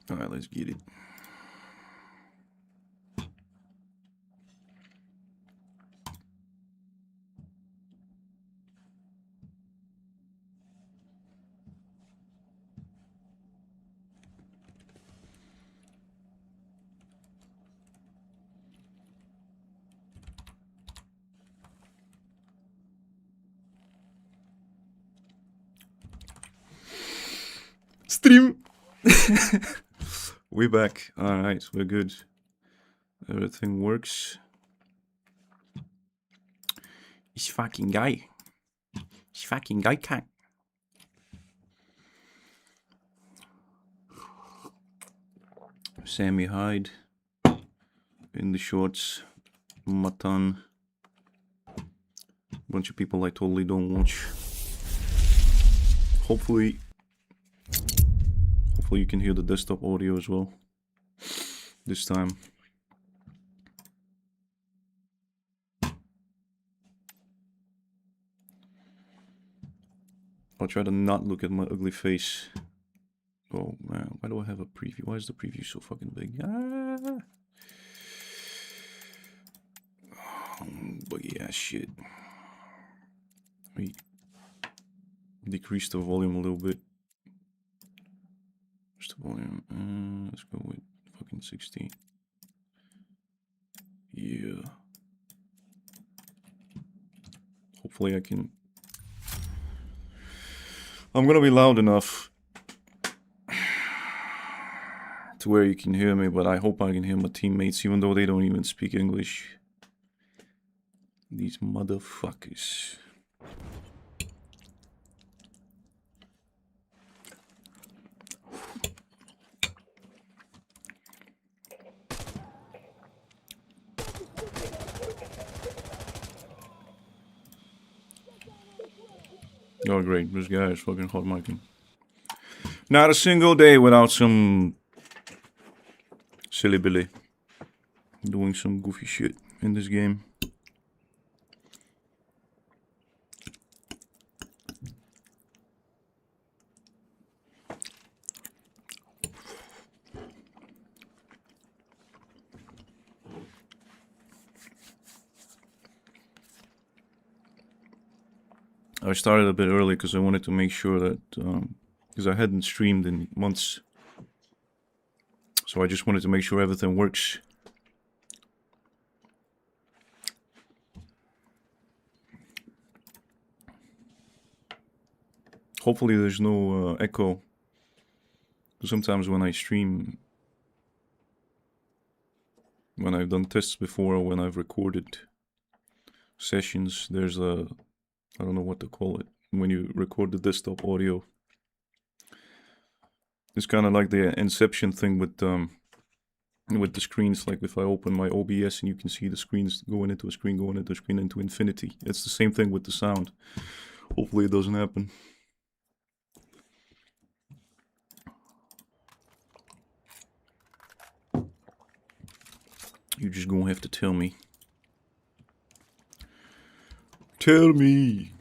Alright, let's get it. Stream! We're back. Alright, we're good. Everything works. He's fucking guy. He's fucking guy cat. Sammy Hyde in the shorts. Matan. Bunch of people I totally don't watch. Hopefully you can hear the desktop audio as well this time. I'll try to not look at my ugly face. Oh man, why do I have a preview? Why is the preview so fucking big? Ah. But yeah, shit. Let me decrease the volume a little bit. What's the volume? Let's go with fucking 60. Yeah. Hopefully I can. I'm gonna be loud enough to where you can hear me, but I hope I can hear my teammates even though they don't even speak English. These motherfuckers. Oh great, this guy is fucking hot micing. Not a single day without some silly Billy doing some goofy shit in this game. I started a bit early because I wanted to make sure that, because I hadn't streamed in months. So I just wanted to make sure everything works. Hopefully there's no echo. Sometimes when I stream, when I've done tests before or when I've recorded sessions, there's a, I don't know what to call it, when you record the desktop audio. It's kind of like the Inception thing with the screens. Like if I open my OBS and you can see the screens going into a screen, going into a screen, into infinity. It's the same thing with the sound. Hopefully it doesn't happen. You're just gonna have to tell me. Tell me.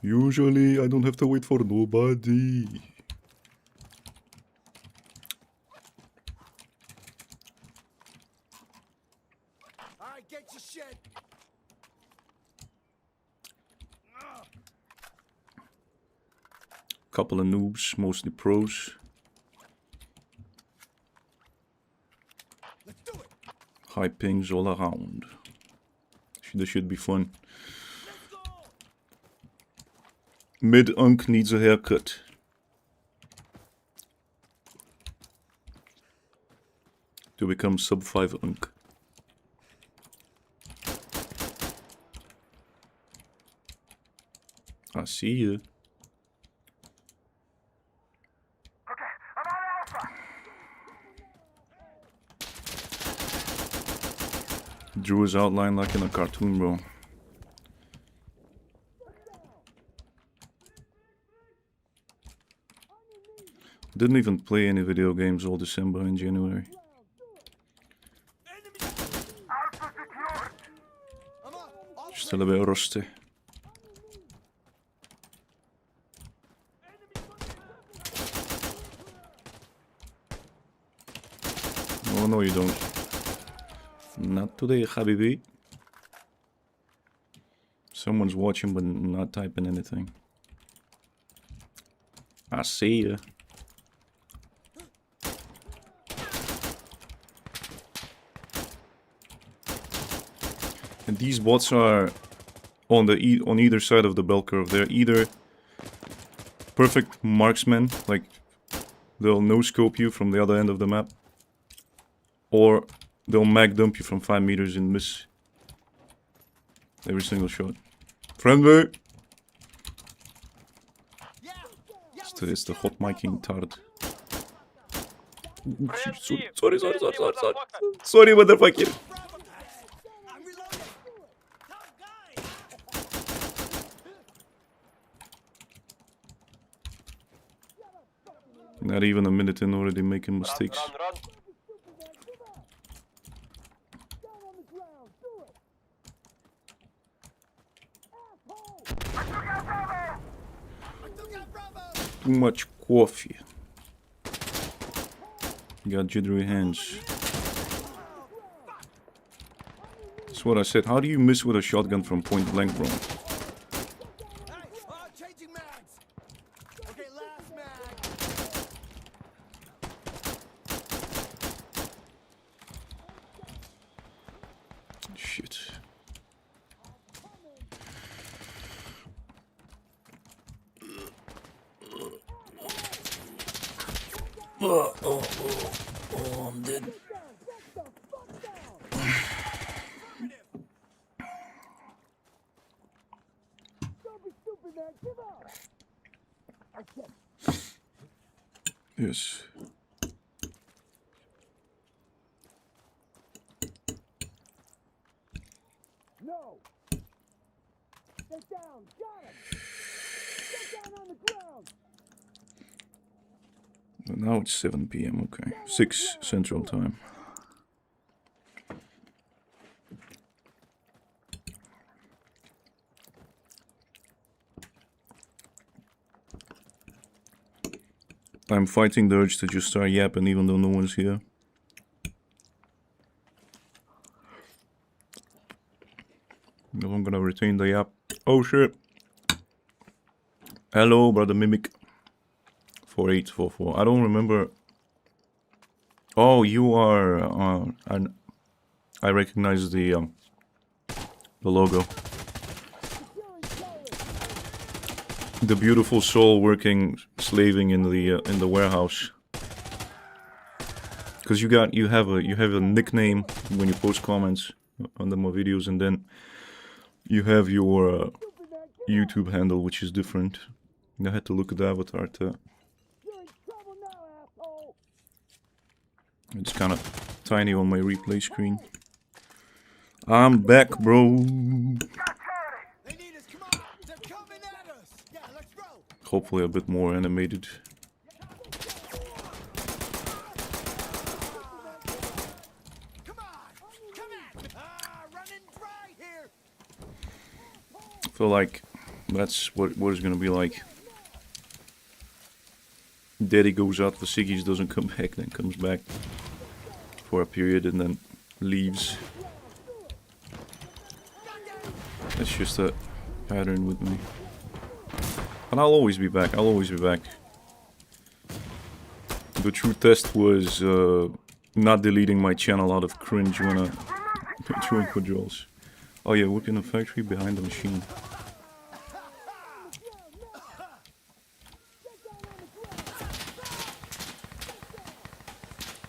Usually I don't have to wait for nobody. Alright, get your shit. Couple of noobs, mostly pros. Let's do it. High pings all around. This should be fun. Mid-unk needs a haircut. To become sub-5 unk. I see you. Okay, I'm on Alpha. Drew his outline like in a cartoon, bro. Didn't even play any video games all December and January. Still a bit rusty. Oh, no, you don't. Not today, Habibi. Someone's watching but not typing anything. I see ya. And these bots are on either side of the bell curve. They're either perfect marksmen, like they'll no-scope you from the other end of the map, or they'll mag dump you from 5 meters and miss every single shot. Friendly! It's the hot miking tard. Sorry, sorry, motherfucker. Not even a minute in, already making mistakes. Run. Too much coffee. Got jittery hands. That's what I said. How do you miss with a shotgun from point blank, bro? Changing mags. Okay, last mag. Shit. Oh, I'm dead. Yes. No. Get down. Got him. Get down on the ground. Now it's 7 p.m. Okay, 6 Central Time. I'm fighting the urge to just start yapping even though no one's here. No, I'm gonna retain the yap. Oh shit. Hello, brother Mimic. 4844. I don't remember. Oh, you are. I recognize the logo. The beautiful soul working, slaving in the warehouse. Because you have a nickname when you post comments under my videos, and then you have your YouTube handle, which is different. I had to look at the avatar to. It's kind of tiny on my replay screen. I'm back, bro. Hopefully a bit more animated. I feel like that's what it's gonna be like. Daddy goes out for ciggies, doesn't come back, then comes back for a period and then leaves. That's just a pattern with me. And I'll always be back, I'll always be back. The true test was not deleting my channel out of cringe when I joined quadrilles. Oh yeah, work in a factory behind the machine.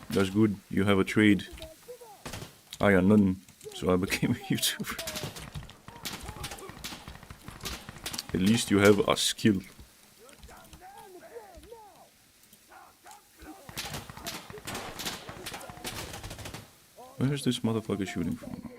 That's good, you have a trade. I got nothing, so I became a YouTuber. At least you have a skill. Where is this motherfucker shooting from?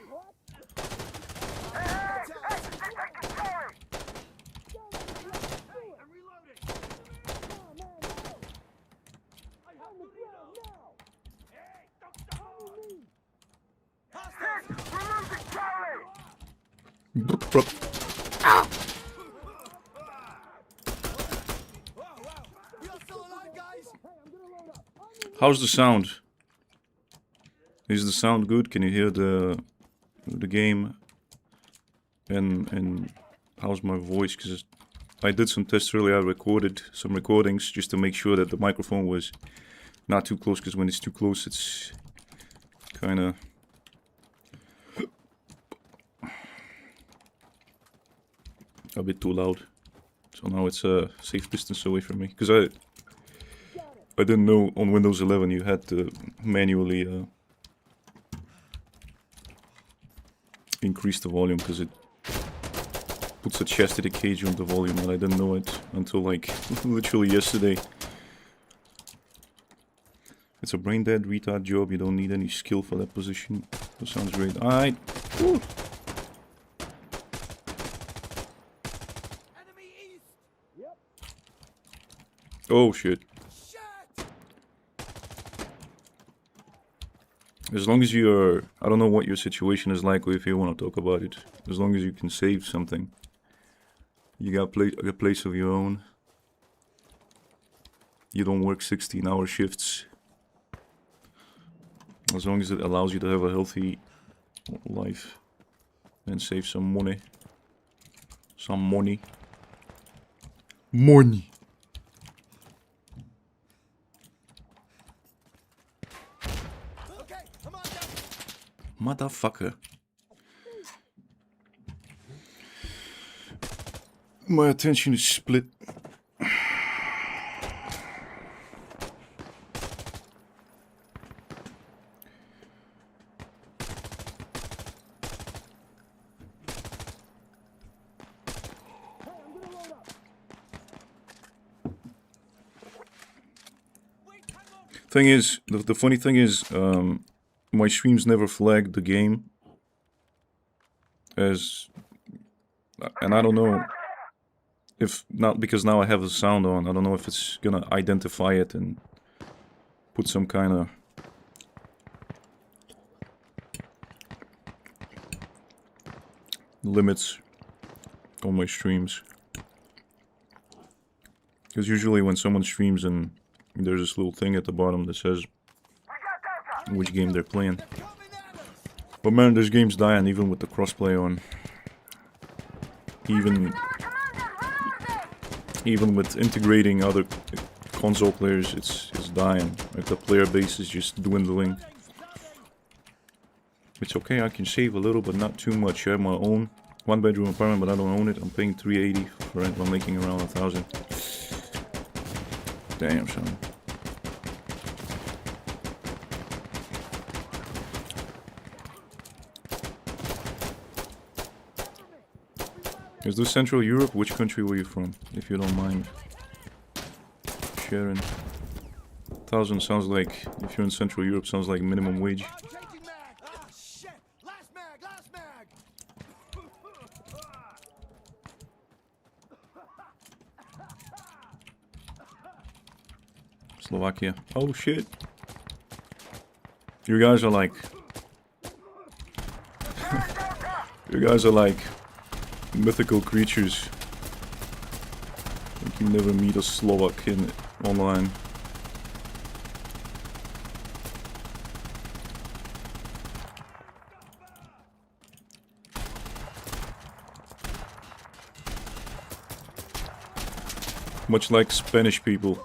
How's the sound? Is the sound good? Can you hear the game? And how's my voice? Because I did some tests earlier. I recorded some recordings just to make sure that the microphone was not too close. Because when it's too close, it's kind of a bit too loud. So now it's a safe distance away from me. Because I didn't know on Windows 11 you had to manually increase the volume, because it puts a chastity cage on the volume, and I didn't know it until like literally yesterday. It's a brain dead retard job. You don't need any skill for that position. That sounds great. Alright. Enemy east. Yep. Oh shit. Shit. As long as you're... I don't know what your situation is like, or if you want to talk about it. As long as you can save something. You got a place of your own. You don't work 16-hour shifts. As long as it allows you to have a healthy life. And save some money. Some money. Money! Okay, come on down. Motherfucker. My attention is split. Hey, I'm gonna load up. Wait, time out. Thing is, the funny thing is, my streams never flagged the game as, and I don't know if not, because now I have the sound on. I don't know if it's gonna identify it and put some kind of limits on my streams. Because usually when someone streams and there's this little thing at the bottom that says which game they're playing. They're coming at us. But man, this game's dying even with the crossplay on. Even with integrating other console players, it's dying. Like the player base is just dwindling. It's okay, I can save a little, but not too much. I have my own one-bedroom apartment, but I don't own it. I'm paying $380 for rent. I'm making around $1,000. Damn, son. Is this Central Europe? Which country were you from, if you don't mind sharing? 1,000 sounds like, if you're in Central Europe, sounds like minimum wage. Changing mag. Ah, shit. Last mag, last mag. Slovakia. Oh shit. You guys are like... you guys are like mythical creatures. You can never meet a Slovak in online. Much like Spanish people.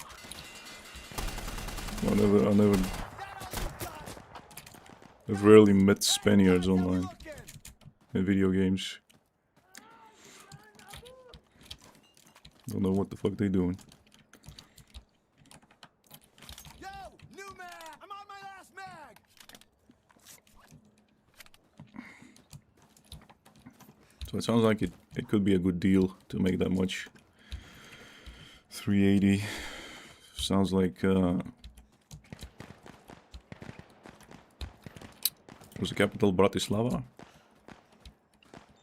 I've rarely met Spaniards online in video games. Don't know what the fuck they doing. Yo, new mag. I'm on my last mag. So it sounds like it could be a good deal to make that much. 380 sounds like was the capital Bratislava?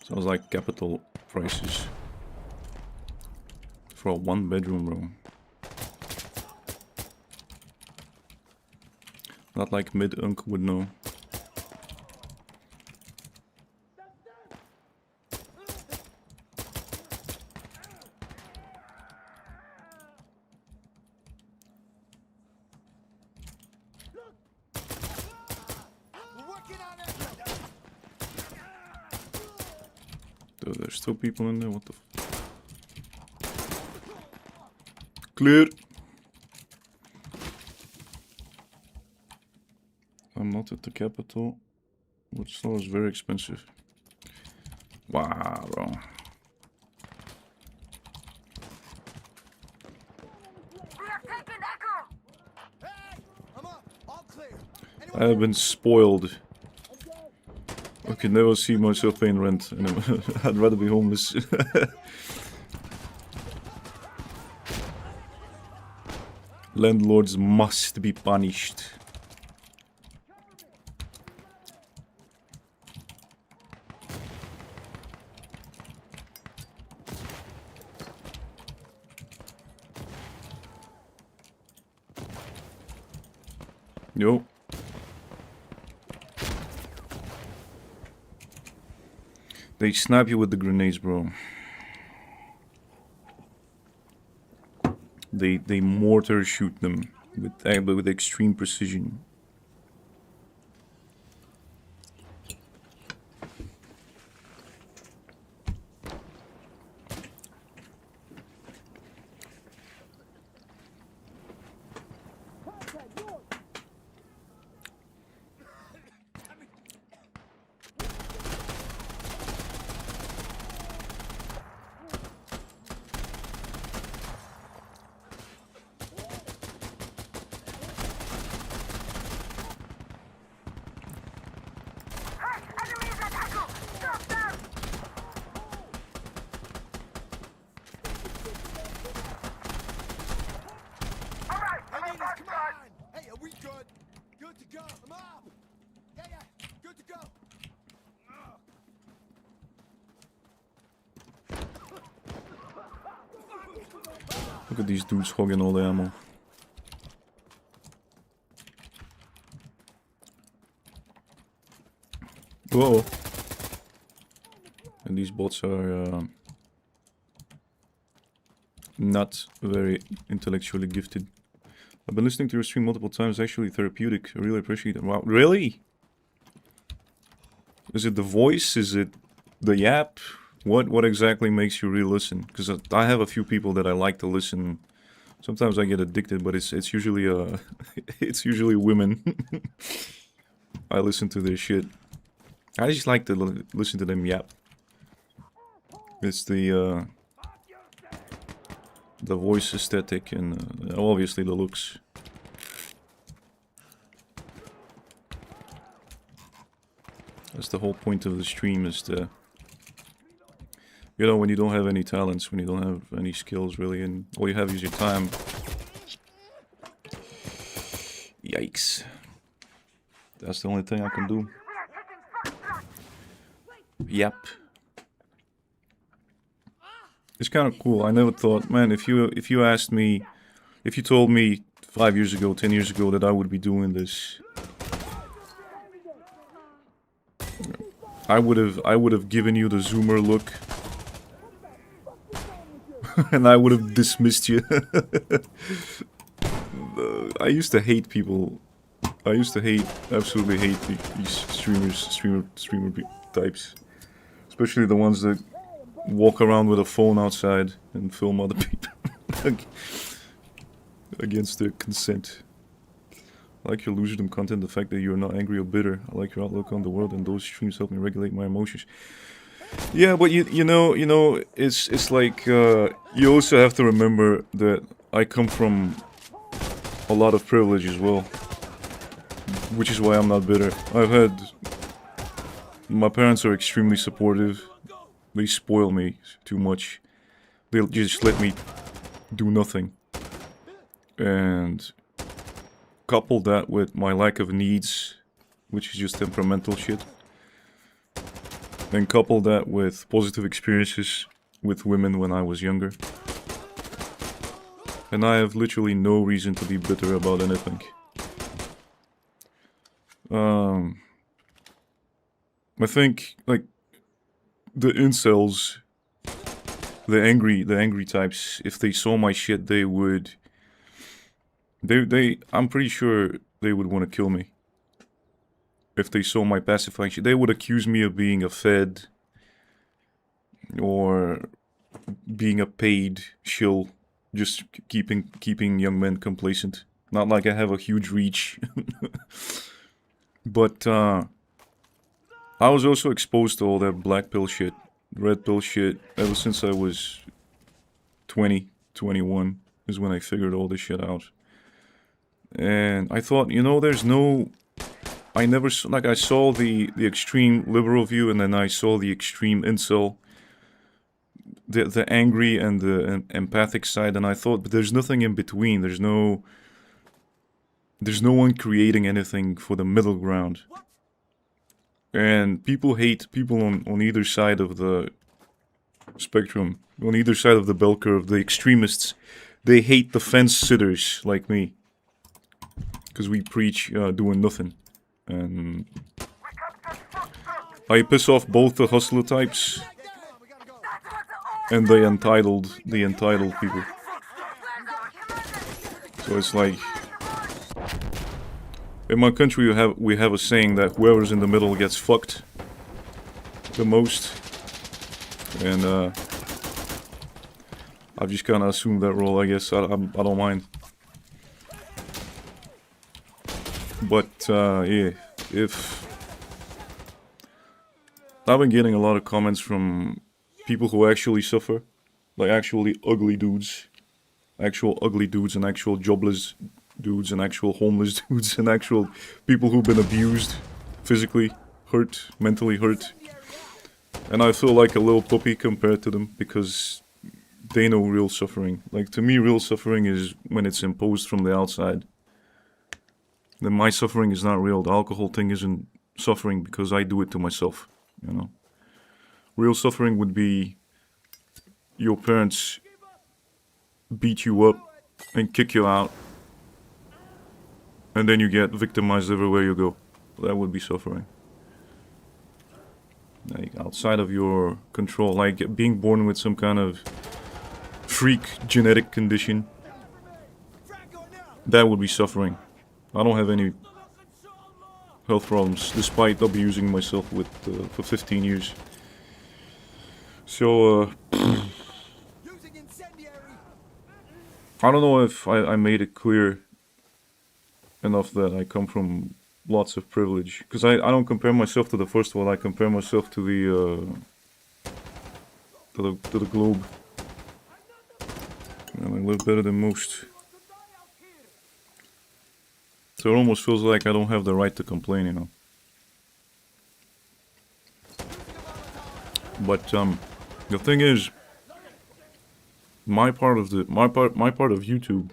Sounds like capital prices for a one-bedroom room. Not like mid-unk would know. there's still people in there. What the? Clear. I'm not at the capital, which still is very expensive. Wow, bro. I have been spoiled. I could never see myself paying rent, and I'd rather be homeless. Landlords must be punished. Yo. They snap you with the grenades, bro. They mortar shoot them with extreme precision. Look at these dudes hogging all the ammo. Whoa. And these bots are not very intellectually gifted. I've been listening to your stream multiple times, actually therapeutic. I really appreciate it. Wow, really? Is it the voice? Is it the yap? What exactly makes you re-listen? Because I have a few people that I like to listen. Sometimes I get addicted, but it's usually it's usually women. I listen to their shit. I just like to listen to them yap. It's the voice aesthetic and obviously the looks. That's the whole point of the stream, is to, you know, when you don't have any talents, when you don't have any skills really, and all you have is your time. Yikes. That's the only thing I can do. Yep. It's kind of cool. I never thought, man, if you asked me, if you told me 5 years ago, 10 years ago that I would be doing this, I would have given you the zoomer look. And I would have dismissed you. I used to hate people. I used to absolutely hate these streamer types. Especially the ones that walk around with a phone outside and film other people. Against their consent. I like your loserdom content, the fact that you're not angry or bitter. I like your outlook on the world, and those streams help me regulate my emotions. Yeah, but you know, it's like you also have to remember that I come from a lot of privilege as well, which is why I'm not bitter. My parents are extremely supportive. They spoil me too much. They'll just let me do nothing. And couple that with my lack of needs, which is just temperamental shit. And couple that with positive experiences with women when I was younger. And I have literally no reason to be bitter about anything. I think, like, the incels, the angry types, if they saw my shit, they would... I'm pretty sure they would want to kill me. If they saw my pacifying shit, they would accuse me of being a fed. or being a paid shill, just keeping young men complacent. Not like I have a huge reach, but I was also exposed to all that black pill shit, red pill shit, ever since I was 20, 21 is when I figured all this shit out. And I thought, you know, there's no... I never... Like, I saw the extreme liberal view, and then I saw the extreme incel, the angry and the empathic side, and I thought, but there's nothing in between. There's no one creating anything for the middle ground. And people hate people on either side of the spectrum, on either side of the bell curve. The extremists, they hate the fence sitters like me, because we preach doing nothing. And I piss off both the hustler types and the entitled people. So it's like, in my country we have a saying that whoever's in the middle gets fucked the most, and I've just kind of assumed that role, I guess. I don't mind. But yeah, if I've been getting a lot of comments from people who actually suffer, like actually ugly dudes, actual ugly dudes, and actual jobless dudes, and actual homeless dudes, and actual people who've been abused, physically hurt, mentally hurt. And I feel like a little puppy compared to them, because they know real suffering. Like, to me, real suffering is when it's imposed from the outside. Then my suffering is not real. The alcohol thing isn't suffering because I do it to myself, you know. Real suffering would be your parents beat you up and kick you out, and then you get victimized everywhere you go. That would be suffering. Like, outside of your control, like being born with some kind of freak genetic condition, that would be suffering. I don't have any health problems, despite abusing myself for 15 years. So, I don't know if I made it clear enough that I come from lots of privilege. Because I don't compare myself to the first one, I compare myself to the globe. And I live better than most. So it almost feels like I don't have the right to complain, you know. But the thing is, my part of YouTube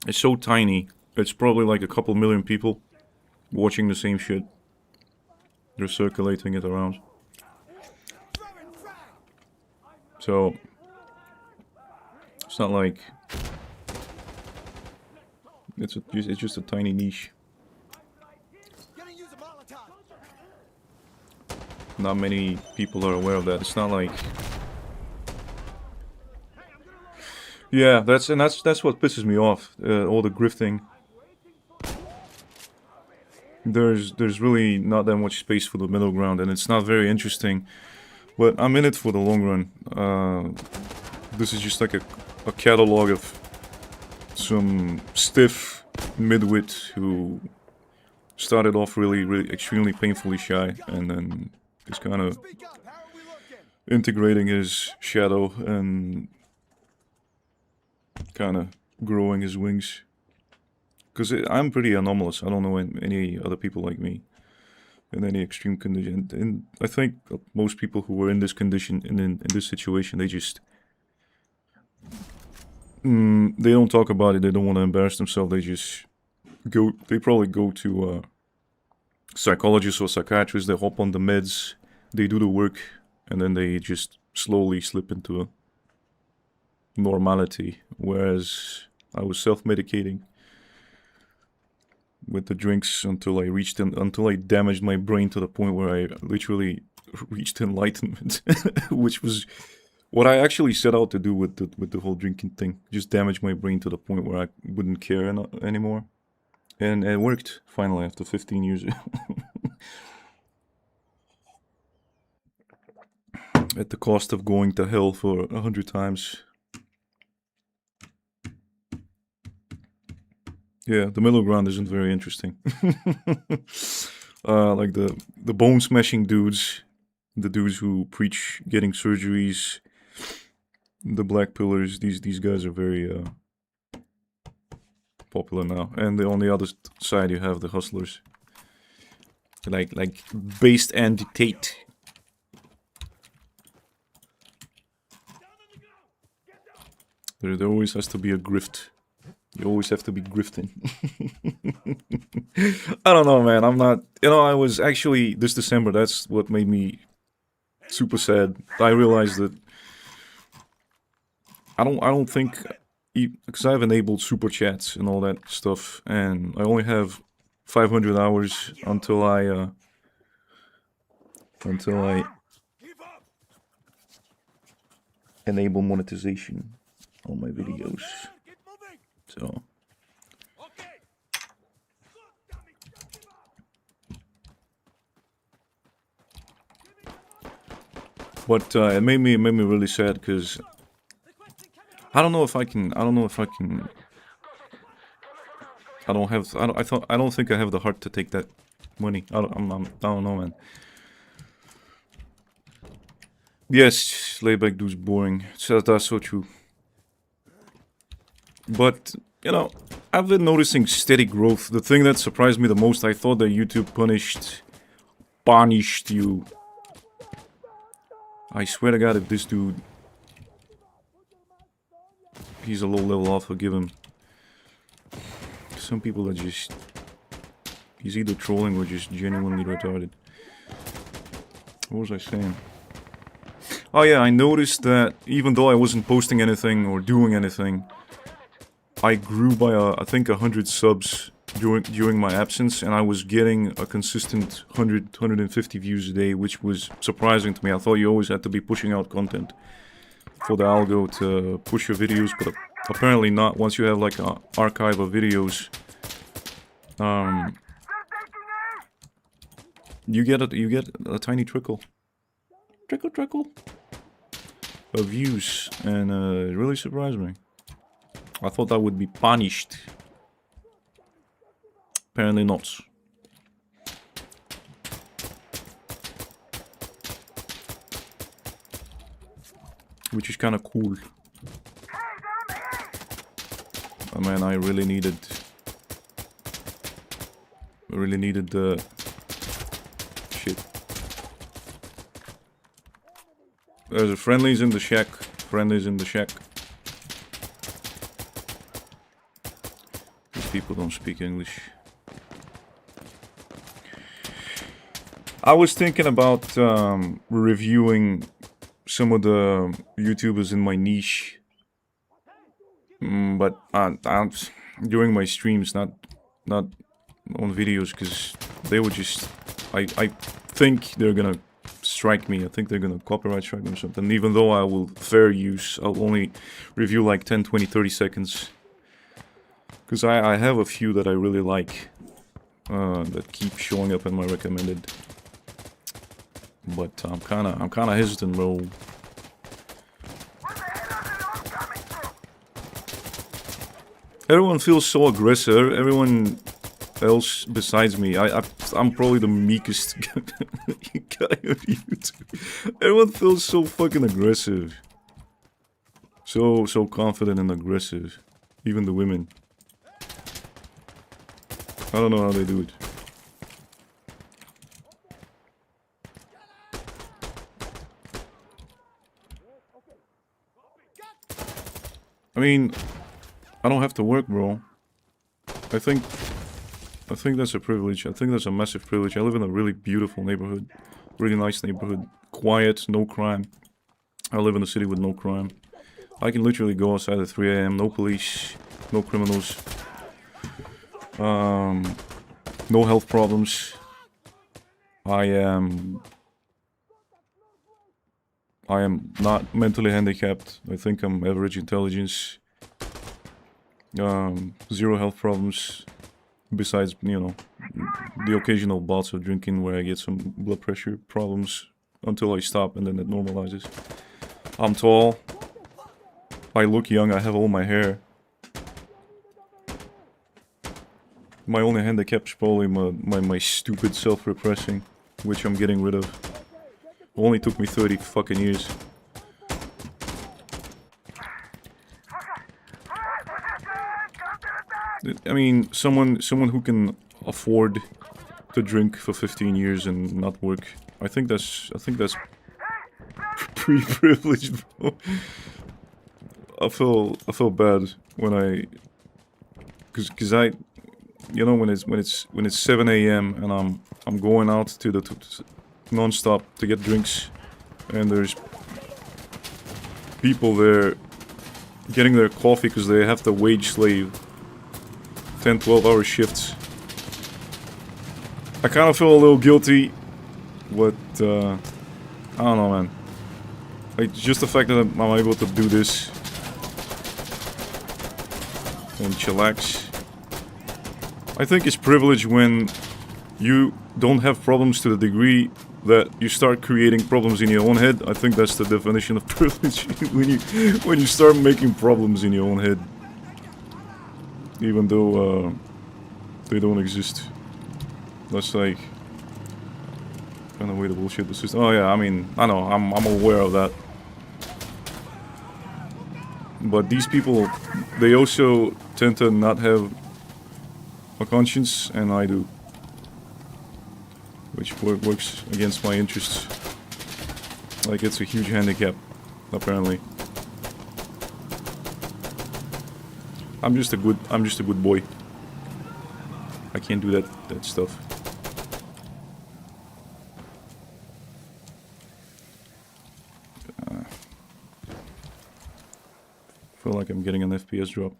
is so tiny. It's probably like a couple million people watching the same shit. They're circulating it around. So it's not like it's just a tiny niche. Not many people are aware of that. It's not like, yeah, that's what pisses me off. All the grifting. There's really not that much space for the middle ground, and it's not very interesting. But I'm in it for the long run. This is just like a catalog of some stiff midwit who started off really extremely painfully shy, and then is kind of integrating his shadow and kind of growing his wings. Because I'm pretty anomalous. I don't know any other people like me in any extreme condition. And I think most people who were in this condition, in this situation, they just... they don't talk about it. They don't want to embarrass themselves. They just go... They probably go to psychologists or psychiatrists. They hop on the meds. They do the work. And then they just slowly slip into a normality. Whereas I was self-medicating with the drinks until I damaged my brain to the point where I literally reached enlightenment, which was what I actually set out to do with the whole drinking thing. Just damage my brain to the point where I wouldn't care anymore, and it worked finally after 15 years. at the cost of going to hell for 100 times. Yeah, the middle ground isn't very interesting. Like the bone smashing dudes, the dudes who preach getting surgeries, the black pillars. These guys are very popular now. And on the other side, you have the hustlers, like based and dictate. There always has to be a grift. You always have to be grifting. I don't know, man. I'm not. You know, I was actually this December. That's what made me super sad. I realized that I don't think, because I've enabled super chats and all that stuff, and I only have 500 hours until I enable monetization on my videos. So but it made me really sad because I don't know if I can. I don't think I have the heart to take that money. I don't know, man. Yes, layback dude's boring. So that's so true. But, you know, I've been noticing steady growth. The thing that surprised me the most, I thought that YouTube punished you. I swear to God, if this dude, he's a low level alpha, give him. Some people are just, he's either trolling or just genuinely retarded. What was I saying? Oh yeah, I noticed that even though I wasn't posting anything or doing anything, I grew by I think 100 subs during my absence, and I was getting a consistent 150 views a day, which was surprising to me. I thought you always had to be pushing out content for the algo to push your videos, but apparently not. Once you have like an archive of videos, you get a tiny trickle of views, and it really surprised me. I thought that would be punished. Apparently not. Which is kind of cool. Oh man, I really needed the shit. There's a friendlies in the shack. Friendlies in the shack. These people don't speak English. I was thinking about reviewing some of the YouTubers in my niche, but during my streams, not on videos, because they would just. I think they're gonna strike me. I think they're gonna copyright strike me or something. Even though I will fair use, I'll only review like 10, 20, 30 seconds. Because I have a few that I really like that keep showing up in my recommended. But I'm kinda hesitant, bro. Everyone feels so aggressive. Everyone else besides me, I'm probably the meekest guy on YouTube. Everyone feels so fucking aggressive. So confident and aggressive. Even the women. I don't know how they do it. I mean, I don't have to work, bro. I think that's a privilege. I think that's a massive privilege. I live in a really beautiful neighborhood. Really nice neighborhood. Quiet, no crime. I live in a city with no crime. I can literally go outside at 3 AM, no police, no criminals. No health problems. I am not mentally handicapped. I think I'm average intelligence. Zero health problems. Besides, you know, the occasional bouts of drinking where I get some blood pressure problems until I stop, and then it normalizes. I'm tall. I look young. I have all my hair. My only handicap is probably my stupid self-repressing, which I'm getting rid of. Only took me 30 fucking years. I mean, someone who can afford to drink for 15 years and not work. I think that's pretty privileged, bro. I feel bad when I, cause I, you know, when it's 7 a.m. and I'm going out to the non-stop to get drinks, and there's people there getting their coffee because they have to wage slave 10-12 hour shifts. I kind of feel a little guilty, but I don't know, man. Like, just the fact that I'm able to do this and chillax, I think it's privilege when you don't have problems to the degree that you start creating problems in your own head. I think that's the definition of privilege. when you start making problems in your own head, even though they don't exist. That's like kind of way to bullshit the system. Oh yeah, I mean, I know, I'm aware of that. But these people, they also tend to not have a conscience, and I do. Which works against my interests. Like, it's a huge handicap, apparently. I'm just a good boy. I can't do that stuff. Feel like I'm getting an FPS drop.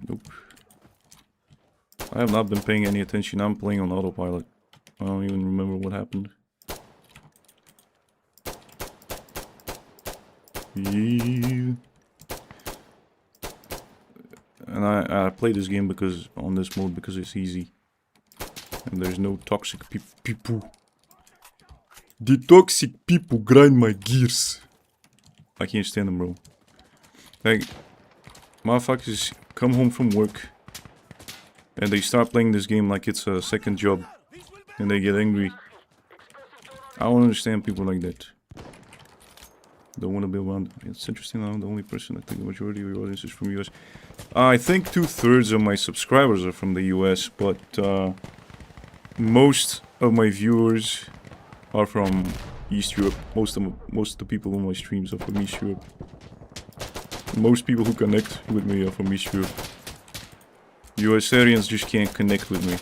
Nope. I have not been paying any attention. I'm playing on autopilot. I don't even remember what happened. Yeah. And I play this game because on this mode because it's easy. And there's no toxic people. The toxic people grind my gears. I can't stand them, bro. Like, motherfuckers come home from work and they start playing this game like it's a second job. And they get angry. I don't understand people like that. Don't want to be around. It's interesting, I'm the only person. I think the majority of your audience is from US. I think 2/3 of my subscribers are from the US, but most of my viewers are from East Europe. Most of the people on my streams are from East Europe. Most people who connect with me are from East Europe. USarians just can't connect with me.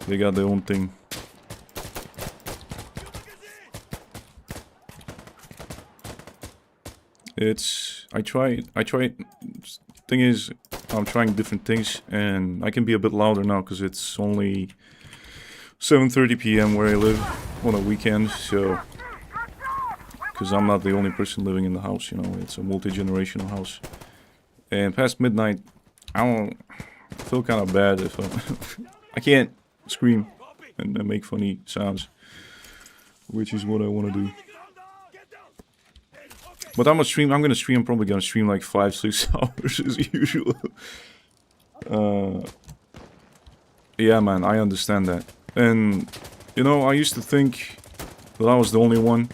They got their own thing. I try, thing is, I'm trying different things, and I can be a bit louder now, because it's only 7:30 p.m. where I live on a weekend, so, because I'm not the only person living in the house, you know, it's a multi-generational house, and past midnight, I feel kind of bad if I can't scream and make funny sounds, which is what I want to do. But I'm probably gonna stream like 5-6 hours as usual. Yeah, man, I understand that. And, you know, I used to think that I was the only one.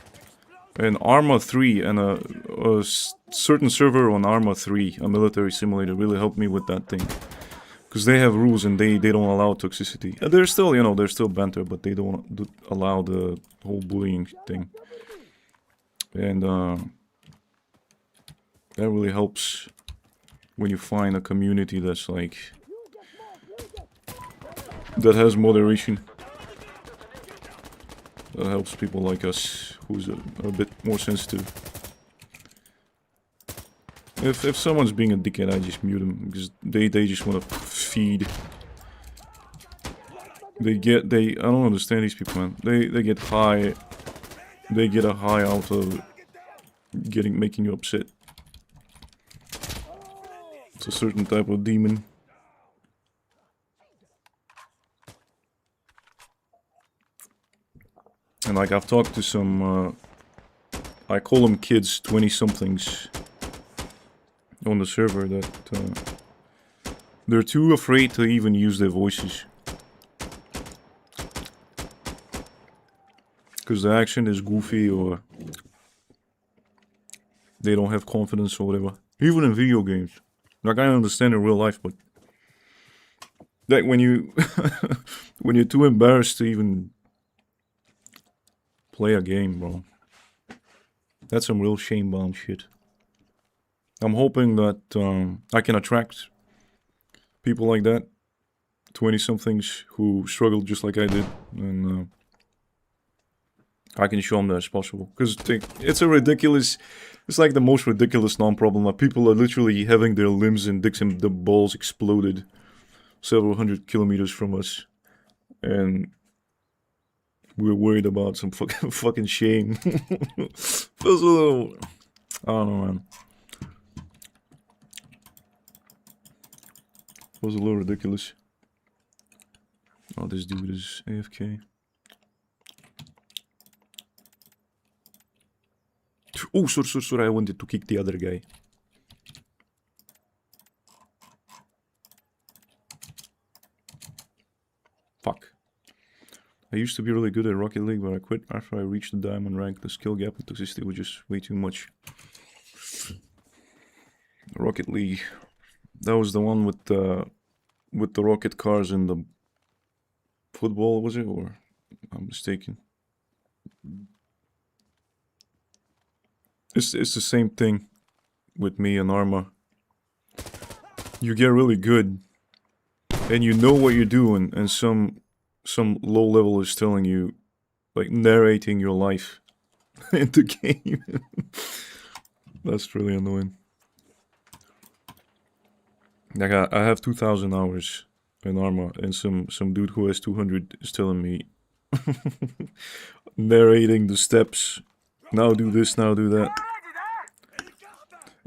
And ARMA 3 and a certain server on ARMA 3, a military simulator, really helped me with that thing. Because they have rules and they don't allow toxicity. There's still, you know, there's still banter, but they don't allow the whole bullying thing. And, that really helps when you find a community that's like, that has moderation. That helps people like us, who's a bit more sensitive. If someone's being a dickhead, I just mute them, because they just want to feed. I don't understand these people, man. They get high, they get a high out of making you upset. It's a certain type of demon. And like I've talked to some, I call them kids, 20-somethings on the server that they're too afraid to even use their voices. Because the action is goofy or they don't have confidence or whatever. Even in video games. Like I understand in real life, but like when you when you're too embarrassed to even play a game, bro. That's some real Shamebound shit. I'm hoping that I can attract people like that, 20-somethings who struggle just like I did, and I can show them that it's possible. Because it's a ridiculous, it's like the most ridiculous non-problem. Like people are literally having their limbs and dicks and the balls exploded several hundred kilometers from us, and we're worried about some fucking shame. Feels a little, I don't know, man. Feels a little ridiculous. Oh, this dude is AFK. Oh, sorry, I wanted to kick the other guy. Fuck. I used to be really good at Rocket League, but I quit after I reached the diamond rank. The skill gap and toxicity was just way too much. Rocket League. That was the one with the rocket cars and the football, was it? Or I'm mistaken. It's the same thing with me and ARMA. You get really good, and you know what you're doing, and some low level is telling you, like narrating your life in the game. That's really annoying. Like I have 2,000 hours in ARMA, and some dude who has 200 is telling me, narrating the steps. Now do this, now do that.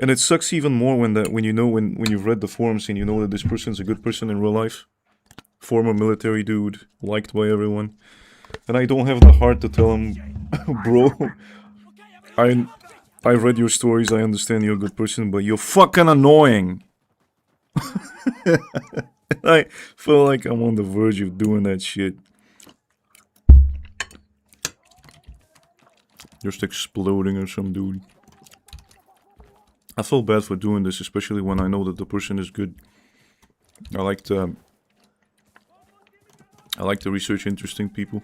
And it sucks even more when you know when you've read the forums and you know that this person's a good person in real life. Former military dude, liked by everyone. And I don't have the heart to tell him, bro, I read your stories, I understand you're a good person, but you're fucking annoying. I feel like I'm on the verge of doing that shit. Just exploding or some dude. I feel bad for doing this, especially when I know that the person is good. I like to research interesting people.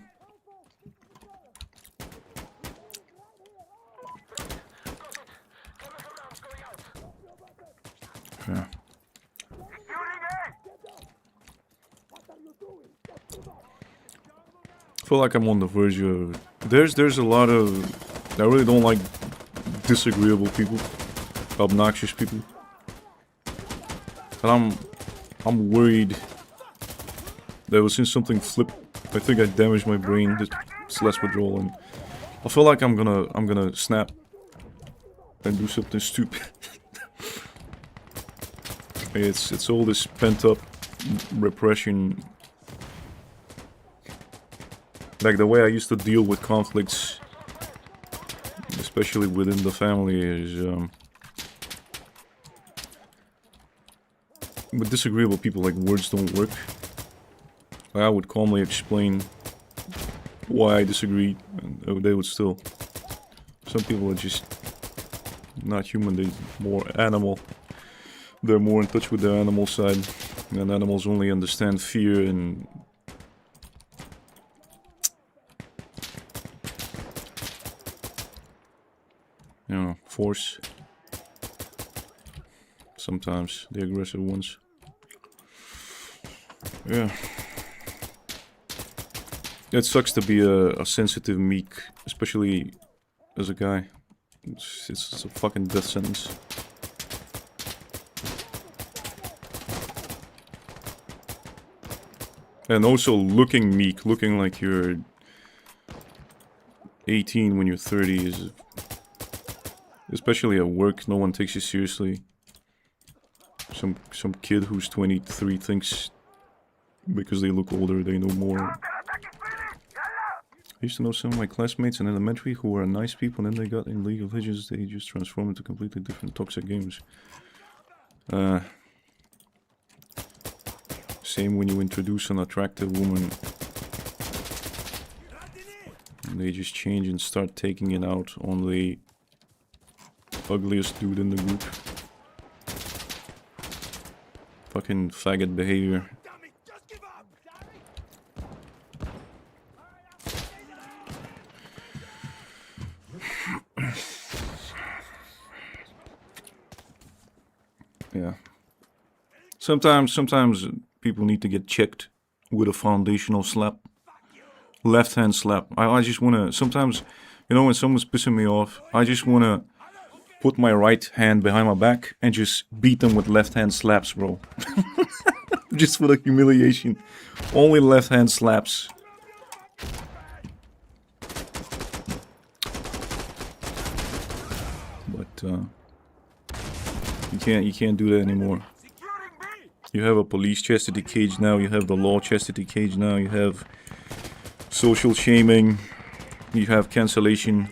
Yeah. I feel like I'm on the verge of... There's a lot of... I really don't like disagreeable people. Obnoxious people. And I'm worried that since something flipped, I think I damaged my brain. It's less withdrawal, and I feel like I'm gonna snap and do something stupid. It's all this pent up repression. Like the way I used to deal with conflicts, especially within the family, is with disagreeable people, like words don't work. I would calmly explain why I disagreed, and they would still. Some people are just not human, they're more animal. They're more in touch with their animal side, and animals only understand fear and force. Sometimes the aggressive ones. Yeah. It sucks to be a sensitive meek, especially as a guy. It's a fucking death sentence. And also looking meek, looking like you're 18 when you're 30 is... Especially at work, no one takes you seriously. Some kid who's 23 thinks because they look older they know more. I used to know some of my classmates in elementary who were nice people, and then they got in League of Legends, they just transformed into completely different toxic games. Same when you introduce an attractive woman. And they just change and start taking it out on the ugliest dude in the group. Fucking faggot behavior. Yeah. Sometimes people need to get checked with a foundational slap. Left hand slap. I just wanna, sometimes, you know, when someone's pissing me off, I just wanna put my right hand behind my back and just beat them with left hand slaps, bro. Just for the humiliation. Only left hand slaps. But you can't do that anymore. You have a police chastity cage now, you have the law chastity cage now, you have social shaming, you have cancellation.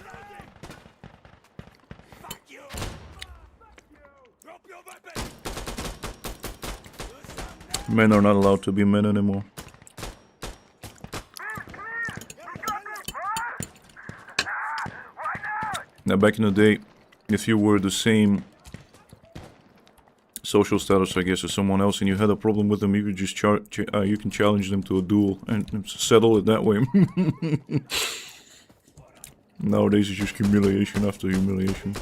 Men are not allowed to be men anymore. Now back in the day, if you were the same social status, I guess, as someone else, and you had a problem with them, you could just you can challenge them to a duel and settle it that way. Nowadays it's just humiliation after humiliation.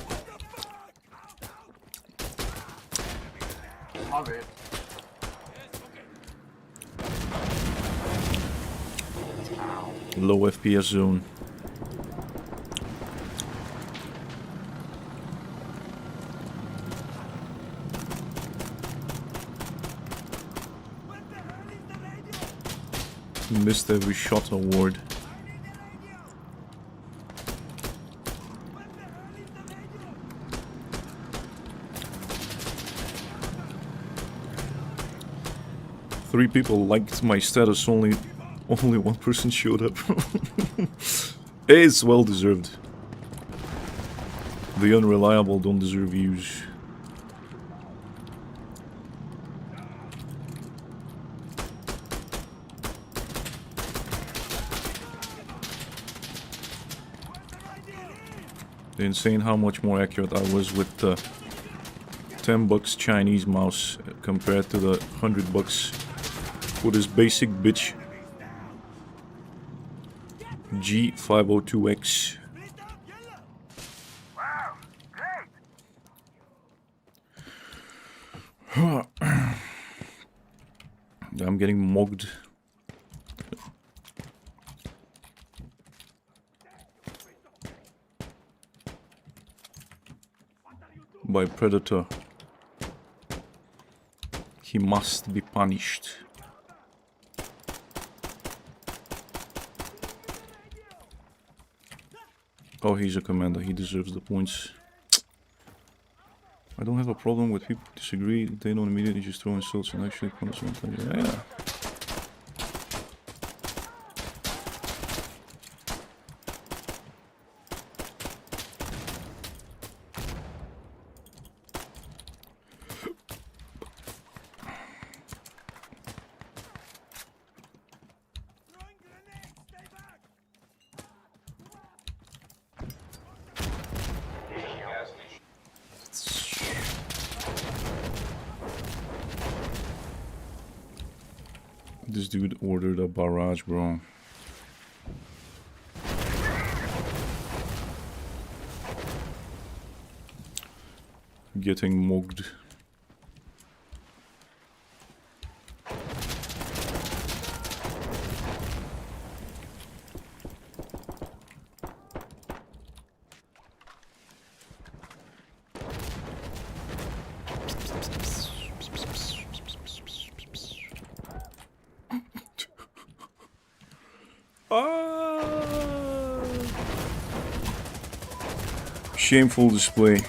Low FPS zone. Missed every shot award. Three people liked my status, only one person showed up. It's well deserved. The unreliable don't deserve views. Insane how much more accurate I was with the $10 Chinese mouse compared to the $100 for this basic bitch G502X. I'm getting mugged. By predator. He must be punished. Oh, he's a commander, he deserves the points. I don't have a problem with people who disagree, they don't immediately just throw insults and actually punishment. Yeah. This dude ordered a barrage, bro. Getting mugged. Shameful display.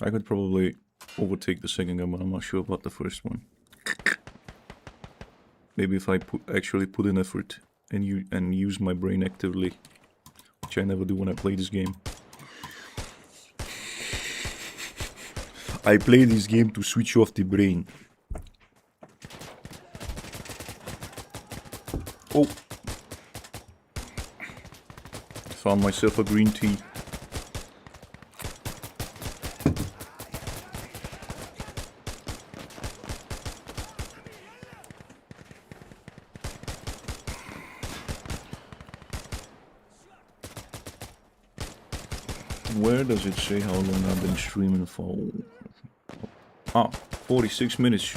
I could probably overtake the second gun, but I'm not sure about the first one. Maybe if I actually put in effort and use my brain actively, which I never do when I play this game. I play this game to switch off the brain. Oh! Found myself a green tea. Where does it say how long I've been streaming for? Ah, 46 minutes.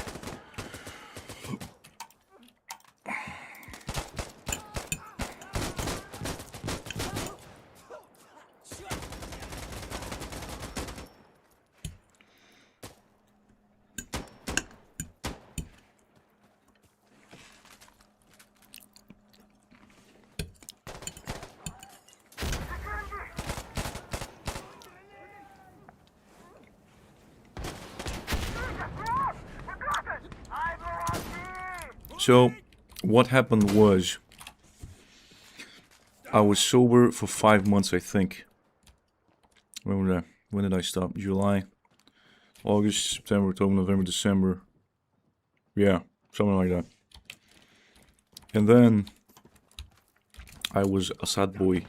So, what happened was, I was sober for 5 months, I think. When did I stop? July, August, September, October, November, December. Yeah, something like that. And then, I was a sad boy.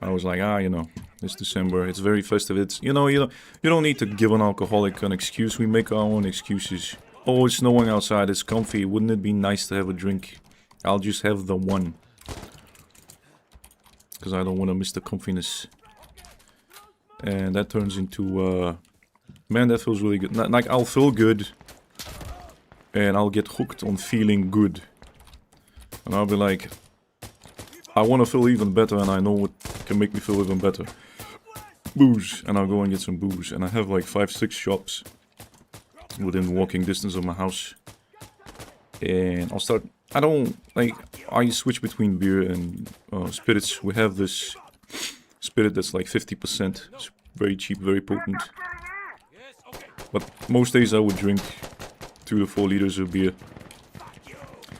I was like, you know, it's December, it's very festive, it's, you don't need to give an alcoholic an excuse, we make our own excuses. Oh, it's snowing outside, it's comfy, wouldn't it be nice to have a drink? I'll just have the one. Because I don't want to miss the comfiness. And that turns into, man, that feels really good. Like, I'll feel good, and I'll get hooked on feeling good. And I'll be like, I want to feel even better, and I know what can make me feel even better. Booze. And I'll go and get some booze. And I have like 5-6 shops within walking distance of my house. And I'll start... I switch between beer and spirits. We have this spirit that's like 50%. It's very cheap, very potent. But most days I would drink 2 to 4 liters of beer.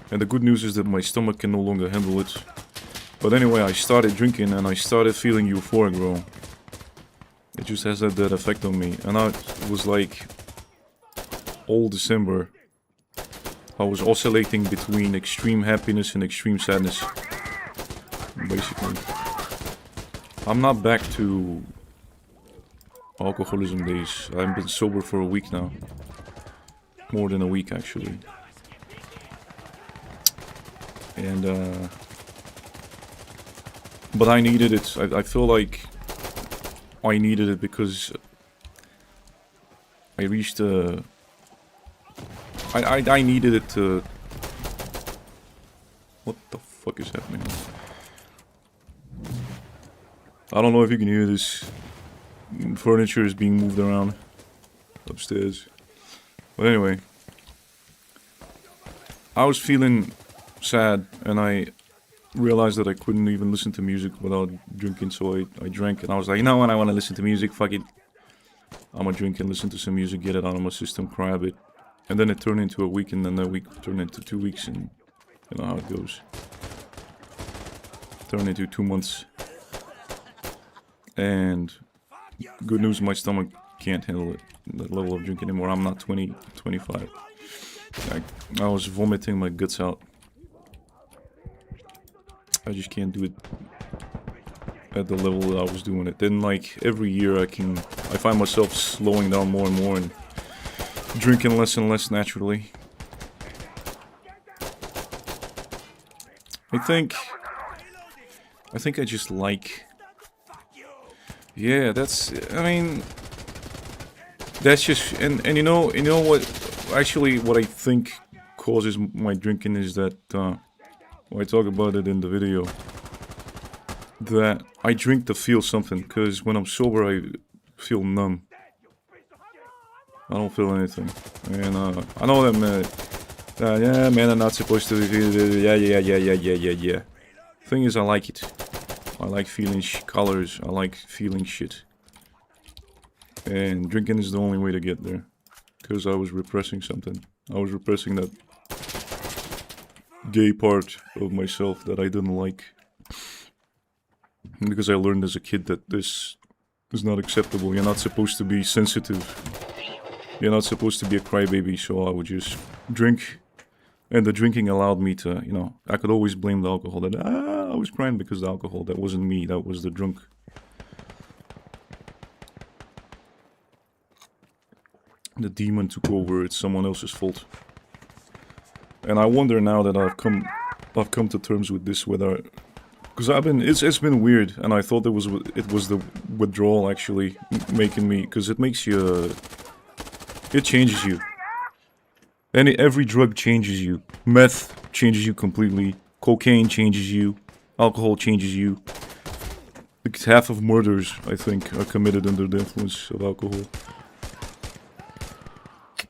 And the good news is that my stomach can no longer handle it. But anyway, I started drinking and I started feeling euphoric, bro. It just has that effect on me. And I was like, all December, I was oscillating between extreme happiness and extreme sadness. Basically. I'm not back to alcoholism days. I've been sober for a week now. More than a week, actually. And, but I needed it. I feel like I needed it because I reached I needed it to... What the fuck is happening? I don't know if you can hear this. Furniture is being moved around upstairs. But anyway. I was feeling sad and I realized that I couldn't even listen to music without drinking, so I drank, and I was like, you know what, I want to listen to music, fuck it. I'm gonna drink and listen to some music, get it out of my system, cry a bit. And then it turned into a week, and then that week turned into 2 weeks, and you know how it goes. Turned into 2 months. And good news, my stomach can't handle it, that level of drink anymore. I'm not 20, 25. I was vomiting my guts out. I just can't do it at the level that I was doing it. Then, like, every year I find myself slowing down more and more and drinking less and less naturally. I think I just like... Yeah, that's just... And you know what... Actually, what I think causes my drinking is that... I talk about it in the video, that I drink to feel something, because when I'm sober I feel numb. I don't feel anything. And I know that yeah, men are not supposed to feel, yeah. Thing is, I like it. I like feeling colors. I like feeling shit. And drinking is the only way to get there. Because I was repressing something. I was repressing that gay part of myself that I didn't like. Because I learned as a kid that this is not acceptable. You're not supposed to be sensitive. You're not supposed to be a crybaby, so I would just drink. And the drinking allowed me to, you know, I could always blame the alcohol. That, I was crying because of the alcohol. That wasn't me, that was the drunk. The demon took over, it's someone else's fault. And I wonder now that I've come to terms with this, whether... Because it's been weird, and I thought it was the withdrawal actually making me... Because it makes you... It changes you. Every drug changes you. Meth changes you completely. Cocaine changes you. Alcohol changes you. Like half of murders, I think, are committed under the influence of alcohol.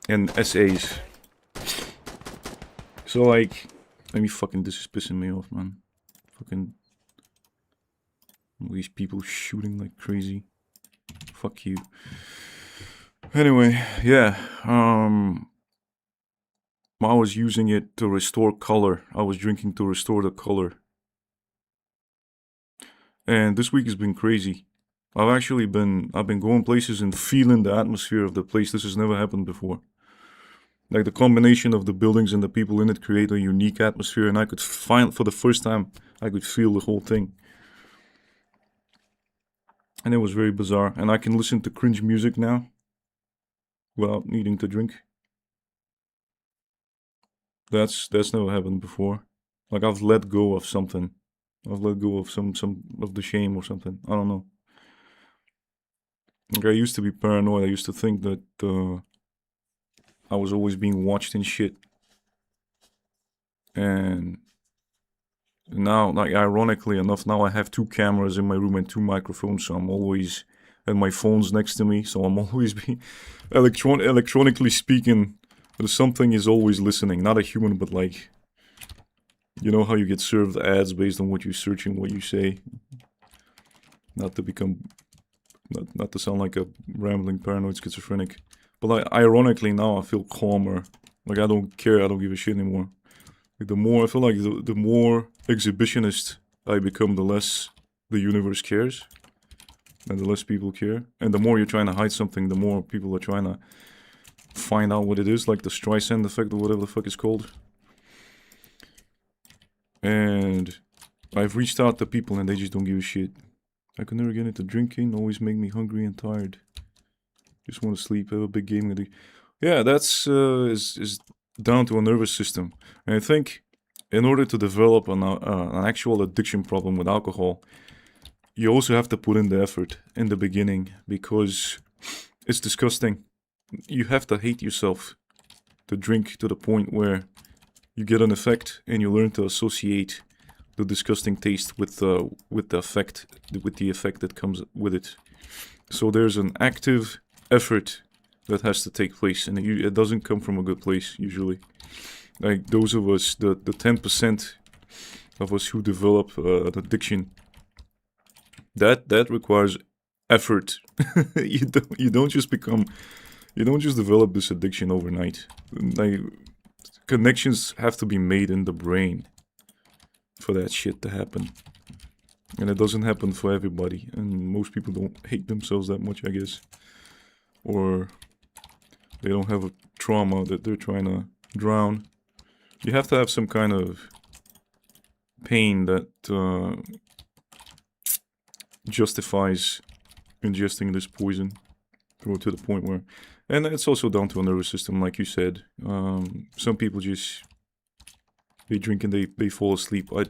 And SAs. So like... I mean, fucking, this is pissing me off, man. Fucking... All these people shooting like crazy. Fuck you. Anyway, yeah. I was using it to restore color. I was drinking to restore the color. And this week has been crazy. I've been going places and feeling the atmosphere of the place. This has never happened before. Like the combination of the buildings and the people in it create a unique atmosphere, and I could find, for the first time, I could feel the whole thing. And it was very bizarre. And I can listen to cringe music now without needing to drink. That's never happened before. Like I've let go of something. I've let go of some of the shame or something. I don't know. Like I used to be paranoid. I used to think that I was always being watched and shit. And now, like ironically enough, now I have 2 cameras in my room and 2 microphones, so I'm always, and my phone's next to me, so I'm always being electronically speaking. Something is always listening, not a human, but like, you know how you get served ads based on what you search and what you say. Not to become, not to sound like a rambling paranoid schizophrenic, but like ironically now I feel calmer. Like I don't care, I don't give a shit anymore. Like the more I feel like the more exhibitionist I become, the less the universe cares, and the less people care. And the more you're trying to hide something, the more people are trying to find out what it is, like the Streisand effect or whatever the fuck it's called. And I've reached out to people and they just don't give a shit. I could never get into drinking, always make me hungry and tired. Just want to sleep, have a big gaming addiction. Yeah, that's is down to a nervous system. And I think in order to develop an actual addiction problem with alcohol, you also have to put in the effort in the beginning, because it's disgusting. You have to hate yourself to drink to the point where you get an effect and you learn to associate the disgusting taste with the effect that comes with it. So there's an active effort that has to take place, and it doesn't come from a good place usually. Like those of us, the 10% of us who develop an addiction, that requires effort. You don't just develop this addiction overnight. Like connections have to be made in the brain for that shit to happen. And it doesn't happen for everybody, and most people don't hate themselves that much, I guess. Or they don't have a trauma that they're trying to drown. You have to have some kind of pain that justifies ingesting this poison, or to the point where... And it's also down to a nervous system, like you said. Some people just... They drink and they fall asleep. I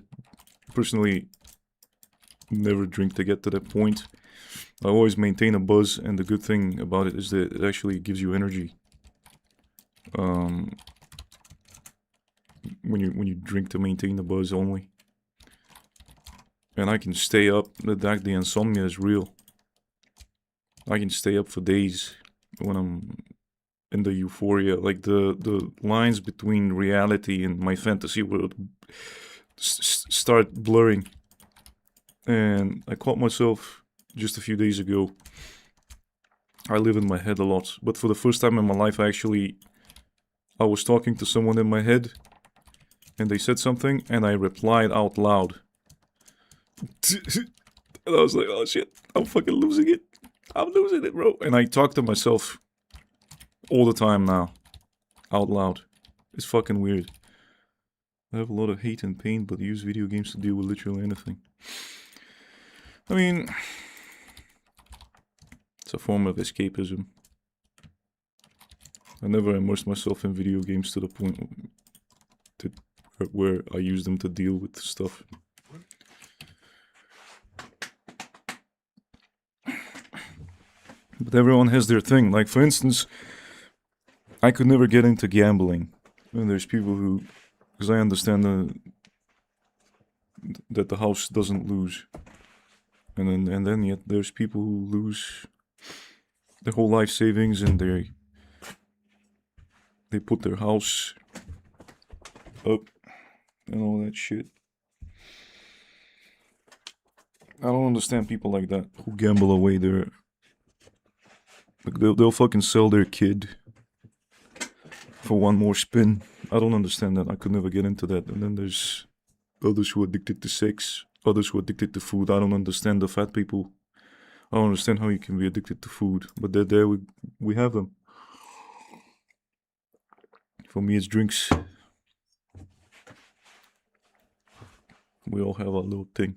personally never drink to get to that point. I always maintain a buzz, and the good thing about it is that it actually gives you energy. When you drink to maintain the buzz only. And I can stay up. The insomnia is real. I can stay up for days when I'm in the euphoria. Like the lines between reality and my fantasy world start blurring. And I caught myself just a few days ago. I live in my head a lot, but for the first time in my life, I was talking to someone in my head, and they said something, and I replied out loud. And I was like, oh shit, I'm fucking losing it. I'm losing it, bro. And I talk to myself all the time now, out loud. It's fucking weird. I have a lot of hate and pain, but use video games to deal with literally anything. I mean, it's a form of escapism. I never immersed myself in video games to the point where I use them to deal with stuff. But everyone has their thing. Like, for instance, I could never get into gambling. And there's people who, because I understand that the house doesn't lose. And then yet there's people who lose their whole life savings, and they put their house up and all that shit. I don't understand people like that who gamble away their... Like they'll fucking sell their kid for one more spin. I don't understand that. I could never get into that. And then there's others who are addicted to sex, others who are addicted to food. I don't understand the fat people. I don't understand how you can be addicted to food. But there we have them. For me, it's drinks. We all have our little thing.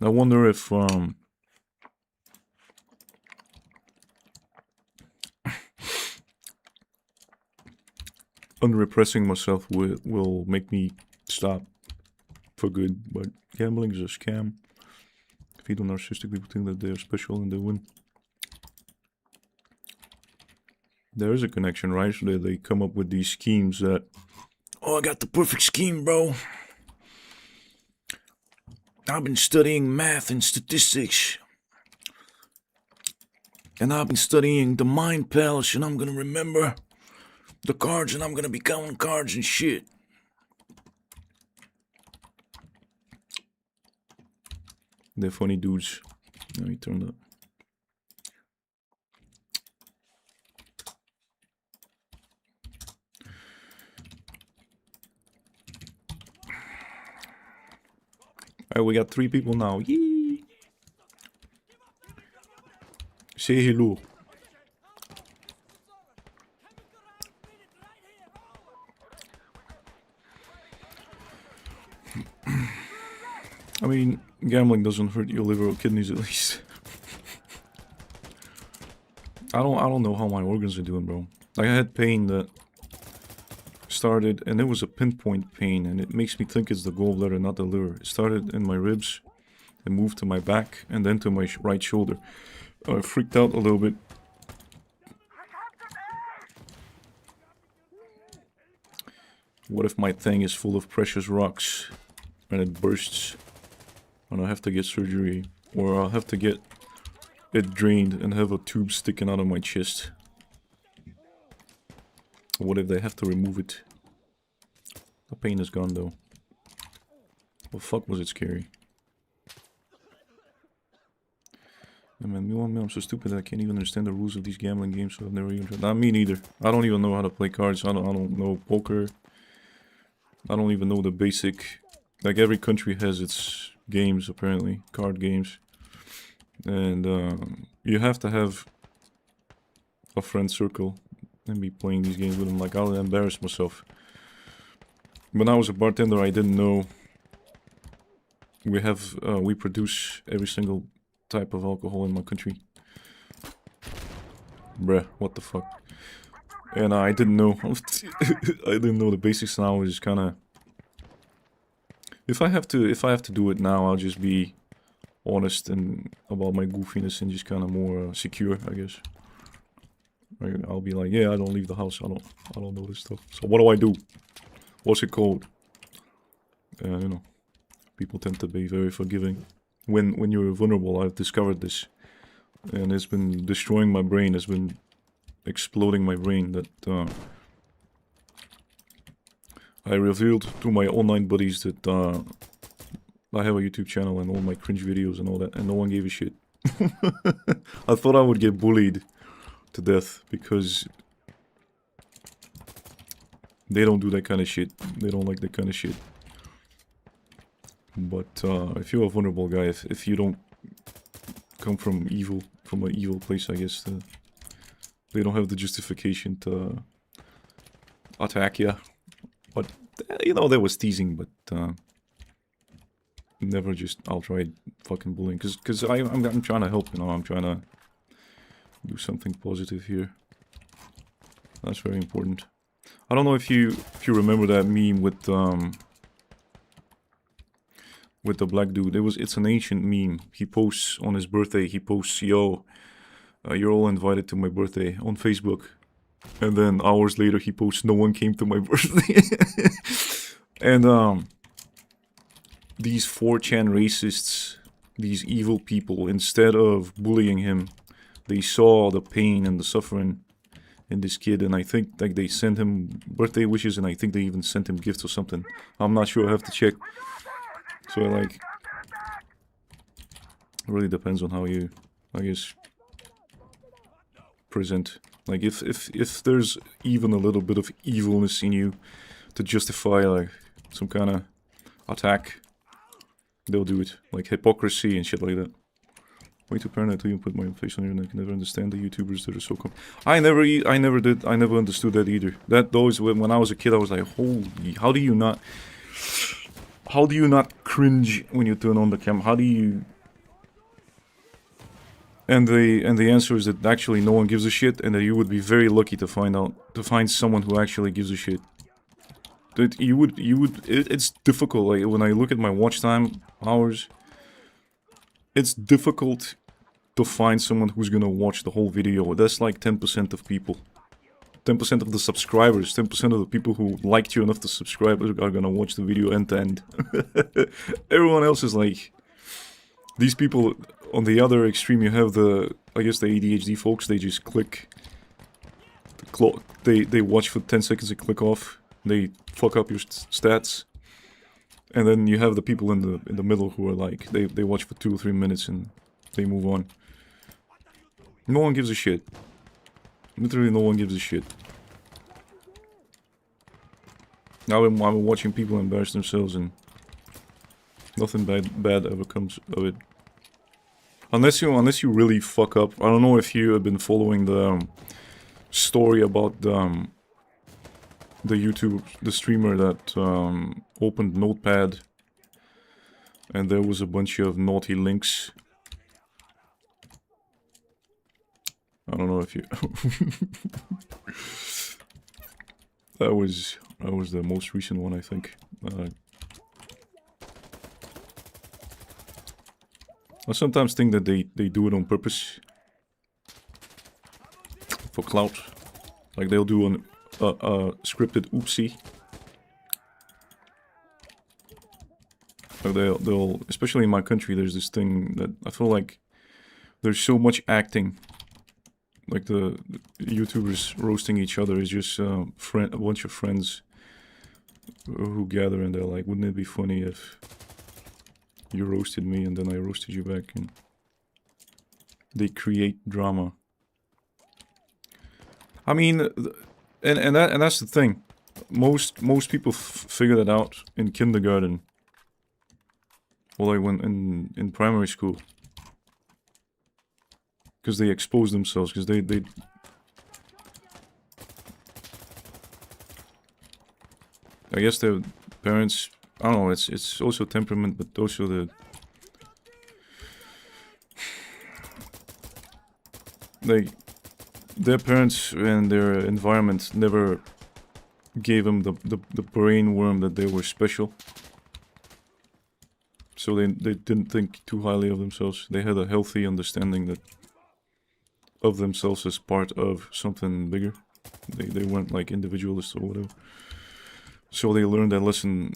I wonder if unrepressing myself will make me stop for good. But gambling is a scam. Feed on narcissistic people think that they are special and they win. There is a connection, right? So they come up with these schemes that, oh, I got the perfect scheme, bro. I've been studying math and statistics. And I've been studying the mind palace, and I'm gonna remember the cards, and I'm gonna be counting cards and shit. They're funny dudes. Let me turn that. Alright, we got 3 people now. Yee! Say hello. I mean, gambling doesn't hurt your liver or kidneys, at least. I don't know how my organs are doing, bro. Like, I had pain that started, and it was a pinpoint pain, and it makes me think it's the gallbladder, not the liver. It started in my ribs, and moved to my back, and then to my right shoulder. I freaked out a little bit. What if my thing is full of precious rocks, and it bursts, and I have to get surgery, or I'll have to get it drained and have a tube sticking out of my chest? What if they have to remove it? The pain is gone though. Well, fuck, was it scary. Yeah, man, I'm so stupid that I can't even understand the rules of these gambling games, so I've never even tried. Not me neither. I don't even know how to play cards. I don't know poker. I don't even know the basic... Like, every country has its games, apparently. Card games. And you have to have a friend circle and be playing these games with them. Like, I'll embarrass myself. When I was a bartender, I didn't know we produce every single type of alcohol in my country. Bruh, what the fuck. And I didn't know. I didn't know the basics now. Is kind of... If I have to do it now, I'll just be honest and about my goofiness and just kind of more secure, I guess. I'll be like, yeah, I don't leave the house. I don't know this stuff. So what do I do? What's it called? You know, people tend to be very forgiving when you're vulnerable. I've discovered this, and it's been destroying my brain. It's been exploding my brain. That I revealed to my online buddies that I have a YouTube channel and all my cringe videos and all that, and no one gave a shit. I thought I would get bullied to death because they don't do that kind of shit. They don't like that kind of shit. But if you're a vulnerable guy, if you don't come from an evil place, I guess they don't have the justification to attack you. But you know, that was teasing, but never just outright fucking bullying. Because I'm trying to help, you know. I'm trying to do something positive here. That's very important. I don't know if you remember that meme with the black dude. It's an ancient meme. He posts on his birthday. He posts, "Yo, you're all invited to my birthday" on Facebook. And then hours later he posts, "No one came to my birthday." And these 4chan racists, these evil people, instead of bullying him, they saw the pain and the suffering in this kid, and I think like they sent him birthday wishes, and I think they even sent him gifts or something. I'm not sure, I have to check. So like, it really depends on how you, I guess, present. Like if there's even a little bit of evilness in you to justify like some kind of attack, they'll do it. Like hypocrisy and shit like that. Way too paranoid to even put my face on your neck. I never understand the YouTubers that are so I never understood that either. That those when I was a kid, I was like, holy, how do you not cringe when you turn on the camera? How do you? And the answer is that actually no one gives a shit, and that you would be very lucky to find someone who actually gives a shit. That it's difficult. Like when I look at my watch time hours, it's difficult to find someone who's gonna watch the whole video. That's like 10% of people. 10% of the subscribers, 10% of the people who liked you enough to subscribe are gonna watch the video end to end. Everyone else is like... These people, on the other extreme, you have I guess the ADHD folks, they just click... They watch for 10 seconds and click off. They fuck up your stats. And then you have the people in the middle who are like, they watch for 2 or 3 minutes and they move on. No one gives a shit. Literally no one gives a shit. Now I'm watching people embarrass themselves and nothing bad ever comes of it. Unless you really fuck up. I don't know if you have been following the story about the streamer that opened Notepad and there was a bunch of naughty links. I don't know if you... that was the most recent one, I think. I sometimes think that they do it on purpose. For clout. Like they'll do a scripted oopsie. Like they'll, especially in my country, there's this thing that I feel like there's so much acting. Like the YouTubers roasting each other is just a bunch of friends who gather and they're like, wouldn't it be funny if you roasted me and then I roasted you back? And they create drama. I mean, and that's the thing. Most people figure that out in kindergarten. Well, like when in primary school. Because they expose themselves, because they I guess their parents, I don't know, it's also temperament, but also their parents and their environment never gave them the brain worm that they were special. So they didn't think too highly of themselves. They had a healthy understanding of themselves as part of something bigger. They weren't like individualists or whatever. So they learned that lesson.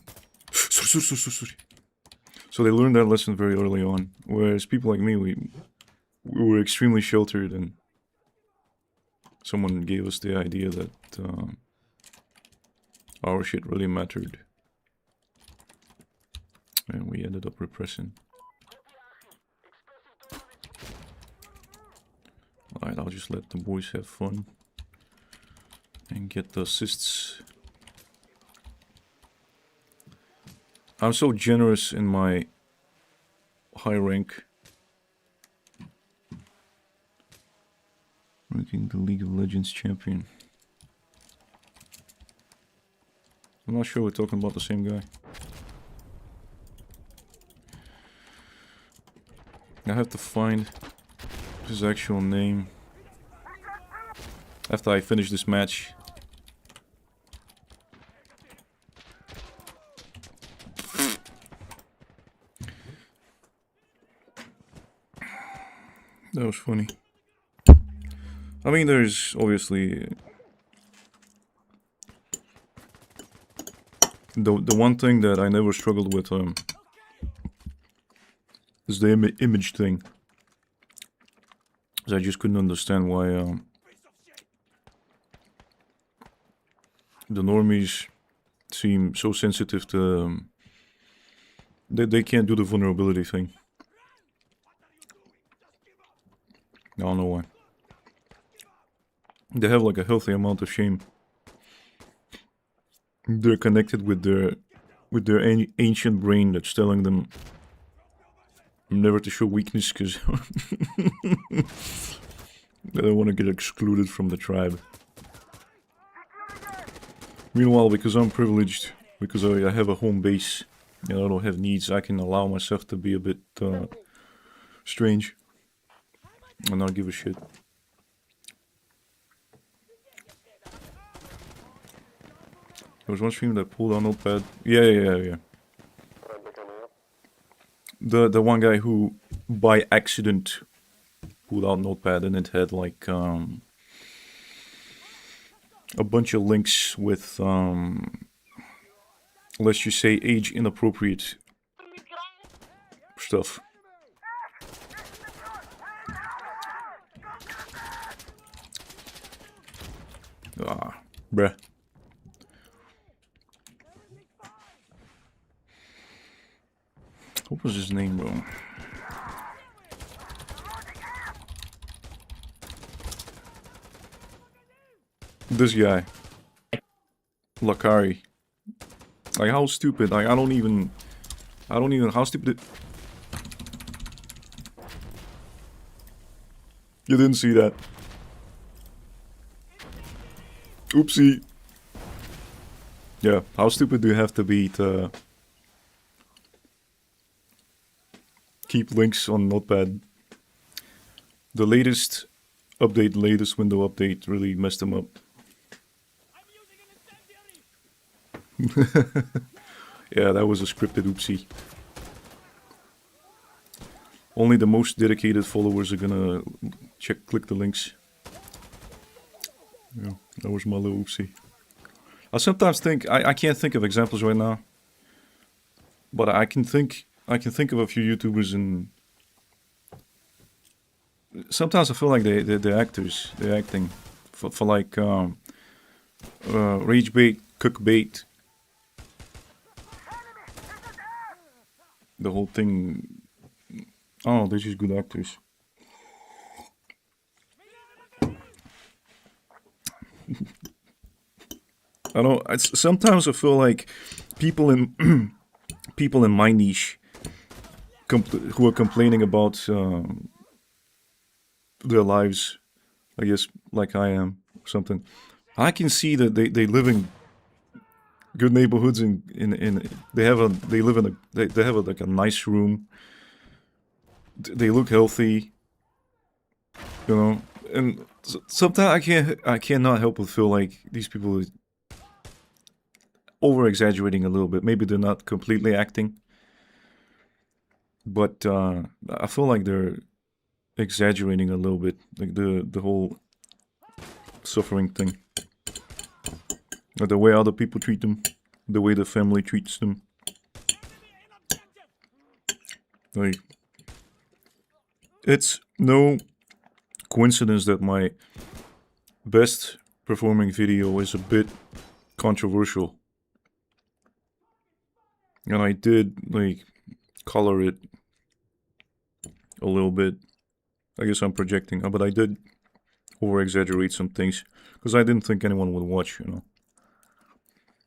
So they learned that lesson very early on. Whereas people like me, we were extremely sheltered, and someone gave us the idea that our shit really mattered. And we ended up repressing. Alright, I'll just let the boys have fun. And get the assists. I'm so generous in my high rank. Ranking the League of Legends champion. I'm not sure we're talking about the same guy. I have to find his actual name after I finish this match. That was funny. I mean, there's obviously the one thing that I never struggled with is the image thing. 'Cause I just couldn't understand why the normies seem so sensitive to they can't do the vulnerability thing. I don't know why. They have like a healthy amount of shame. They're connected with their ancient brain that's telling them never to show weakness because they don't want to get excluded from the tribe. Meanwhile, because I'm privileged, because I have a home base and I don't have needs, I can allow myself to be a bit strange and not give a shit. There was one stream that pulled on Notepad. Yeah. The one guy who, by accident, pulled out Notepad and it had like a bunch of links with let's just say age inappropriate stuff. Ah, bruh. What was his name, bro? This guy. Lakari. Like, how stupid. Like, I don't even, how stupid. You didn't see that. Oopsie. Yeah, how stupid do you have to be to keep links on Notepad? The latest update, latest window update really messed them up. Yeah, that was a scripted oopsie. Only the most dedicated followers are gonna click the links. Yeah, that was my little oopsie. I sometimes think, I can't think of examples right now, but I can think of a few YouTubers, and sometimes I feel like they're actors, they're acting for like rage bait, cook bait, the whole thing. Oh, they're just good actors. I don't. Sometimes I feel like people in my niche who are complaining about their lives, I guess, like I am, or something. I can see that they live in good neighborhoods, in they live in they have like a nice room. They look healthy, you know, and sometimes I cannot help but feel like these people are over-exaggerating a little bit. Maybe they're not completely acting, but I feel like they're exaggerating a little bit, like the whole suffering thing, or the way other people treat them, the way the family treats them. Like, it's no coincidence that my best performing video is a bit controversial. And I did, like, color it a little bit. I guess I'm projecting, but I did over-exaggerate some things because I didn't think anyone would watch, you know.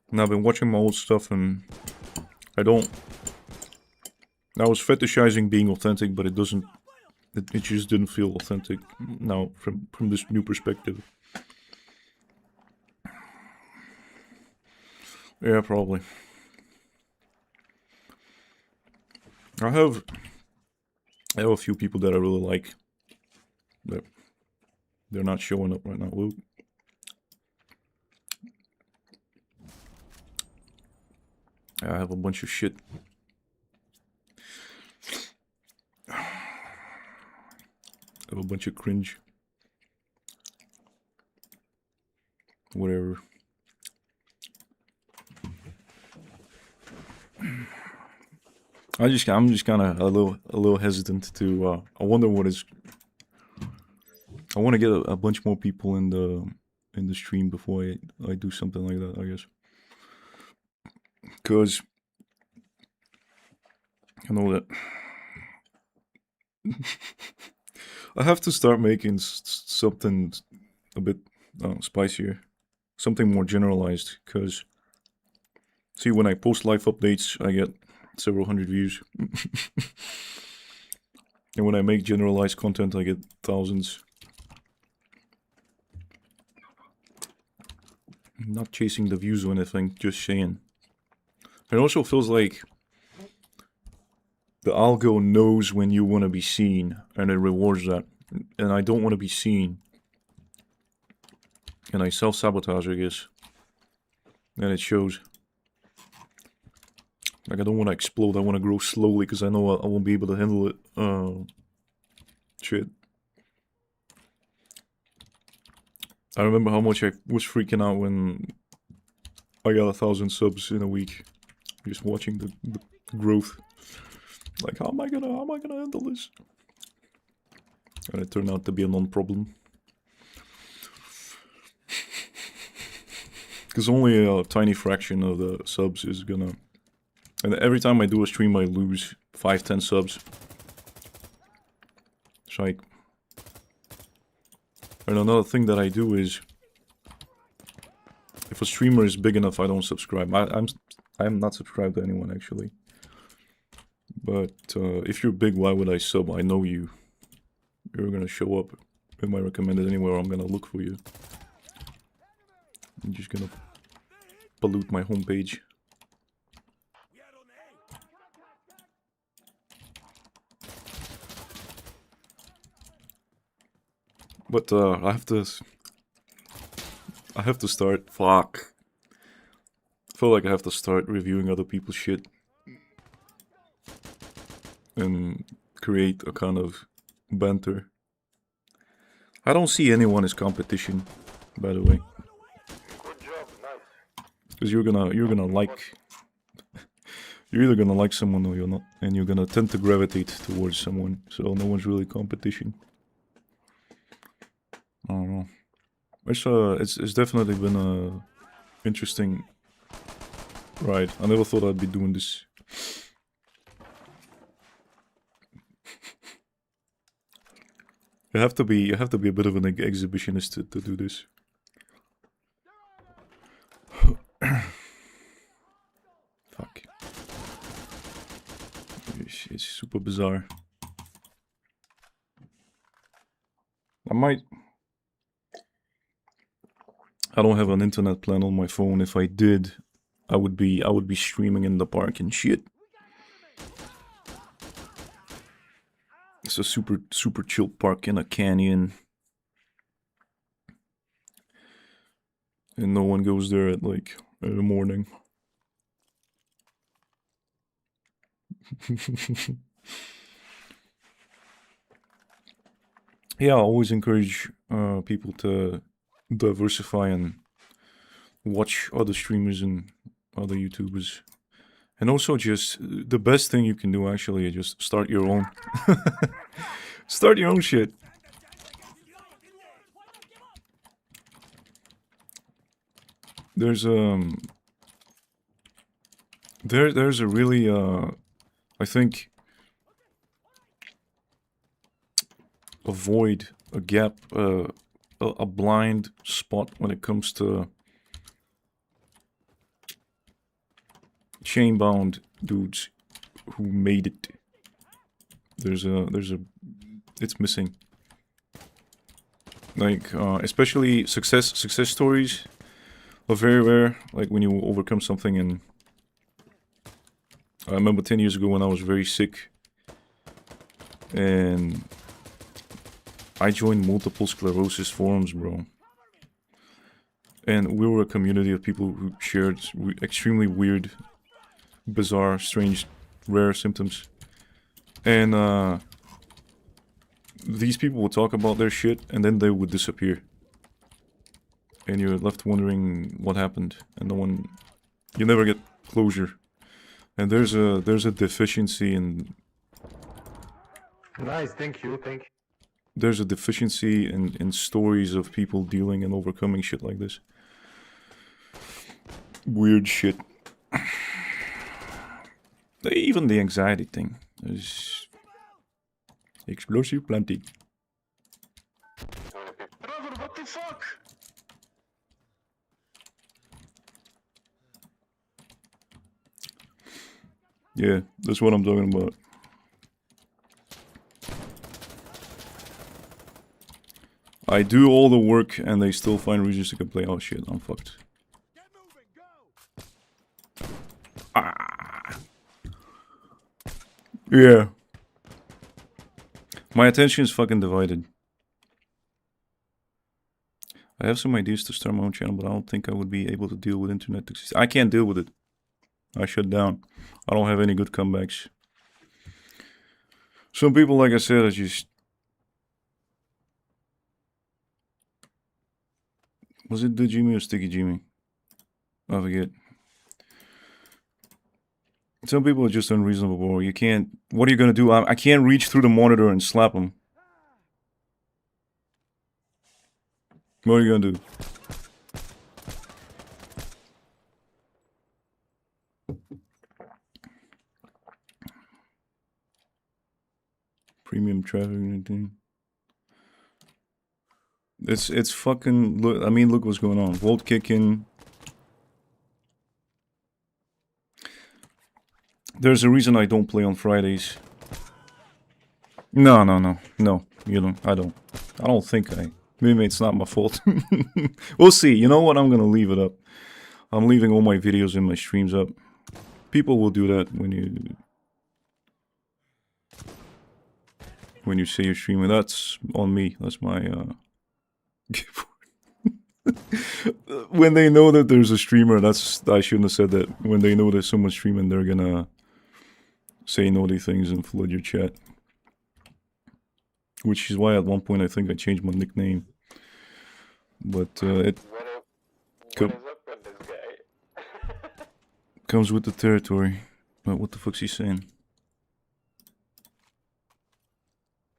And I've been watching my old stuff and I was fetishizing being authentic, but it just didn't feel authentic now from this new perspective. Yeah, probably. I have a few people that I really like, but they're not showing up right now. Luke. I have a bunch of shit. I have a bunch of cringe. Whatever. I'm just kind of a little hesitant to. I wonder what is. I want to get a bunch more people in the stream before I do something like that, I guess. Because I know that I have to start making something a bit spicier, something more generalized. Because see, when I post live updates, I get several hundred views, and when I make generalized content, I get thousands. I'm not chasing the views or anything, just saying. It also feels like the algo knows when you want to be seen, and it rewards that. And I don't want to be seen. And I self-sabotage, I guess. And it shows. Like, I don't want to explode, I want to grow slowly, because I know I won't be able to handle it. Shit. I remember how much I was freaking out when I got 1,000 subs in a week. Just watching the growth. Like, how am I gonna handle this? And it turned out to be a non-problem. Because only a tiny fraction of the subs is gonna... And every time I do a stream I lose 5-10 subs. It's like... And another thing that I do is... If a streamer is big enough, I don't subscribe. I'm not subscribed to anyone, actually. But if you're big, why would I sub? I know you. You're gonna show up in my recommended anywhere. I'm gonna look for you. I'm just gonna pollute my homepage. But I have to start. Fuck. I feel like I have to start reviewing other people's shit. And create a kind of banter. I don't see anyone as competition, by the way. Good job, nice. Because you're gonna like... You're either gonna like someone or you're not. And you're gonna tend to gravitate towards someone. So no one's really competition. I don't know. It's definitely been a interesting ride. I never thought I'd be doing this. You have to be a bit of an exhibitionist to do this. Fuck. It's super bizarre. I don't have an internet plan on my phone. If I did, I would be streaming in the park and shit. It's a super chill park in a canyon. And no one goes there at like in the morning. Yeah, I always encourage people to diversify and watch other streamers and other YouTubers. And also, just the best thing you can do actually is just start your own. Start your own shit. There's there's a really I think a void, a gap, a blind spot when it comes to Shamebound dudes who made it. There's a it's missing. Like especially success stories are very rare. Like when you overcome something. And I remember 10 years ago when I was very sick and I joined multiple sclerosis forums, bro. And we were a community of people who shared extremely weird, bizarre, strange, rare symptoms. And these people would talk about their shit and then they would disappear. And you're left wondering what happened. And no one... You never get closure. And there's a deficiency in... Nice, thank you, thank you. There's a deficiency in stories of people dealing and overcoming shit like this. Weird shit. Even the anxiety thing is explosive plenty. Brother, what the fuck? Yeah, that's what I'm talking about. I do all the work and they still find reasons to complain. Oh shit, I'm fucked. Ah. Yeah. My attention is fucking divided. I have some ideas to start my own channel, but I don't think I would be able to deal with internet toxicity. I can't deal with it. I shut down. I don't have any good comebacks. Some people, like I said, are just... Was it the Jimmy or Sticky Jimmy? I forget. Some people are just unreasonable, bro. You can't... What are you gonna do? I can't reach through the monitor and slap them. What are you gonna do? Premium traffic and everything. It's fucking... Look, I mean, look what's going on. Votekicking. There's a reason I don't play on Fridays. No, you don't. I don't think I... Maybe it's not my fault. We'll see. You know what? I'm gonna leave it up. I'm leaving all my videos and my streams up. People will do that when you say you're streaming. That's on me. That's my when they know that there's a streamer, I shouldn't have said that. When they know there's someone streaming, they're gonna say naughty things and flood your chat. Which is why at one point I think I changed my nickname. But it What is up with this guy? comes with the territory. But what the fuck's he saying?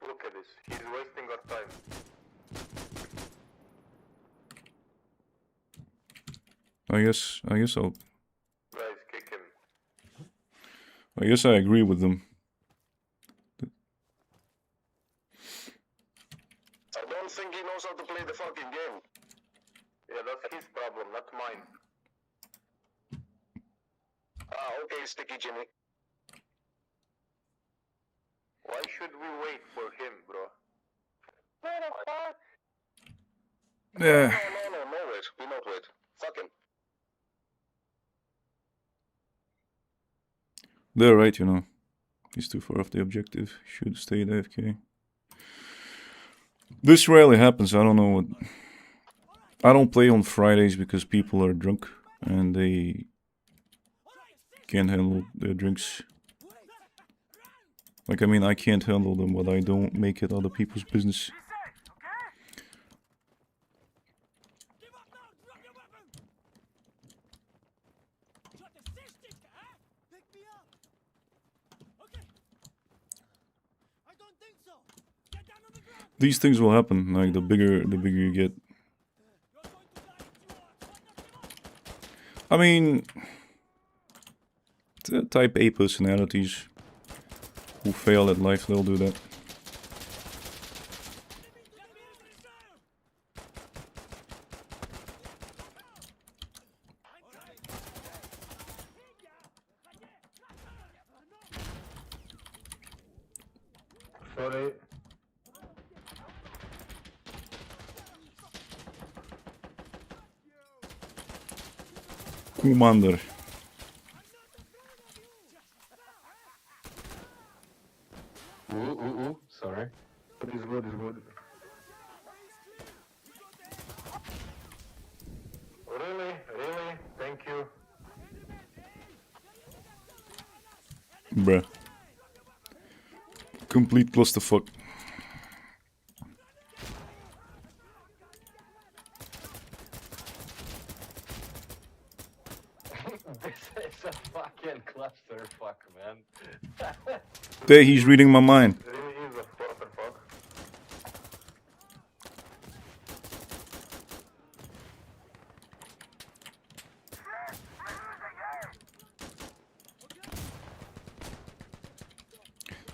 Look at this, he's wasting our time. I guess I'll... Guys, kick him. I guess I agree with them. I don't think he knows how to play the fucking game. Yeah, that's his problem, not mine. Ah, okay, Sticky Jimmy. Why should we wait for him, bro? What the fuck? Yeah. No, wait. Do not wait. Fuck him. They're right, you know. He's too far off the objective. Should stay at AFK. This rarely happens. I don't know what... I don't play on Fridays because people are drunk and they can't handle their drinks. Like, I mean, I can't handle them, but I don't make it other people's business. These things will happen, like the bigger you get. I mean, the type A personalities who fail at life, they'll do that. Sorry. Commander. Sorry. It's good, it's good. Really? Really? Thank you. Bruh. Complete clusterfuck. This is a fucking clusterfuck, man. There, he's reading my mind. Really is a clusterfuck.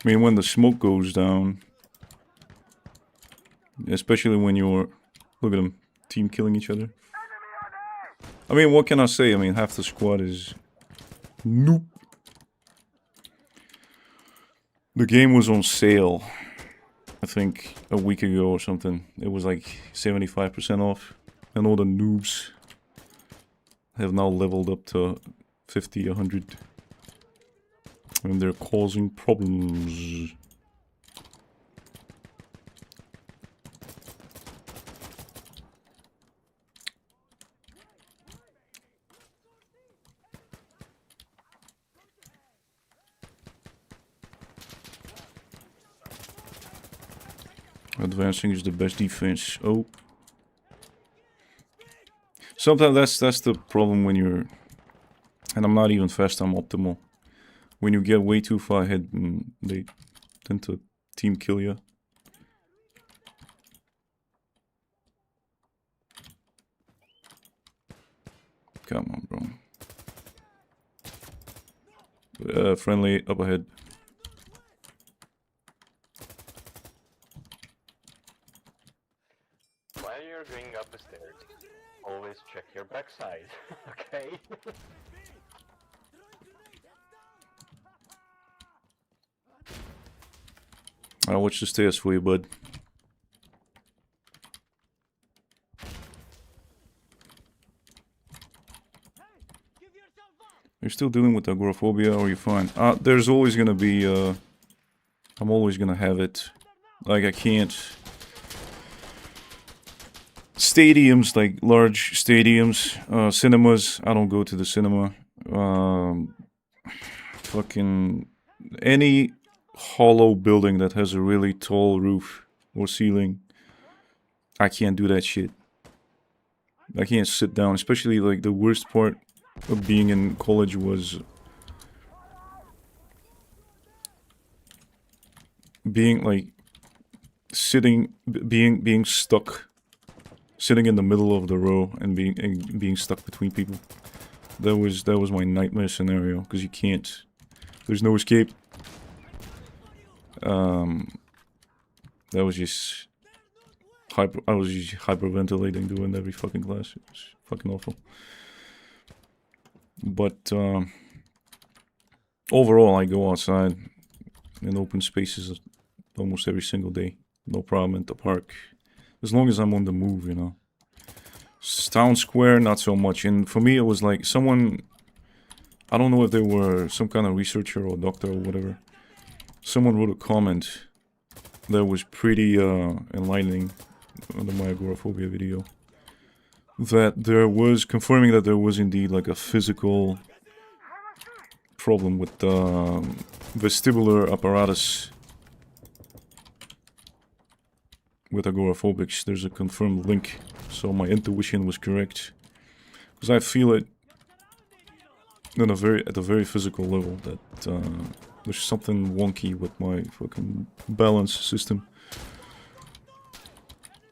I mean, when the smoke goes down, especially when you're, look at them, team killing each other. I mean, what can I say? I mean, half the squad is nope. The game was on sale, I think, a week ago or something. It was like 75% off, and all the noobs have now leveled up to 50, 100. And they're causing problems. Advancing is the best defense. Oh. Sometimes that's the problem when you're... And I'm not even fast, I'm optimal. When you get way too far ahead, they tend to team kill you. Come on, bro. Friendly up ahead. While you're going up the stairs, always check your backside, okay? I'll watch the stairs for you, bud. You're still dealing with agoraphobia, or you're fine? There's always gonna be, I'm always gonna have it. Like, I can't... Stadiums, like large stadiums, cinemas, I don't go to the cinema. Fucking... Any hollow building that has a really tall roof or ceiling, I can't do that shit. I can't sit down, especially like the worst part of being in college was being like being stuck, sitting in the middle of the row and being stuck between people. That was my nightmare scenario, because you can't, there's no escape. That was just I was just hyperventilating doing every fucking class. It was fucking awful. But overall, I go outside in open spaces almost every single day. No problem at the park, as long as I'm on the move, you know. Town square, not so much. And for me, it was like someone, I don't know if they were some kind of researcher or doctor or whatever. Someone wrote a comment that was pretty enlightening under my agoraphobia video. That there was, confirming that there was indeed like a physical problem with the vestibular apparatus with agoraphobics. There's a confirmed link, so my intuition was correct. Because I feel it on a very physical level that there's something wonky with my fucking balance system.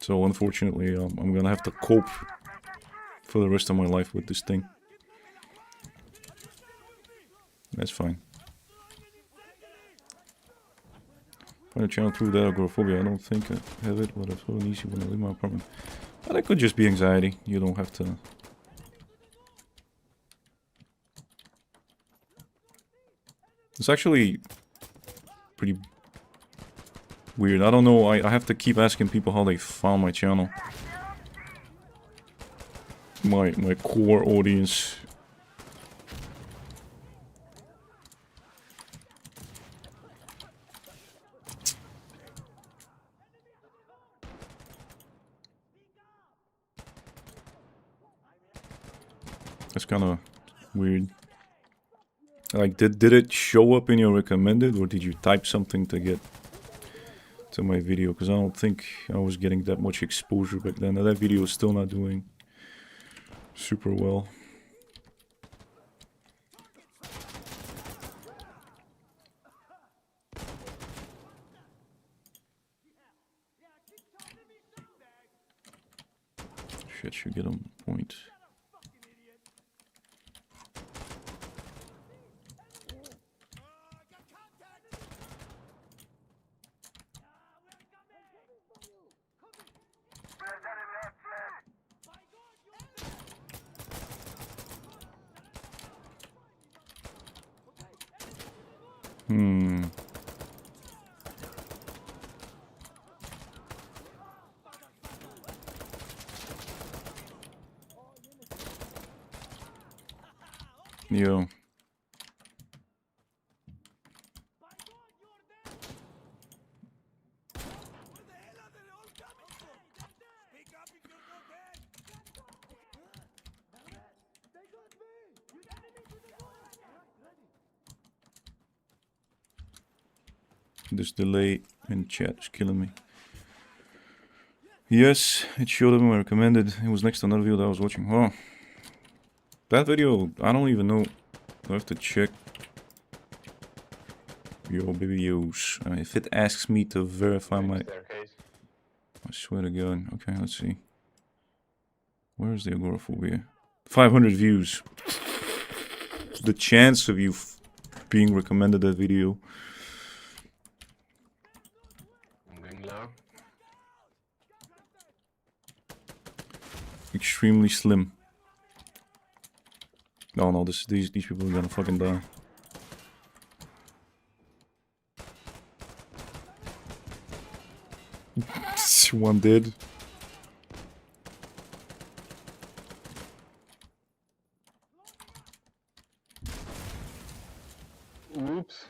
So unfortunately, I'm gonna have to cope for the rest of my life with this thing. That's fine. Find a channel through that agoraphobia. I don't think I have it, but I feel uneasy when I leave my apartment. But that could just be anxiety. You don't have to. It's actually pretty weird. I don't know. I have to keep asking people how they found my channel. My core audience. That's kind of weird. Like, did it show up in your recommended, or did you type something to get to my video? Because I don't think I was getting that much exposure back then. That video is still not doing super well. Shit, should get on point. Yo. This delay in chat is killing me. Yes, it showed up in my recommended. It was next to another video that I was watching. Oh. That video, I don't even know. I have to check. Yo, videos. If it asks me to verify my... I swear to God. Okay, let's see. Where's the agoraphobia? 500 views. The chance of you being recommended that video. I'm going low. Extremely slim. Oh no, these people are gonna fucking die. One dead. Oops.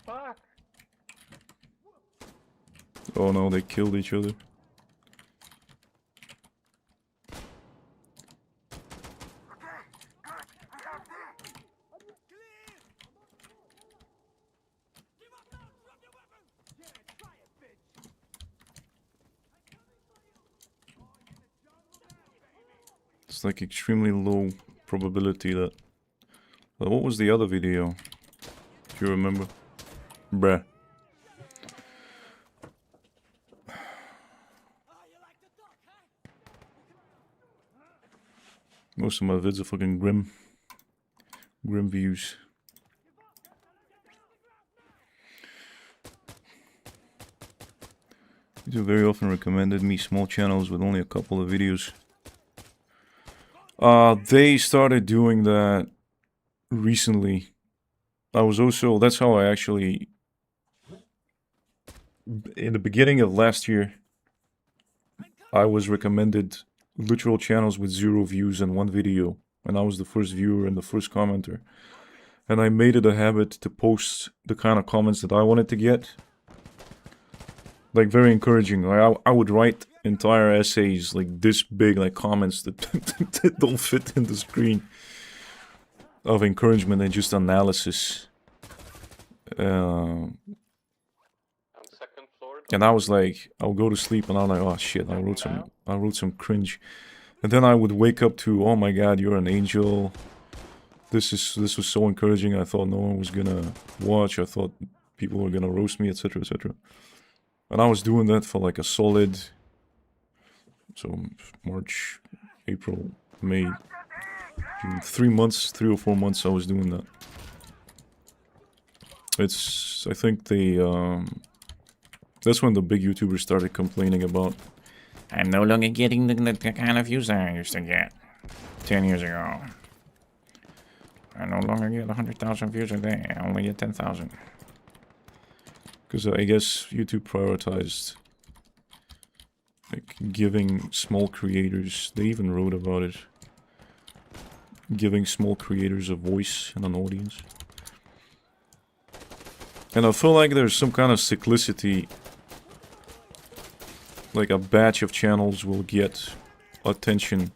Fuck. Oh no, they killed each other. It's like extremely low probability that... But what was the other video? Do you remember? Bruh. Most of my vids are fucking grim. Grim views. These are very often recommended me small channels with only a couple of videos. They started doing that recently. I was also, that's how I actually, in the beginning of last year, I was recommended literal channels with 0 views and 1 video. And I was the first viewer and the first commenter. And I made it a habit to post the kind of comments that I wanted to get. Like, very encouraging. Like, I would write entire essays, like, this big, like, comments that, that don't fit in the screen. Of encouragement and just analysis. And I was like, I'll go to sleep and I'm like, oh shit, I wrote some cringe. And then I would wake up to, oh my god, you're an angel. This was so encouraging. I thought no one was gonna watch. I thought people were gonna roast me, etc., etc. And I was doing that for like a solid, so March, April, May, June, 3 months, 3 or 4 months I was doing that. I think that's when the big YouTubers started complaining about, I'm no longer getting the kind of views I used to get 10 years ago. I no longer get 100,000 views a day. I only get 10,000. Because I guess YouTube prioritized like giving small creators, they even wrote about it, giving small creators a voice and an audience. And I feel like there's some kind of cyclicity, like a batch of channels will get attention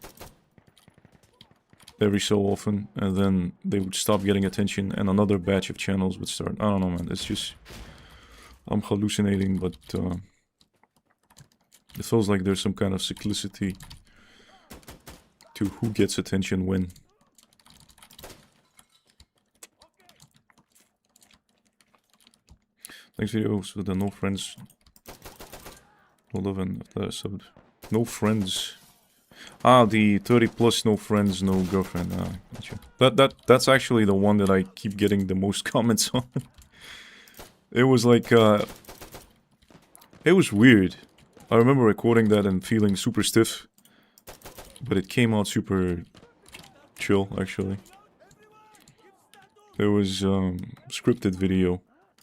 every so often, and then they would stop getting attention, and another batch of channels would start. I don't know, man. It's just, I'm hallucinating, but it feels like there's some kind of cyclicity to who gets attention when. Next videos with the no friends. No love and subbed. No friends. Ah, the 30 plus no friends, no girlfriend. Ah, gotcha. That's actually the one that I keep getting the most comments on. It was like, it was weird. I remember recording that and feeling super stiff. But it came out super chill, actually. It was scripted video.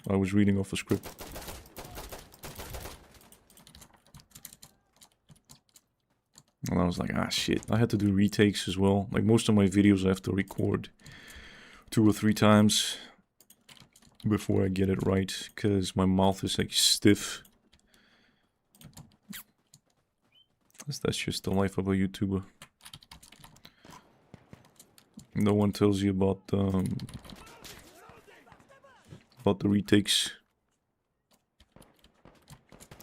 I was reading off a script. And I was like, ah shit. I had to do retakes as well. Like most of my videos I have to record 2 or 3 times before I get it right, because my mouth is like stiff. That's just the life of a YouTuber. No one tells you about the retakes.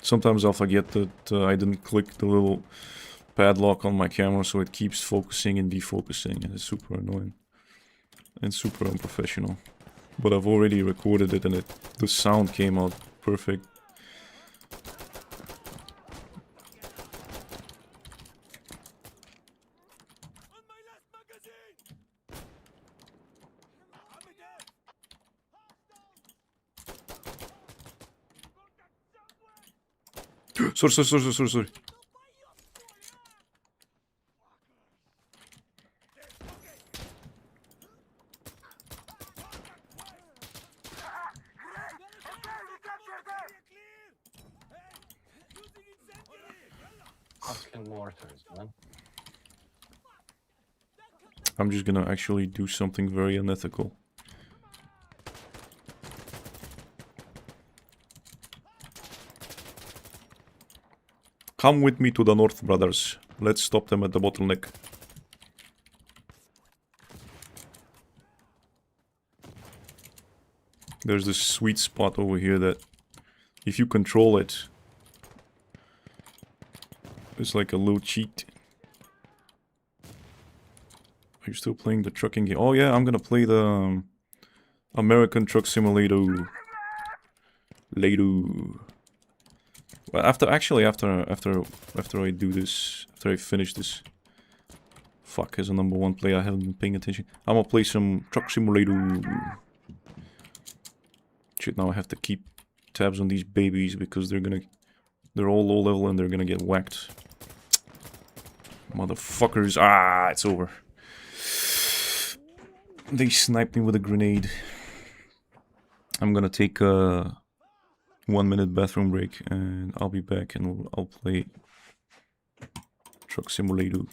Sometimes I'll forget that I didn't click the little padlock on my camera, so it keeps focusing and defocusing, and it's super annoying and super unprofessional. But I've already recorded it, and the sound came out perfect. Sorry. Mortars, man. I'm just gonna actually do something very unethical. Come with me to the north, brothers. Let's stop them at the bottleneck. There's this sweet spot over here that, if you control it, it's like a little cheat. Are you still playing the trucking game? Oh yeah, I'm gonna play the American Truck Simulator later. Well, after I do this, after I finish this. Fuck, as a #1 player, I haven't been paying attention. I'm gonna play some Truck Simulator. Shit, now I have to keep tabs on these babies because they're all low level and they're gonna get whacked. Motherfuckers. Ah, it's over. They sniped me with a grenade. I'm gonna take a 1-minute bathroom break and I'll be back and I'll play Truck Simulator.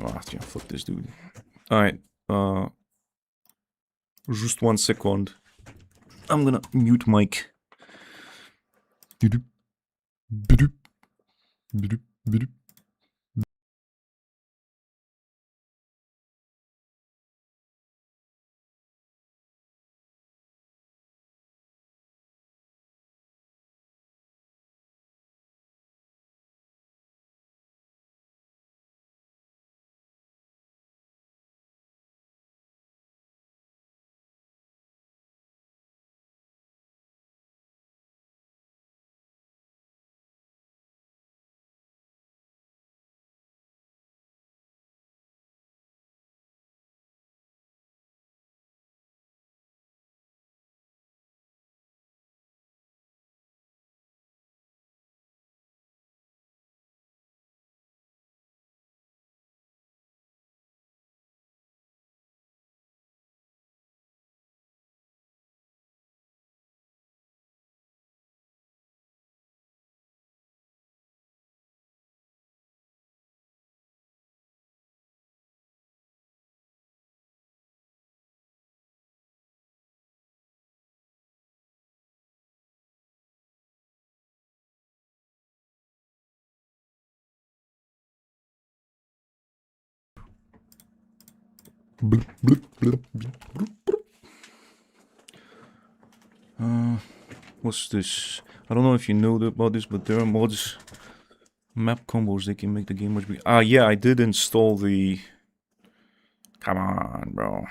Ah, yeah, fuck this dude. Alright, just 1 second. I'm gonna mute mic. What's this? I don't know if you know about this, but there are mods, map combos, they can make the game much bigger. Ah, yeah, I did install the... Come on, bro.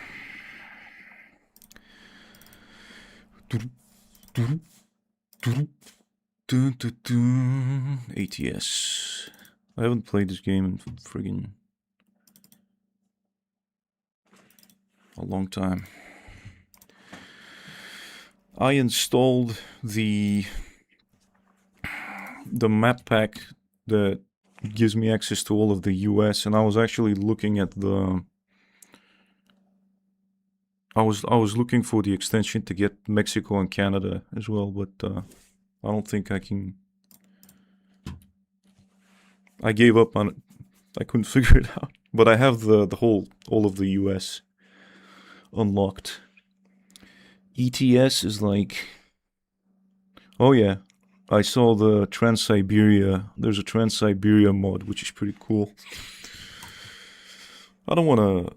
ATS. I haven't played this game in friggin' a long time. I installed the map pack that gives me access to all of the US, and I was actually looking at the... I was looking for the extension to get Mexico and Canada as well, but I don't think I can... I gave up on it. I couldn't figure it out. But I have all of the US unlocked. ETS is like... Oh yeah, I saw the Trans-Siberia. There's a Trans-Siberia mod, which is pretty cool. I don't want to...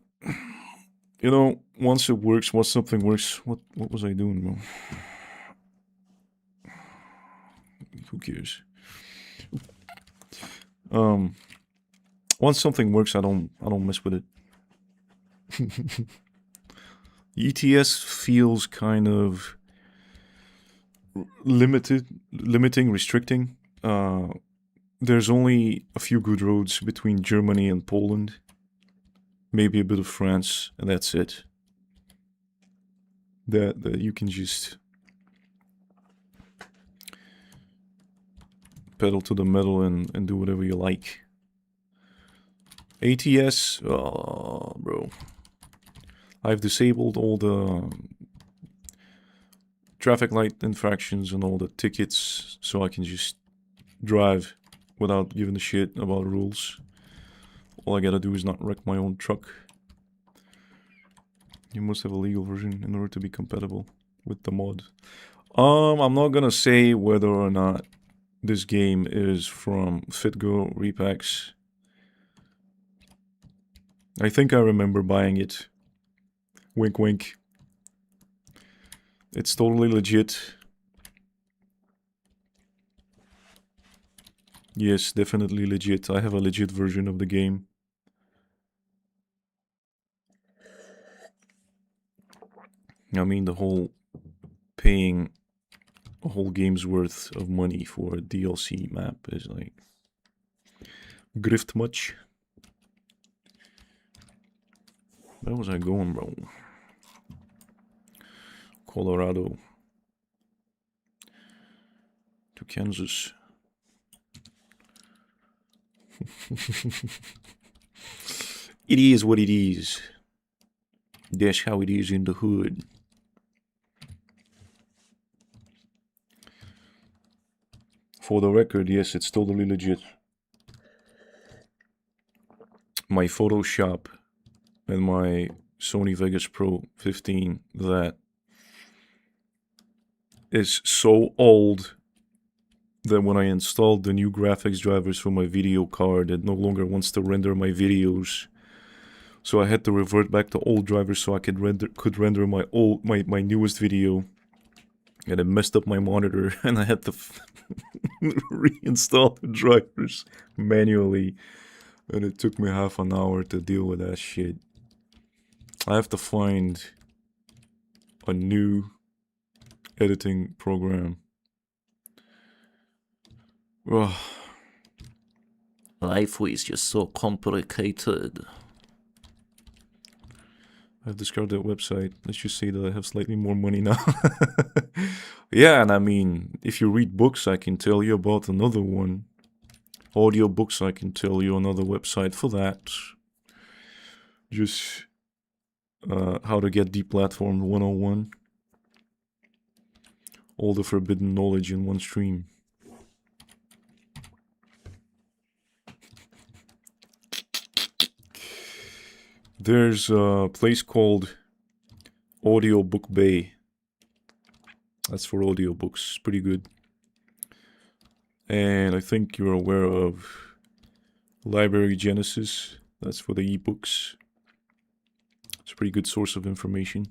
You know, once it works, once something works... What was I doing, bro? Who cares? Once something works, I don't mess with it. ETS feels kind of limiting, restricting. There's only a few good roads between Germany and Poland, maybe a bit of France, and that's it. That you can just pedal to the metal and do whatever you like. ATS, oh, bro. I've disabled all the traffic light infractions and all the tickets so I can just drive without giving a shit about rules. All I gotta do is not wreck my own truck. You must have a legal version in order to be compatible with the mod. I'm not gonna say whether or not this game is from FitGo repacks. I think I remember buying it. Wink wink. It's totally legit. Yes, definitely legit. I have a legit version of the game. I mean, the whole paying a whole game's worth of money for a DLC map is like grift much. Where was I going, bro? Colorado to Kansas. It is what it is. That's how it is in the hood. For the record, yes, it's totally legit. My Photoshop and my Sony Vegas Pro 15 that is so old that when I installed the new graphics drivers for my video card, it no longer wants to render my videos. So I had to revert back to old drivers so I could render my newest video, and it messed up my monitor, and I had to reinstall the drivers manually, and it took me half an hour to deal with that shit. I have to find a new editing program. Ugh. Life is just so complicated. I've discovered that website. Let's just say that I have slightly more money now. Yeah, and I mean, if you read books, I can tell you about another one. Audiobooks, I can tell you another website for that. Just how to get deplatformed 101. All the forbidden knowledge in one stream. There's a place called Audiobook Bay. That's for audiobooks. Pretty good. And I think you're aware of Library Genesis. That's for the ebooks. It's a pretty good source of information.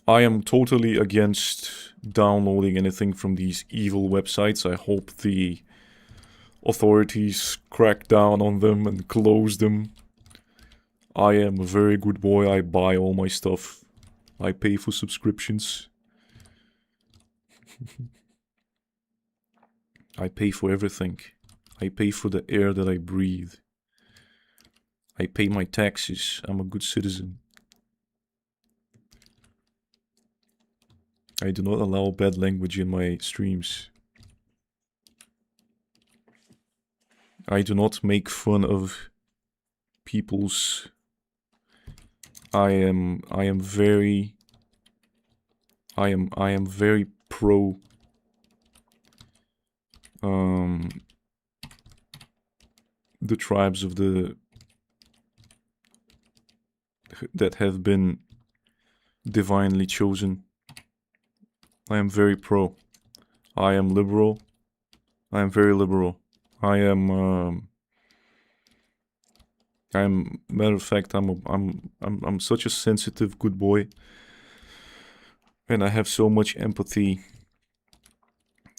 I am totally against downloading anything from these evil websites. I hope the authorities crack down on them and close them. I am a very good boy. I buy all my stuff. I pay for subscriptions. I pay for everything. I pay for the air that I breathe. I pay my taxes. I'm a good citizen. I do not allow bad language in my streams. I do not make fun of people's... I am very pro the tribes of the that have been divinely chosen. I am very pro. I am liberal. I am very liberal. I'm matter of fact, I'm such a sensitive good boy, and I have so much empathy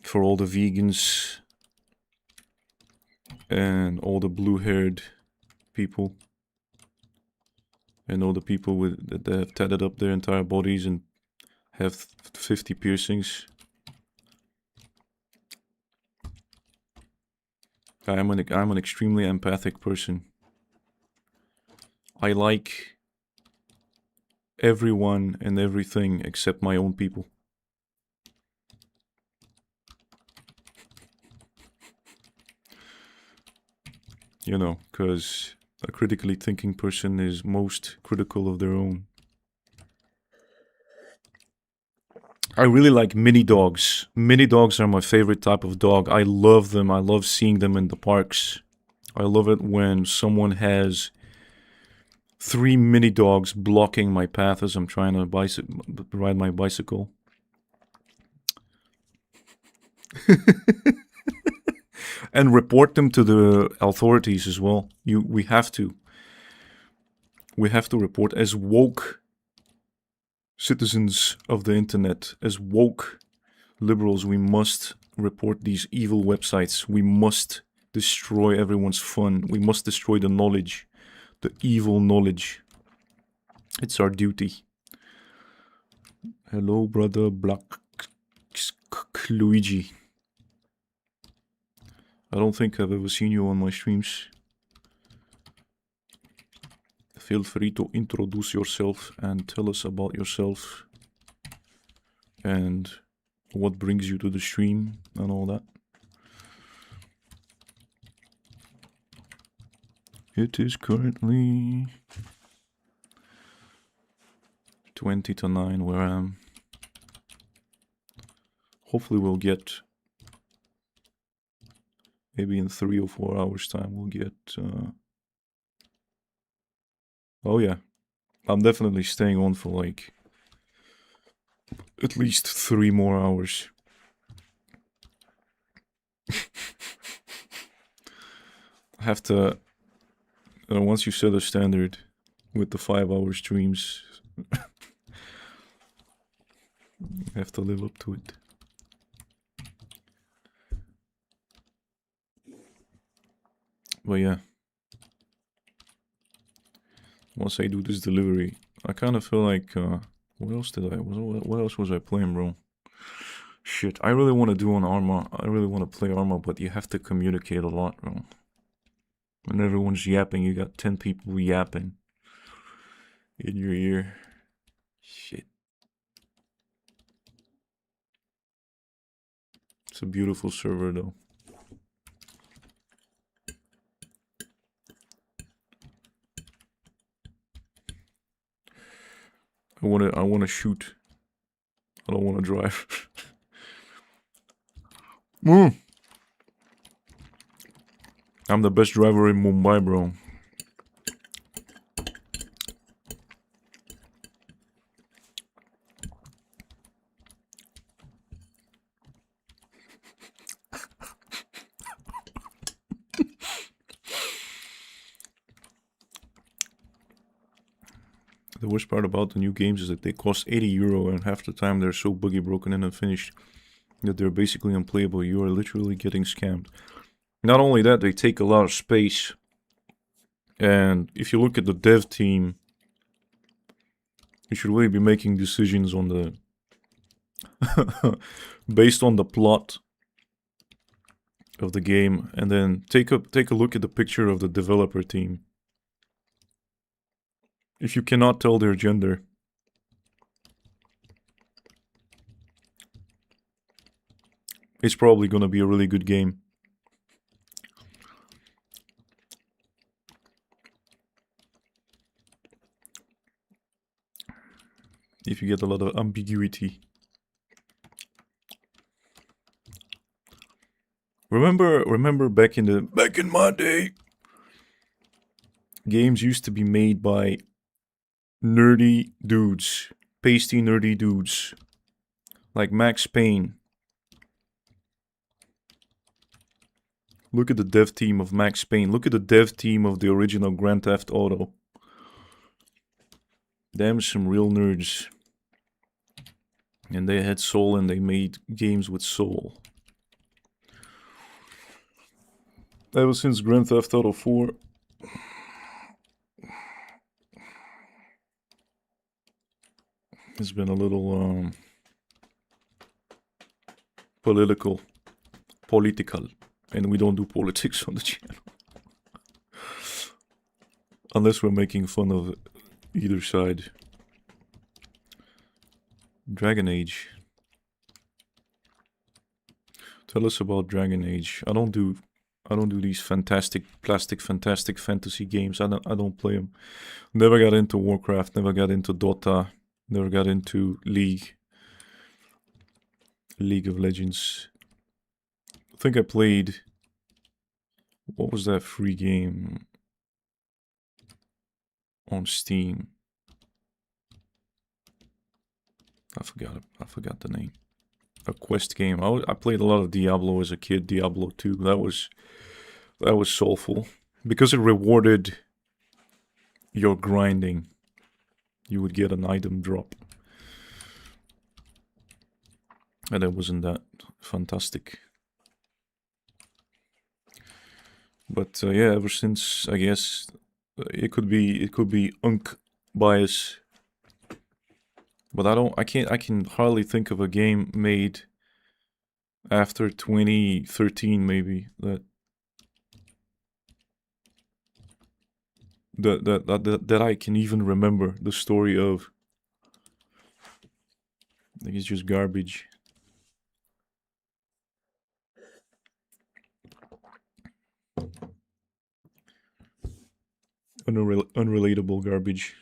for all the vegans and all the blue-haired people and all the people that have tatted up their entire bodies and have 50 piercings. I'm an extremely empathic person. I like everyone and everything except my own people. You know, because a critically thinking person is most critical of their own. I really like mini dogs. Mini dogs are my favorite type of dog. I love them. I love seeing them in the parks. I love it when someone has 3 mini dogs blocking my path as I'm trying to ride my bicycle. And report them to the authorities as well. We have to. We have to report as woke citizens of the internet, as woke liberals. We must report these evil websites. We must destroy everyone's fun. We must destroy the knowledge, the evil knowledge. It's our duty. Hello, brother Black Luigi. I don't think I've ever seen you on my streams. Feel free to introduce yourself and tell us about yourself and what brings you to the stream and all that. It is currently 20 to 9 where I am. Hopefully we'll get, maybe in 3 or 4 hours time, we'll get, oh yeah, I'm definitely staying on for like at least 3 more hours. I have to, once you set a standard with the 5-hour streams, you have to live up to it. But yeah, once I do this delivery, I kind of feel like, what else was I playing, bro? Shit, I really want to do an ARMA. I really want to play ARMA, but you have to communicate a lot, bro. When everyone's yapping, you got 10 people yapping in your ear. Shit. It's a beautiful server, though. I wanna shoot. I don't wanna drive. I'm the best driver in Mumbai, bro. The worst part about the new games is that they cost €80, and half the time they're so buggy, broken, and unfinished that they're basically unplayable. You are literally getting scammed. Not only that, they take a lot of space. And if you look at the dev team, you should really be making decisions on the based on the plot of the game, and then take a look at the picture of the developer team. If you cannot tell their gender, it's probably gonna be a really good game. If you get a lot of ambiguity. Remember back in my day, games used to be made by nerdy dudes, pasty nerdy dudes, like Max Payne. Look at the dev team of Max Payne. Look at the dev team of the original Grand Theft Auto. Them some real nerds. And they had soul, and they made games with soul. Ever since Grand Theft Auto 4, it's been a little political, and we don't do politics on the channel. Unless we're making fun of either side. Dragon Age. Tell us about Dragon Age. I don't do these fantastic fantasy games. I don't play them. Never got into Warcraft, never got into Dota, never got into League of Legends. I think I played, what was that free game on Steam? I forgot the name. A quest game. I played a lot of Diablo as a kid. Diablo 2. That was soulful because it rewarded your grinding. You would get an item drop, and it wasn't that fantastic. But yeah, ever since, I guess it could be unk bias. But I can hardly think of a game made after 2013 maybe that I can even remember the story of. I think it's just garbage. Unrelatable garbage.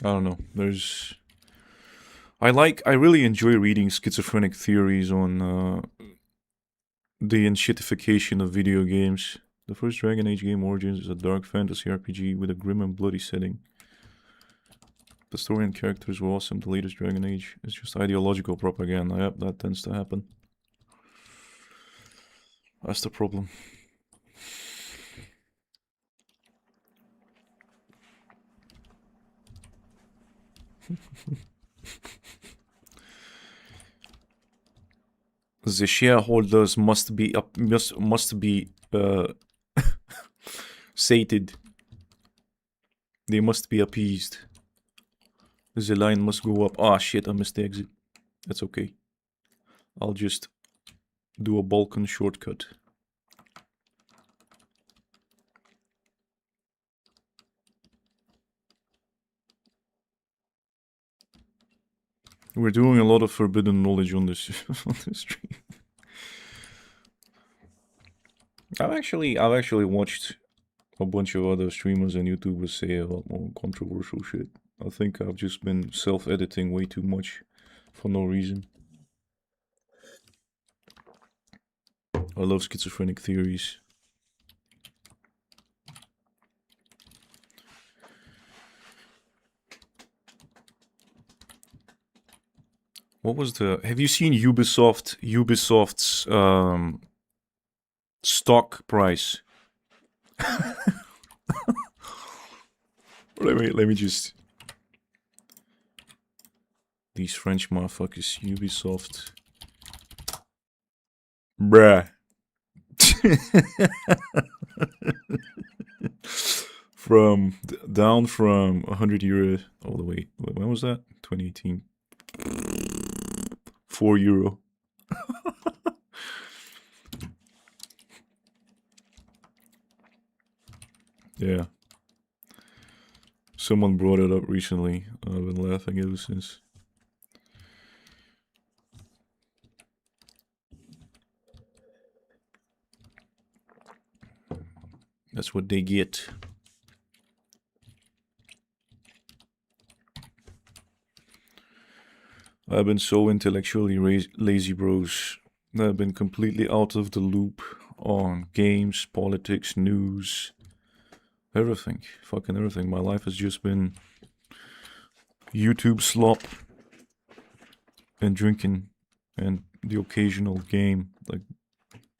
I don't know. I really enjoy reading schizophrenic theories on the enshittification of video games. The first Dragon Age game, Origins, is a dark fantasy RPG with a grim and bloody setting. The story and characters were awesome. The latest Dragon Age is just ideological propaganda. Yep, that tends to happen. That's the problem. The shareholders must be sated. They must be appeased. The line must go up. Ah, shit, I missed the exit. That's okay. I'll just do a Balkan shortcut. We're doing a lot of forbidden knowledge on this on this stream. I've actually watched a bunch of other streamers and YouTubers say a lot more controversial shit. I think I've just been self-editing way too much for no reason. I love schizophrenic theories. What was the... Have you seen Ubisoft's stock price? Let me just. These French motherfuckers, Ubisoft. Bruh. Down from 100 euro all the way. When was that? 2018. 4 euro. Yeah. Someone brought it up recently. I've been laughing ever since. That's what they get. I've been so intellectually lazy, bros. I've been completely out of the loop on games, politics, news, everything. Fucking everything. My life has just been YouTube slop and drinking and the occasional game. Like,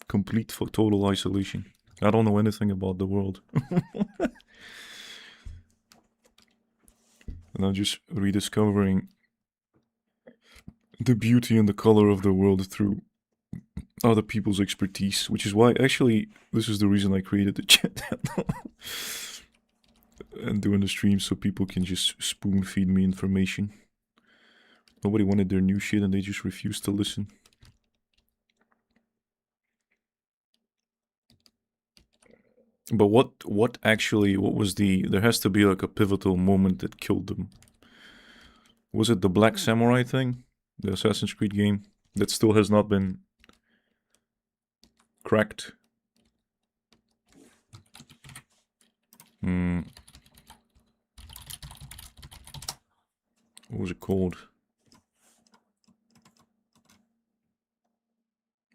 complete for total isolation. I don't know anything about the world. And I'm just rediscovering the beauty and the color of the world through other people's expertise, which is why actually this is the reason I created the chat and doing the stream, so people can just spoon feed me information. Nobody wanted their new shit and they just refused to listen. But what was there has to be like a pivotal moment that killed them. Was it the Black Samurai thing? The Assassin's Creed game that still has not been cracked? What was it called?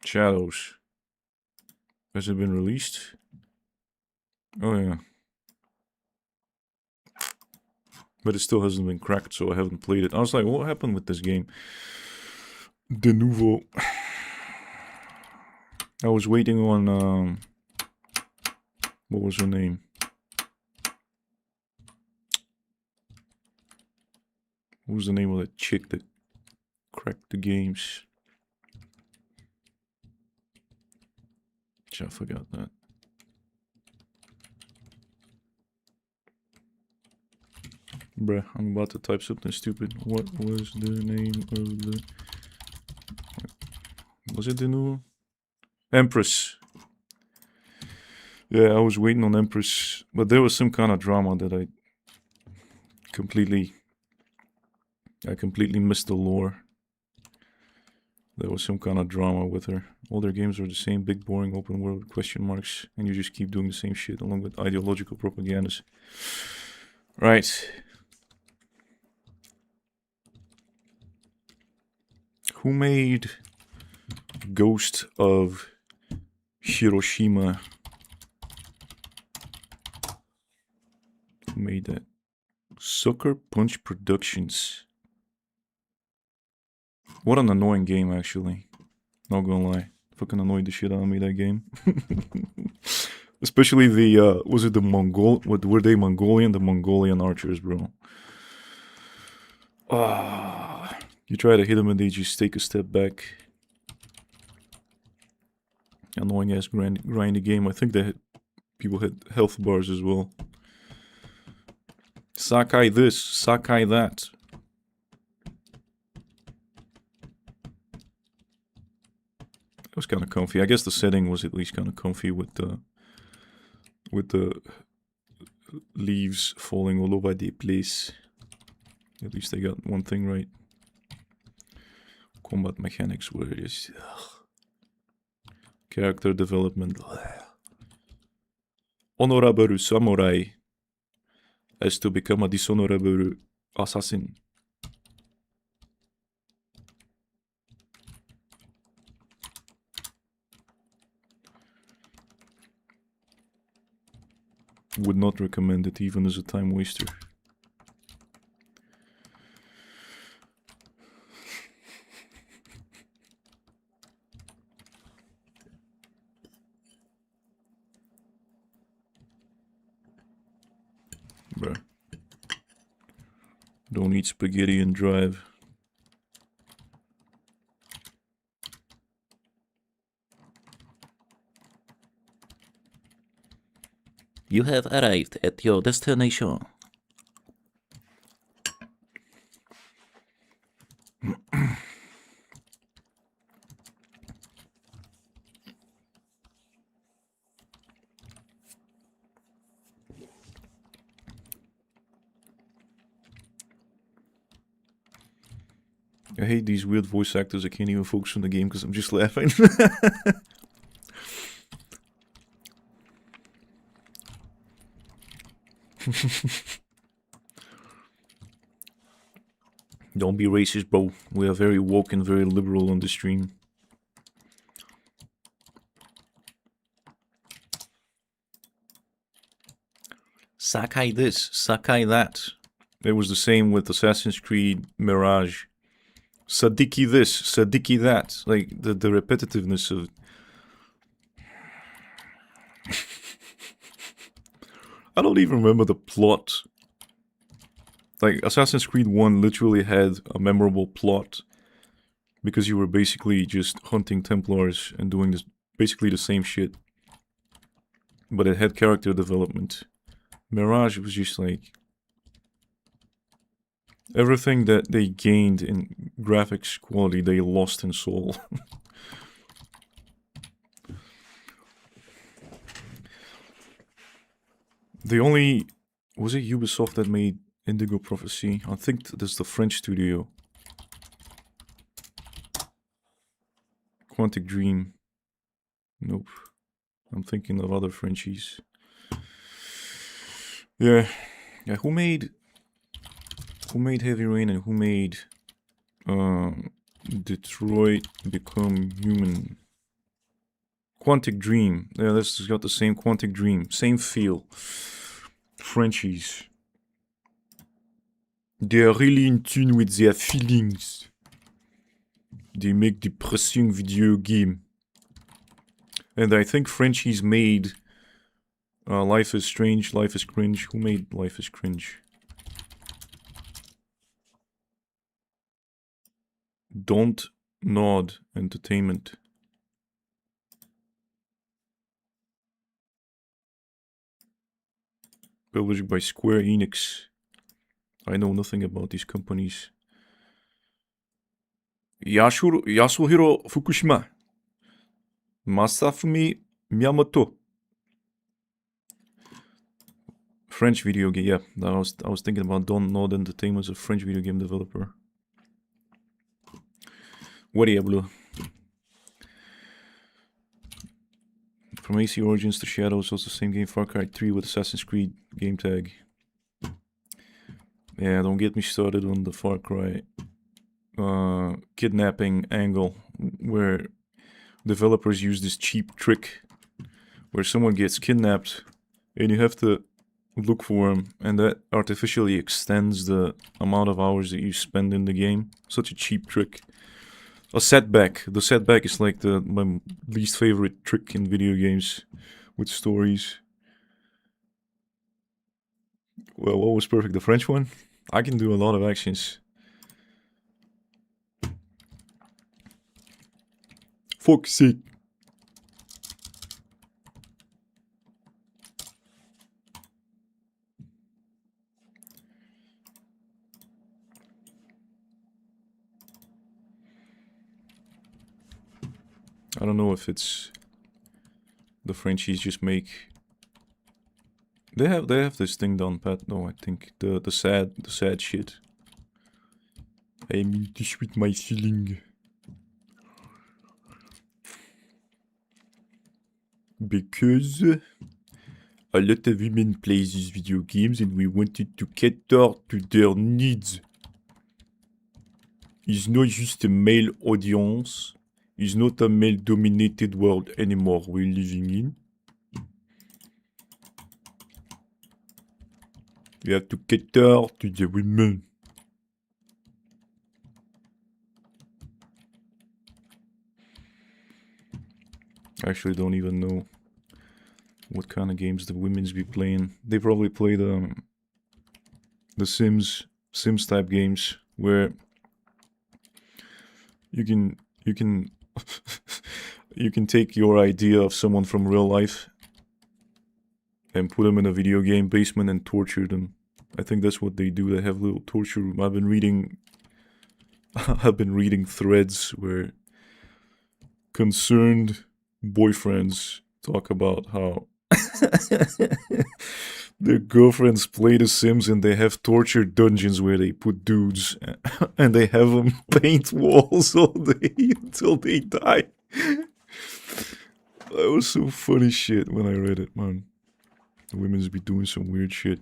Shadows. Has it been released? Oh yeah. But it still hasn't been cracked, so I haven't played it. I was like, what happened with this game? De nouveau. I was waiting on, what was her name? What was the name of that chick that cracked the games? I forgot that. Bruh, I'm about to type something stupid. What was the name of the... Was it the new... Empress. Yeah, I was waiting on Empress. But there was some kind of drama that I completely missed the lore. There was some kind of drama with her. All their games are the same, big, boring, open world with question marks. And you just keep doing the same shit along with ideological propagandas. Right. Who made Ghost of Hiroshima? Who made that? Sucker Punch Productions. What an annoying game, actually. Not gonna lie. Fucking annoyed the shit out of me, that game. Especially the, was it the were they Mongolian? The Mongolian archers, bro. You try to hit them and they just take a step back. Annoying ass grindy game. I think people had health bars as well. Sakai this, Sakai that. It was kind of comfy. I guess the setting was at least kind of comfy with the leaves falling all over the place. At least they got one thing right. Combat mechanics were just... Character development. Honorable samurai has to become a dishonorable assassin. Would not recommend it even as a time waster. Bruh. Don't eat spaghetti and drive. You have arrived at your destination. I hate these weird voice actors. I can't even focus on the game because I'm just laughing. Don't be racist, bro. We are very woke and very liberal on the stream. Sakai this, Sakai that. It was the same with Assassin's Creed Mirage. Sadiki this, Sadiki that. Like, the repetitiveness of... I don't even remember the plot. Like, Assassin's Creed 1 literally had a memorable plot. Because you were basically just hunting Templars and doing this, basically the same shit. But it had character development. Mirage was just like... everything that they gained in graphics quality, they lost in soul. The only... was it Ubisoft that made Indigo Prophecy? I think that's the French studio. Quantic Dream. Nope. I'm thinking of other Frenchies. Yeah. Yeah, who made Heavy Rain and who made Detroit Become Human? Quantic Dream. Yeah, this has got the same Quantic Dream. Same feel. Frenchies. They are really in tune with their feelings. They make depressing video game. And I think Frenchies made Life is Strange, Life is Cringe. Who made Life is Cringe? Don't Nod Entertainment. Published by Square Enix. I know nothing about these companies. Yasuhiro Fukushima. Masafumi Miyamoto. French video game. Yeah, I was thinking about Don't Nod Entertainment, a French video game developer. What Diablo. From AC Origins to Shadows, also the same game. Far Cry 3 with Assassin's Creed game tag. Yeah, don't get me started on the Far Cry kidnapping angle, where developers use this cheap trick where someone gets kidnapped and you have to look for him, and that artificially extends the amount of hours that you spend in the game. Such a cheap trick. A setback. The setback is like my least favorite trick in video games with stories. Well, what was perfect? The French one? I can do a lot of actions. Fuck's sake. I don't know if it's the Frenchies just make. They have this thing done, Pat. No, I think the sad shit. I'm in touch with my feeling. Because a lot of women play these video games and we wanted to cater to their needs. It's not just a male audience. It's not a male-dominated world anymore we're living in. We have to cater to the women. I actually don't even know what kind of games the women's be playing. They probably play the Sims type games where you can you can take your idea of someone from real life and put them in a video game basement and torture them. I think that's what they do. They have little torture room. I've been reading threads where concerned boyfriends talk about how their girlfriends play The Sims and they have torture dungeons where they put dudes and they have them paint walls all day until they die. That was some funny shit when I read it, man. The women's be doing some weird shit.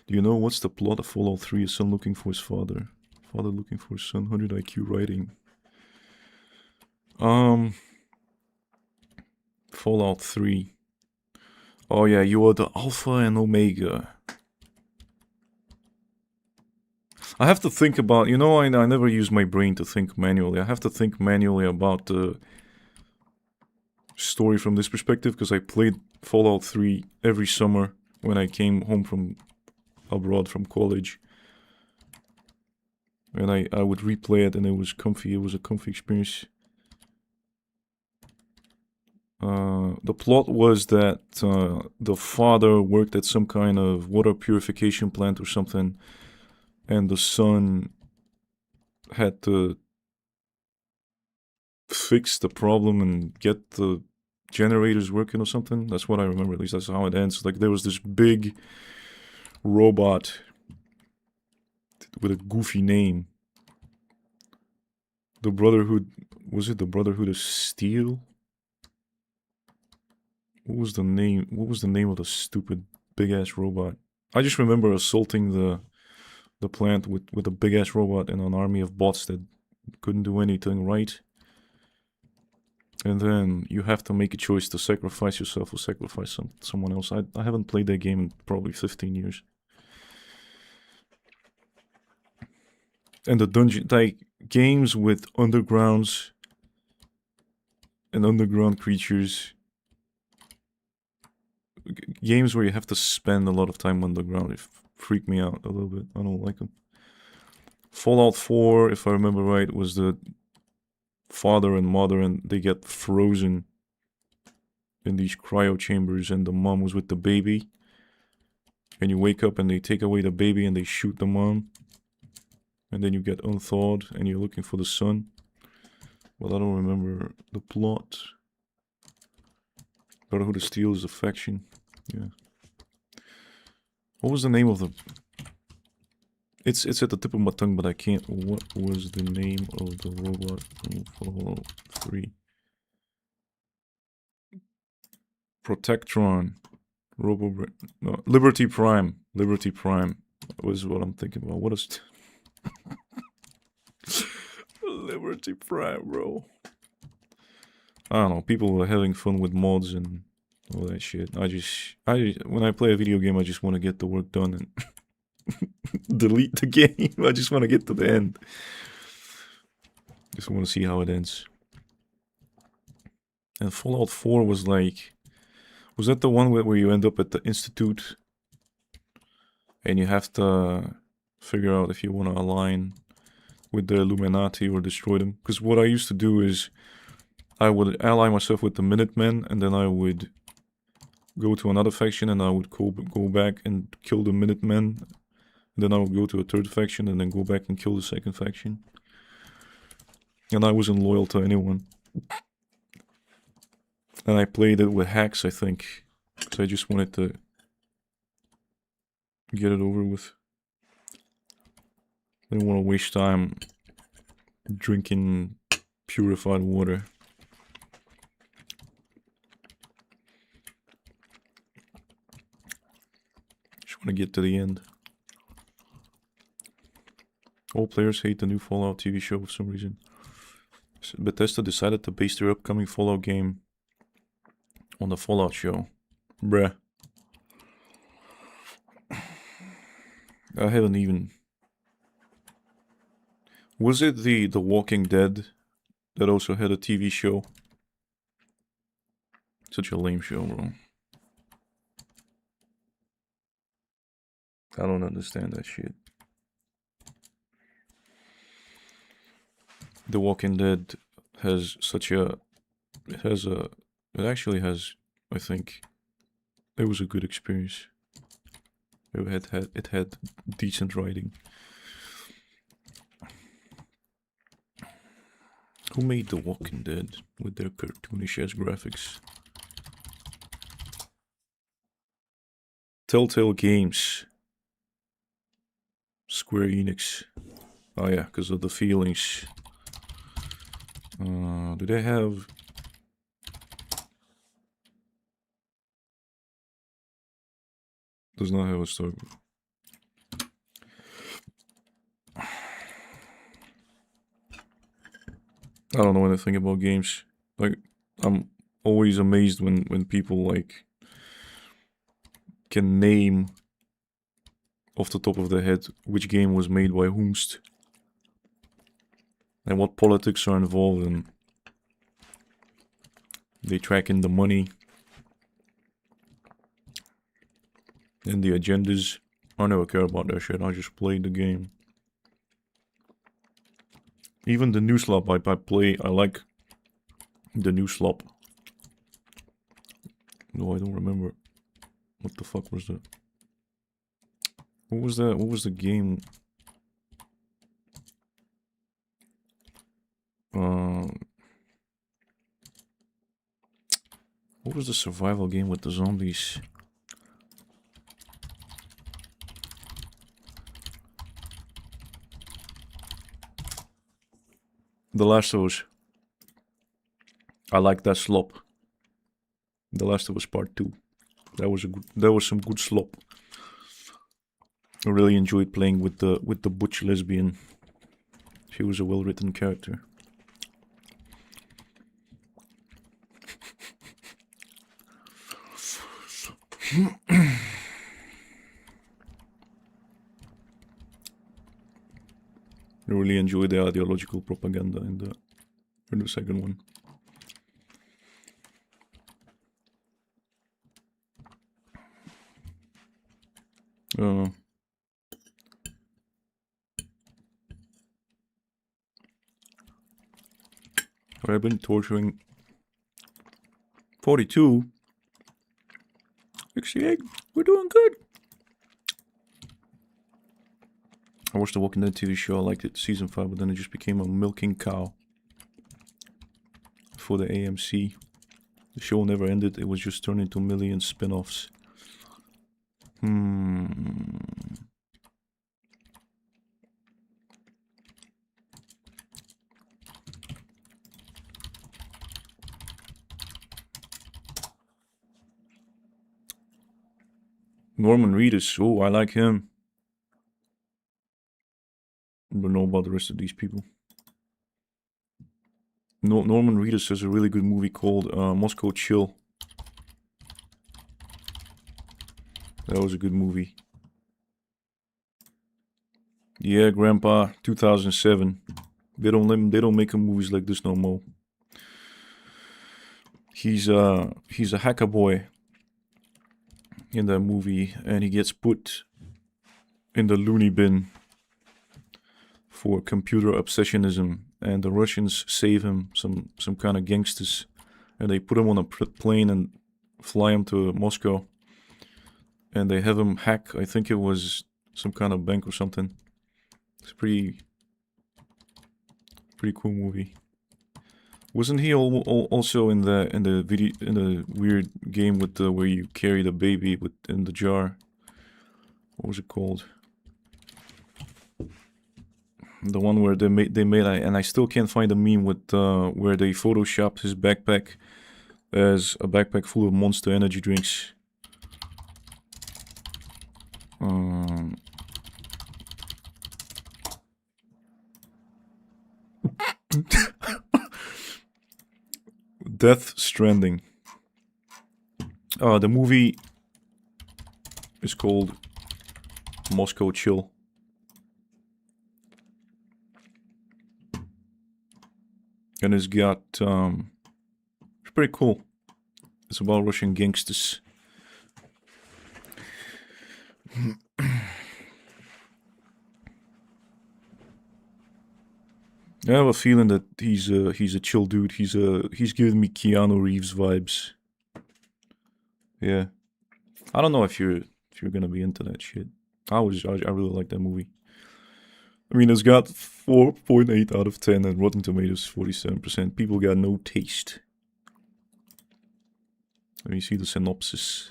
Do you know what's the plot of Fallout 3? A son looking for his father. Father looking for his son. 100 IQ writing. Fallout 3. Oh yeah, you are the Alpha and Omega. I have to think about, you know, I never use my brain to think manually. I have to think manually about the story from this perspective, because I played Fallout 3 every summer when I came home from abroad from college. And I would replay it and it was comfy. It was a comfy experience. The plot was that the father worked at some kind of water purification plant or something, and the son had to fix the problem and get the generators working or something. That's what I remember, at least that's how it ends. Like, there was this big robot with a goofy name. The Brotherhood, was it the Brotherhood of Steel? What was the name? What was the name of the stupid big ass robot? I just remember assaulting the plant with a big ass robot and an army of bots that couldn't do anything right. And then you have to make a choice to sacrifice yourself or sacrifice someone else. I haven't played that game in probably 15 years. And the dungeon, like games with undergrounds and underground creatures. Games where you have to spend a lot of time underground, it freak me out a little bit. I don't like them. Fallout 4, if I remember right, was the father and mother, and they get frozen in these cryo chambers, and the mom was with the baby. And you wake up and they take away the baby and they shoot the mom. And then you get unthawed and you're looking for the son. But I don't remember the plot. Brotherhood of Steel is a faction. Yeah. What was the name of the... It's at the tip of my tongue, but I can't... What was the name of the robot from Fallout 3? Protectron. No, Liberty Prime. Liberty Prime was what I'm thinking about. What is... Liberty Prime, bro. I don't know, people were having fun with mods and all that shit. When I play a video game, I just want to get the work done and delete the game. I just want to get to the end. Just want to see how it ends. And Fallout 4 was like... Was that the one where you end up at the Institute? And you have to figure out if you want to align with the Illuminati or destroy them? Because what I used to do is... I would ally myself with the Minutemen, and then I would go to another faction, and I would go back and kill the Minutemen. Then I would go to a third faction, and then go back and kill the second faction. And I wasn't loyal to anyone. And I played it with hacks, I think. Because I just wanted to get it over with. I didn't want to waste time drinking purified water. To get to the end. All players hate the new Fallout TV show for some reason. Bethesda decided to base their upcoming Fallout game on the Fallout show. Bruh. I haven't even... Was it the Walking Dead that also had a TV show? Such a lame show, bro. I don't understand that shit. The Walking Dead has such a... It actually has, I think, it was a good experience. It had decent writing. Who made The Walking Dead with their cartoonish ass graphics? Telltale Games. Square Enix. Oh yeah, because of the feelings. Do they have... Does not have a story. I don't know anything about games. Like, I'm always amazed when people like can name off the top of their head which game was made by whomst and what politics are involved in. They track in the money and the agendas. I never care about that shit. I just play the game. Even the new slop I play, I like the new slop. No, I don't remember. What the fuck was that? What was that? What was the game? What was the survival game with the zombies? The Last of Us. I like that slop. The Last of Us Part 2. That was some good slop. I really enjoyed playing with the butch lesbian. She was a well-written character. I really enjoyed the ideological propaganda in the second one. I've been torturing 42. 68. We're doing good. I watched the Walking Dead TV show. I liked it season 5, but then it just became a milking cow for the AMC. The show never ended. It was just turned into a million spin-offs. Norman Reedus. Oh, I like him. I don't know about the rest of these people. Norman Reedus has a really good movie called Moscow Chill. That was a good movie. Yeah, Grandpa, 2007. They don't make movies like this no more. He's a hacker boy in that movie, and he gets put in the loony bin for computer obsessionism, and the Russians save him, some kind of gangsters, and they put him on a plane and fly him to Moscow, and they have him hack, I think it was some kind of bank or something. It's pretty cool movie. Wasn't he also in the weird game with where you carry the baby in the jar? What was it called? The one where they made and I still can't find a meme with where they photoshopped his backpack as a backpack full of Monster energy drinks. Death Stranding. The movie is called Moscow Chill. And it's got, it's pretty cool. It's about Russian gangsters. I have a feeling that he's a chill dude. He's giving me Keanu Reeves vibes. Yeah, I don't know if you're gonna be into that shit. I really like that movie. I mean, it's got 4.8 out of 10 and Rotten Tomatoes 47%. People got no taste. Let me see the synopsis.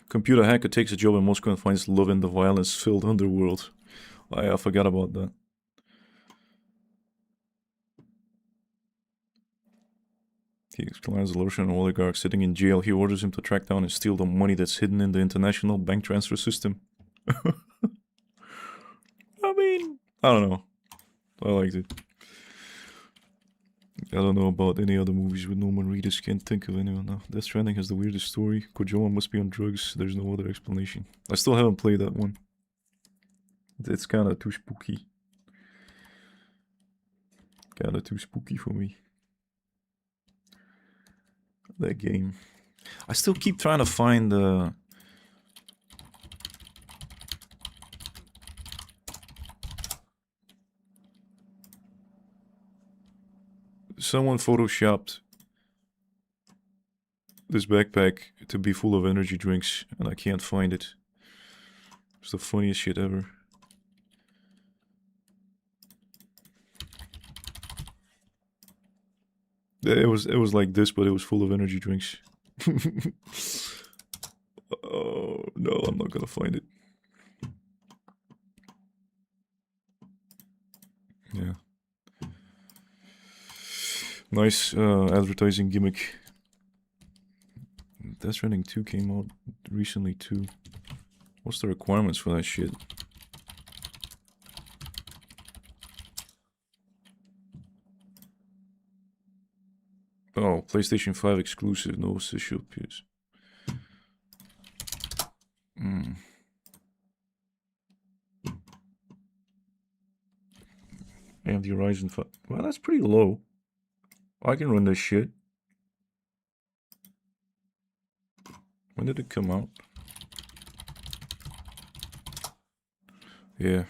Computer hacker takes a job in Moscow and finds love in the violence-filled underworld. I forgot about that. He exclaims the Russian oligarch sitting in jail. He orders him to track down and steal the money that's hidden in the international bank transfer system. I mean, I don't know. I liked it. I don't know about any other movies with Norman Reedus. Can't think of anyone now. Death Stranding has the weirdest story. Kojima must be on drugs. There's no other explanation. I still haven't played that one. It's kind of too spooky. Kind of too spooky for me. That game. I still keep trying to find the... Someone photoshopped this backpack to be full of energy drinks, and I can't find it. It's the funniest shit ever. It was like this, but it was full of energy drinks. Oh no, I'm not gonna find it. Yeah. Nice advertising gimmick. Death Stranding 2 came out recently too. What's the requirements for that shit? Oh, PlayStation 5 exclusive, no official PS. And the Horizon 5. Well, that's pretty low. I can run this shit. When did it come out? Yeah.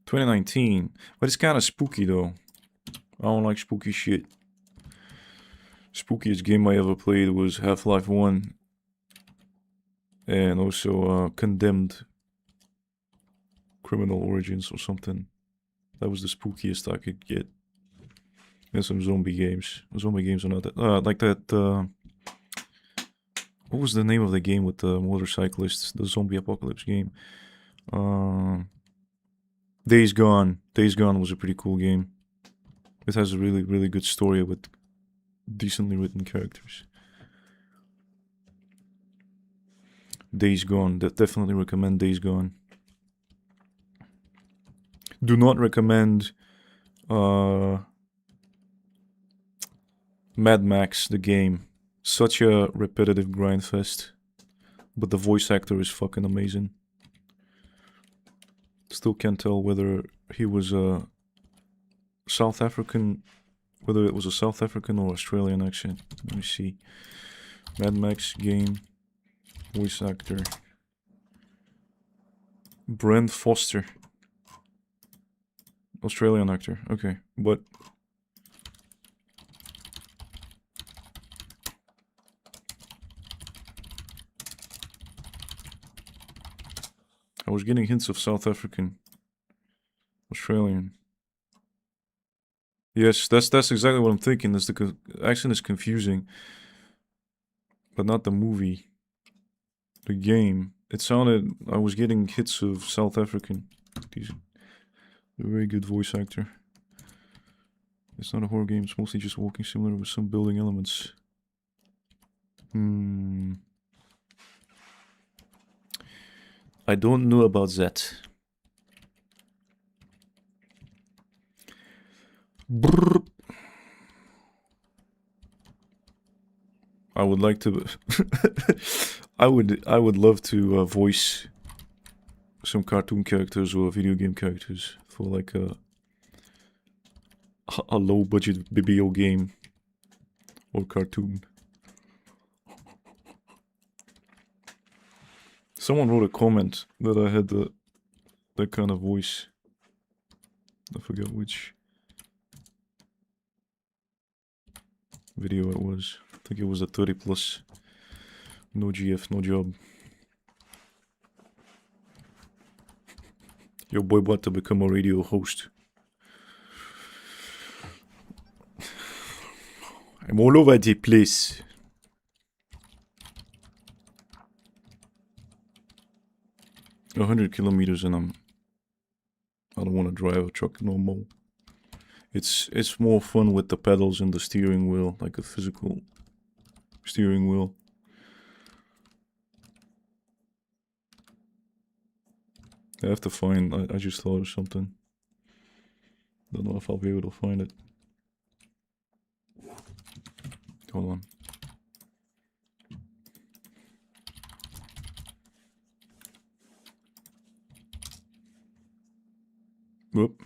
2019. But it's kind of spooky though. I don't like spooky shit. Spookiest game I ever played was Half-Life 1. And also Condemned. Criminal Origins or something. That was the spookiest I could get. And some zombie games. Zombie games are not that... like that... what was the name of the game with the motorcyclists? The zombie apocalypse game. Days Gone. Days Gone was a pretty cool game. It has a really, really good story with decently written characters. Days Gone. Definitely recommend Days Gone. Do not recommend Mad Max, the game. Such a repetitive grindfest. But the voice actor is fucking amazing. Still can't tell whether he was a South African, whether it was a South African or Australian accent. Let me see. Mad Max game, voice actor. Brent Foster. Australian actor, okay, but... I was getting hints of South African. Australian. Yes, that's exactly what I'm thinking. The accent is confusing. But not the movie. The game. It sounded... I was getting hits of South African. He's a very good voice actor. It's not a horror game. It's mostly just walking simulator with some building elements. I don't know about that. Brrr. I would like to... I would love to voice some cartoon characters or video game characters for like a low budget BBO game or cartoon. Someone wrote a comment that I had that kind of voice. I forget which video it was. I think it was a 30 plus. No GF, no job. Your boy about to become a radio host. I'm all over the place. A 100 kilometers and I don't want to drive a truck no more. It's more fun with the pedals and the steering wheel, like a physical steering wheel. I have to find, I just thought of something. Don't know if I'll be able to find it. Hold on. Whoop.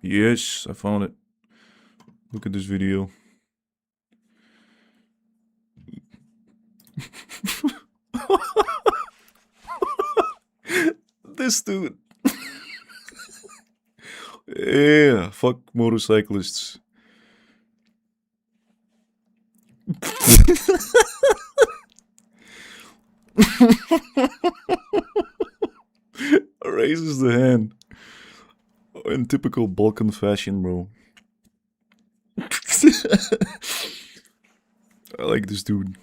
Yes, I found it. Look at this video. This dude. Yeah, fuck motorcyclists. Raises the hand. In typical Balkan fashion, bro. I like this dude.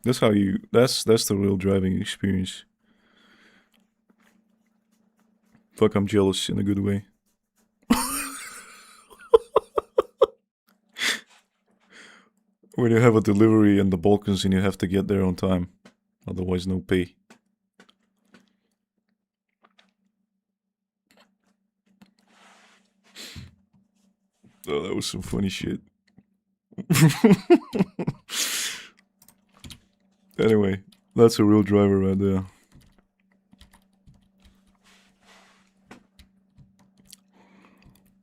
That's how you, that's the real driving experience. Fuck, I'm jealous in a good way. When you have a delivery in the Balkans and you have to get there on time. Otherwise, no pay. Oh, that was some funny shit. Anyway, that's a real driver right there.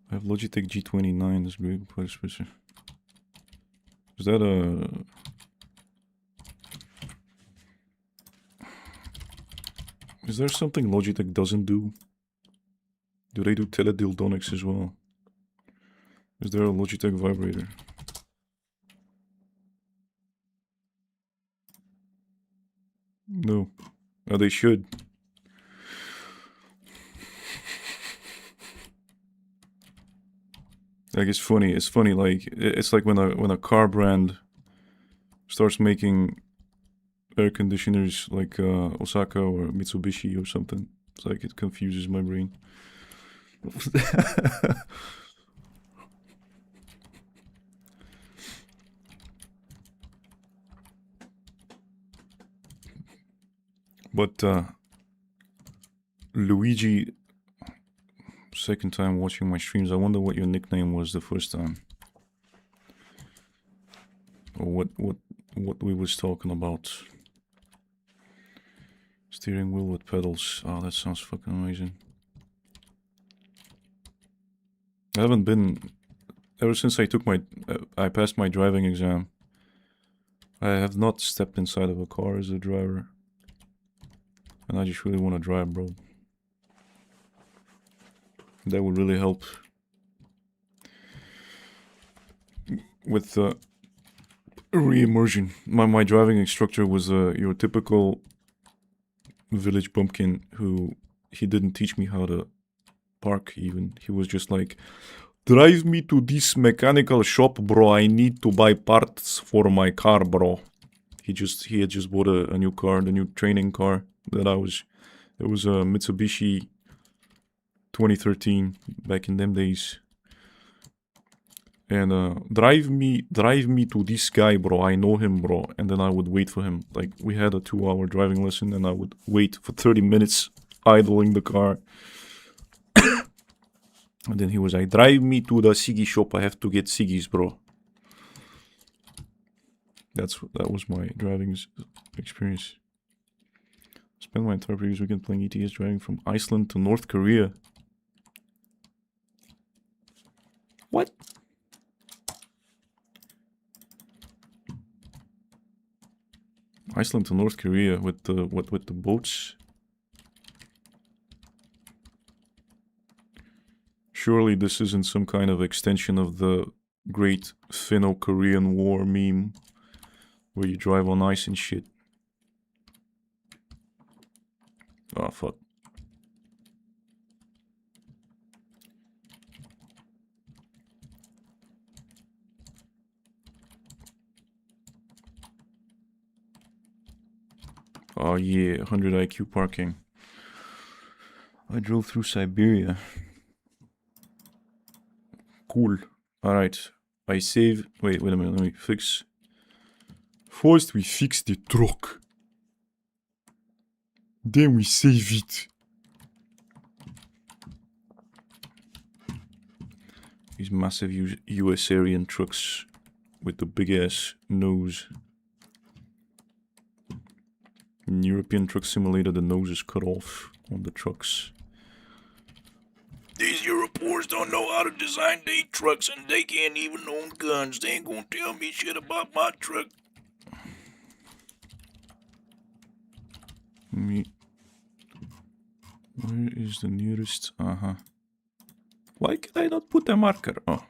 I have Logitech G29, this big part switcher. Is that a... Is there something Logitech doesn't do? Do they do teledildonics as well? Is there a Logitech vibrator? No. Oh, they should. Like, it's funny. It's funny. Like, it's like when a car brand starts making air conditioners, like Osaka or Mitsubishi or something. It's like it confuses my brain. But Luigi, second time watching my streams, I wonder what your nickname was the first time, or what we was talking about. Steering wheel with pedals. Oh, that sounds fucking amazing. I haven't been ever since I took I passed my driving exam. I have not stepped inside of a car as a driver. And I just really want to drive, bro. That would really help with re-immersion. My driving instructor was your typical village bumpkin who he didn't teach me how to park even. He was just like, drive me to this mechanical shop, bro. I need to buy parts for my car, bro. He had just bought a new car, the new training car that it was a Mitsubishi 2013 back in them days. And drive me to this guy, bro. I know him, bro. And then I would wait for him. Like, we had a 2-hour driving lesson and I would wait for 30 minutes idling the car. And then he was like, drive me to the Siggy shop. I have to get Siggy's, bro. That was my driving experience. Spent my entire previous weekend playing ETS driving from Iceland to North Korea. What? Iceland to North Korea with the with the boats. Surely this isn't some kind of extension of the Great Finno-Korean War meme where you drive on ice and shit. Oh fuck. Oh yeah, 100 IQ parking. I drove through Siberia. Cool. Alright. I save. Wait a minute, let me fix. First we fix the truck. Then we save it. These massive US Aryan trucks with the big ass nose. In European Truck Simulator, the nose is cut off on the trucks. These Europeans don't know how to design their trucks and they can't even own guns. They ain't gonna tell me shit about my truck. Where is the nearest? Why can I not put a marker? Oh.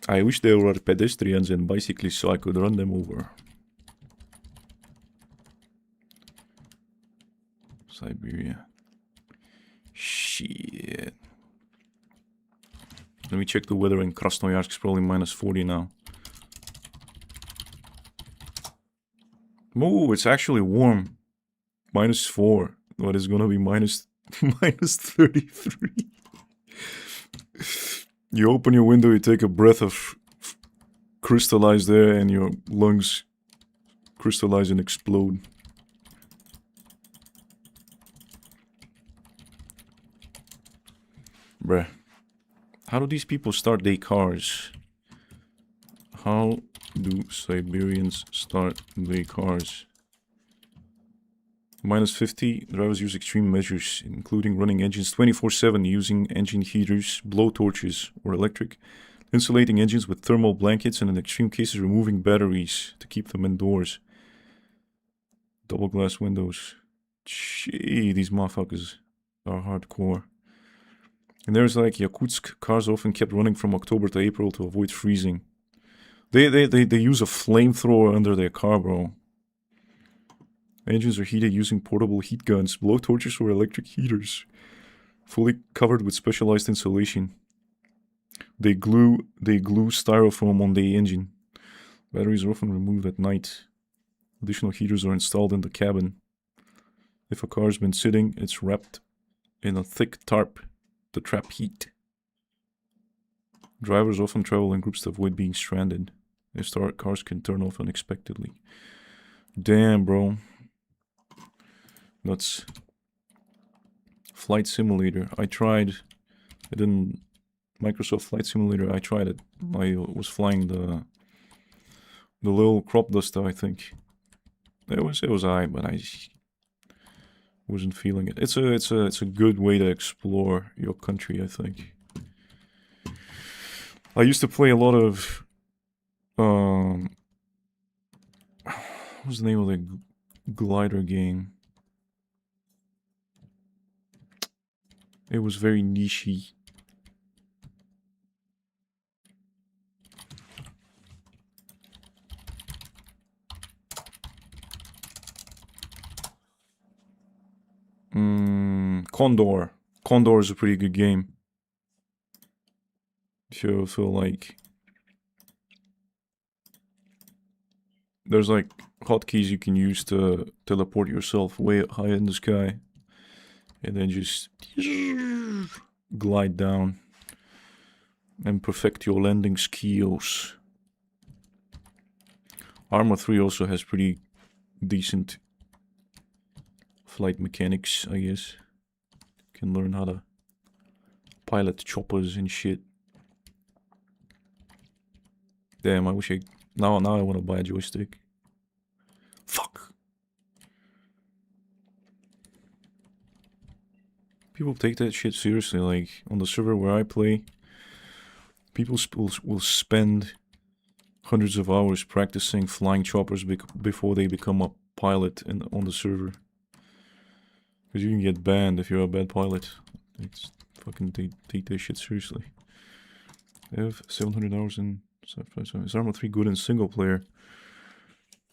I wish there were pedestrians and bicyclists so I could run them over. Siberia. Shit. Let me check the weather in Krasnoyarsk. It's probably minus 40 now. Oh, it's actually warm. Minus 4. What is gonna be minus 33. You open your window, you take a breath of crystallized air, and your lungs crystallize and explode. Bruh. How do these people start their cars? How do Siberians start their cars? Minus 50, drivers use extreme measures, including running engines 24/7 using engine heaters, blowtorches, or electric, insulating engines with thermal blankets, and in extreme cases removing batteries to keep them indoors. Double glass windows. Gee, these motherfuckers are hardcore. And there's like Yakutsk, cars often kept running from October to April to avoid freezing. They use a flamethrower under their car, bro. Engines are heated using portable heat guns, blowtorches or electric heaters, fully covered with specialized insulation. They glue styrofoam on the engine. Batteries are often removed at night. Additional heaters are installed in the cabin. If a car's been sitting, it's wrapped in a thick tarp to trap heat. Drivers often travel in groups to avoid being stranded. If cars can turn off unexpectedly. Damn, bro. Nuts. Flight Simulator. I tried. I didn't. Microsoft Flight Simulator. I tried it. I was flying the little crop duster, I think. It was alright, but I wasn't feeling it. It's a good way to explore your country, I think. I used to play a lot of what's the name of the glider game? It was very niche-y. Condor. Condor is a pretty good game. If you feel like there's like hotkeys you can use to teleport yourself way high in the sky and then just glide down and perfect your landing skills. ARMA 3 also has pretty decent flight mechanics, I guess. Can learn how to pilot choppers and shit. Damn, I wish I... Now I want to buy a joystick. Fuck! People take that shit seriously, like, on the server where I play, people will spend hundreds of hours practicing flying choppers before they become a pilot on the server. Because you can get banned if you're a bad pilot. It's fucking, they take that shit seriously. I have 700 hours in... Is ARMA 3 good in single player?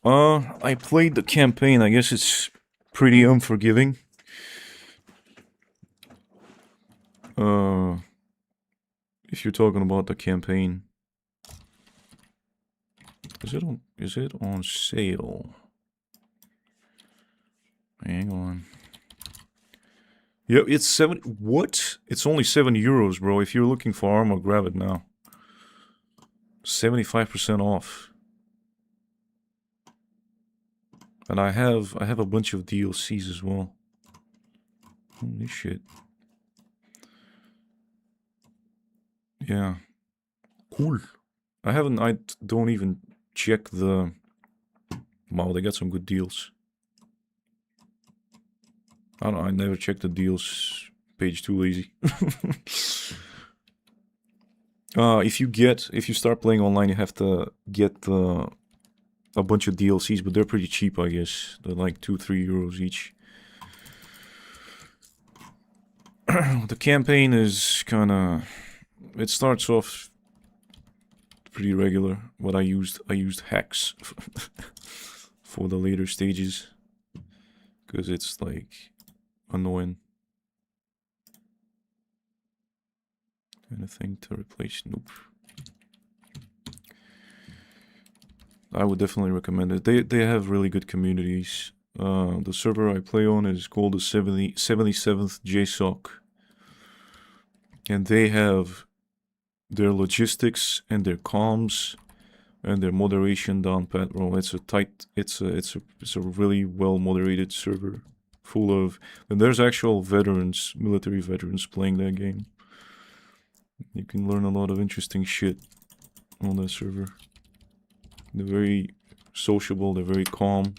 I played the campaign. I guess it's pretty unforgiving. If you're talking about the campaign, is it on sale? Hang on. Yeah, it's 7. What? It's only €7, bro. If you're looking for ARMA, grab it now. 75% off. And I have a bunch of DLCs as well. Holy shit. Yeah. Cool. I don't even check the... Wow, they got some good deals. I don't know, I never check the deals page, too lazy. If you start playing online, you have to get a bunch of DLCs, but they're pretty cheap, I guess. They're like €2-3 each. The campaign is kinda... It starts off pretty regular. What I used hacks for the later stages. Because it's like annoying. Anything to replace? Nope. I would definitely recommend it. They have really good communities. The server I play on is called the 77th JSOC. And they have their logistics and their comms and their moderation down pat. Bro, it's a really well moderated server full of, and there's actual veterans, military veterans playing that game. You can learn a lot of interesting shit on that server. They're very sociable, they're very calm.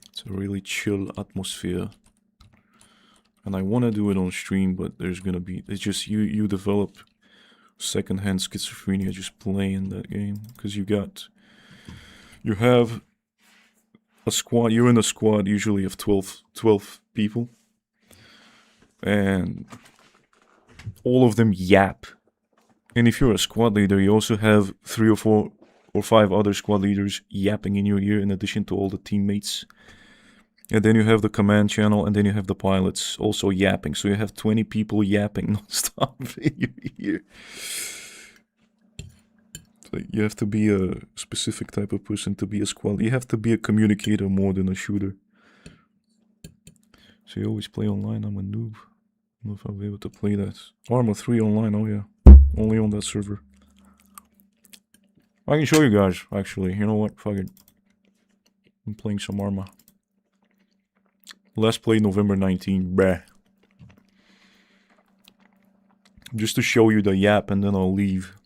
It's a really chill atmosphere. And I want to do it on stream, but there's gonna be... It's just you develop secondhand schizophrenia just playing that game. Because you have a squad... You're in a squad usually of 12 people. And all of them yap. And if you're a squad leader, you also have 3 or 4 or 5 other squad leaders yapping in your ear in addition to all the teammates. And then you have the command channel, and then you have the pilots also yapping. So you have 20 people yapping non-stop in your ear. So you have to be a specific type of person to be a squad. You have to be a communicator more than a shooter. So you always play online. I'm a noob. I don't know if I'll be able to play that. ARMA 3 online, oh yeah. Only on that server. I can show you guys, actually. You know what? Fuck it. I'm playing some ARMA. Let's play November 19, bruh. Just to show you the yap and then I'll leave.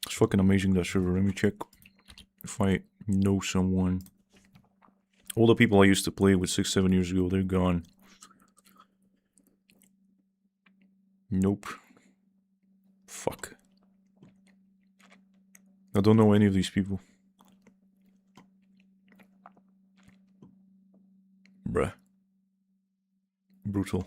It's fucking amazing, that server. Let me check if I know someone. All the people I used to play with 6-7 years ago, they're gone. Nope. Fuck. I don't know any of these people. Bruh. Brutal.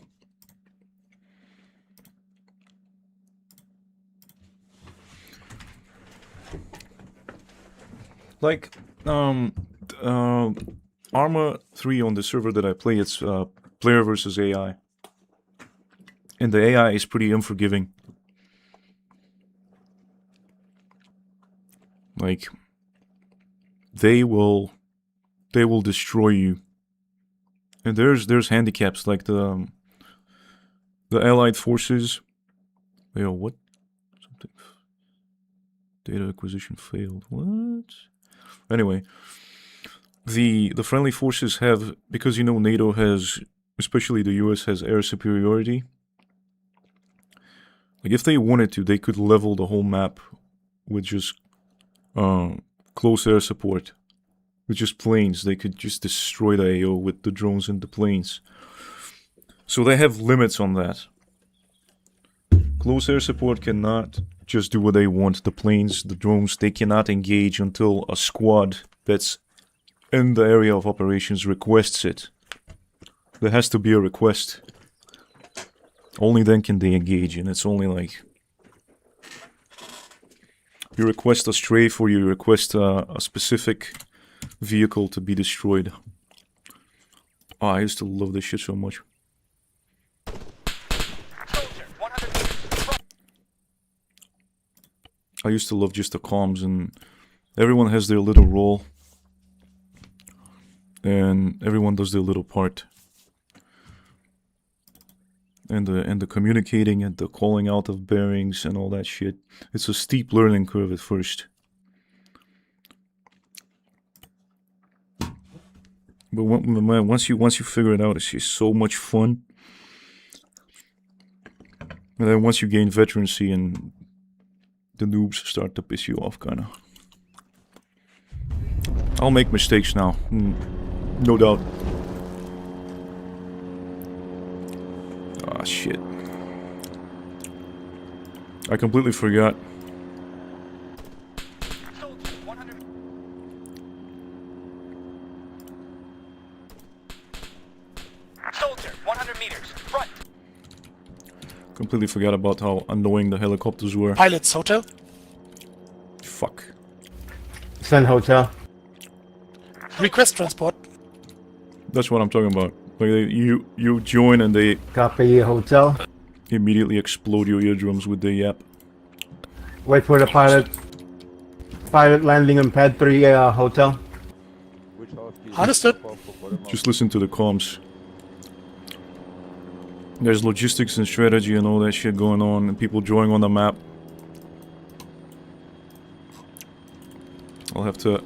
Like, ARMA 3 on the server that I play, it's player versus AI. And the AI is pretty unforgiving. Like, they will destroy you. And there's handicaps like the The Allied forces. Yo, what? Something. Data acquisition failed. What? Anyway, the friendly forces have, because you know NATO has, especially the US has air superiority. Like if they wanted to, they could level the whole map with just close air support, with just planes. They could just destroy the AO with the drones and the planes. So they have limits on that. Close air support cannot just do what they want. The planes, the drones, they cannot engage until a squad that's in the area of operations requests it. There has to be a request. Only then can they engage, and it's only like you request a strafe or you request a specific vehicle to be destroyed. Oh, I used to love this shit so much. I used to love just the comms, and everyone has their little role, and everyone does their little part. And the communicating and the calling out of bearings and all that shit. It's a steep learning curve at first. But once you figure it out, it's just so much fun. And then once you gain veterancy and the noobs start to piss you off, kinda. I'll make mistakes now, no doubt. Ah, shit. I completely forgot. Soldier, 100 meters, front. Completely forgot about how annoying the helicopters were. Pilots, hotel. Fuck. Send hotel. Request transport. That's what I'm talking about. Like you join and they Copy hotel. immediately explode your eardrums with the yap. Wait for the pilot. Pilot landing on pad 3 hotel. Understood. Just listen to the comms. There's logistics and strategy and all that shit going on, and people drawing on the map. I'll have to...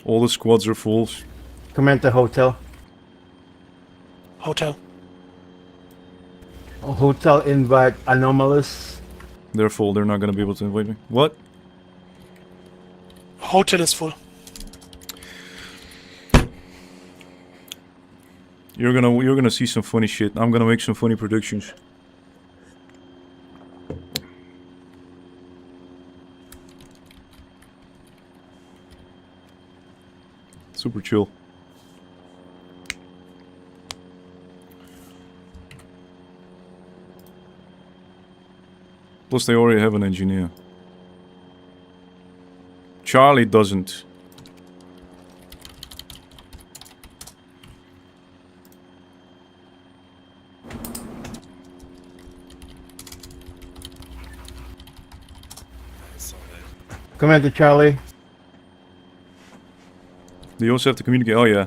All the squads are full. Command to hotel. Hotel. Hotel invite anomalous. They're full, they're not gonna be able to invite me. What? Hotel is full. You're gonna see some funny shit. I'm gonna make some funny predictions. Super chill. Plus they already have an engineer. Charlie doesn't. Command to Charlie. You also have to communicate. Oh yeah,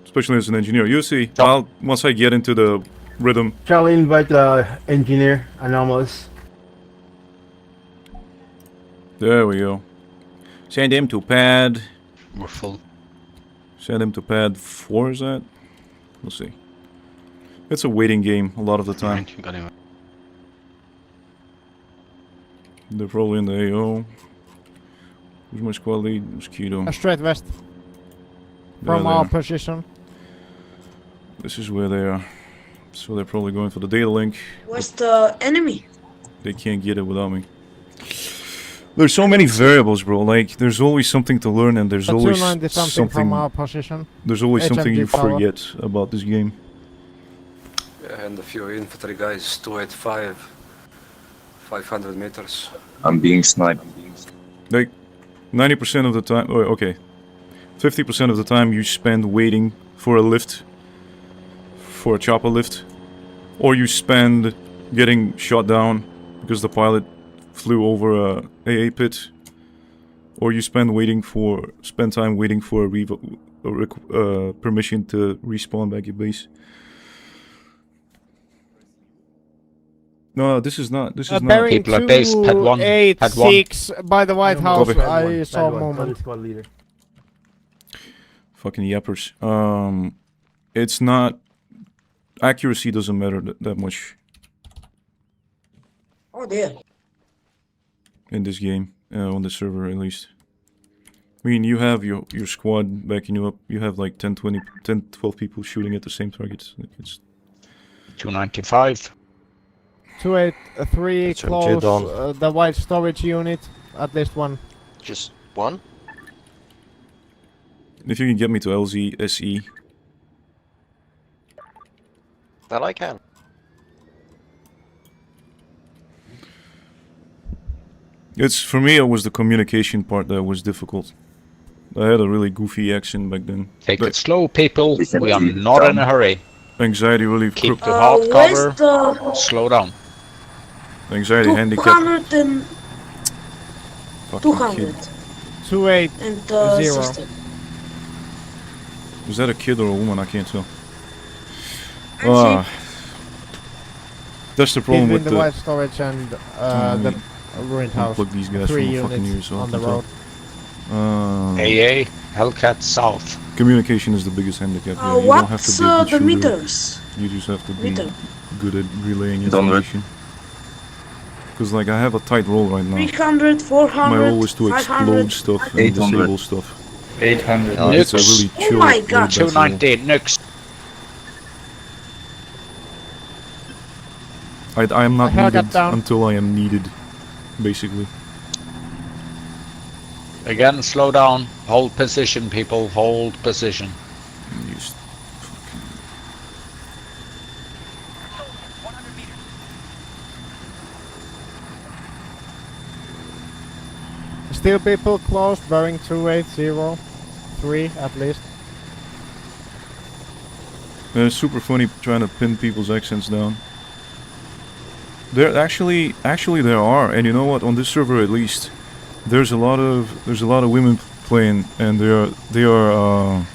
especially as an engineer. You see, I'll once I get into the rhythm. Charlie invite engineer anomalous. There we go. Send him to pad. We're full. Send him to pad 4. Is that? We'll see. It's a waiting game a lot of the time. Right, you got him. They're probably in the AO. Who's my squad lead? Mosquito. Straight west There from they our are. position. This is where they are. So they're probably going for the data link. Where's the enemy? They can't get it without me. There's so many variables, bro. Like, there's always something to learn, and there's A always 290 something from our position. There's always something HMG you power. forget about this game. And a few infantry guys, 285, 500 meters. I'm being sniped. Like, 90% of the time, oh, okay, 50% of the time you spend waiting for a lift, for a chopper lift, or you spend getting shot down because the pilot flew over a AA pit, or you spend time waiting for a permission to respawn back your base. No, this is not. This is not. Bearing People at base, pad one, pad one. 286 by the White House. Copy. I saw a Only moment. squad leader. Fucking yappers. It's not. Accuracy doesn't matter that much Oh dear. in this game, on the server at least. I mean, you have your squad backing you up. You have like 10, 12 people shooting at the same target. It's 295. 283 SMG close. down. The white storage unit. At least one. Just one? if you can get me to LZ SE. That I can. It's for me. It was the communication part that was difficult. I had a really goofy accent back then. Take it slow, people. We are not in a hurry. Anxiety really. Keep to hard cover. Where's the Slow down. Anxiety handicap. 200 and Fucking 200 kid. 280. and Zero. 60. Was that a kid or a woman? I can't tell. Actually, That's the problem Between with the white storage and the ruined house. Unplug these guys 3 from the fucking units ears. So on the road. AA, Hellcat South. Communication is the biggest handicap. Yeah, you don't have to what's be a good the shooter. meters? You just have to be Meter. good at relaying Don't worry. information. Because like I have a tight roll right now. 300, My 400, roll is to explode 500. stuff and 800. disable stuff. 800. It's a Nukes. really Oh chill. my God. laid-back roll. 290, nukes. I am not Hellcat needed down. until I am needed, basically. Again, slow down. Hold position, people. Hold position. Just Still people close, bearing 280. 3 at least. It's super funny trying to pin people's accents down. There actually there are, and you know what? On this server at least, there's a lot of women playing, and they are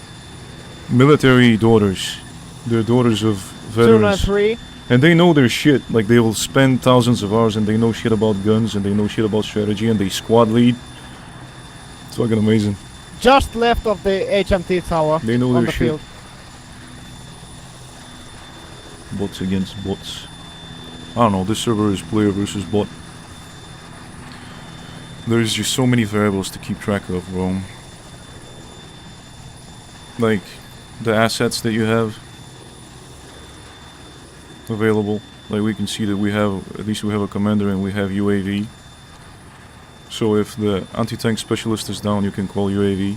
military daughters. They're daughters of veterans, 293. and they know their shit. Like they will spend thousands of hours, and they know shit about guns, and they know shit about strategy, and they squad lead. It's fucking amazing. Just left of the HMT tower. They know on their the shit. field. Bots against bots. I don't know, this server is player versus bot. There's just so many variables to keep track of, bro. Like, the assets that you have available. Like, we can see that we have, at least we have a commander and we have UAV. So if the anti-tank specialist is down, you can call UAV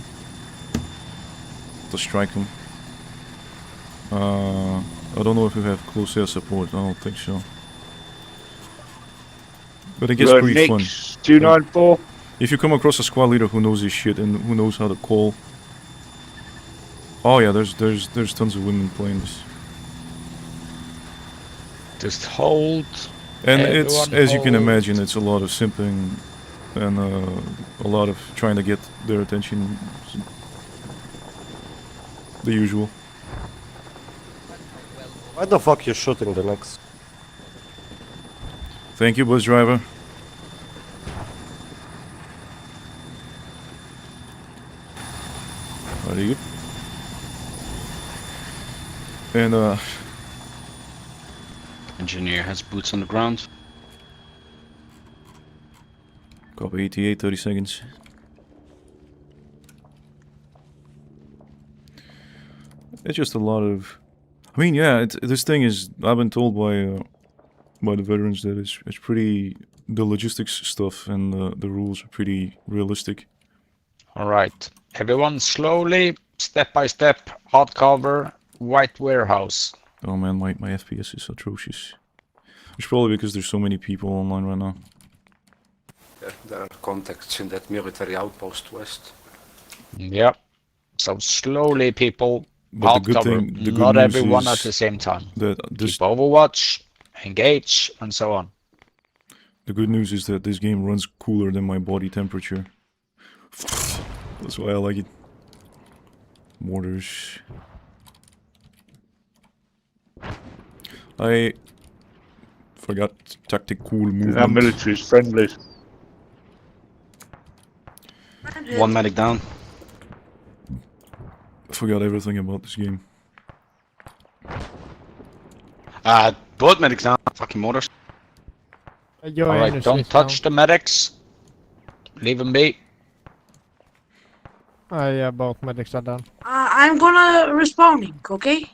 to strike him. I don't know if we have close air support, I don't think so. But it gets pretty fun. 294. If you come across a squad leader who knows his shit and who knows how to call. Oh yeah, there's tons of women playing this. Just hold. And it's, Everyone as you can hold. imagine, it's a lot of simping and a lot of trying to get their attention. The usual. Why the fuck you shooting the next? Thank you, bus driver. Very good. And Engineer has boots on the ground. copy 88, 30 seconds. It's just a lot of. I mean, yeah, this thing is. I've been told by the veterans that it's pretty. The logistics stuff and the rules are pretty realistic. Alright. Everyone slowly, step by step, hard cover, white warehouse. Oh man, my FPS is atrocious. It's probably because there's so many people online right now. Yeah, there are contacts in that military outpost west. Yep. So slowly, people, But hard the good cover. thing, the good Not news everyone is at the same time. that this. Keep Overwatch, engage, and so on. The good news is that this game runs cooler than my body temperature. That's why I like it. Mortars. I forgot tactical movement. Yeah, military is friendly. One medic down. Forgot everything about this game. Both medics down. Fucking mortars. Your Alright, energy don't is touch the medics. Leave them be. down. Yeah, both medics are down. I'm gonna respawning, okay?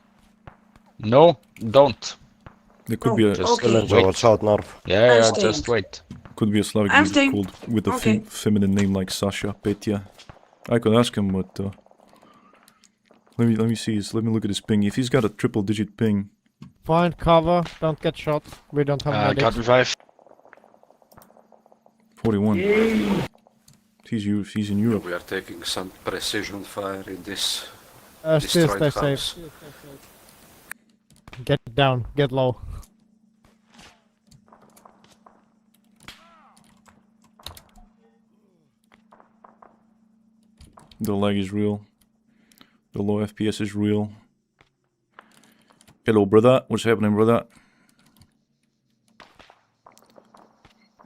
No, don't. There could be a Just Okay. wait. Watch out, Narv. Yeah, I'm just staying. wait. could be a Slavic I'm music staying. called with a Okay. feminine name like Sasha, Petya. I could ask him, but let me see. Let me look at his ping. If he's got a triple digit ping, Find cover, don't get shot. We don't have medics. Got revive. 41. He's in Europe. We are taking some precision fire in this Still stay destroyed safe. house. Get down, get low. The lag is real. The low FPS is real. Hello, brother. What's happening, brother?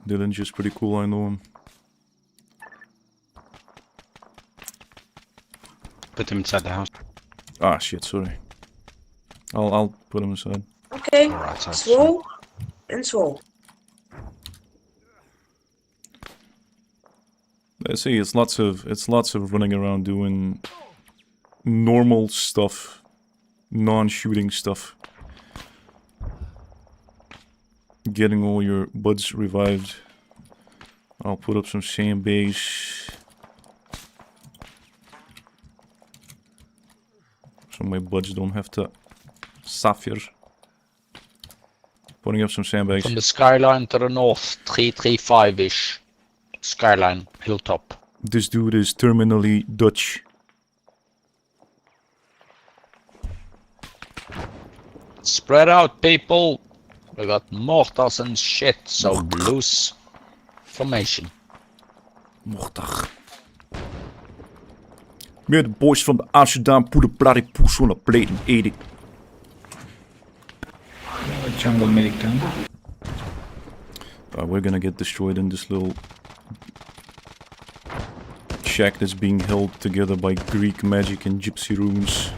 Dylan's just pretty cool. I know him. Put him inside the house. Ah, shit. Sorry. I'll put him aside. Okay. Alright, so Slow and slow. I see. It's lots of running around doing normal stuff, non-shooting stuff. Getting all your buds revived. I'll put up some sandbags. So my buds don't have to suffer. Putting up some sandbags. From the skyline to the north, 335-ish. Skyline, hilltop. This dude is terminally Dutch. Spread out, people. We got mortars and shit, so loose formation. Mortar. Me and the boys from the Amsterdam put a bloody push on a plate and ate it. Jungle medic down. We're gonna get destroyed in this little shack that's being held together by Greek magic and gypsy runes.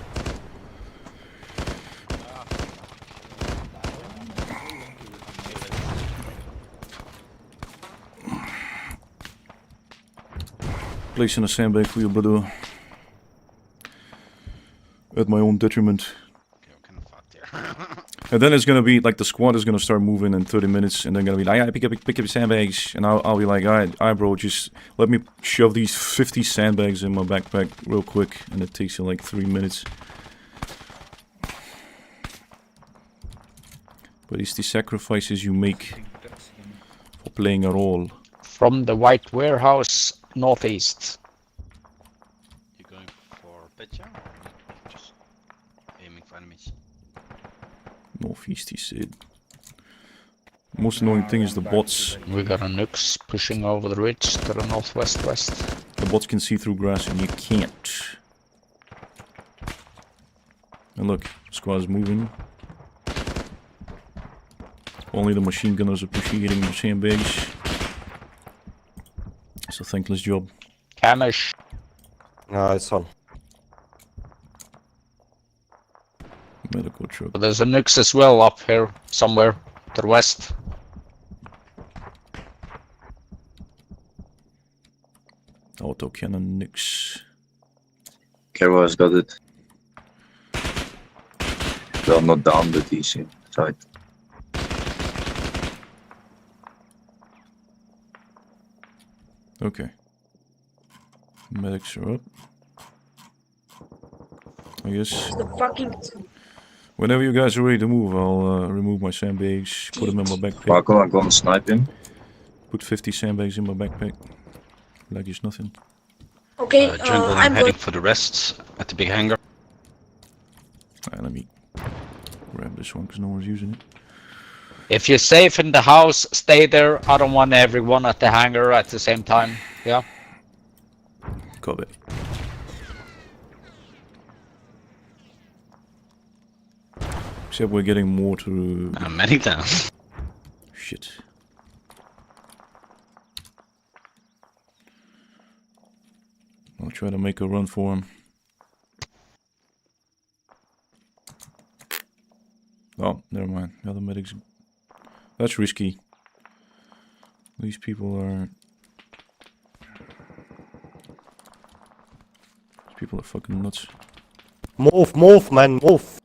Placing a sandbag for you, brother. At my own detriment. And then it's gonna be like the squad is gonna start moving in 30 minutes, and they're gonna be like, "Yeah, pick up your sandbags," and I'll be like, "Alright, bro, just let me shove these 50 sandbags in my backpack real quick," and it takes you like 3 minutes. But it's the sacrifices you make for playing a role. From the white warehouse, northeast. You going for Petya? Just aiming for enemies. Northeast, he said. Most annoying thing is the bots. We got a nukes pushing over the ridge to the northwest-west. The bots can see through grass and you can't. And look, squad's moving. Only the machine gunners are pushing the sandbags. It's a thankless job. Camish. It's on. Medical truck. But there's a nukes as well up here, somewhere to the west. Autocannon nix. Carol's got it. Well, not down, but he's inside. Okay. Medics are up. I guess. The fucking. Whenever you guys are ready to move, I'll remove my sandbags, put them in my backpack. Marco, I'm gonna snipe him. Put 50 sandbags in my backpack. Like it's nothing. Okay, Jungle, I'm I'm heading good. for the rest at the big hangar. Alright, let me grab this one because no one's using it. If you're safe in the house, stay there. I don't want everyone at the hangar at the same time. Yeah. Copy. Except we're getting more to... Medic down. Shit. I'll try to make a run for him. Oh, never mind. The other medics... That's risky. These people are... These people are fucking nuts. Move, man, move.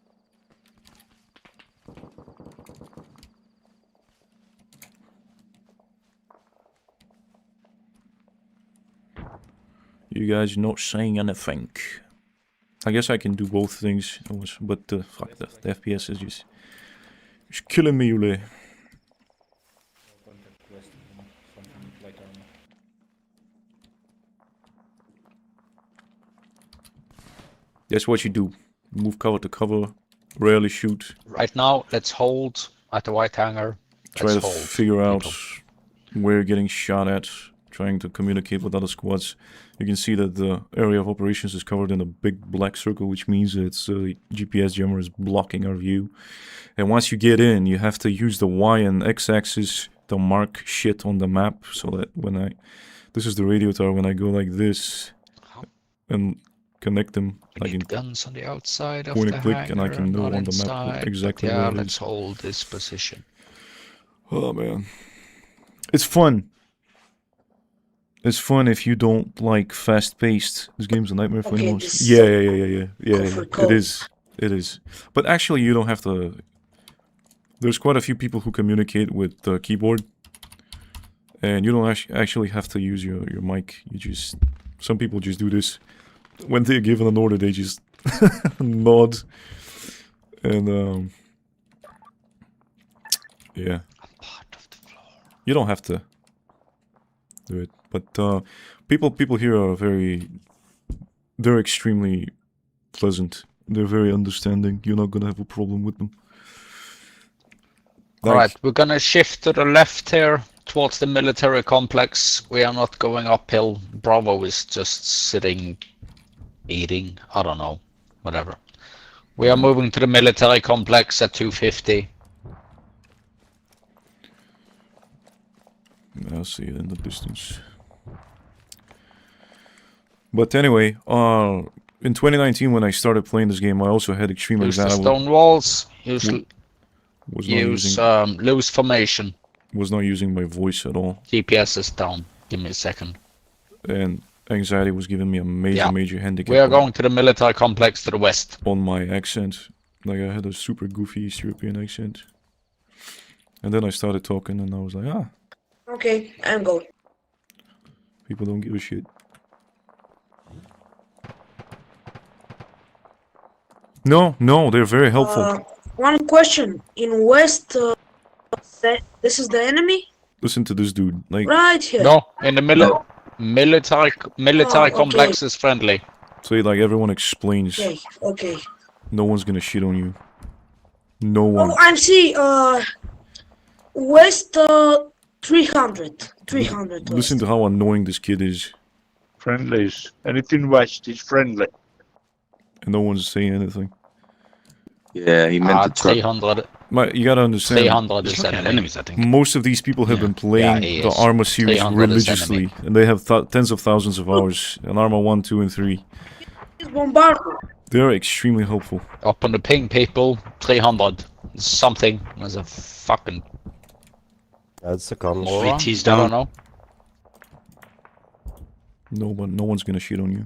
You guys not saying anything. I guess I can do both things, but fuck, the FPS is just killing me, Ule. That's what you do. Move cover to cover, rarely shoot. Right now, let's hold at the white hangar. Try to figure out where you're getting shot at, trying to communicate with other squads. You can see that the area of operations is covered in a big black circle, which means its GPS jammer is blocking our view. And once you get in, you have to use the Y and X axis to mark shit on the map, so that when I... This is the radio tower, when I go like this and connect them, I can guns on the outside of point the and click hangar, and I can know not on the inside, map exactly but yeah, where it let's is. hold this position. Oh man. It's fun. It's fun if you don't like fast-paced. This game's a nightmare for anyone. Yeah. It is. It is. But actually, you don't have to. There's quite a few people who communicate with the keyboard, and you don't actually have to use your mic. You just. Some people just do this. When they're given an order, they just nod, and yeah. You don't have to do it. But people here are they're extremely pleasant. They're very understanding. You're not gonna have a problem with them. Alright, we're gonna shift to the left here, towards the military complex. We are not going uphill. Bravo is just sitting, eating, I don't know, whatever. We are moving to the military complex at 250. I'll see it in the distance. But anyway, in 2019 when I started playing this game, I also had extreme Use the anxiety. stone walls, use using, loose formation. Was not using my voice at all. GPS is down. Give me a second. And anxiety was giving me a major handicap. We are going to the military complex to the west. On my accent. Like I had a super goofy East European accent. And then I started talking and I was like, ah. Okay, I'm going. People don't give a shit. No, they're very helpful. One question. In west, this is the enemy? Listen to this dude. Like Right here. No, in the military complex is friendly. So like everyone explains. Okay. No one's gonna shit on you. No one. Oh, I see. West 300. 300. Listen to how annoying this kid is. Friendlies. Anything west is friendly. And no one's saying anything. Yeah, he meant the 300. You gotta understand. 300 is enemies, I think. Most of these people have been playing the ARMA series religiously, and they have tens of thousands of hours. And ARMA 1, 2, and 3. They're extremely helpful. Up on the ping, people. 300. Something. There's a fucking. That's a con. VT's I down. don't know. No one's gonna shit on you.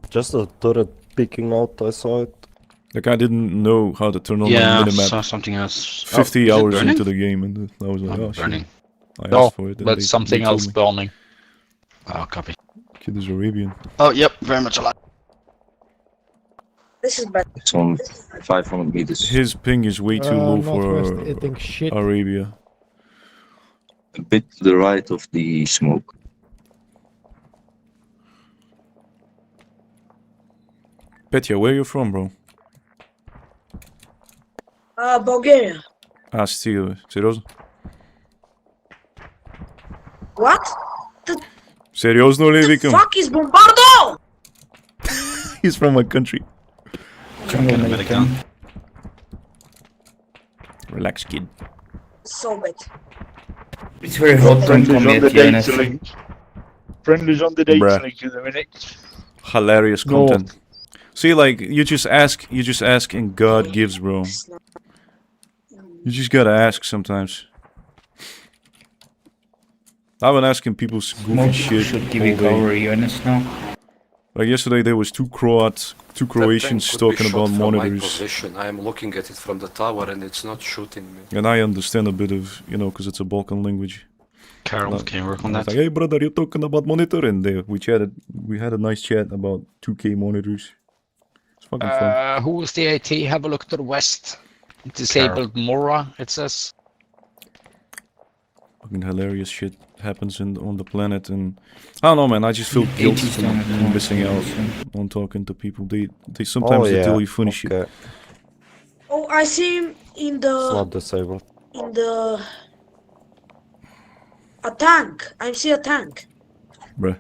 Just a turret peeking out, I saw it. The guy didn't know how to turn on the Yeah, I minimap. saw something else. 50 is it hours burning? into the game, and I was like, oh burning. shit. I No, asked for it. and but they something told else me. burning. Oh, copy. Kid is Arabian. Oh, yep, very much alive. This is bad. It's on 500 meters. His ping is way too low Northwest for eating shit. Arabia. A bit to the right of the smoke. Petya, where you from, bro? Bulgaria. Ah, still, seriously? What? Seriously, The Vicum? fuck is Bombardo? He's from my country. Relax, kid. So bad. It's very hot. Don't Friendly's come on the yet, Jonas. data link. Friendly's on the data Bruh. link in a minute. Hilarious No. content. See, like, you just ask and God gives, bro. You just gotta ask sometimes. I've been asking people goofy Smoke shit should give all you day. cover, Jonas, now. Like yesterday there was two Croatians talking about monitors. Position. I am looking at it from the tower and it's not shooting me. And I understand a bit of, you know, because it's a Balkan language. Carol, Like, can you work on I was that? like, hey brother, you're talking about monitor? And we had a nice chat about 2K monitors. It's fucking fun. Who was the AT? Have a look to the west. Disabled Mora, it says. Fucking hilarious shit happens on the planet, and I don't know, man. I just feel guilty for missing out on talking to people. They sometimes they tell you funny shit. Oh, I see him in the. It's not disabled. In the. A tank. I see a tank. Bruh.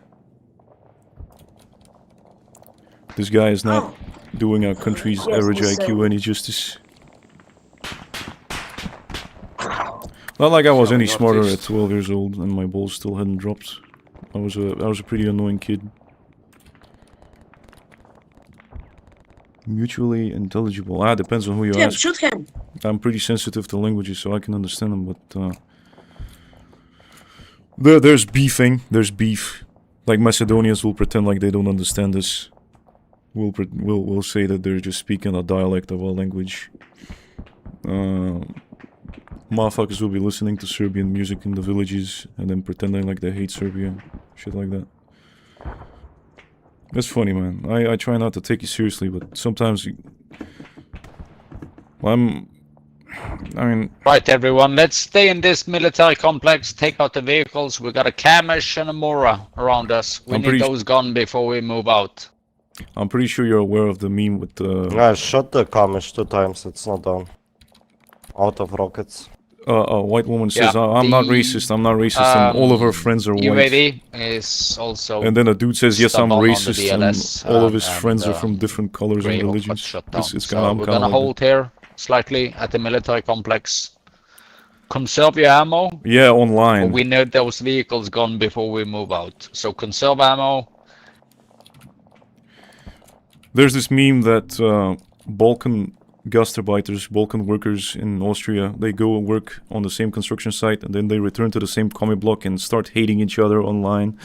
This guy is not Oh. doing our country's Yes, average yes, IQ sir. any justice. Not like I was any smarter at 12 years old and my balls still hadn't dropped. I was a pretty annoying kid. Mutually intelligible. Depends on who you ask. Shoot him. I'm pretty sensitive to languages, so I can understand them, but there's beefing. There's beef. Like Macedonians will pretend like they don't understand us. We'll say that they're just speaking a dialect of our language. Motherfuckers will be listening to Serbian music in the villages and then pretending like they hate Serbia. Shit like that. That's funny, man. I try not to take it seriously, but sometimes I mean... Right, everyone, let's stay in this military complex, take out the vehicles. We got a Kamish and a Mora around us. We need those gone before we move out. I'm pretty sure you're aware of the meme with the... I shot the Kamish 2 times, it's not down. Out of rockets. A white woman says, I'm not racist, and all of her friends are white. UAV is also... And then a dude says, yes, I'm racist, DLS, and all of his friends are from different colors and religions. We're gonna hold here, slightly, at the military complex. Conserve your ammo. Yeah, online. We need those vehicles gone before we move out. So conserve ammo. There's this meme that Balkan Gastarbeiters, Balkan workers in Austria, they go and work on the same construction site and then they return to the same commie block and start hating each other online.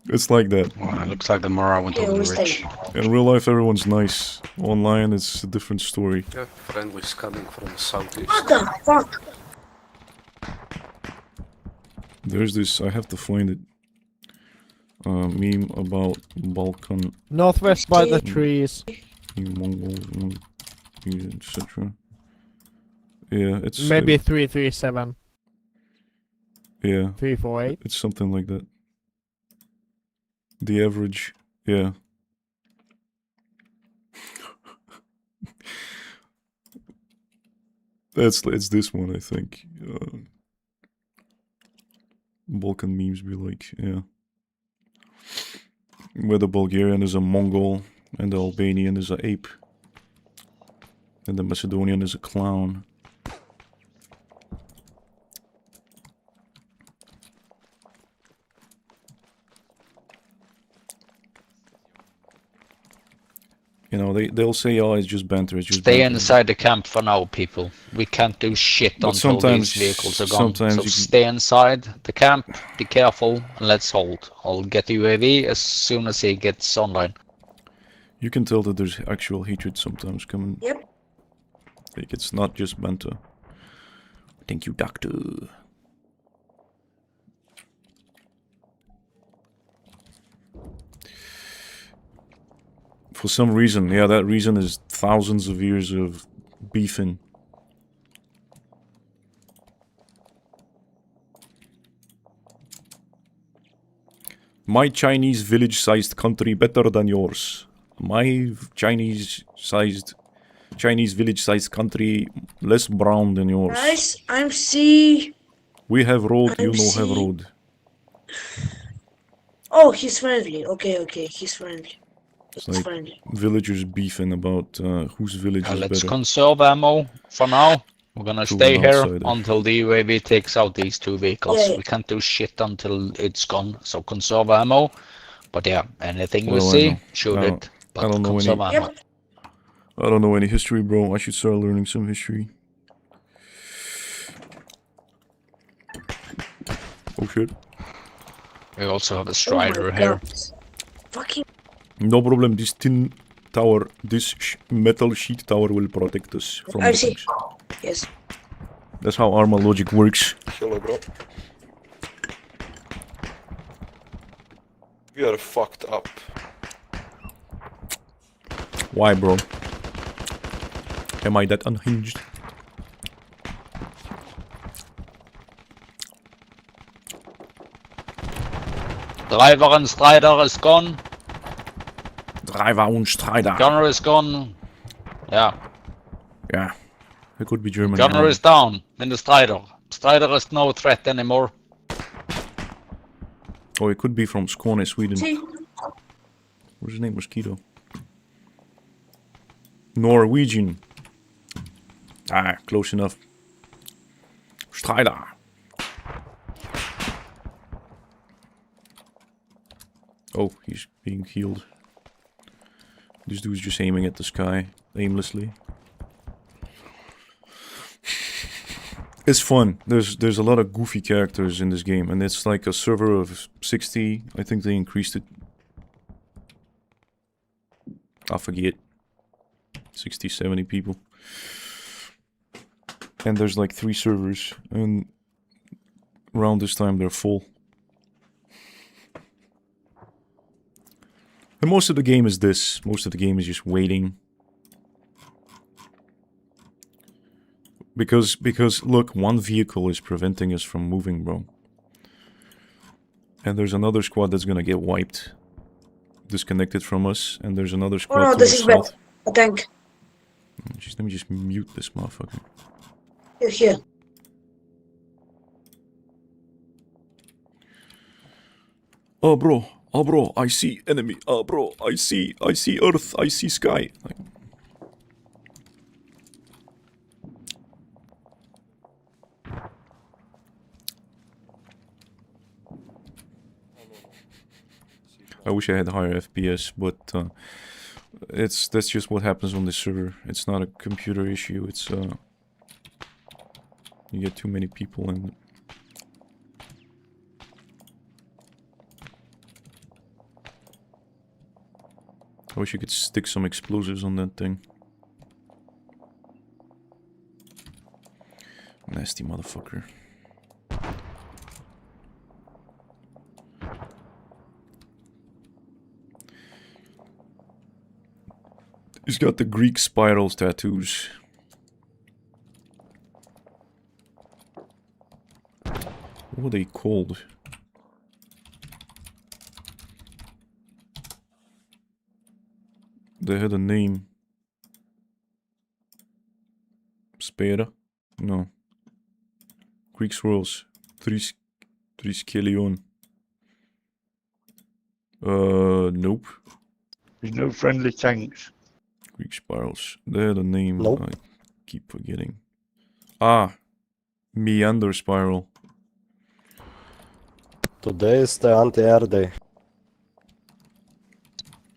It's like that. Well, it looks like the Mora went over the ridge. In real life, everyone's nice. Online, it's a different story. Yeah, friendly's coming from the southeast. What the fuck? There's this, I have to find it. Meme about Balkan. Northwest by the trees. Mongols, etc. Yeah, it's Maybe 337. Yeah. 348. It's something like that. The average, yeah. It's this one, I think. Balkan memes be like, yeah. Where the Bulgarian is a Mongol, and the Albanian is an ape, and the Macedonian is a clown. You know, they'll say, oh, it's just banter, it's just Stay banter. inside the camp for now, people. We can't do shit But until these sometimes- vehicles are gone. sometimes So you can- stay inside the camp, be careful, and let's hold. I'll get the UAV as soon as he gets online. You can tell that there's actual hatred sometimes coming. Yep. Like, it's not just banter. Thank you, doctor. For some reason, yeah, that reason is thousands of years of beefing. My Chinese village-sized country better than yours. My Chinese village-sized country less brown than yours. Guys, I'm see. We have road, you I'm know have see- road. Oh, he's friendly. Okay, he's friendly. It's like villagers beefing about whose village is Let's better. conserve ammo for now. We're gonna To stay an here outsider. until the UAV takes out these 2 vehicles. Yeah, yeah. We can't do shit until it's gone. So conserve ammo. But yeah, anything we Well, I see, know. shoot I it. But don't know conserve any. ammo. Yep. I don't know any history, bro. I should start learning some history. Oh shit. We also have a Oh my strider here. God. Fucking. No problem. This tin tower, this metal sheet tower will protect us from I the see. things. Yes. That's how ARMA logic works. Hello, bro. We are fucked up. Why, bro? Am I that unhinged? Driver and strider is gone. Driver und Strider. Gunner is gone. Yeah. Yeah. It could be German. Gunner is down in the strider. Strider is no threat anymore. Oh, it could be from Skåne, Sweden. See. What's his name? Mosquito. Norwegian. Ah, close enough. Strider. Oh, he's being healed. This dude's just aiming at the sky, aimlessly. It's fun. There's a lot of goofy characters in this game, and it's like a server of 60. I think they increased it. I forget. 60, 70 people. And there's like 3 servers, and around this time they're full. And most of the game is this. Most of the game is just waiting. Because look, one vehicle is preventing us from moving, bro. And there's another squad that's gonna get wiped. Disconnected from us. And there's another squad Oh no, to this the is bad. south. A tank. Let me just mute this motherfucker. Here. Oh bro, I see enemy. Oh bro, I see earth, I see sky. Like, I wish I had higher FPS, but that's just what happens on this server. It's not a computer issue. It's you get too many people and I wish you could stick some explosives on that thing. Nasty motherfucker. He's got the Greek spirals tattoos. What were they called? They had a name. Spera? No. Greek swirls. Triskelion. Nope. There's no friendly tanks. Greek spirals. They had a name. Nope. I keep forgetting. Ah. Meander spiral. Today is the anti-air day.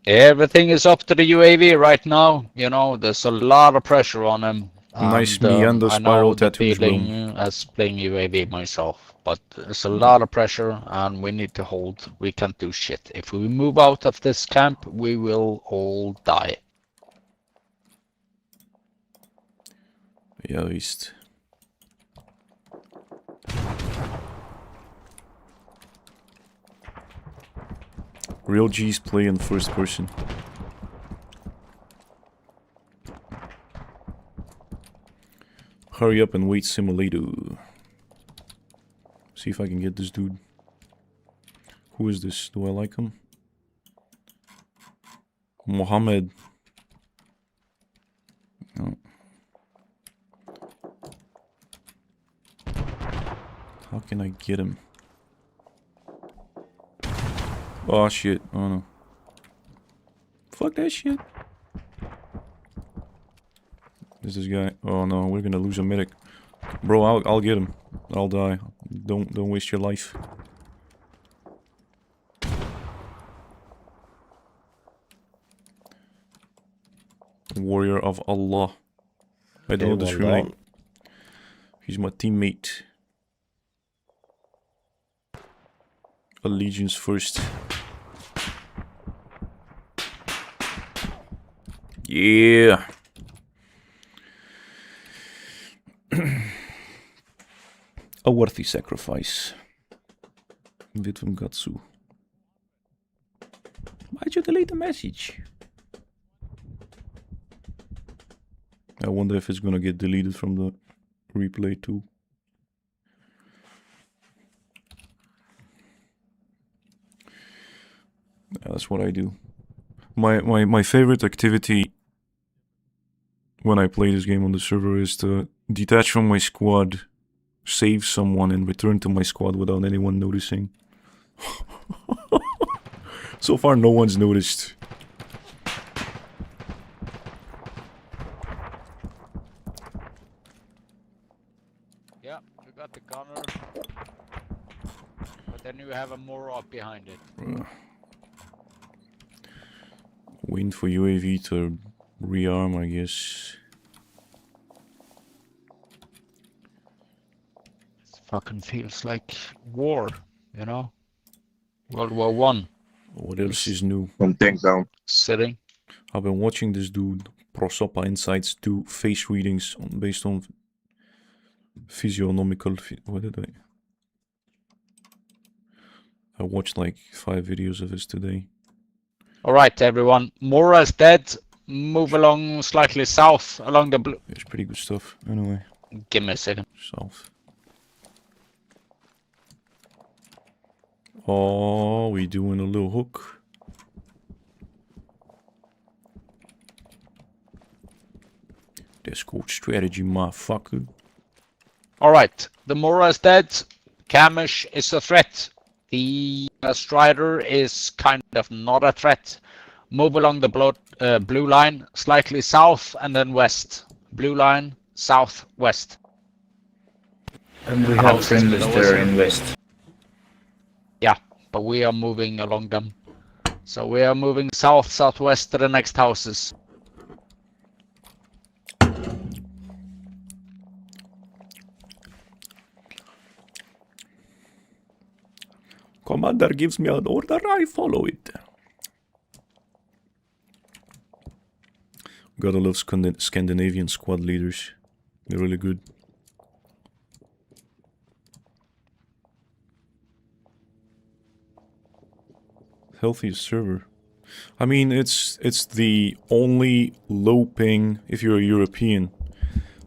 Everything is up to the UAV right now. You know, there's a lot of pressure on him. Nice And, meander I spiral know the tattoos, feeling bro. as playing UAV myself, but there's a lot of pressure and we need to hold. We can't do shit. If we move out of this camp, we will all die. Ja, visst. Real G's play in first person. Hurry up and wait simulator. See if I can get this dude. Who is this? Do I like him? Mohammed. No. How can I get him? Oh shit, oh no. Fuck that shit. Is this guy? Oh no, we're gonna lose a medic. Bro, I'll get him. I'll die. Don't waste your life. Warrior of Allah. I don't discriminate. He's my teammate. Allegiance first. Yeah. A worthy sacrifice. Vitvam Gatsu. Why'd you delete the message? I wonder if it's gonna get deleted from the replay too. Yeah, that's what I do. My favorite activity when I play this game on the server is to detach from my squad, save someone, and return to my squad without anyone noticing. So far, no one's noticed. Yeah, you got the gunner. But then you have a Morok behind it. Waiting for UAV to rearm, I guess. It fucking feels like war, you know? World War One. What else is new? One tank down. Sitting. I've been watching this dude, Prosopa Insights, do face readings based on physiognomical... What did I watched like 5 videos of his today. Alright, everyone. Mora is dead. Move along slightly south along the blue. It's pretty good stuff, anyway. Give me a second. South. Oh, we doing a little hook. That's called strategy, motherfucker. Alright, the Mora is dead. Kamish is a threat. The Strider is kind of not a threat. Move along the blue line, slightly south and then west. Blue line, south, west. And we have friendlies there in west. Yeah, but we are moving along them. So we are moving south, southwest to the next houses. Commander gives me an order, I follow it. Gotta love Scandinavian squad leaders. They're really good. Healthiest server. I mean, it's the only low ping, if you're a European,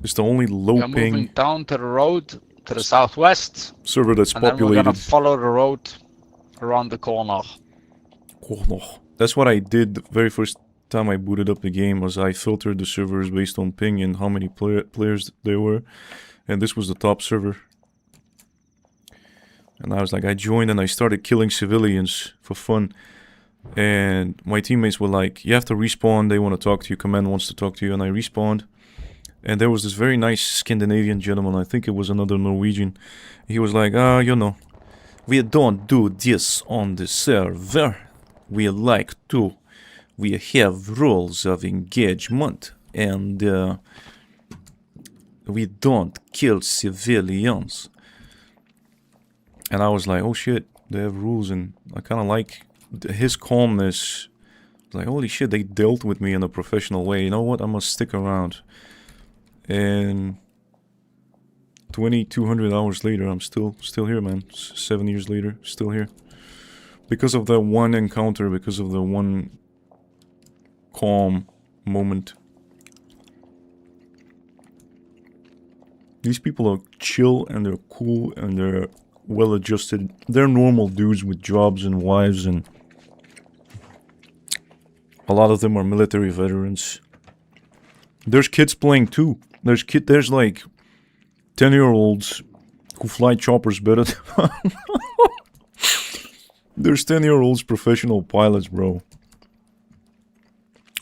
it's the only low We're ping moving down to the road to the southwest. server that's and then we're gonna populated. follow the road around the corner. That's what I did the very first time I booted up the game, was I filtered the servers based on ping and how many players there were, and this was the top server. And I was like, I joined and I started killing civilians for fun. And my teammates were like, you have to respawn, they want to talk to you, command wants to talk to you, and I respawned. And there was this very nice Scandinavian gentleman, I think it was another Norwegian. He was like, you know, we don't do this on the server. We like to, we have rules of engagement, and we don't kill civilians. And I was like, oh shit, they have rules, and I kind of like his calmness. Like, holy shit, they dealt with me in a professional way. You know what? I must stick around. And 2,200 hours later, I'm still here, man. 7 years later, still here. Because of the one encounter, because of the one calm moment. These people are chill and they're cool and they're well adjusted. They're normal dudes with jobs and wives, and a lot of them are military veterans. There's kids playing too. There's like 10-year-olds who fly choppers better than There's 10-year-olds professional pilots, bro.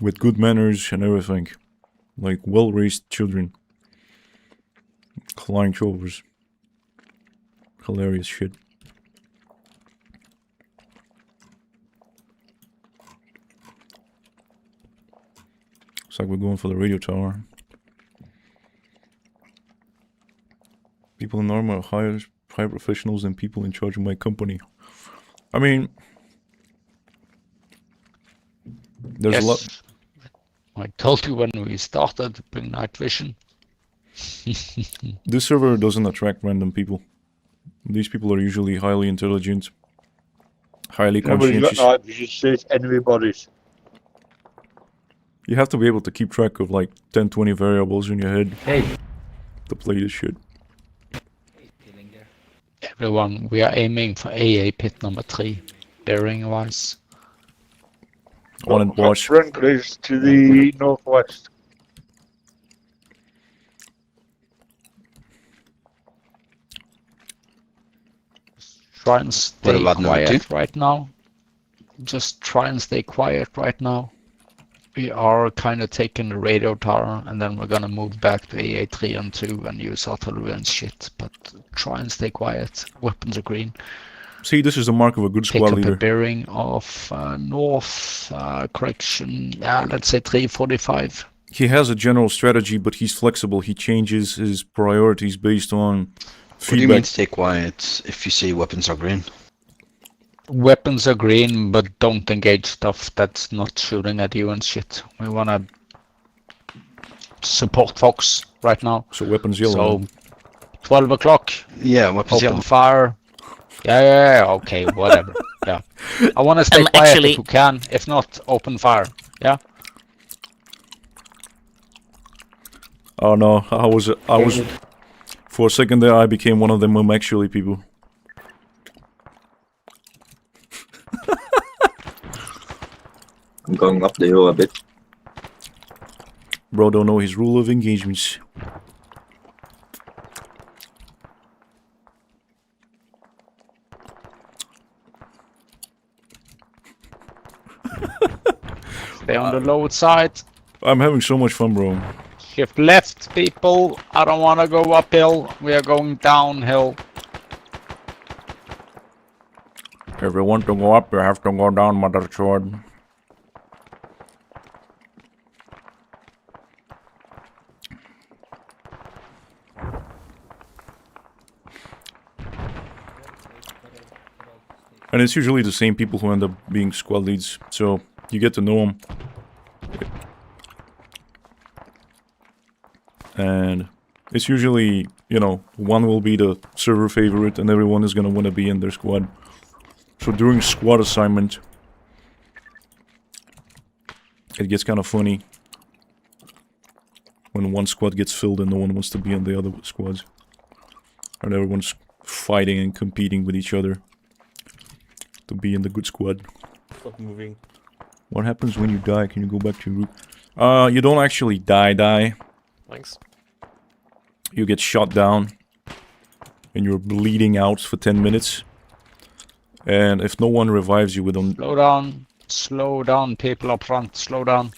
with good manners and everything, like well-raised children. Flying chovers. Hilarious shit. Looks like we're going for the radio tower. People in ARMA are higher professionals than people in charge of my company. I mean, there's a lot. I told you when we started to bring night vision. This server doesn't attract random people. These people are usually highly intelligent, highly conscientious. Everybody's. You have to be able to keep track of like 10-20 variables in your head to play this shit. Everyone, we are aiming for AA pit number 3, bearing wise. On and watch. Friendlies to the northwest. Try and stay quiet right now. Just try and stay quiet right now. We are kind of taking the radio tower, and then we're gonna move back to AA3 and 2 and use artillery and shit. But try and stay quiet. Weapons are green. See, this is the mark of a good squad Take up leader. a bearing of north, correction, let's say 345. He has a general strategy, but he's flexible. He changes his priorities based on feedback. What do you mean stay quiet if you see weapons are green? Weapons are green, but don't engage stuff that's not shooting at you and shit. We wanna support folks right now. So weapons yellow. So 12 o'clock. Yeah, weapons Open yellow. fire. Yeah, okay, whatever. Yeah. I wanna stay quiet actually- if you can. If not, open fire. Yeah. Oh no, I was for a second there I became one of them actually people. I'm going up the hill a bit. Bro don't know his rule of engagements. Stay on the low side. I'm having so much fun, bro. Shift left, people. I don't want to go uphill. We are going downhill. If you want to go up, you have to go down, mother sword. And it's usually the same people who end up being squad leads, so you get to know them. And it's usually, you know, one will be the server favorite and everyone is gonna want to be in their squad. So during squad assignment, it gets kind of funny when one squad gets filled and no one wants to be in the other squads. And everyone's fighting and competing with each other to be in the good squad. Stop moving. What happens when you die? Can you go back to your route? You don't actually die. Thanks. You get shot down and you're bleeding out for 10 minutes. And if no one revives you within... Slow down, people up front, slow down.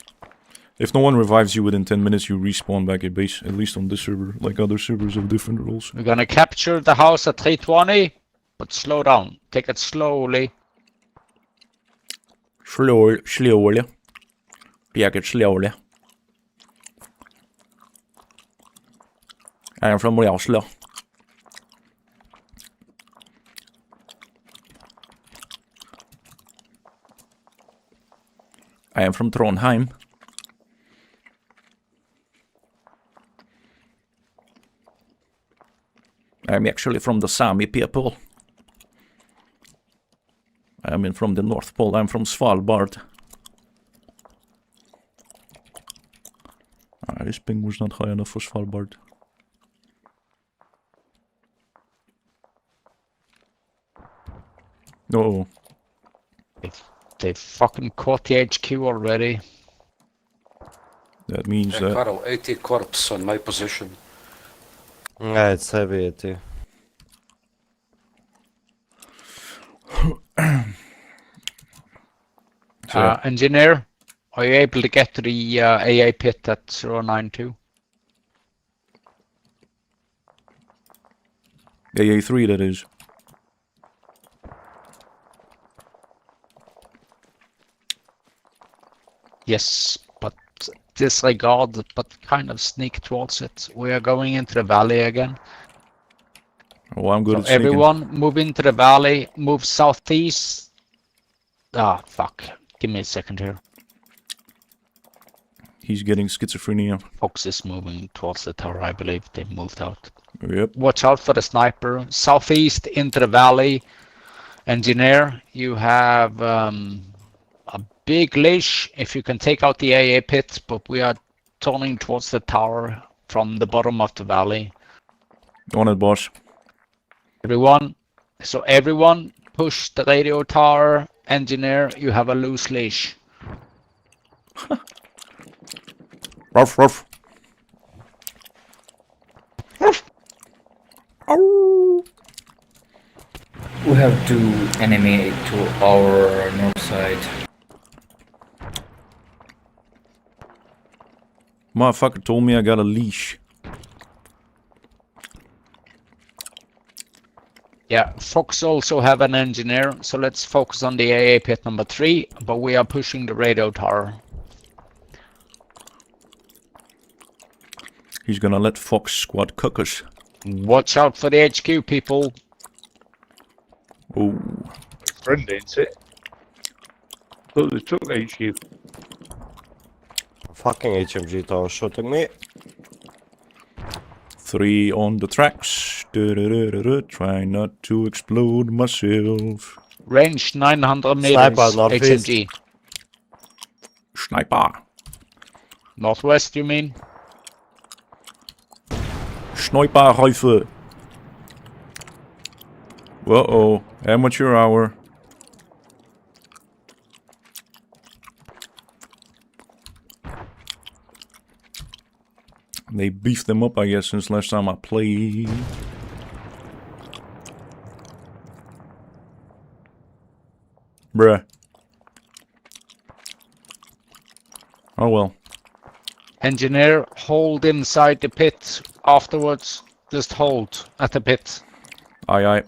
If no one revives you within 10 minutes, you respawn back at base, at least on this server, like other servers of different roles. We're gonna capture the house at 320, but slow down. Take it slowly. Slowly. Take it slowly. I am from Oslo. I am from Trondheim. I'm actually from the Sami people. I am from the North Pole. I'm from Svalbard. This ping was not high enough for Svalbard. No. They fucking caught the HQ already. That means Yeah, Carl, 80 corpse on my position. Yeah, it's heavy too. Engineer, Are you able to get to the AA pit at 092? AA3, that is. Yes, but disregard, but kind of sneak towards it. We are going into the valley again. Oh, I'm good So at sneaking. everyone move into the valley, move southeast. Ah, fuck. Give me a second here. He's getting schizophrenia. Fox is moving towards the tower, I believe. They moved out. Yep. Watch out for the sniper. Southeast into the valley. Engineer, you have a big leash if you can take out the AA pit, but we are turning towards the tower from the bottom of the valley. On it, boss. Everyone push the radio tower. Engineer, you have a loose leash. Ruff, ruff. We have 2 enemy to our north side. Motherfucker told me I got a leash. Yeah, Fox also have an engineer, so let's focus on the AA pit number 3, but we are pushing the radio tower. He's gonna let Fox squad cook us. Watch out for the HQ, people. Oh. Friendly, ain't it? Thought they took HQ. Fucking HMG tower shooting me. 3 on the tracks. Try not to explode myself. Range 900 meters. Sniper, northeast. HMG. Sniper. Northwest, you mean? Sniper rifle. Uh-oh. Amateur hour. They beefed them up, I guess, since last time I played. Bruh. Oh well. Engineer, hold inside the pit. Afterwards, just hold at the pit. Aye, aye.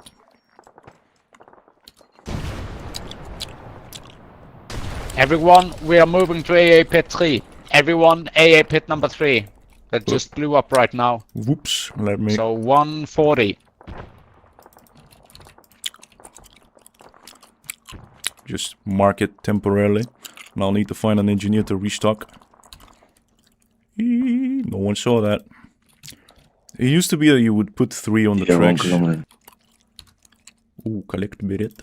Everyone, we are moving to AA pit 3. Everyone, AA pit number 3. That just blew up right now. Whoops, let me... So 140. Just mark it temporarily. And I'll need to find an engineer to restock. No one saw that. It used to be that you would put 3 on the tracks. Ooh, collect bit.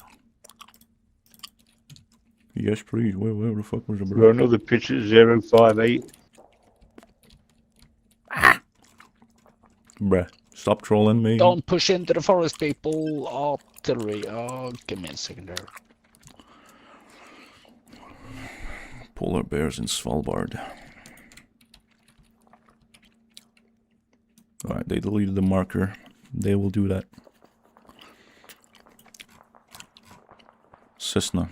Yes, please. Where the fuck was the Got another pitch at 058. Bruh, stop trolling me. Don't push into the forest, people. Artillery. Oh, give me a second there. Polar bears in Svalbard. Alright, they deleted the marker. They will do that. Cessna.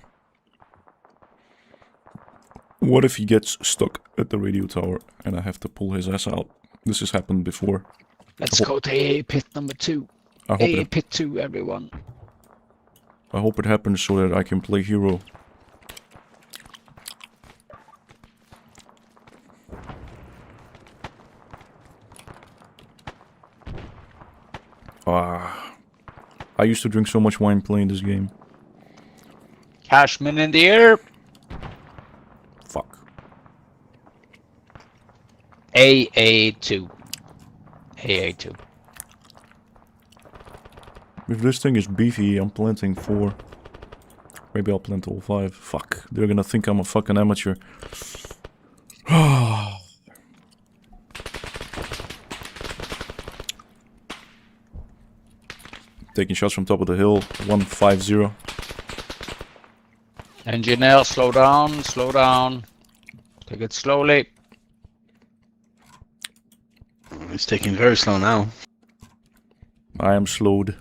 What if he gets stuck at the radio tower and I have to pull his ass out? This has happened before. Let's go to AA pit number 2. AA pit 2, everyone. I hope it happens so that I can play hero. I used to drink so much wine playing this game. Cashman in the air. Fuck. AA2. AA2. If this thing is beefy, I'm planting 4. Maybe I'll plant all 5. Fuck. They're gonna think I'm a fucking amateur. Taking shots from top of the hill. 150. Engineer, slow down, slow down. Take it slowly. It's taking very slow now. I am slowed.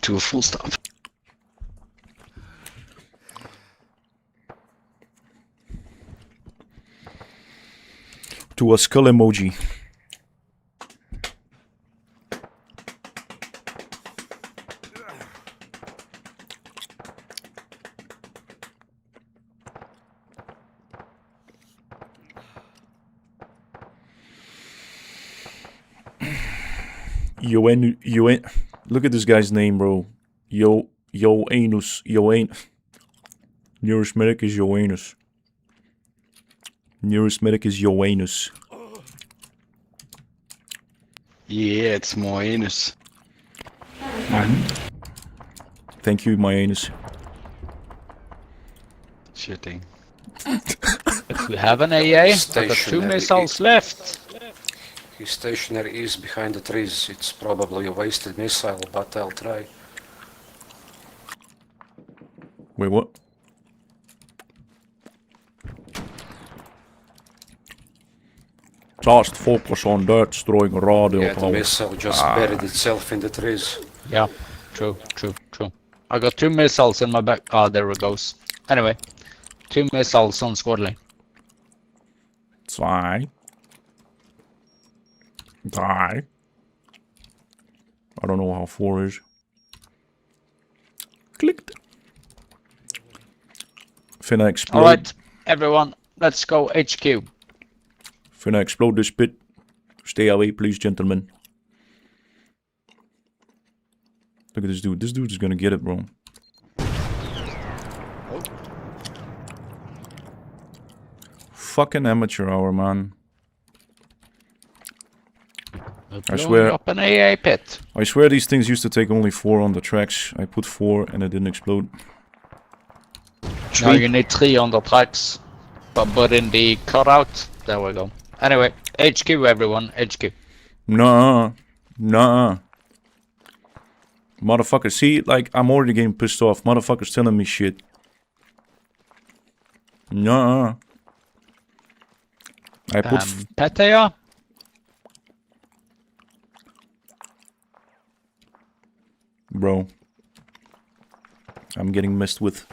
To a full stop. to a skull emoji. Look at this guy's name, bro. Yoanus. Nearest medic is Yoanus. Nearest medic is Yoanus. Yeah, it's more anus. Thank you, my anus. Shitting. We have an AA. I've got 2 Stationary. missiles left. His stationary is behind the trees. It's probably a wasted missile, but I'll try. Wait, what? Just focus on that, destroying radio Yeah, the tower. missile just buried itself in the trees. Yeah, true. I got 2 missiles in my back. Ah, there it goes. Anyway, 2 missiles on squadly. 2. 3. I don't know how 4 is. Clicked. Finna explode. Alright, everyone, let's go HQ. Finna explode this pit. Stay away, please, gentlemen. Look at this dude. This dude is gonna get it, bro. Fucking amateur hour, man. I swear. Up an AA pit. I swear these things used to take only 4 on the tracks. I put 4 and it didn't explode. Now you need 3 on the tracks. But in the cutout, there we go. Anyway, HQ everyone, HQ. Nah. Motherfucker, see, like, I'm already getting pissed off. Motherfuckers telling me shit. Nah. I put... Pattaya? Bro. I'm getting messed with.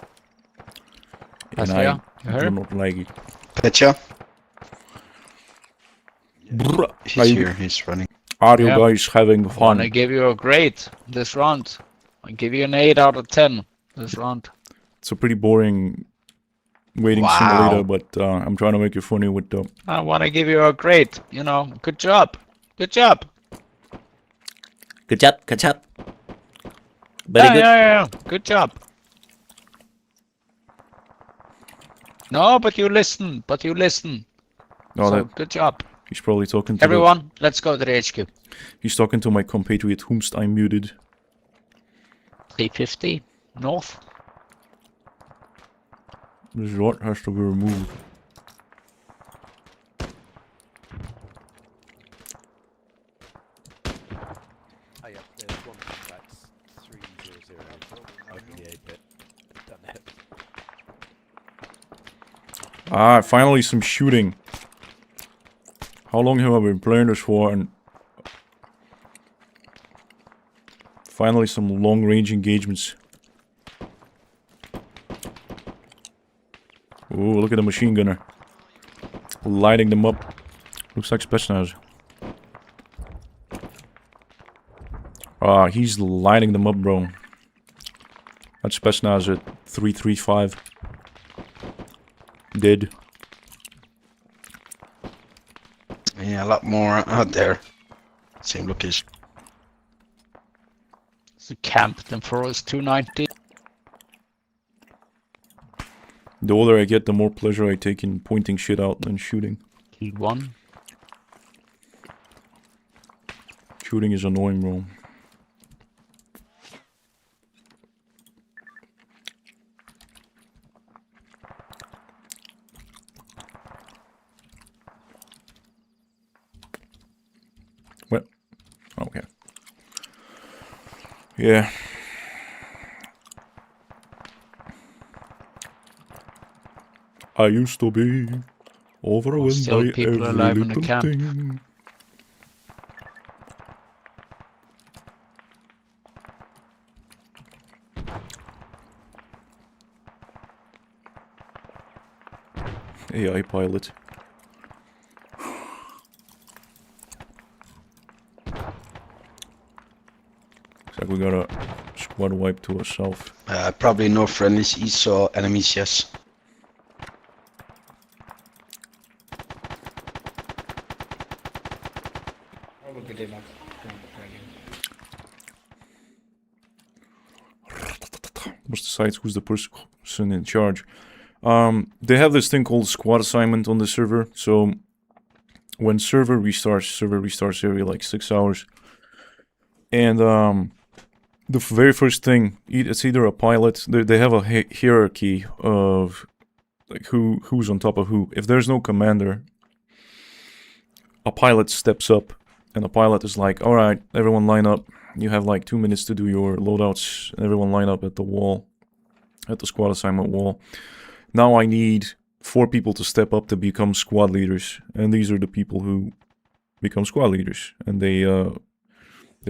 And Pattaya, you I heard? do not like it. Petya? Bruh. He's here, he's running. Are you guys having I fun? give you a grade this round. I give you an 8 out of 10 this round. It's a pretty boring waiting simulator, but I'm trying to make it funny with the... I want to give you a grade. You know, good job. Good job. Good job, good job. Very good. Yeah. Good job. No, but you listen. No, So, good job. He's probably talking to Everyone, let's go to the HQ. He's talking to my compatriot whomst I muted. 350 north. This rod has to be removed. Ah, finally some shooting. How long have I been playing this for? And finally some long-range engagements. Ooh, look at the machine gunner. Lighting them up. Looks like Spetsnaz. Ah, he's lighting them up, bro. That's Spetsnaz at 335. Dead. Yeah, a lot more out there. Same location. It's a camp then for us 290. The older I get, the more pleasure I take in pointing shit out than shooting. Killed 1. Shooting is annoying, bro. Well, okay. Yeah. I used to be overwhelmed Still by people every alive in the little camp. thing. AI pilot. Like we got a squad wipe to our south. Probably no friendlies, east or enemies, yes. Probably they not. What's the sites? Who's the person in charge? They have this thing called squad assignment on the server. So when server restarts every like 6 hours. And the very first thing, it's either a pilot. They have a hierarchy of like who's on top of who. If there's no commander, a pilot steps up, and the pilot is like, "All right, everyone line up. You have like 2 minutes to do your loadouts. Everyone line up at the wall, at the squad assignment wall. Now I need 4 people to step up to become squad leaders, and these are the people who become squad leaders. And they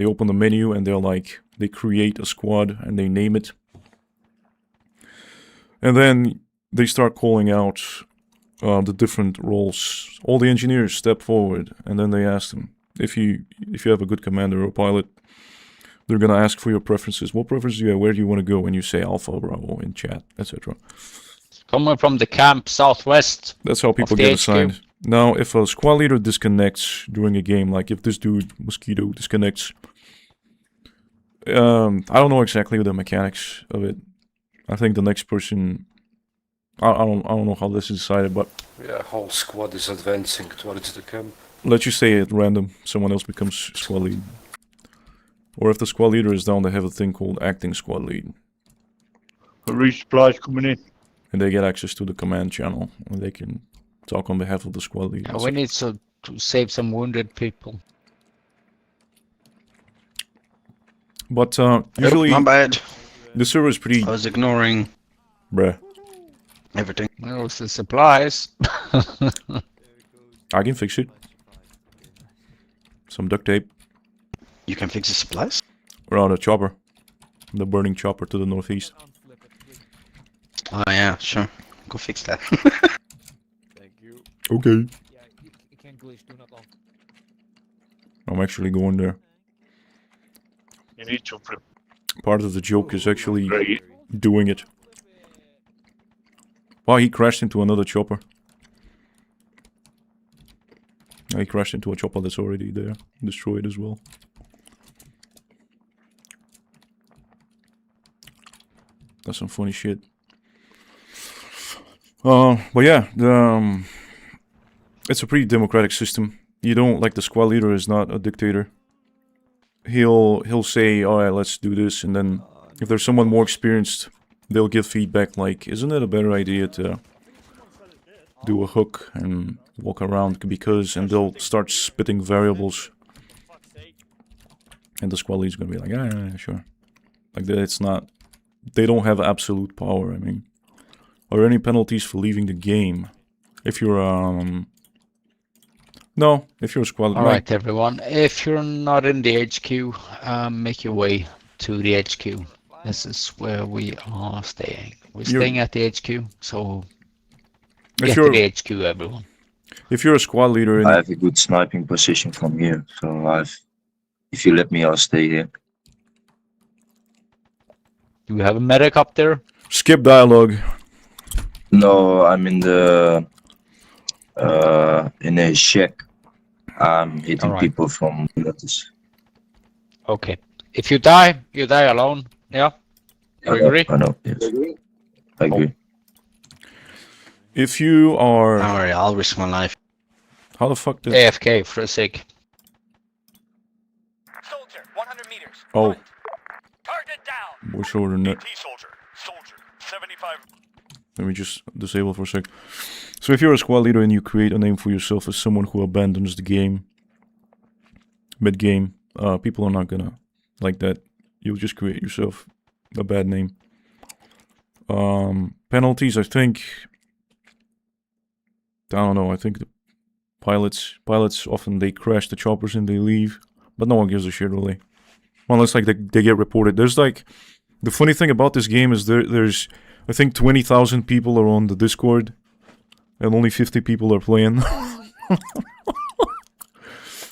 open the menu and they create a squad and they name it. And then they start calling out the different roles. All the engineers step forward, and then they ask them if you have a good commander or pilot. They're gonna ask for your preferences. What preferences do you have? Where do you want to go? And you say Alpha, Bravo in chat, etc. Coming from the camp southwest. That's how people get assigned. Now, if a squad leader disconnects during a game, like if this dude Mosquito disconnects, I don't know exactly the mechanics of it. I think the next person, I don't know how this is decided, but yeah, whole squad is advancing towards the camp. Let's just say at random, someone else becomes squad lead. Or if the squad leader is down, they have a thing called acting squad lead. The resupplies coming in. And they get access to the command channel, and they can talk on behalf of the squad leader. Yeah, we need to save some wounded people. But usually, my bad. The server is pretty. I was ignoring. Bruh. Everything. Well, it's the supplies. I can fix it. Some duct tape. You can fix the supplies? Around a chopper. The burning chopper to the northeast. Oh yeah, sure. Go fix that. Thank you. Okay. Yeah, you can glitch, do not long. I'm actually going there. You need to flip. Part of the joke is actually doing it. Wow, he crashed into another chopper. He crashed into a chopper that's already there. Destroyed as well. That's some funny shit. But yeah, it's a pretty democratic system. You don't, like, the squad leader is not a dictator. He'll say, alright, let's do this, and then if there's someone more experienced, they'll give feedback like, isn't it a better idea to do a hook and walk around, because, and they'll start spitting variables. And the squad lead's gonna be like, yeah, sure. Like, it's not, they don't have absolute power, I mean. Are there any penalties for leaving the game? If you're, no, if you're a squad... Alright, everyone. If you're not in the HQ, make your way to the HQ. This is where we are staying. We're staying at the HQ, so get to the HQ, everyone. If you're a squad leader... I have a good sniping position from here, so if you let me, I'll stay here. Do we have a medic up there? Skip dialogue. No, I'm in the in a shack. I'm hitting people from lettuce. Okay. If you die alone. Yeah? You agree? I know, yes. I agree. If you are... Alright, I'll risk my life. How the fuck did... AFK for a sec. Soldier, 100 meters. Oh. Target down. Voice over net. Soldier, 75. Let me just disable for a sec. So if you're a squad leader and you create a name for yourself as someone who abandons the game mid-game, people are not gonna like that. You'll just create yourself a bad name. Penalties, I think... I don't know, I think the pilots often, they crash the choppers and they leave. But no one gives a shit, really. Unless, like, they get reported. There's, like... The funny thing about this game is there's... I think 20,000 people are on the Discord. And only 50 people are playing.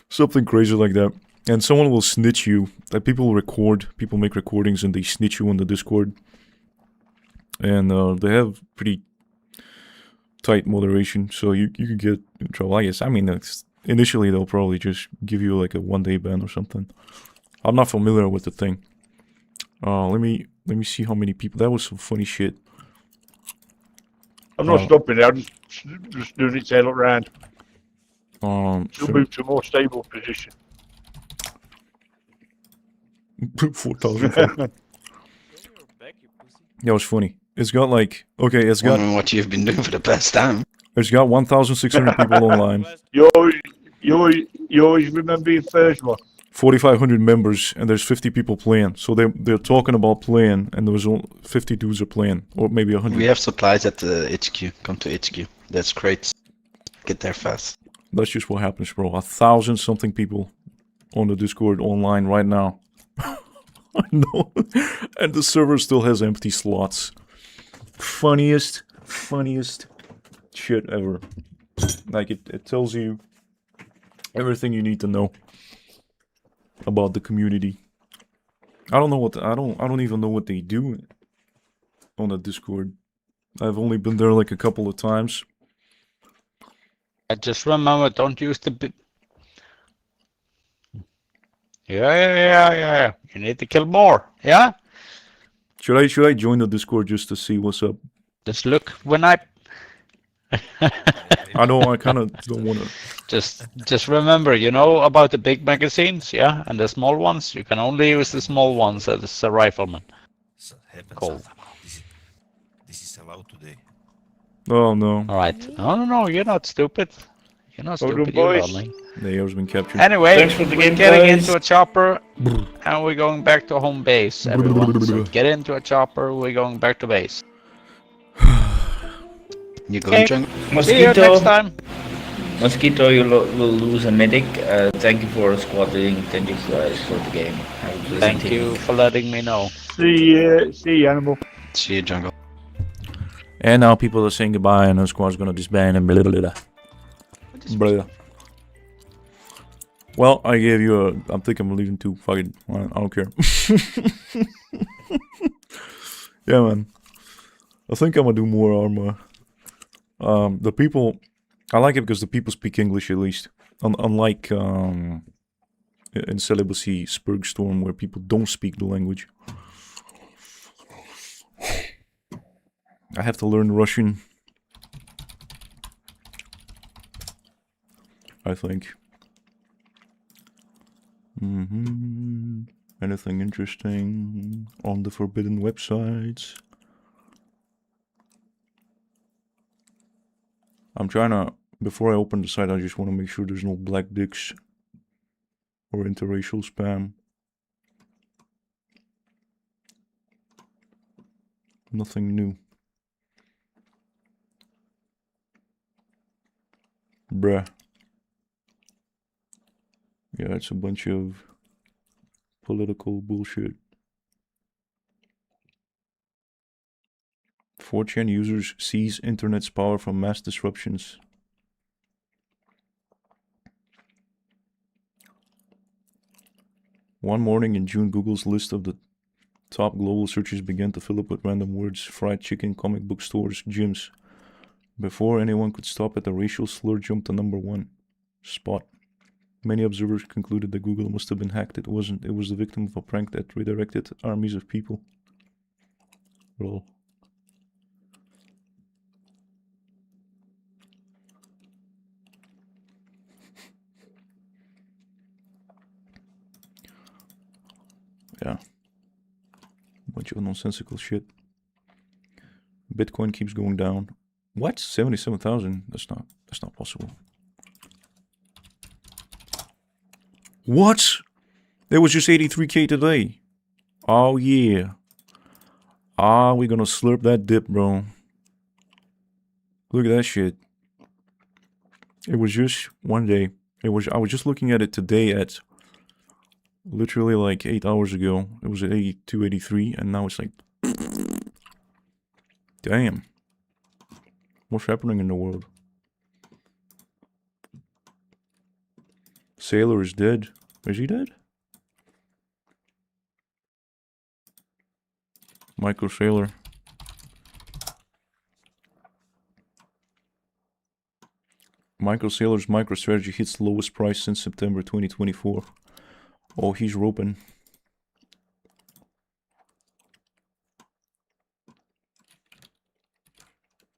Something crazy like that. And someone will snitch you. Like people make recordings and they snitch you on the Discord. And they have pretty tight moderation, so you could get in trouble, I guess. I mean, initially they'll probably just give you like a 1-day ban or something. I'm not familiar with the thing. Let me see how many people. That was some funny shit. I'm not stopping there. I'm just doing it to look around. To move to a more stable position. 4,000. That was funny. It's got like, okay, it's got... Wondering what you've been doing for the past time. It's got 1,600 people online. You always remember being first one. 4,500 members, and there's 50 people playing. So they're talking about playing, and there was 50 dudes are playing, or maybe 100. We have supplies at the HQ. Come to HQ. That's great. Get there fast. That's just what happens, bro. 1,000-something people on the Discord online right now. I know. And the server still has empty slots. Funniest shit ever. Like it tells you everything you need to know about the community. I don't even know what they do on the Discord. I've only been there like a couple of times. I just remember, don't use the Yeah. You need to kill more. Yeah. Should I join the Discord just to see what's up? Just look when I. I know I kind of don't want to. Just remember, you know about the big magazines, yeah, and the small ones. You can only use the small ones as a rifleman. Cool. This is allowed today. Oh no. All right. No. You're not stupid. You're not stupid. You're learning. Nao's been captured. Anyway, we're getting into a chopper, and we're going back to home base. Everyone, so get into a chopper. We're going back to base. You going, jungle? See you next time. Mosquito, you will lose a medic. Thank you for squatting. Thank you guys for the game. Thank you for letting me know. See you, animal. See you, jungle. And now people are saying goodbye, and the squad's gonna disband and blah blah blah. Well, I gave you a. I'm thinking I'm leaving too. Fuck it. I don't care. Yeah, man. I think I'm gonna do more ARMA. The people, I like it because the people speak English at least. Unlike in Celibacy Spurgstorm, where people don't speak the language. I have to learn Russian. I think. Anything interesting on the forbidden websites? I'm trying to, before I open the site, I just want to make sure there's no black dicks or interracial spam. Nothing new. Bruh. Yeah, it's a bunch of political bullshit. 4chan users seize internet's power from mass disruptions. One morning in June, Google's list of the top global searches began to fill up with random words: fried chicken, comic book stores, gyms. Before anyone could stop it, the racial slur jumped to #1 spot. Many observers concluded that Google must have been hacked. It wasn't. It was the victim of a prank that redirected armies of people. Lol. Yeah. Bunch of nonsensical shit. Bitcoin keeps going down. What? 77,000? That's not possible. What? There was just 83k today. Oh yeah. Ah, we're gonna slurp that dip, bro. Look at that shit. It was just one day. I was just looking at it today at literally like 8 hours ago. It was at 82, 83, and now it's like damn. What's happening in the world? Sailor is dead. Is he dead? Micro Sailor. Micro Sailor's MicroStrategy hits lowest price since September 2024. Oh, he's roping.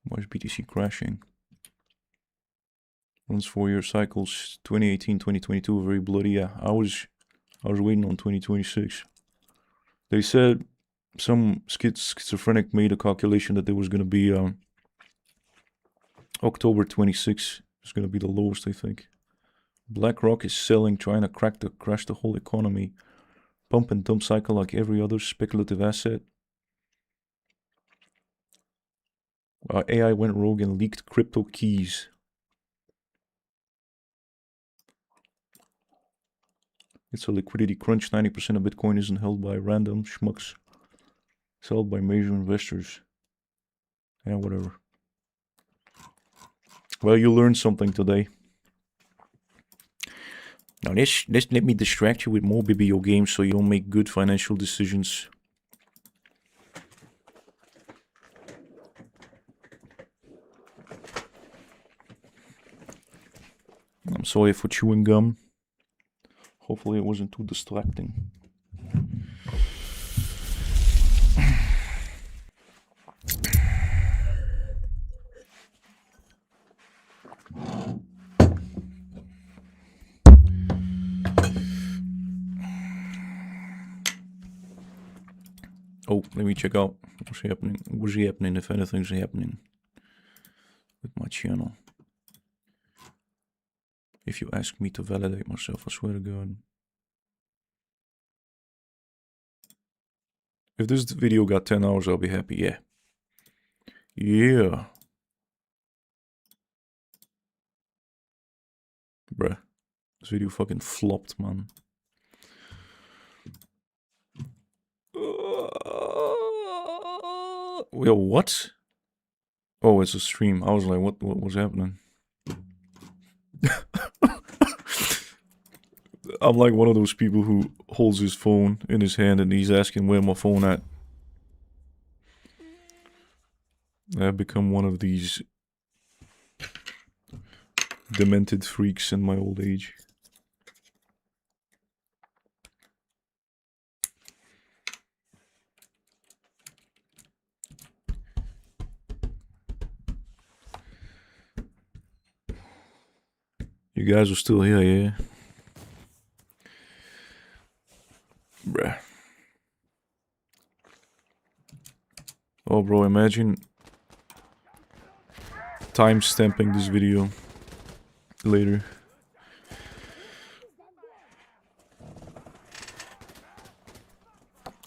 Why is BTC crashing? Runs 4-year cycles. 2018, 2022, very bloody. Yeah, I was waiting on 2026. They said some schizophrenic made a calculation that there was gonna be October 26 is gonna be the lowest, I think. BlackRock is selling, trying to crash the whole economy. Pump and dump cycle like every other speculative asset. AI went rogue and leaked crypto keys. It's a liquidity crunch. 90% of Bitcoin isn't held by random schmucks. It's held by major investors. Yeah, whatever. Well, you learned something today. Now let me distract you with more BBO games so you don't make good financial decisions. I'm sorry for chewing gum. Hopefully it wasn't too distracting. Oh, let me check out what's happening, if anything's happening with my channel. If you ask me to validate myself, I swear to God. If this video got 10 hours, I'll be happy, yeah. Yeah. Bruh. This video fucking flopped, man. Yo, what? Oh, it's a stream. I was like, what was happening? I'm like one of those people who holds his phone in his hand and he's asking where my phone at. I've become one of these demented freaks in my old age. You guys are still here, yeah? Bruh. Oh, bro, imagine time stamping this video later.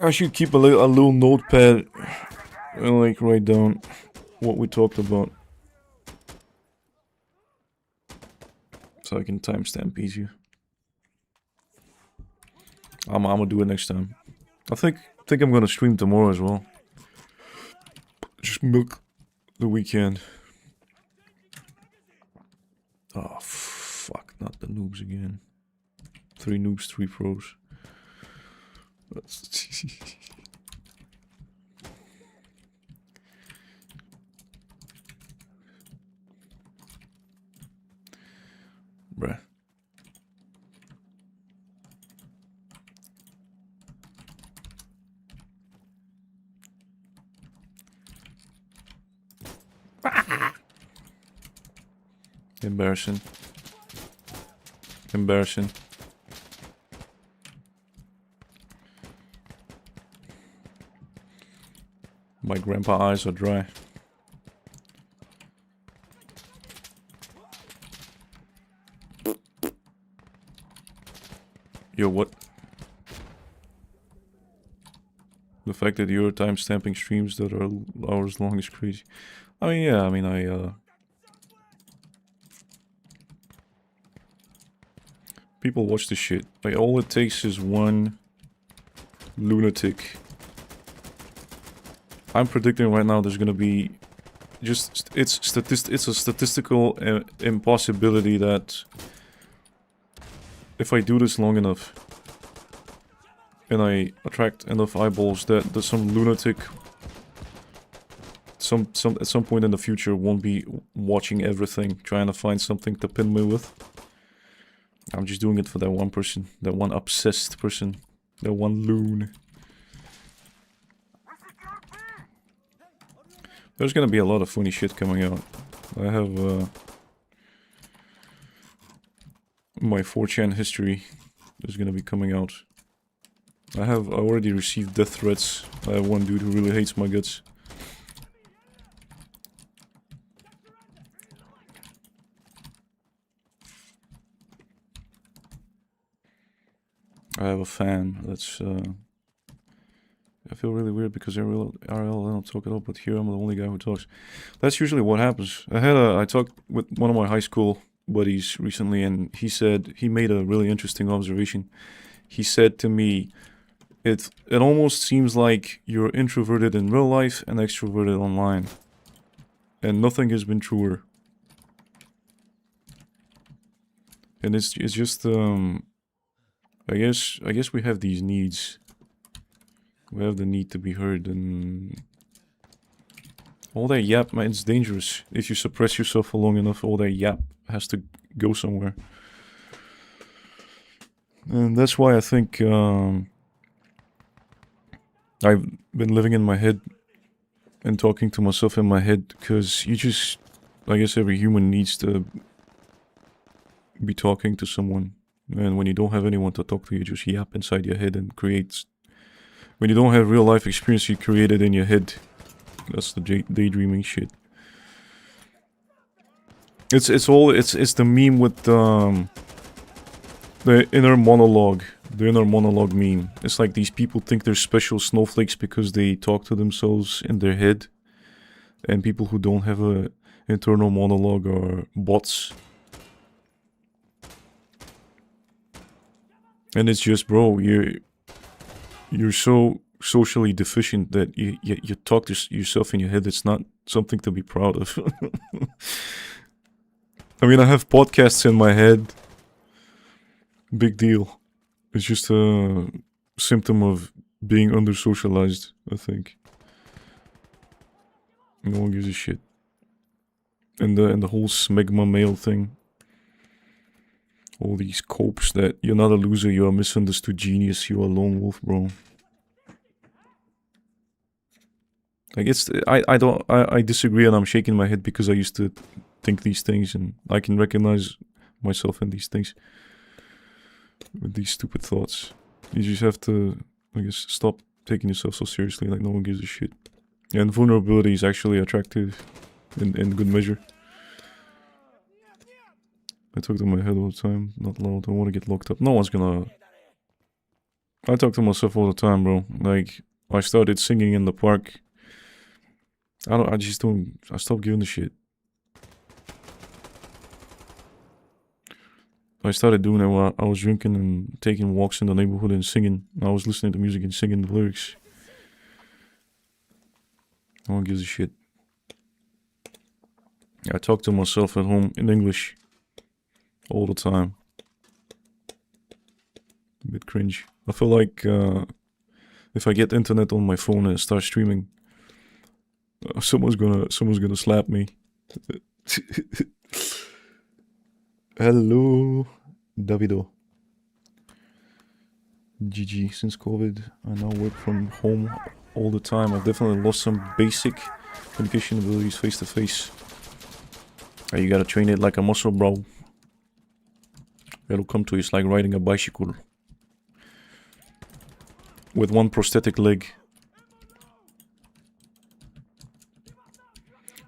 I should keep a little notepad and like write down what we talked about, so I can timestamp easier. I'm gonna do it next time. I think I'm gonna stream tomorrow as well. Just milk the weekend. Oh fuck! Not the noobs again. 3 noobs, 3 pros. Bruh. Embarrassing. Embarrassing. My grandpa eyes are dry. Yo, what? The fact that you're timestamping streams that are hours long is crazy. I mean, yeah, I mean, people watch this shit. Like, all it takes is one lunatic. I'm predicting right now there's gonna be just it's a statistical impossibility that if I do this long enough and I attract enough eyeballs that some lunatic at some point in the future won't be watching everything, trying to find something to pin me with. I'm just doing it for that one person, that one obsessed person, that one loon. There's gonna be a lot of funny shit coming out. I have my 4chan history is gonna be coming out. I already received death threats. I have one dude who really hates my guts. I have a fan that's I feel really weird because RL don't talk at all, but here I'm the only guy who talks. That's usually what happens. I talked with one of my high school buddies recently, and he made a really interesting observation. He said to me, it almost seems like you're introverted in real life and extroverted online. And nothing has been truer. And it's just I guess we have these needs. We have the need to be heard, and all that yap, man, it's dangerous. If you suppress yourself for long enough, all that yap has to go somewhere. And that's why I think I've been living in my head and talking to myself in my head, because I guess every human needs to be talking to someone. And when you don't have anyone to talk to, you just yap inside your head and create. When you don't have real life experience, you create it in your head. That's the daydreaming shit. It's the meme with the inner monologue. The inner monologue meme. It's like these people think they're special snowflakes because they talk to themselves in their head, and people who don't have a internal monologue are bots. And it's just, bro, you're so socially deficient that you talk to yourself in your head. It's not something to be proud of. I mean, I have podcasts in my head. Big deal. It's just a symptom of being under-socialized, I think. No one gives a shit. And the whole smegma male thing. All these copes that you're not a loser, you're a misunderstood genius, you're a lone wolf, bro. Like I disagree, and I'm shaking my head because I used to think these things, and I can recognize myself in these things. With these stupid thoughts. You just have to, I guess, stop taking yourself so seriously, like no one gives a shit. And vulnerability is actually attractive in good measure. I talk to my head all the time, not loud, I want to get locked up. No one's gonna... I talk to myself all the time, bro. Like, I started singing in the park. I stopped giving a shit. I started doing it while I was drinking and taking walks in the neighborhood and singing. I was listening to music and singing the lyrics. No one gives a shit. I talk to myself at home in English. All the time. A bit cringe. I feel like if I get internet on my phone and start streaming, someone's gonna slap me. Hello, Davido. GG. Since COVID, I now work from home all the time. I've definitely lost some basic communication abilities face to face. You gotta train it like a muscle, bro. It'll come to you. It's like riding a bicycle with one prosthetic leg.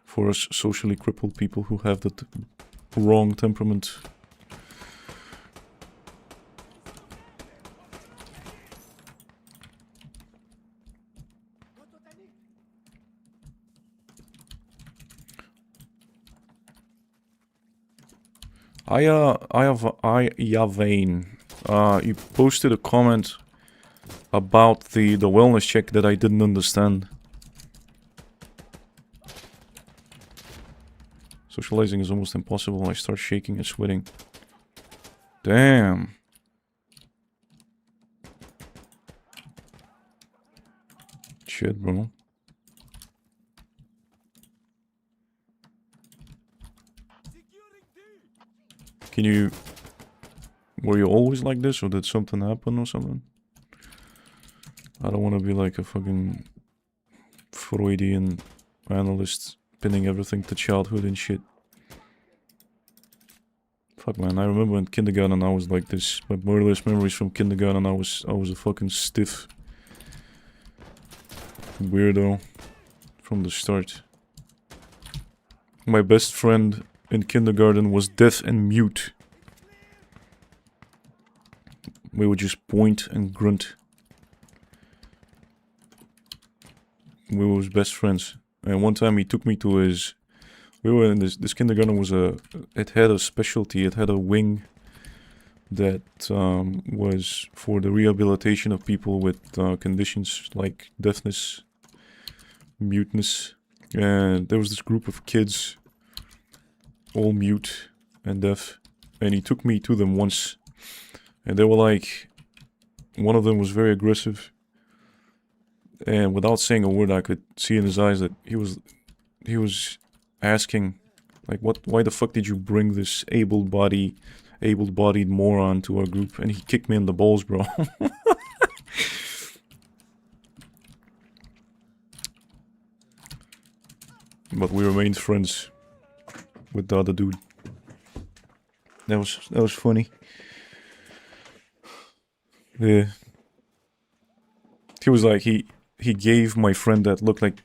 For us socially crippled people who have that wrong temperament. Yavain, you posted a comment about the wellness check that I didn't understand. Socializing is almost impossible. I start shaking and sweating. Damn. Shit, bro. Can you... Were you always like this, or did something happen or something? I don't want to be like a fucking Freudian analyst pinning everything to childhood and shit. Fuck man, I remember in kindergarten I was like this. My earliest memories from kindergarten, I was a fucking stiff weirdo from the start. My best friend in kindergarten was deaf and mute. We would just point and grunt. We were his best friends. And one time he took me to his... We were in this kindergarten was a... It had a specialty. It had a wing that was for the rehabilitation of people with conditions like deafness, muteness. And there was this group of kids, all mute and deaf. And he took me to them once. And they were like... One of them was very aggressive. And without saying a word, I could see in his eyes that he was asking, like, why the fuck did you bring this able-bodied moron to our group? And he kicked me in the balls, bro. But we remained friends with the other dude. That was funny. Yeah. He was like, he gave my friend that look like,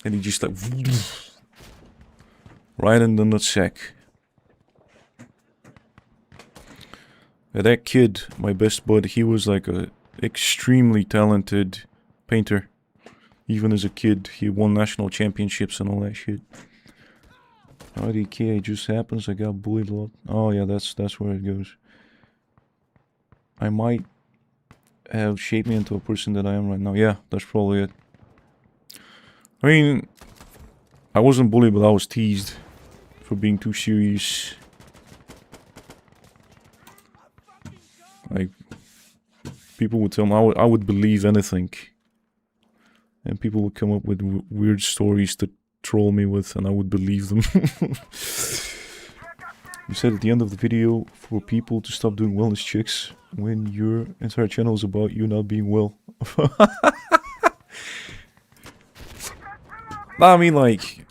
and he just like right in the nutsack. And that kid, my best bud, he was like a extremely talented painter. Even as a kid, he won national championships and all that shit. IDK, it just happens. I got bullied a lot. Oh yeah, that's where it goes. I might have shaped me into a person that I am right now. Yeah, that's probably it. I mean, I wasn't bullied, but I was teased for being too serious. Like, people would tell me I would believe anything. And people would come up with weird stories to troll me with, and I would believe them. You said at the end of the video for people to stop doing wellness checks when your entire channel is about you not being well. Nah, I mean like,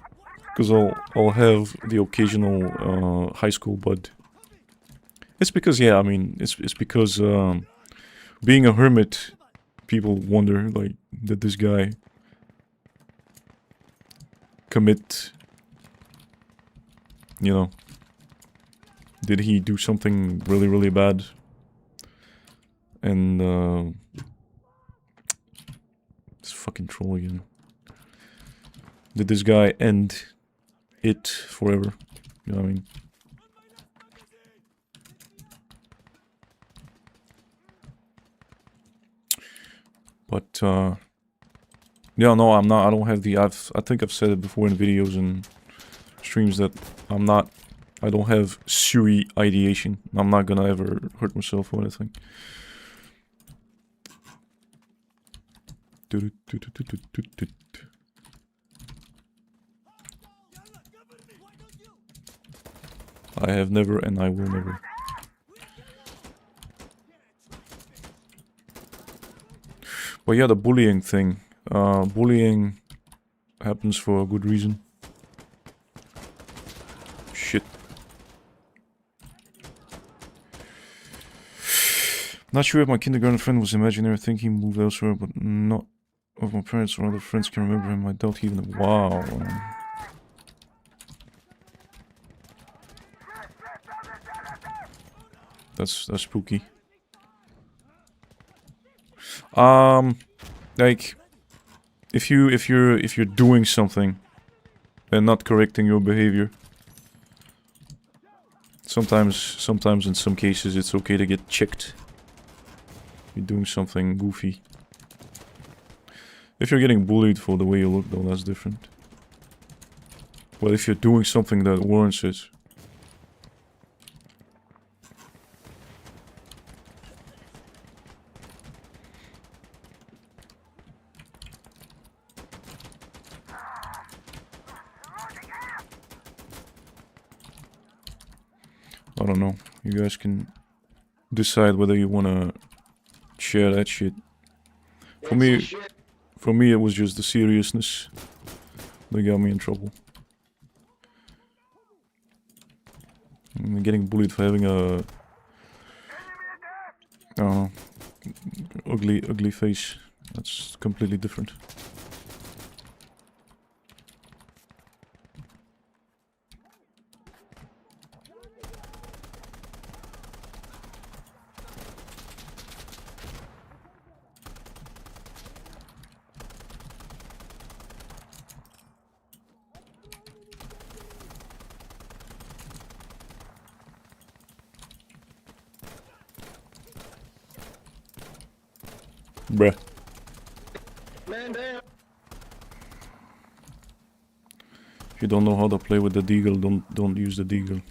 because I'll have the occasional high school bud. It's because, yeah, I mean, it's because being a hermit, people wonder, like, did this guy commit, you know, did he do something really, really bad? And, this fucking troll again. Did this guy end it forever? You know what I mean? But, yeah, no, I'm not, I don't have the, I think I've said it before in videos and streams that I don't have sui ideation. I'm not gonna ever hurt myself or anything. I have never and I will never. But yeah, the bullying thing. Bullying happens for a good reason. Shit. Not sure if my kindergarten friend was imaginary, thinking he moved elsewhere, but not of my parents or other friends can remember him. I doubt he even. Wow. That's spooky. Like, if you're doing something and not correcting your behavior, sometimes in some cases it's okay to get checked. You're doing something goofy. If you're getting bullied for the way you look, though, that's different. But if you're doing something that warrants it, I don't know. You guys can decide whether you wanna share that shit. For me, it was just the seriousness that got me in trouble. I'm getting bullied for having a ugly face. That's completely different. Bruh. If you don't know how to play with the deagle, don't use the deagle.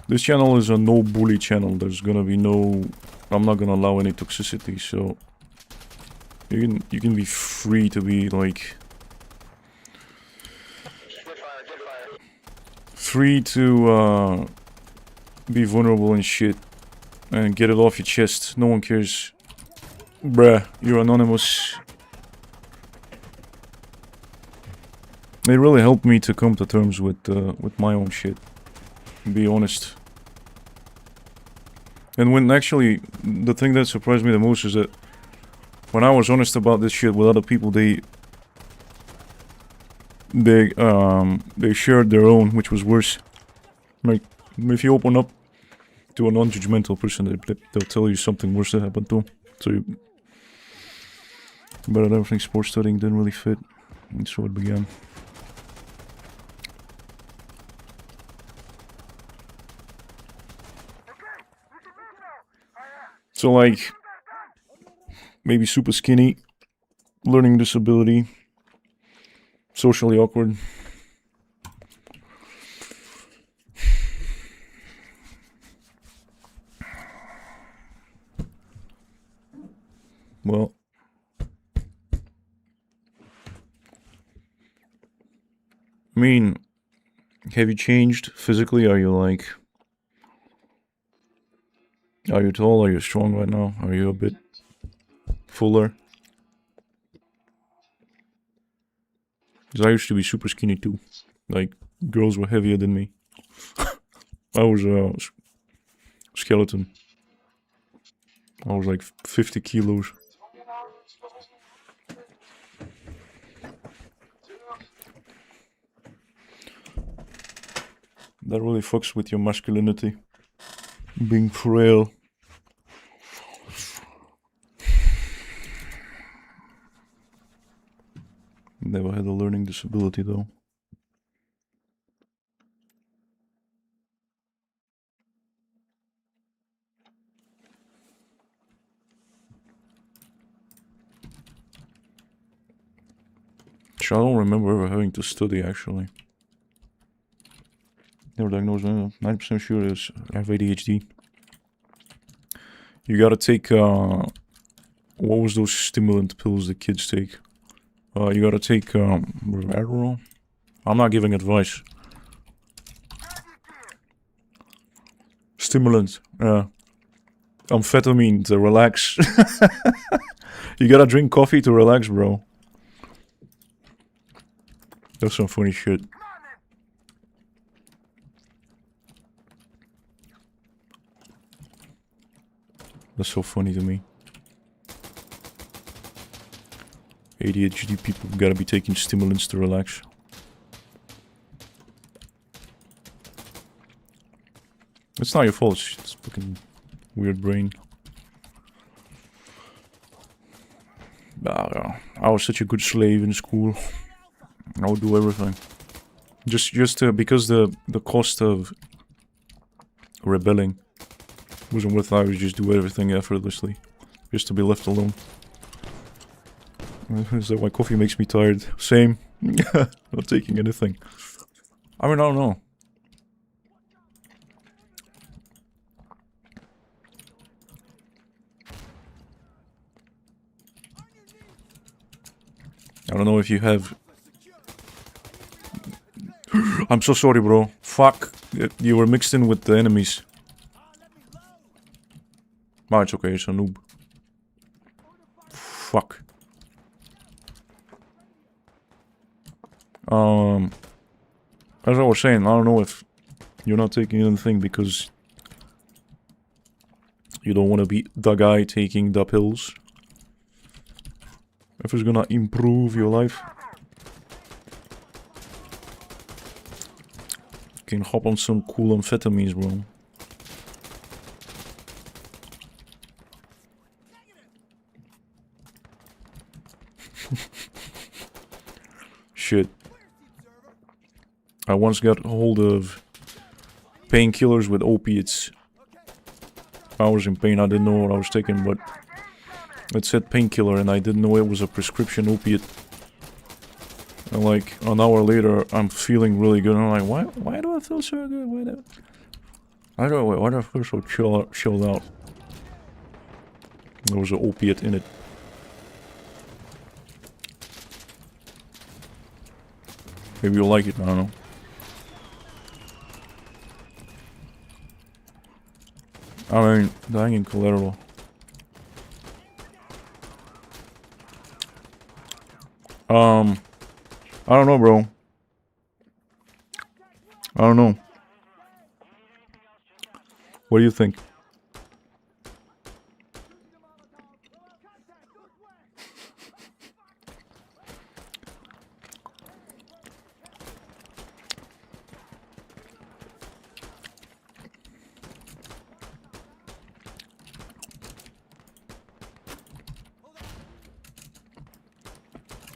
This channel is a no bully channel. There's gonna be no... I'm not gonna allow any toxicity, so... You can be free to be like... Free to be vulnerable and shit. And get it off your chest. No one cares. Bruh, you're anonymous. It really helped me to come to terms with my own shit. Be honest. And when actually, the thing that surprised me the most is that when I was honest about this shit with other people, they shared their own, which was worse. Like, if you open up to a non-judgmental person, they'll tell you something worse that happened to them. So you... But I don't think sports studying didn't really fit, and so it began. So like, maybe super skinny, learning disability, socially awkward. Well, I mean, have you changed physically? Are you like... Are you tall? Are you strong right now? Are you a bit fuller? Because I used to be super skinny too. Like, girls were heavier than me. I was a skeleton. I was like 50 kilos. That really fucks with your masculinity. Being frail. Never had a learning disability though. I don't remember ever having to study actually. Never diagnosed, 90% sure is I have ADHD. You gotta take, what was those stimulant pills the kids take? You gotta take, Adderall? I'm not giving advice. Stimulant, amphetamine to relax. You gotta drink coffee to relax, bro. That's some funny shit. That's so funny to me. ADHD people gotta be taking stimulants to relax. It's not your fault, it's fucking weird brain. I was such a good slave in school. I would do everything. Just because the cost of rebelling wasn't worth it, I would just do everything effortlessly. Just to be left alone. So my coffee makes me tired. Same. Not taking anything. I mean, I don't know. I don't know if you have... I'm so sorry, bro. Fuck. You were mixed in with the enemies. Oh, it's okay, it's a noob. Fuck. As I was saying, I don't know if you're not taking anything because you don't want to be the guy taking the pills. If it's gonna improve your life, you can hop on some cool amphetamines, bro. Shit. I once got hold of painkillers with opiates. I was in pain, I didn't know what I was taking, but it said painkiller and I didn't know it was a prescription opiate. And like an hour later, I'm feeling really good. And I'm like, why do I feel so good? Why do I feel so chilled out? There was an opiate in it. Maybe you'll like it, I don't know. I mean, dying in collateral. I don't know, bro. I don't know. What do you think?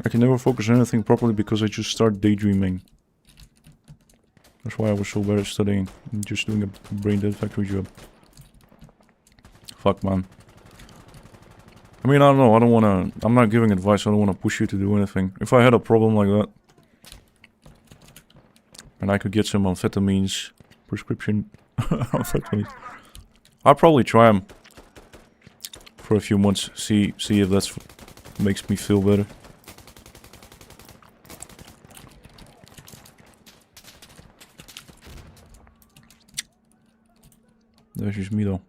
I can never focus on anything properly because I just start daydreaming. That's why I was so bad at studying and just doing a brain dead factory job. Fuck, man. I mean, I don't know, I don't wanna... I'm not giving advice, I don't wanna push you to do anything. If I had a problem like that, and I could get some amphetamines, prescription amphetamines, I'd probably try them for a few months, see if that's makes me feel better. That's just me though.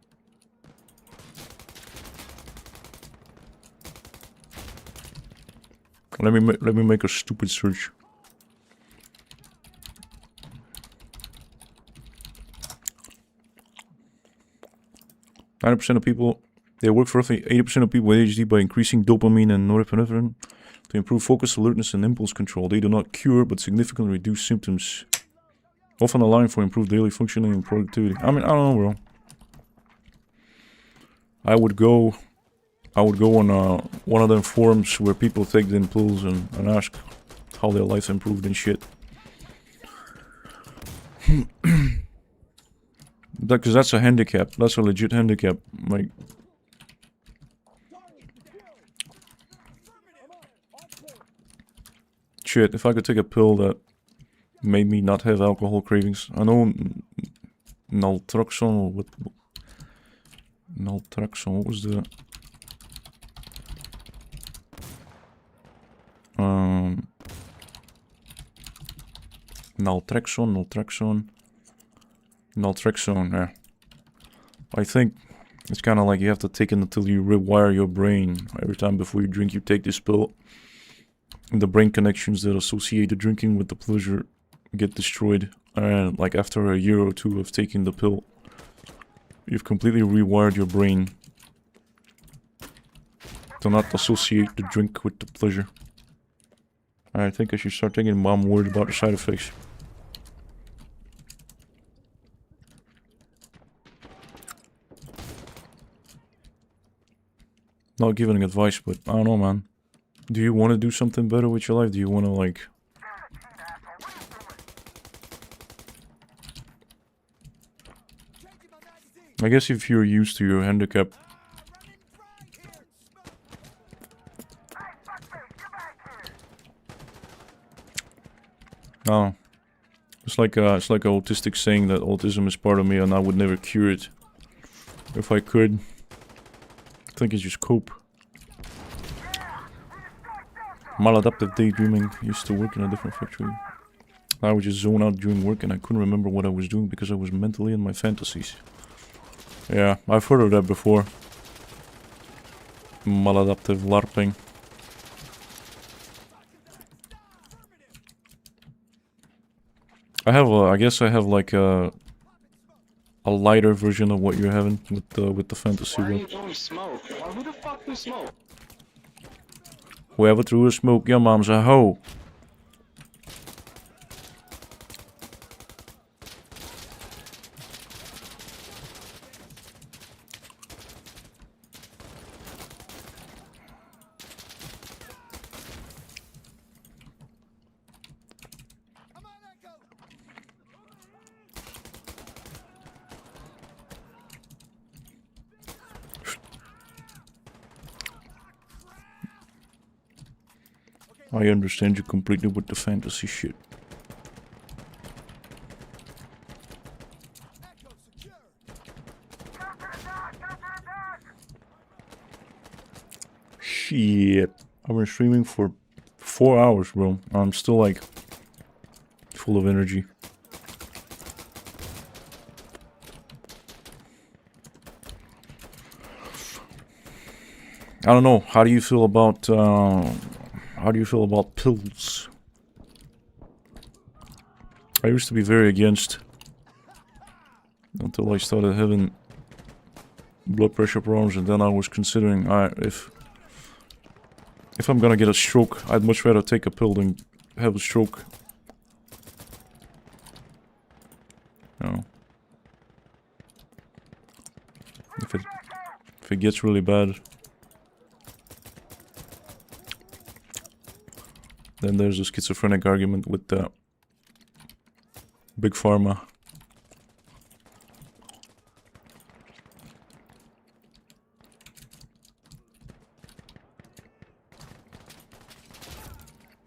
Let me make a stupid search. % of people, they work for roughly 80% of people with ADHD by increasing dopamine and norepinephrine to improve focus, alertness, and impulse control. They do not cure, but significantly reduce symptoms, often allowing for improved daily functioning and productivity. I mean, I don't know, bro. I would go on one of them forums where people take them pills and ask how their life improved and shit. Because that's a handicap. That's a legit handicap. Like, shit, if I could take a pill that made me not have alcohol cravings. I know naltrexone or what? Naltrexone, what was the... Naltrexone, yeah. I think it's kind of like you have to take it until you rewire your brain. Every time before you drink, you take this pill. And the brain connections that associate the drinking with the pleasure get destroyed. And like after a year or two of taking the pill, you've completely rewired your brain to not associate the drink with the pleasure. I think I should start taking it, but I'm worried about the side effects. Not giving advice, but I don't know, man. Do you want to do something better with your life? Do you want to, like... I guess if you're used to your handicap... No. It's like an autistic saying that autism is part of me and I would never cure it. If I could. I think it's just cope. Maladaptive daydreaming. Used to work in a different factory. I would just zone out during work and I couldn't remember what I was doing because I was mentally in my fantasies. Yeah, I've heard of that before. Maladaptive LARPing. I guess I have like a lighter version of what you're having with the fantasy world. Why are you throwing smoke? Who the fuck threw smoke? Whoever threw a smoke, your mom's a hoe. I understand you completely with the fantasy shit. Shit. I've been streaming for 4 hours, bro. I'm still like full of energy. I don't know. How do you feel about pills? I used to be very against until I started having blood pressure problems, and then I was considering if I'm gonna get a stroke, I'd much rather take a pill than have a stroke. No. If it gets really bad, then there's a schizophrenic argument with Big Pharma.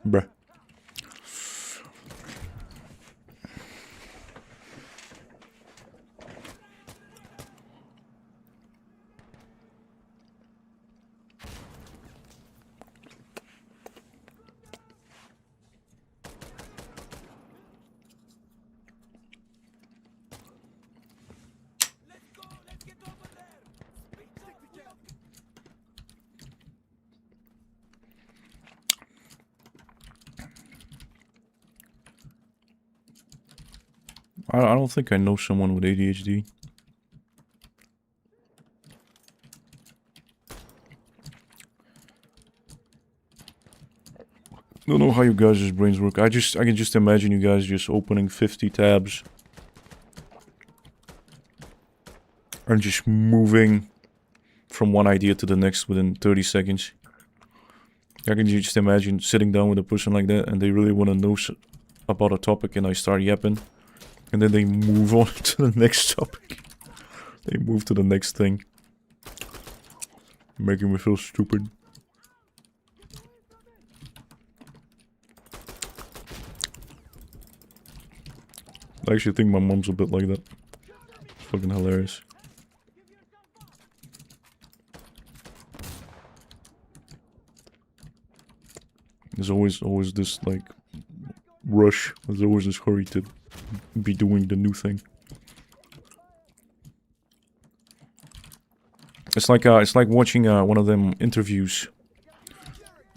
Bruh. I don't think I know someone with ADHD. Don't know how you guys' brains work. I can just imagine you guys just opening 50 tabs and just moving from one idea to the next within 30 seconds. I can just imagine sitting down with a person like that and they really want to know about a topic and I start yapping. And then they move on to the next topic. They move to the next thing. Making me feel stupid. I actually think my mom's a bit like that. It's fucking hilarious. There's always this like rush. There's always this hurry to be doing the new thing. It's like watching one of them interviews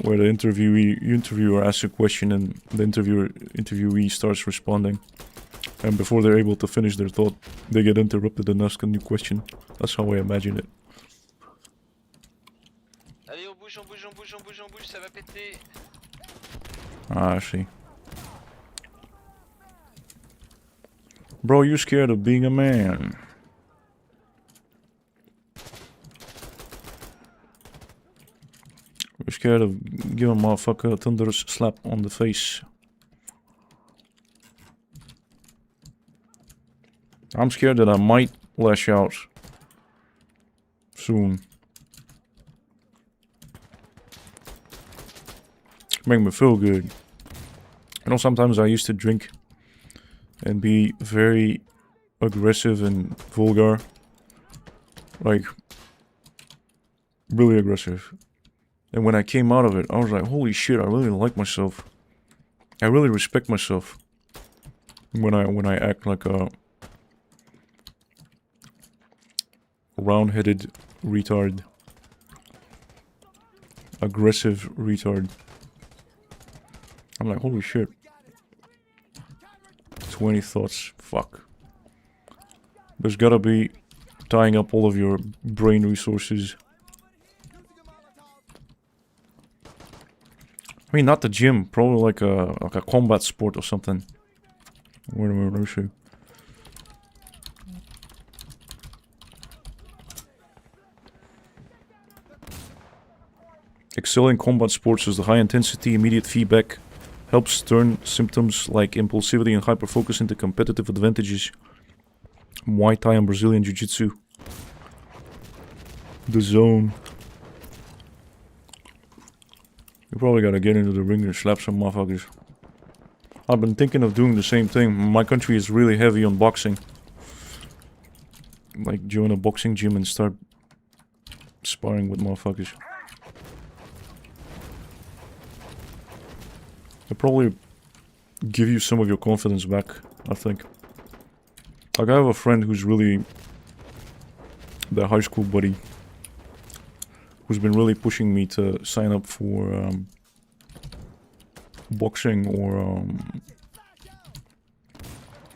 where the interviewer asks a question and the interviewee starts responding, and before they're able to finish their thought, they get interrupted and ask a new question. That's how I imagine it. Allez, on bouge, ça va péter. Ah, I see. Bro, you scared of being a man. You're scared of giving a motherfucker a thunderous slap on the face. I'm scared that I might lash out soon. Make me feel good. You know, sometimes I used to drink and be very aggressive and vulgar. Like, really aggressive. And when I came out of it, I was like, holy shit, I really like myself. I really respect myself. When I act like a round-headed retard. Aggressive retard. I'm like, holy shit. 20 thoughts. Fuck. There's gotta be tying up all of your brain resources. I mean, not the gym. Probably like a combat sport or something. Wait a minute, let me see. Excel in combat sports is the high intensity, immediate feedback. Helps turn symptoms like impulsivity and hyperfocus into competitive advantages. Muay Thai and Brazilian Jiu-Jitsu. The zone. You probably gotta get into the ring and slap some motherfuckers. I've been thinking of doing the same thing. My country is really heavy on boxing. Like join a boxing gym and start sparring with motherfuckers. It'll probably give you some of your confidence back, I think. Like I have a friend who's really the high school buddy who's been really pushing me to sign up for boxing or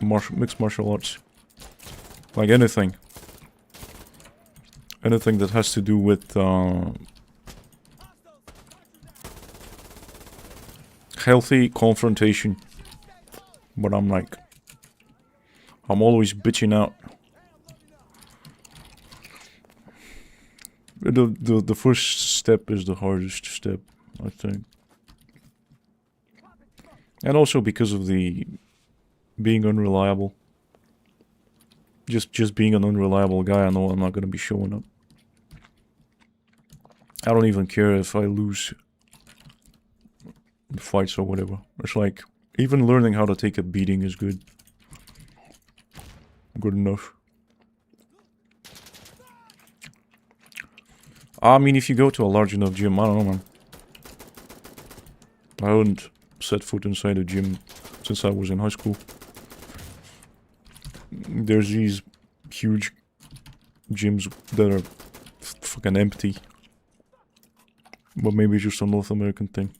mixed martial arts. Like anything. Anything that has to do with healthy confrontation. But I'm like, I'm always bitching out. The first step is the hardest step, I think. And also because of the being unreliable. Just being an unreliable guy, I know I'm not gonna be showing up. I don't even care if I lose fights or whatever. It's like, even learning how to take a beating is good. Good enough. I mean, if you go to a large enough gym, I don't know, man. I haven't set foot inside a gym since I was in high school. There's these huge gyms that are fucking empty. But maybe it's just a North American thing.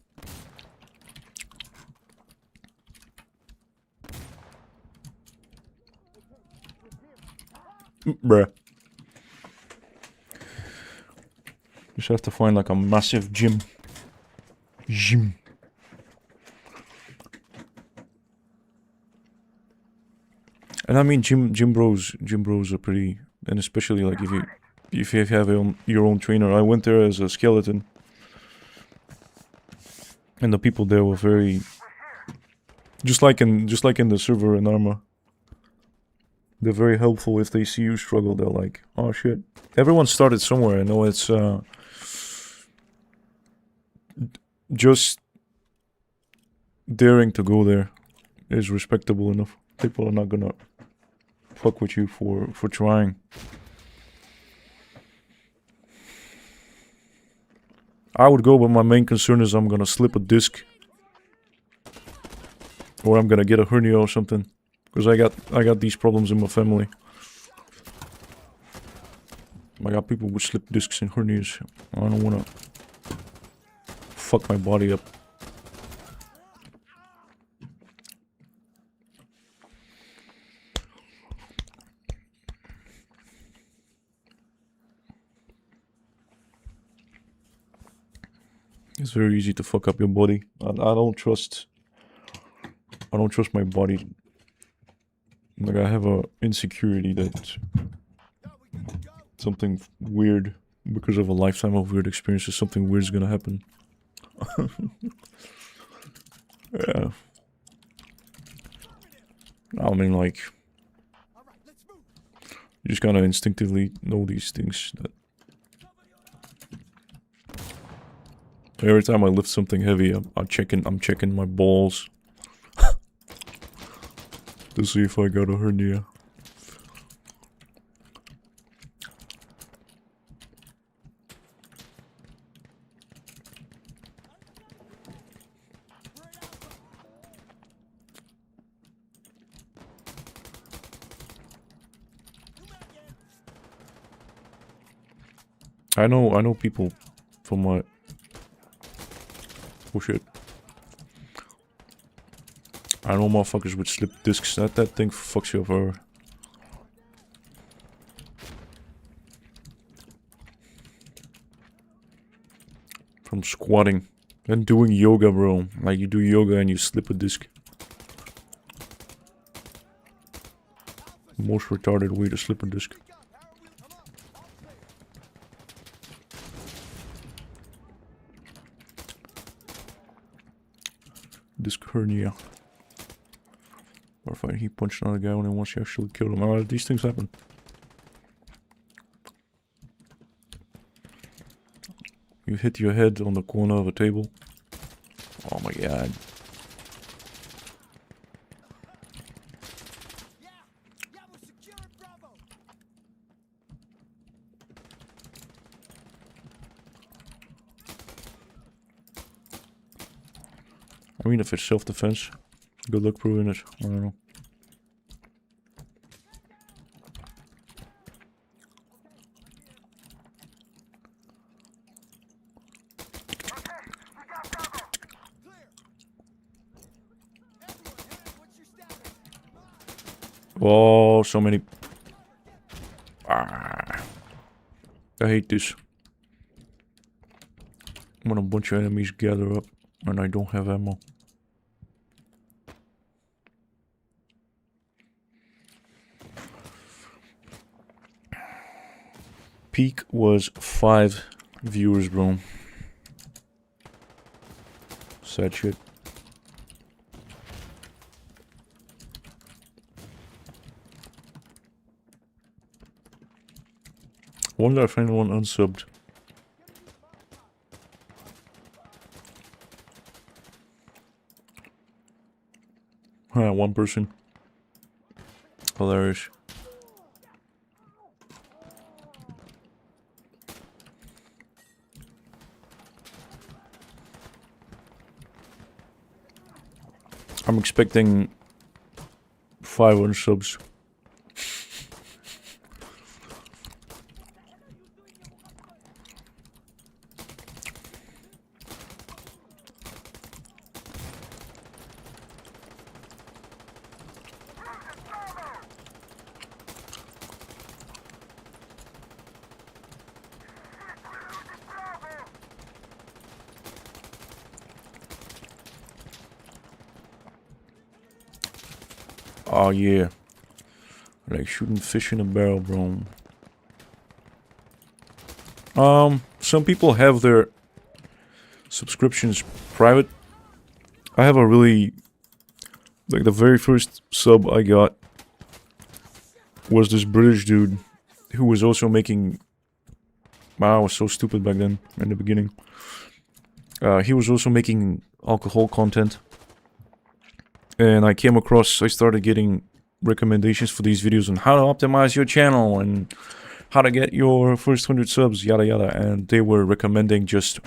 Bruh. Just have to find like a massive gym. And I mean gym bros are pretty, and especially like if you have your own trainer. I went there as a skeleton. And the people there were very just like in the server in ARMA. They're very helpful. If they see you struggle, they're like, oh shit. Everyone started somewhere. I know it's just daring to go there is respectable enough. People are not gonna fuck with you for trying. I would go, but my main concern is I'm gonna slip a disc. Or I'm gonna get a hernia or something. Because I got these problems in my family. I got people with slip discs and hernias. I don't wanna fuck my body up. It's very easy to fuck up your body. I don't trust my body. Like I have a insecurity that something weird, because of a lifetime of weird experiences, something weird's gonna happen. Yeah. I mean, like, you just kind of instinctively know these things. That every time I lift something heavy, I'm checking my balls to see if I got a hernia. I know people from my... Oh shit. I know motherfuckers with slip discs. That thing fucks you up forever. From squatting. And doing yoga, bro. Like you do yoga and you slip a disc. Most retarded way to slip a disc. Disc hernia. Or if he punched another guy when he wants to actually kill him. Oh, these things happen. You hit your head on the corner of a table. Oh my god. I mean, if it's self-defense, good luck proving it. I don't know. Oh, so many. Ah. I hate this. When a bunch of enemies gather up and I don't have ammo. Peak was 5 viewers, bro. Sad shit. Wonder if anyone unsubbed. One person. Hilarious. I'm expecting 5 unsubs. Oh yeah, like shooting fish in a barrel, bro. Some people have their subscriptions private. I have a really, like the very first sub I got was this British dude who was also making, wow, I was so stupid back then in the beginning. He was also making alcohol content. And I came across, I started getting recommendations for these videos on how to optimize your channel and how to get your first 100 subs, yada yada. And they were recommending just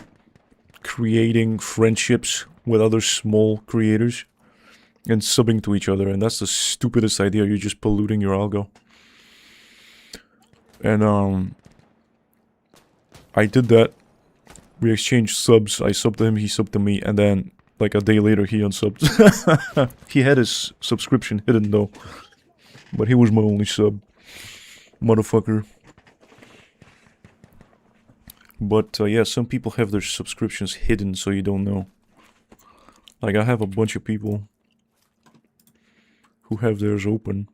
creating friendships with other small creators and subbing to each other. And that's the stupidest idea. You're just polluting your algo. And I did that. We exchanged subs. I subbed to him, he subbed to me, and then like a day later, he unsubbed. He had his subscription hidden though. But he was my only sub. Motherfucker. But yeah, some people have their subscriptions hidden so you don't know. Like I have a bunch of people who have theirs open.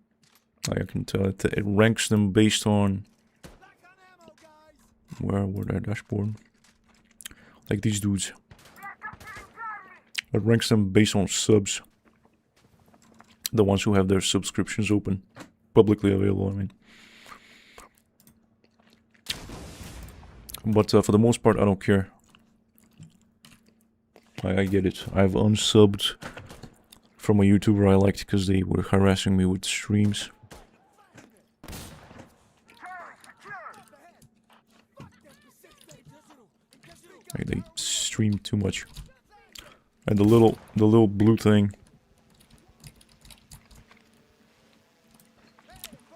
Like I can tell it ranks them based on where their dashboard. Like these dudes. It ranks them based on subs. The ones who have their subscriptions open. Publicly available, I mean. But for the most part, I don't care. I get it. I've unsubbed from a YouTuber I liked because they were harassing me with streams. Like they stream too much. And the little blue thing,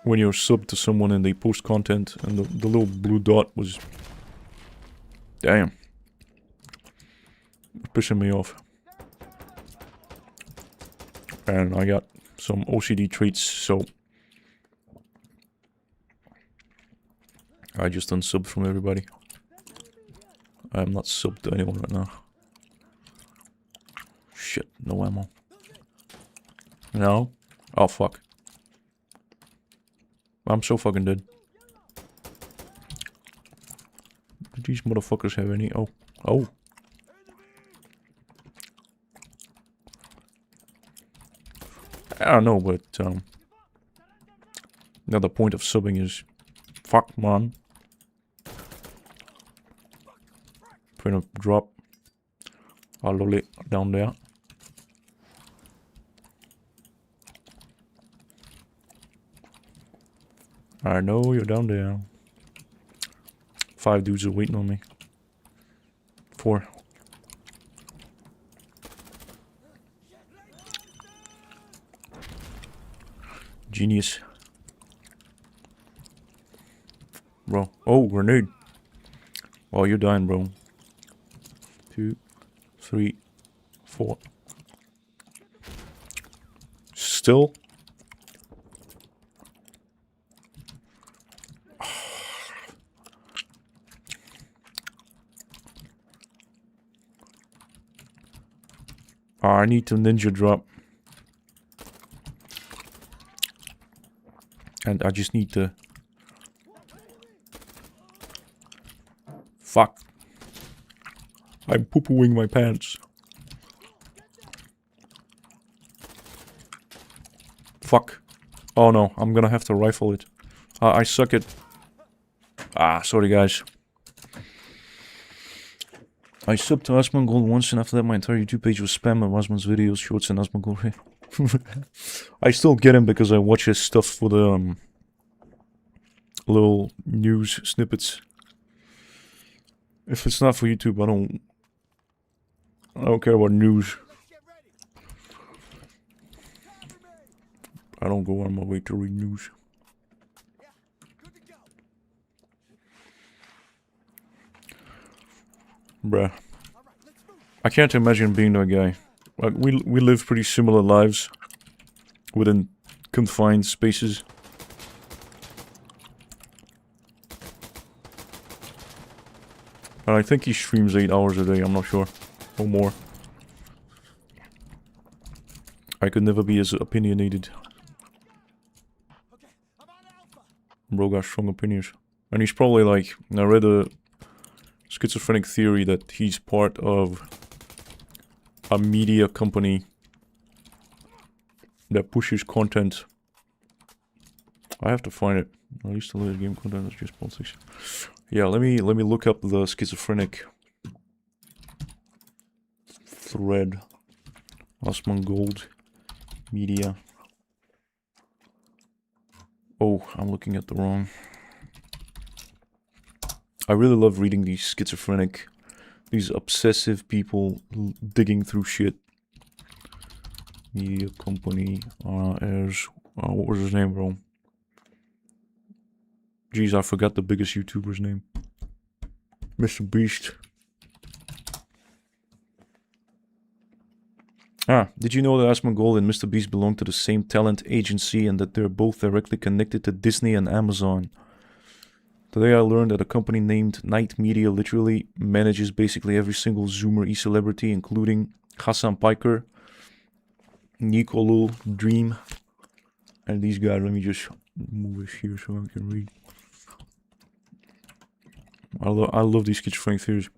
when you're subbed to someone and they post content, and the little blue dot was Damn. Pissing me off. And I got some OCD traits, so I just unsubbed from everybody. I'm not subbed to anyone right now. Shit, no ammo. No? Oh fuck. I'm so fucking dead. Do these motherfuckers have any? Oh. Oh. I don't know, but the point of subbing is fuck, man. Point of drop a lolly down there. I know you're down there. 5 dudes are waiting on me. 4. Genius. Bro. Oh, grenade. Oh, you're dying, bro. 2, 3, 4. Still? Oh, I need to ninja drop. And I just need to... Fuck. I'm poo-pooing my pants. Fuck. Oh no, I'm gonna have to rifle it. I suck it. Ah, sorry guys. I subbed to Asmongold once, and after that my entire YouTube page was spam of Asmon's videos, shorts, and Asmongold. I still get him because I watch his stuff for the little news snippets. If it's not for YouTube, I don't care about news. I don't go on my way to read news. Bruh. I can't imagine being that guy. Like, we live pretty similar lives within confined spaces. And I think he streams 8 hours a day, I'm not sure. Or more. I could never be as opinionated. Bro got strong opinions. And he's probably like, I read a schizophrenic theory that he's part of a media company that pushes content. I have to find it. At least the latest game content is just politics. Yeah, let me look up the schizophrenic thread. Asmongold media. Oh, I'm looking at the wrong. I really love reading these schizophrenic, these obsessive people digging through shit. Media company, what was his name, bro? Jeez, I forgot the biggest YouTuber's name. Mr. Beast. Ah, did you know that Asmongold and Mr. Beast belong to the same talent agency and that they're both directly connected to Disney and Amazon? Today I learned that a company named Night Media literally manages basically every single Zoomer e-celebrity, including Hassan Piker, Nicolul, Dream, and these guys. Let me just move this here so I can read. I love these schizophrenic theories.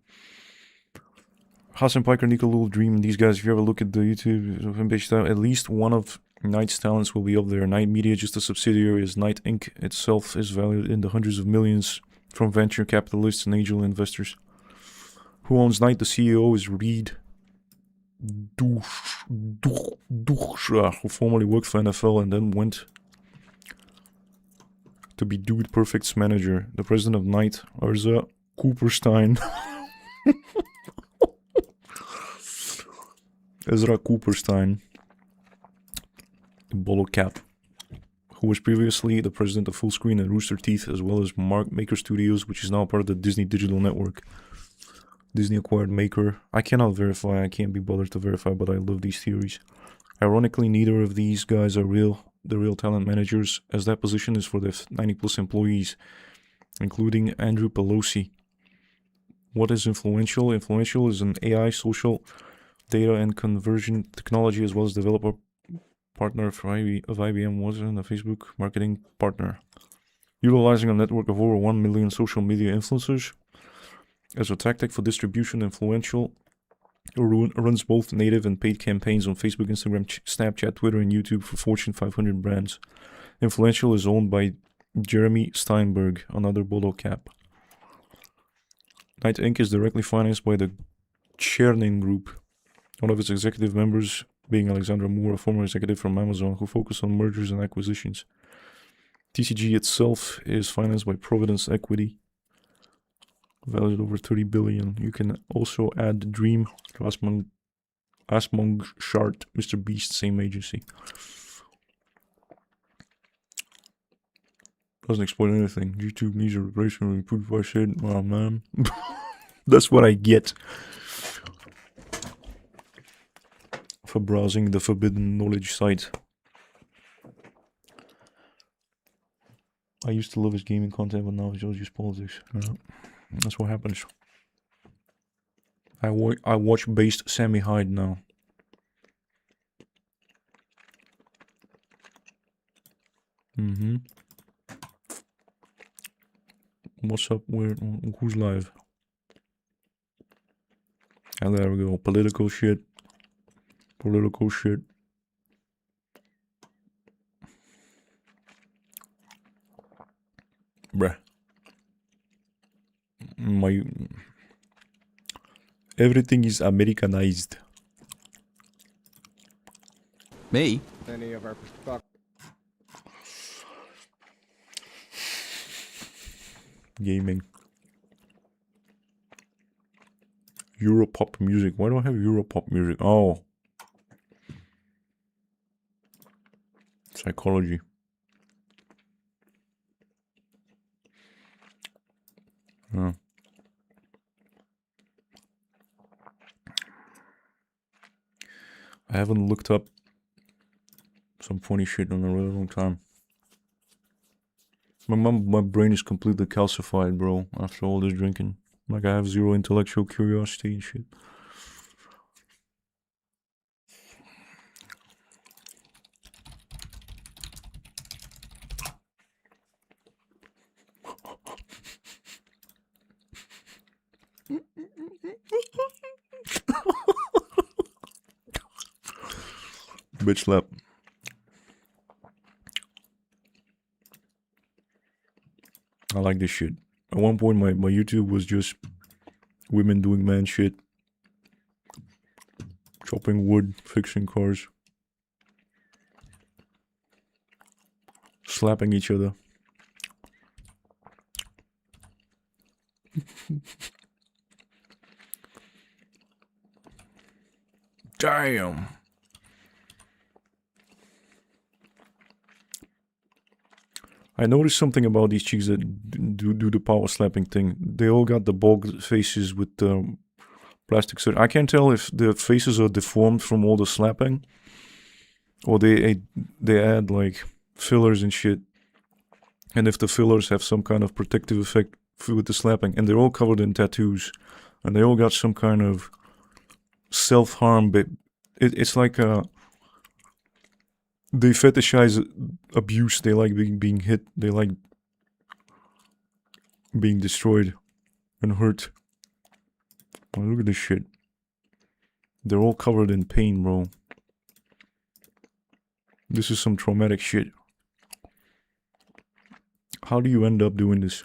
Hassan Piker, Nicolul, Dream, and these guys, if you ever look at the YouTube of page, at least one of Night's talents will be up there. Night Media, just a subsidiary, as Night Inc. itself is valued in the hundreds of millions from venture capitalists and angel investors. Who owns Night? The CEO is Reed Duchstra, who formerly worked for NFL and then went to be Dude Perfect's manager. The president of Night, Arza Cooperstein. Ezra Cooperstein. Bottlecap, who was previously the president of Fullscreen and Rooster Teeth, as well as Maker Studios, which is now part of the Disney Digital Network. Disney acquired Maker. I cannot verify, I can't be bothered to verify, but I love these theories. Ironically, neither of these guys are the real talent managers, as that position is for the 90 plus employees, including Andrew Pelosi. What is influential? Influential is an AI, social data and conversion technology, as well as developer partner of IBM, wasn't a Facebook marketing partner. Utilizing a network of over 1 million social media influencers as a tactic for distribution, influential runs both native and paid campaigns on Facebook, Instagram, Snapchat, Twitter, and YouTube for Fortune 500 brands. Influential is owned by Jeremy Steinberg, another Bottlecap. Night Inc. is directly financed by the Chernin Group, one of its executive members being Alexandra Moore, a former executive from Amazon who focused on mergers and acquisitions. TCG itself is financed by Providence Equity, valued over 30 billion. You can also add Dream, Asmung Shart, Mr. Beast, same agency. Doesn't explain anything. YouTube needs a replacement. Repeat what I said. Oh man. That's what I get for browsing the forbidden knowledge site. I used to love his gaming content, but now it's all just politics. That's what happens. I watch based Sammy Hyde now. What's up? Who's live? And there we go. Political shit. Political shit. Bruh. Everything is Americanized. Me? Any of our Gaming. Europop music. Why do I have Europop music? Oh. Psychology. Oh. I haven't looked up some funny shit in a really long time. My brain is completely calcified, bro, after all this drinking. Like, I have zero intellectual curiosity and shit. Bitch slap. I like this shit. At one point, my YouTube was just women doing man shit. Chopping wood, fixing cars. Slapping each other. Damn. I noticed something about these chicks that do the power slapping thing. They all got the bald faces with plastic surgery. I can't tell if the faces are deformed from all the slapping, or they add like fillers and shit, and if the fillers have some kind of protective effect with the slapping. And they're all covered in tattoos, and they all got some kind of self-harm. But it's like they fetishize abuse. They like being hit. They like being destroyed and hurt. Oh, look at this shit. They're all covered in pain, bro. This is some traumatic shit. How do you end up doing this?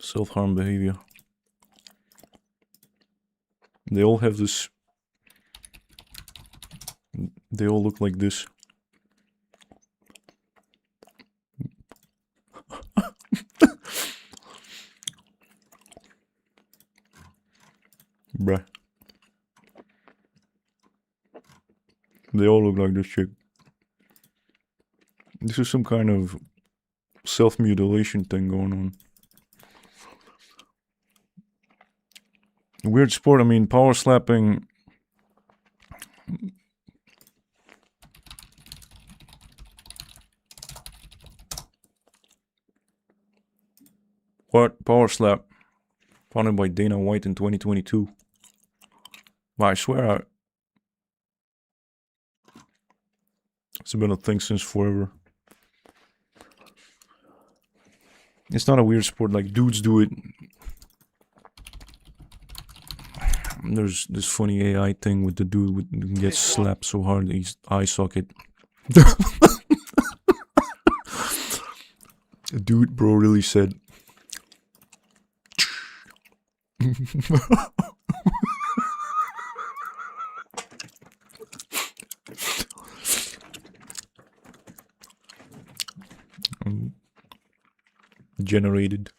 Self-harm behavior. They all have this. They all look like this. Bruh. They all look like this chick. This is some kind of self-mutilation thing going on. Weird sport. I mean, power slapping. What? Power slap. Founded by Dana White in 2022. But I swear it's been a thing since forever. It's not a weird sport, like dudes do it. There's this funny AI thing with the dude who gets slapped so hard his eye socket. Dude, bro, really said. Generated.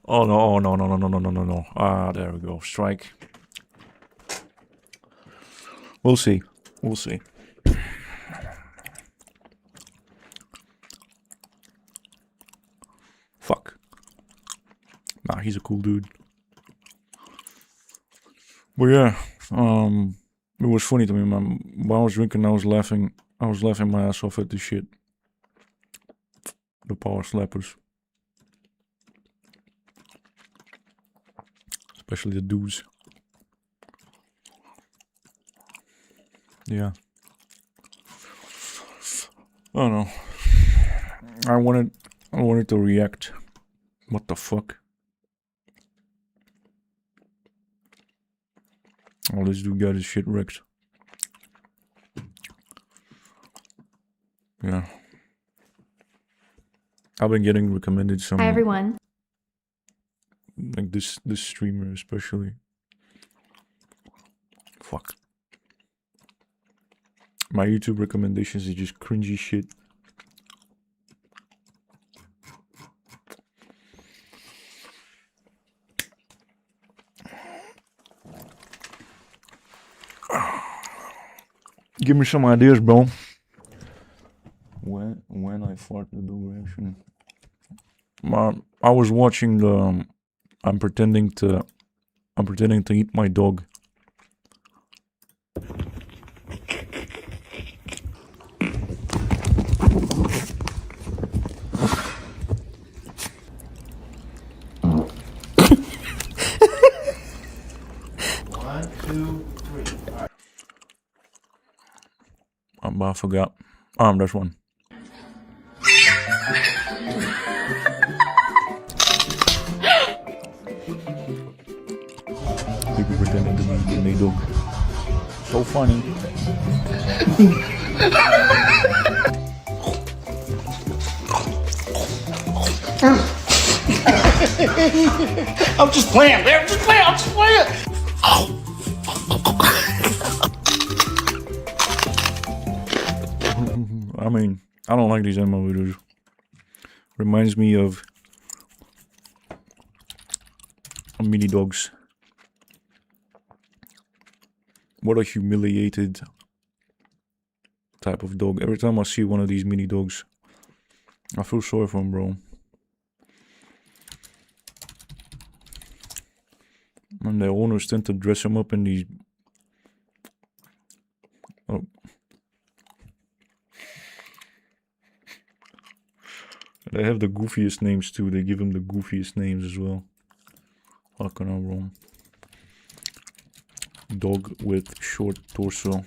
Oh no, no. Ah, there we go. Strike. We'll see. We'll see. Fuck. Nah, he's a cool dude. But yeah, it was funny to me, man. While I was drinking, I was laughing my ass off at this shit. The power slappers. Especially the dudes. Yeah. I don't know. I wanted to react. What the fuck? Oh, this dude got his shit wrecked. Yeah. I've been getting recommended some. Hi everyone. Like this streamer especially. Fuck. My YouTube recommendations is just cringy shit. Give me some ideas, bro. When I fart the dog reaction. I was watching the I'm pretending to eat my dog. One, two, three. I forgot. There's one. People pretending to be my dog. So funny. I'm just playing, man. I'm just playing. I mean, I don't like these ARMA videos. Reminds me of mini dogs. What a humiliated type of dog. Every time I see one of these mini dogs, I feel sorry for him, bro. And their owners tend to dress him up in these... Oh. They have the goofiest names too. They give him the goofiest names as well. How can I wrong? Dog with short torso.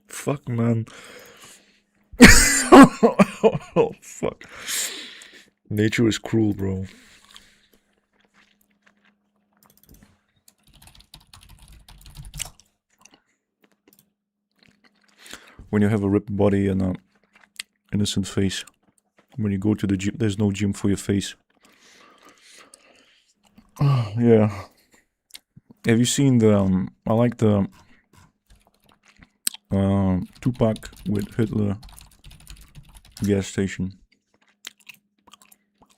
Fuck, man. Oh, fuck. Nature is cruel, bro. When you have a ripped body and a innocent face. When you go to the gym, there's no gym for your face. Yeah. Have you seen the, I like the Tupac with Hitler gas station.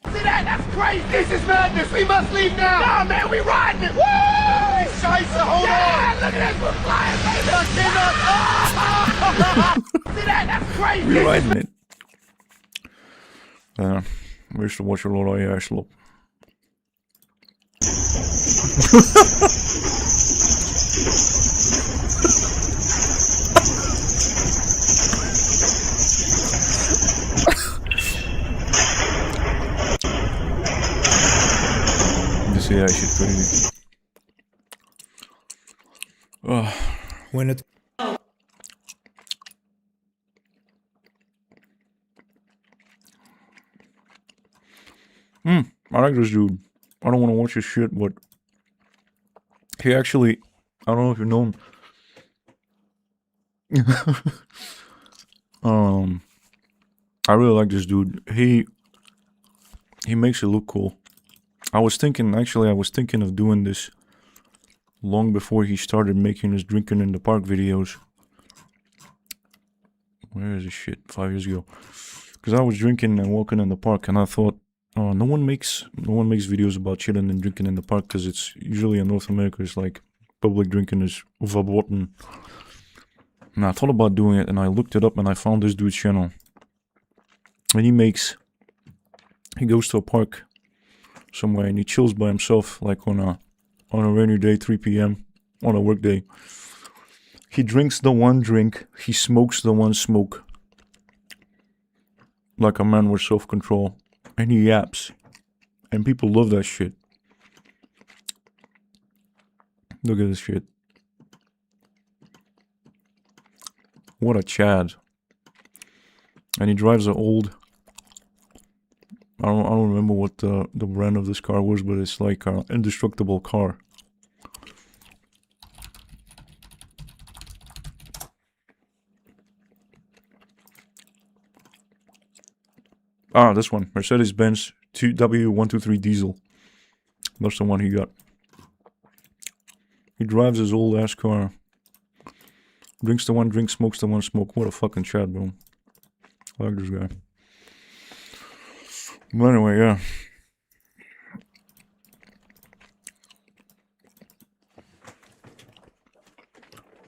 See that? That's crazy! This is madness! We must leave now! Nah, man, we riding it! Woo! Scheiße, hold on! Look at this! We're flying, baby! See that? That's crazy! We're riding it. We used to watch a lot of Airslop. This AI shit crazy. When it I like this dude. I don't want to watch his shit, but he actually, I don't know if you know him. I really like this dude. He makes it look cool. I was thinking of doing this long before he started making his drinking in the park videos. Where is this shit? 5 years ago. Because I was drinking and walking in the park, and I thought, oh, no one makes videos about chilling and drinking in the park, because it's usually in North America, it's like public drinking is verboten. And I thought about doing it, and I looked it up, and I found this dude's channel. And he goes to a park somewhere, and he chills by himself, like on a rainy day, 3 p.m. on a work day. He drinks the one drink, he smokes the one smoke. Like a man with self-control. And he yaps. And people love that shit. Look at this shit. What a Chad. And he drives an old... I don't remember what the brand of this car was, but it's like an indestructible car. Ah, this one. Mercedes-Benz W123 diesel. That's the one he got. He drives his old ass car. Drinks the one drink, smokes the one smoke. What a fucking Chad, bro. I like this guy. But anyway, yeah.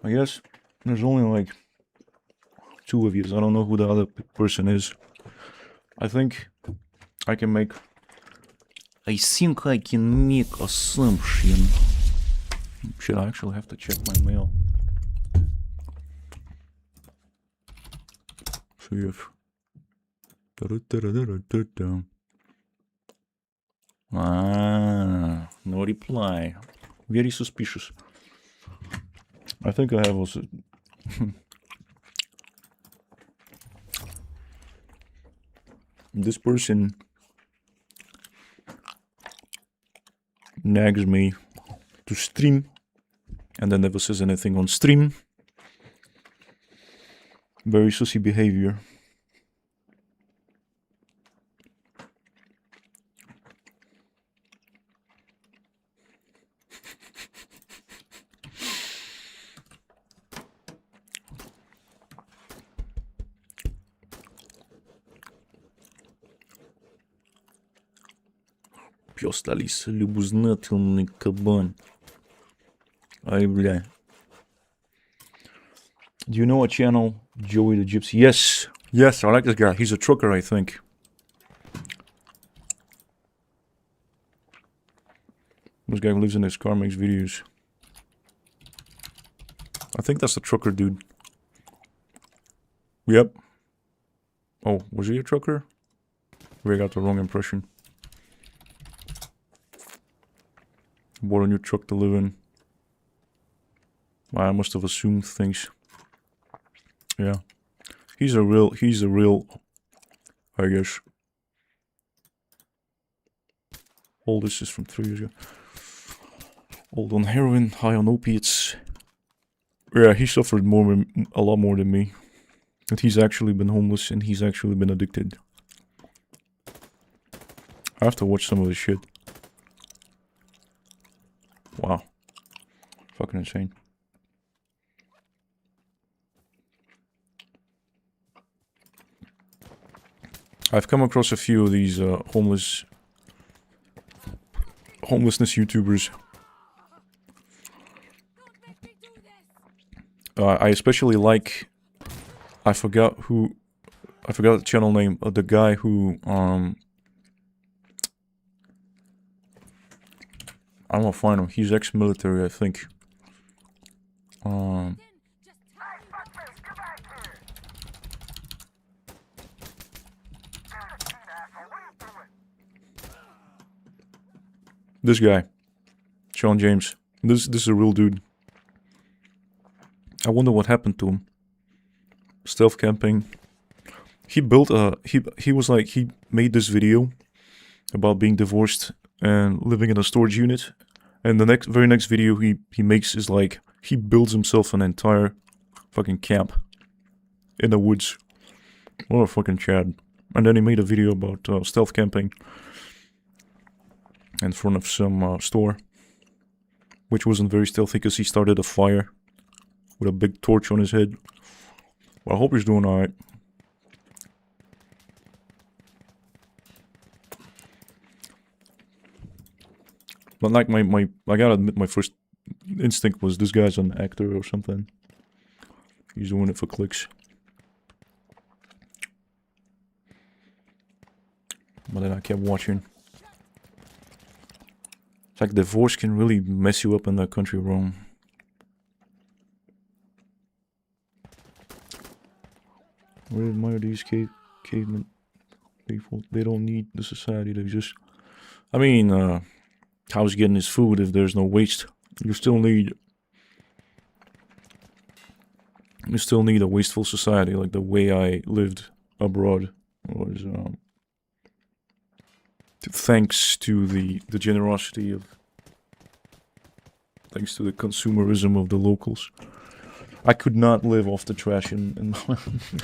I guess there's only like 2 of you. I don't know who the other person is. I think I can make... I think I can make assumption. Shit, I actually have to check my mail. See if... Ah, no reply. Very suspicious. I think I have also... This person nags me to stream and then never says anything on stream. Very sussy behavior. Пёс Алиса, любознательный кабан. Ай, бля. Do you know a channel, Joey the Gypsy? Yes. Yes, I like this guy. He's a trucker, I think. This guy who lives in his car, makes videos. I think that's the trucker dude. Yep. Oh, was he a trucker? We got the wrong impression. Bought a new truck to live in. I must have assumed things. Yeah. He's a real, I guess. All this is from 3 years ago. Old on heroin, high on opiates. Yeah, he suffered a lot more than me. And he's actually been homeless and he's actually been addicted. I have to watch some of his shit. Wow. Fucking insane. I've come across a few of these homelessness YouTubers. I especially like, I forgot the channel name of the guy who, I don't know, find him. He's ex-military, I think. This guy, Sean James. This is a real dude. I wonder what happened to him. Stealth camping. He built a he made this video about being divorced and living in a storage unit, and the very next video he makes is like he builds himself an entire fucking camp in the woods. What a fucking Chad. And then he made a video about stealth camping in front of some store, which wasn't very stealthy because he started a fire with a big torch on his head. Well, I hope he's doing alright. But like I gotta admit, my first instinct was this guy's an actor or something. He's doing it for clicks. But then I kept watching. It's like divorce can really mess you up in that country, Rome. I really admire these cavemen people. They don't need the society to exist. I mean, how's getting his food if there's no waste? You still need a wasteful society, like the way I lived abroad was thanks to the generosity of, thanks to the consumerism of the locals. I could not live off the trash in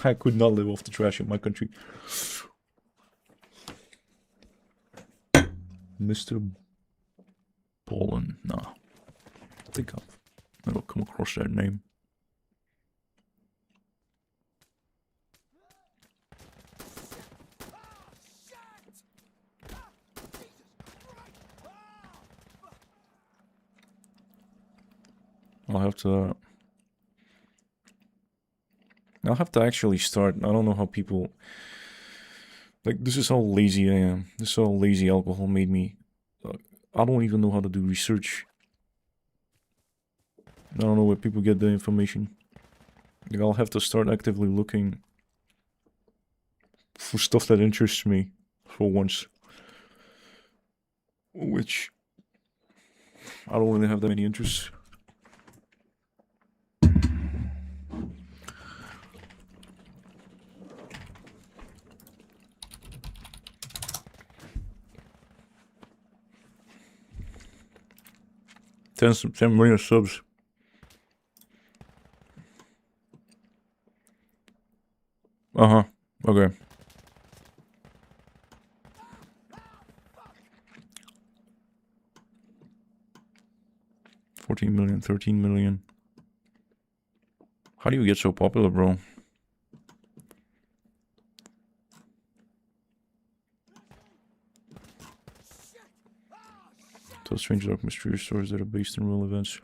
I could not live off the trash in my country. Mr. Balkan, nah. I think I've never come across that name. I'll have to actually start. I don't know how people, like, this is how lazy I am. This is how lazy alcohol made me. I don't even know how to do research. I don't know where people get the information. Like, I'll have to start actively looking for stuff that interests me for once. Which I don't really have that many interests. Ten million subs. Okay. 14 million, 13 million. How do you get so popular, bro? Tell strange dark mysterious stories that are based in real events.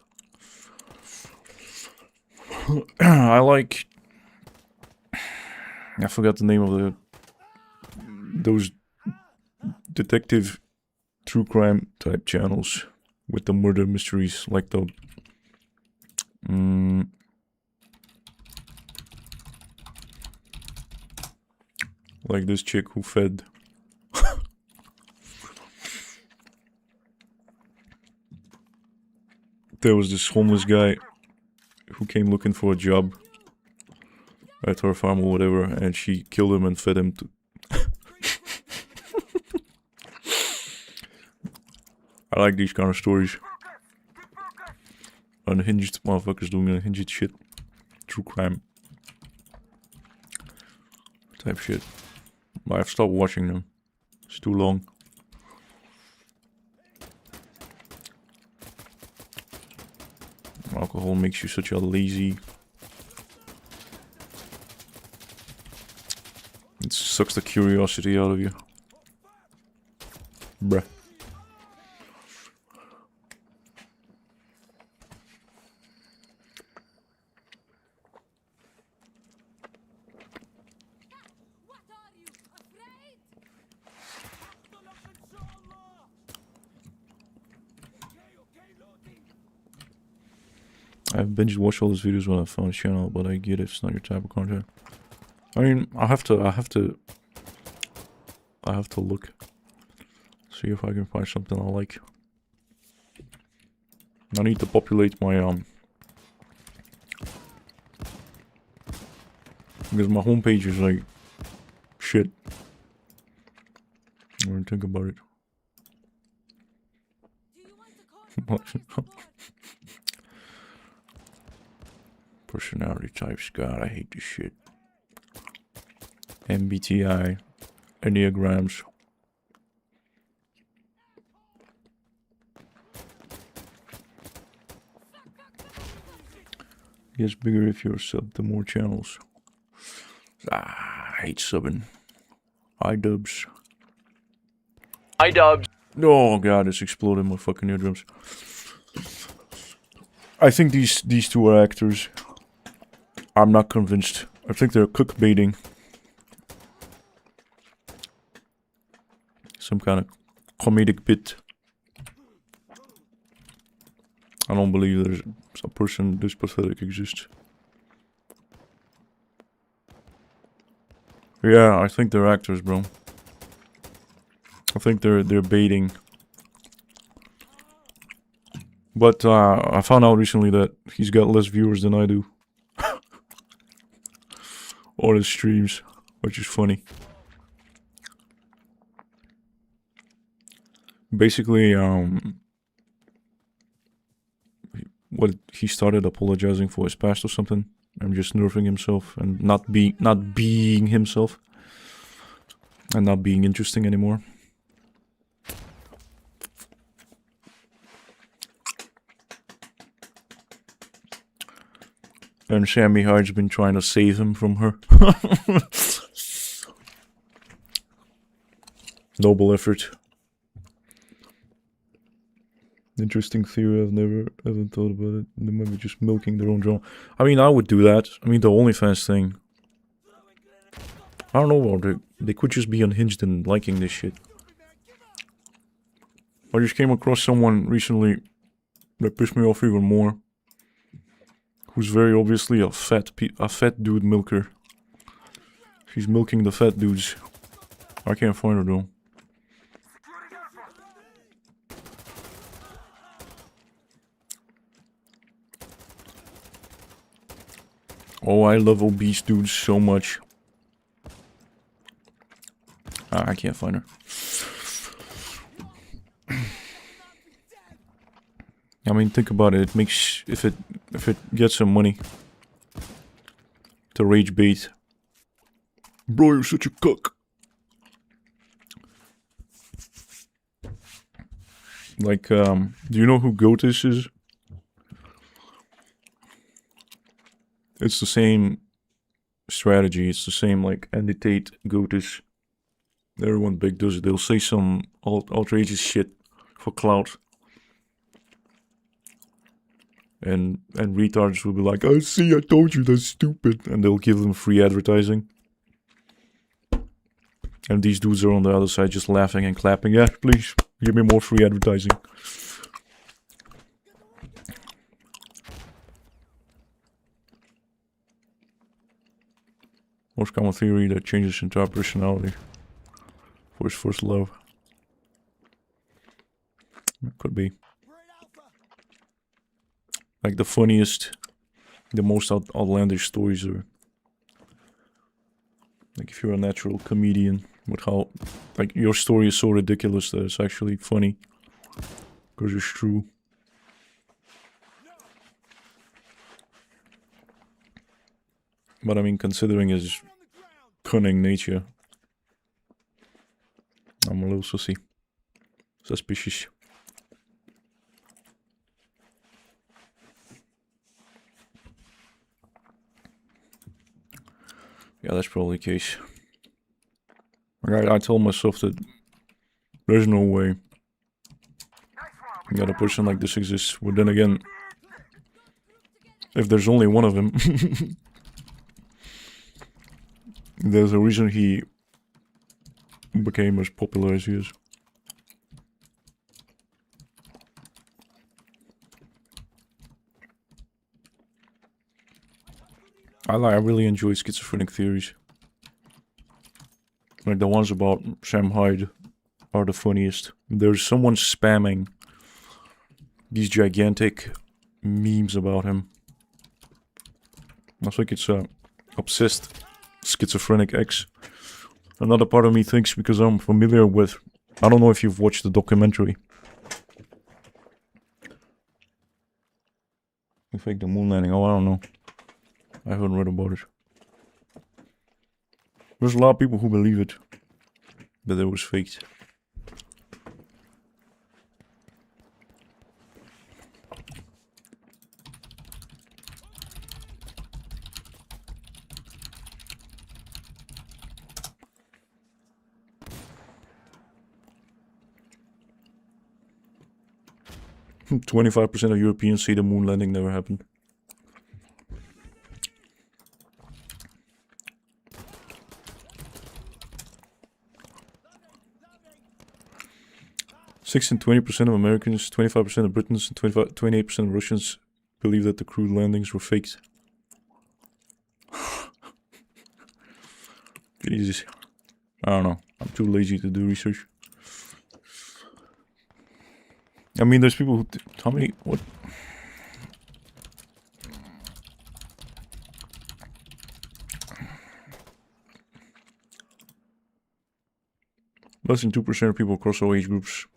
I forgot the name of those detective true crime type channels with the murder mysteries, like the like this chick who fed there was this homeless guy who came looking for a job at her farm or whatever, and she killed him and fed him to I like these kind of stories. Unhinged motherfuckers doing unhinged shit. True crime type shit. But I've stopped watching them. It's too long. Alcohol makes you such a lazy. It's Sucks the curiosity out of you. Bruh. I've binge watched all those videos when I found his channel, but I get it, it's not your type of content. I mean, I have to look. See if I can find something I like. I need to populate my because my homepage is like shit. I'm gonna think about it. Personality types, God, I hate this shit. MBTI, Enneagrams. Gets bigger if you're sub to more channels. I hate subbing. Hi dubs. Hi dubs. Oh god, it's exploding my fucking eardrums. I think these two are actors. I'm not convinced. I think they're cook baiting. Some kind of comedic bit. I don't believe there's a person this pathetic exists. Yeah, I think they're actors, bro. I think they're baiting. But I found out recently that he's got less viewers than I do. On his streams, which is funny. Basically, what he started apologizing for his past or something, and just nerfing himself and not being himself, and not being interesting anymore. And Sammy Hyde's been trying to save him from her. Noble effort. Interesting theory, haven't thought about it. They might be just milking their own drama. I mean, I would do that. I mean, the OnlyFans thing. I don't know about it. They could just be unhinged and liking this shit. I just came across someone recently that pissed me off even more. Who's very obviously a fat dude milker. She's milking the fat dudes. I can't find her though. Oh, I love obese dudes so much. I can't find her. I mean, think about it. It makes if it gets some money to rage bait. Bro, you're such a cuck. Like, do you know who Goatis is? It's the same strategy. It's the same like Andy Tate, Goatis. Everyone big does it. They'll say some outrageous shit for clout. And retards will be like, "Oh, see, I told you that's stupid," and they'll give them free advertising. And these dudes are on the other side just laughing and clapping. Yeah, please give me more free advertising. Most common theory that changes entire personality for his first love. Could be. Like the funniest, the most outlandish stories are like if you're a natural comedian with how like your story is so ridiculous that it's actually funny because it's true. But I mean, considering his cunning nature, I'm a little suspicious. Yeah, that's probably the case. I tell myself that there's no way that a person like this exists. But then again, if there's only one of him, there's a reason he became as popular as he is. I really enjoy schizophrenic theories. Like the ones about Sam Hyde are the funniest. There's someone spamming these gigantic memes about him. I think it's obsessed schizophrenic X. Another part of me thinks, because I'm familiar with, I don't know if you've watched the documentary. We faked the moon landing. Oh, I don't know. I haven't read about it. There's a lot of people who believe it, that it was faked. Hmm, 25% of Europeans say the moon landing never happened. And 20% of Americans, 25% of Britons, and 28% of Russians believe that the crude landings were faked. Jesus. I don't know. I'm too lazy to do research. I mean, there's people who... How many... What? Less than 2% of people across all age groups.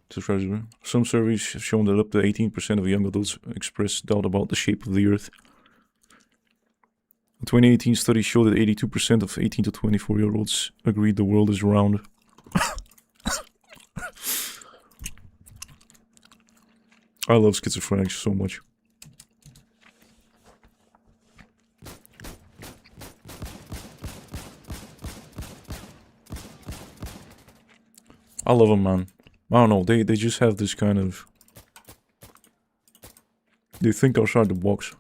Some surveys have shown that up to 18% of young adults express doubt about the shape of the Earth. A 2018 study showed that 82% of 18 to 24-year-olds agreed the world is round. I love schizophrenics so much. I love them, man. I don't know, they just have this kind of... They think outside the box.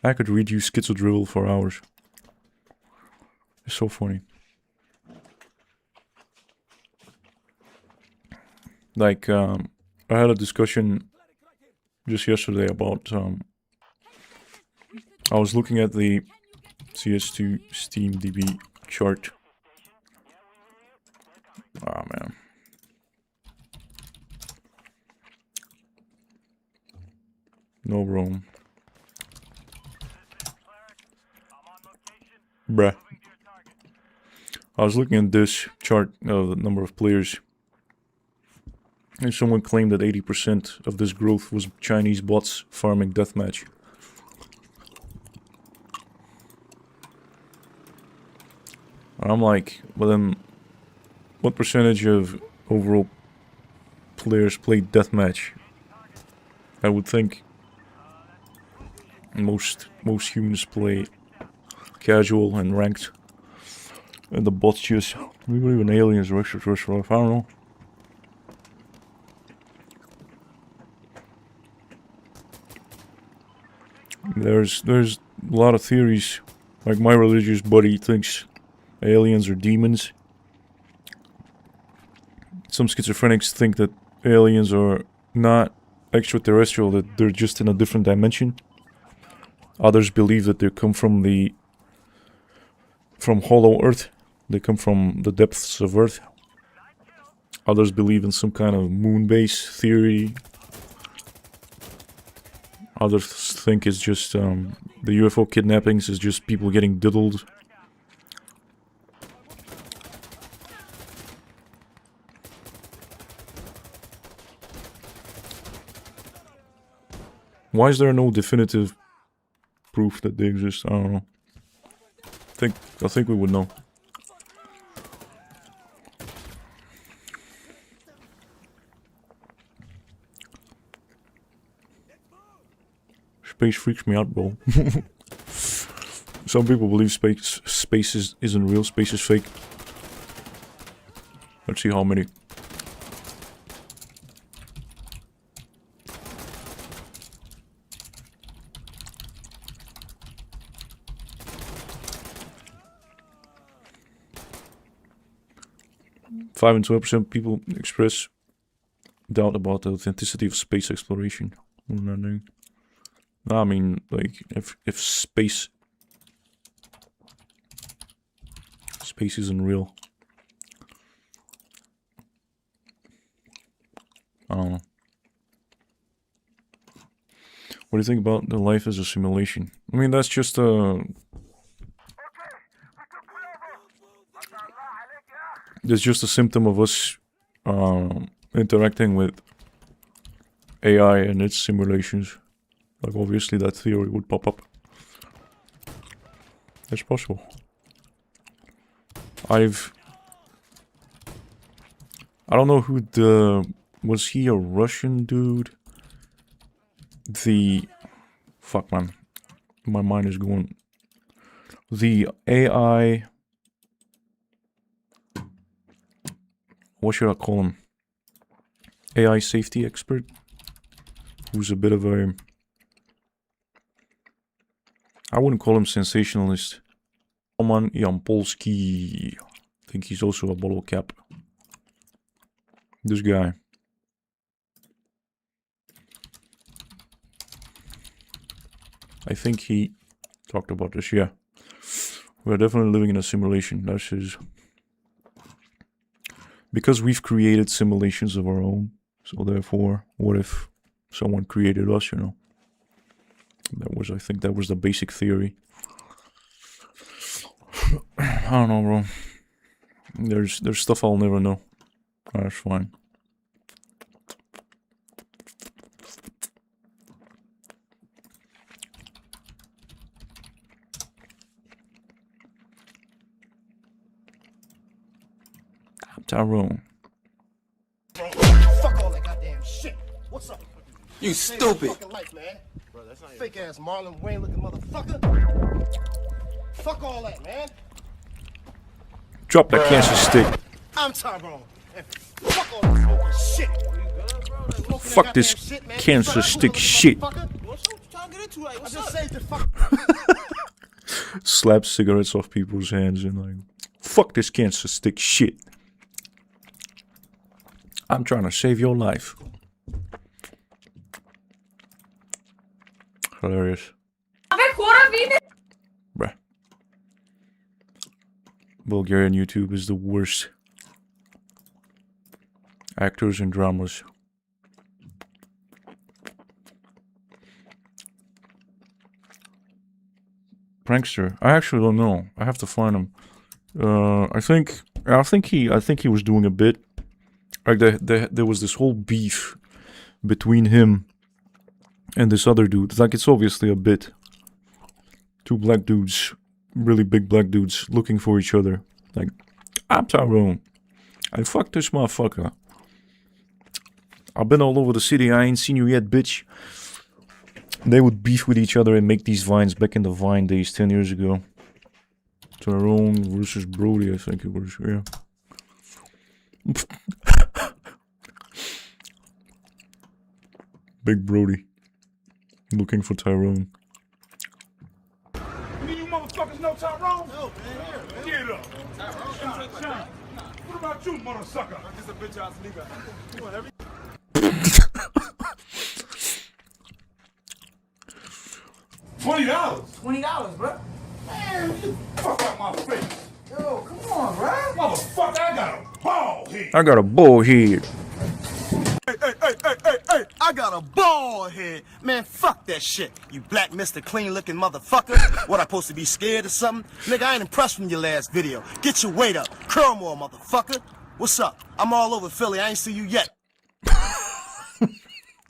I could read you schizo drivel for hours. It's so funny. Like, I had a discussion just yesterday about, I was looking at the CS2 Steam DB chart. Oh man. No room. Bruh. I was looking at this chart of the number of players. And someone claimed that 80% of this growth was Chinese bots farming deathmatch. And I'm like, well then, what percentage of overall players play deathmatch? I would think most humans play casual and ranked. And the bots just, we believe in aliens or extraterrestrial life, I don't know. There's a lot of theories. Like my religious buddy thinks aliens are demons. Some schizophrenics think that aliens are not extraterrestrial, that they're just in a different dimension. Others believe that they come from hollow Earth. They come from the depths of Earth. Others believe in some kind of moon base theory. Others think it's just the UFO kidnappings is just people getting diddled. Why is there no definitive proof that they exist? I don't know. I think we would know. Space freaks me out, bro. Some people believe space isn't real, space is fake. Let's see how many. Five and 12% people express doubt about the authenticity of space exploration. I mean, like, if space isn't real, I don't know. What do you think about the life as a simulation? I mean, that's just it's just a symptom of us interacting with AI and its simulations. Like, obviously that theory would pop up. It's possible. I don't know who was he a Russian dude? Fuck, man. My mind is going. The AI, what should I call him? AI safety expert? Who's a bit of a, I wouldn't call him sensationalist. Roman Yampolsky. I think he's also a Bottlecap. This guy. I think he talked about this, yeah. We're definitely living in a simulation. That's his. Because we've created simulations of our own. So therefore, what if someone created us, you know? I think that was the basic theory. I don't know, bro. There's stuff I'll never know. That's fine. Tyrone. Fuck all that goddamn shit. What's up? You stupid. Life, man. Fake ass Marlon Wayne looking motherfucker. Fuck all that, man. Drop that cancer stick. I'm Tyrone. Fuck all that shit. Fuck this shit, cancer stick shit. Slap cigarettes off people's hands and like, fuck this cancer stick shit. I'm trying to save your life. Hilarious. Bruh. Bulgarian YouTube is the worst. Actors and dramas. Prankster. I actually don't know. I have to find him. I think he was doing a bit. Like there was this whole beef between him and this other dude. Like, it's obviously a bit. Two black dudes, really big black dudes, looking for each other. Like, I'm Tyrone. I fucked this motherfucker. I've been all over the city. I ain't seen you yet, bitch. They would beef with each other and make these vines back in the Vine days 10 years ago. Tyrone versus Brody, I think it was. Yeah. Big Brody. Looking for Tyrone. You motherfuckers know Tyrone? No, man. Get up. Tyrone. What about you, motherfucker? I'm just a bitch ass nigga. $20. $20, bro. Man, you fuck out my face. Yo, come on, bro. Motherfucker, I got a ball head. I got a ball head. Hey, I got a ball head. Man, fuck that shit. You black Mr. Clean looking motherfucker. What, I supposed to be scared or something? Nigga, I ain't impressed from your last video. Get your weight up. Curl more, motherfucker. What's up? I'm all over Philly. I ain't see you yet.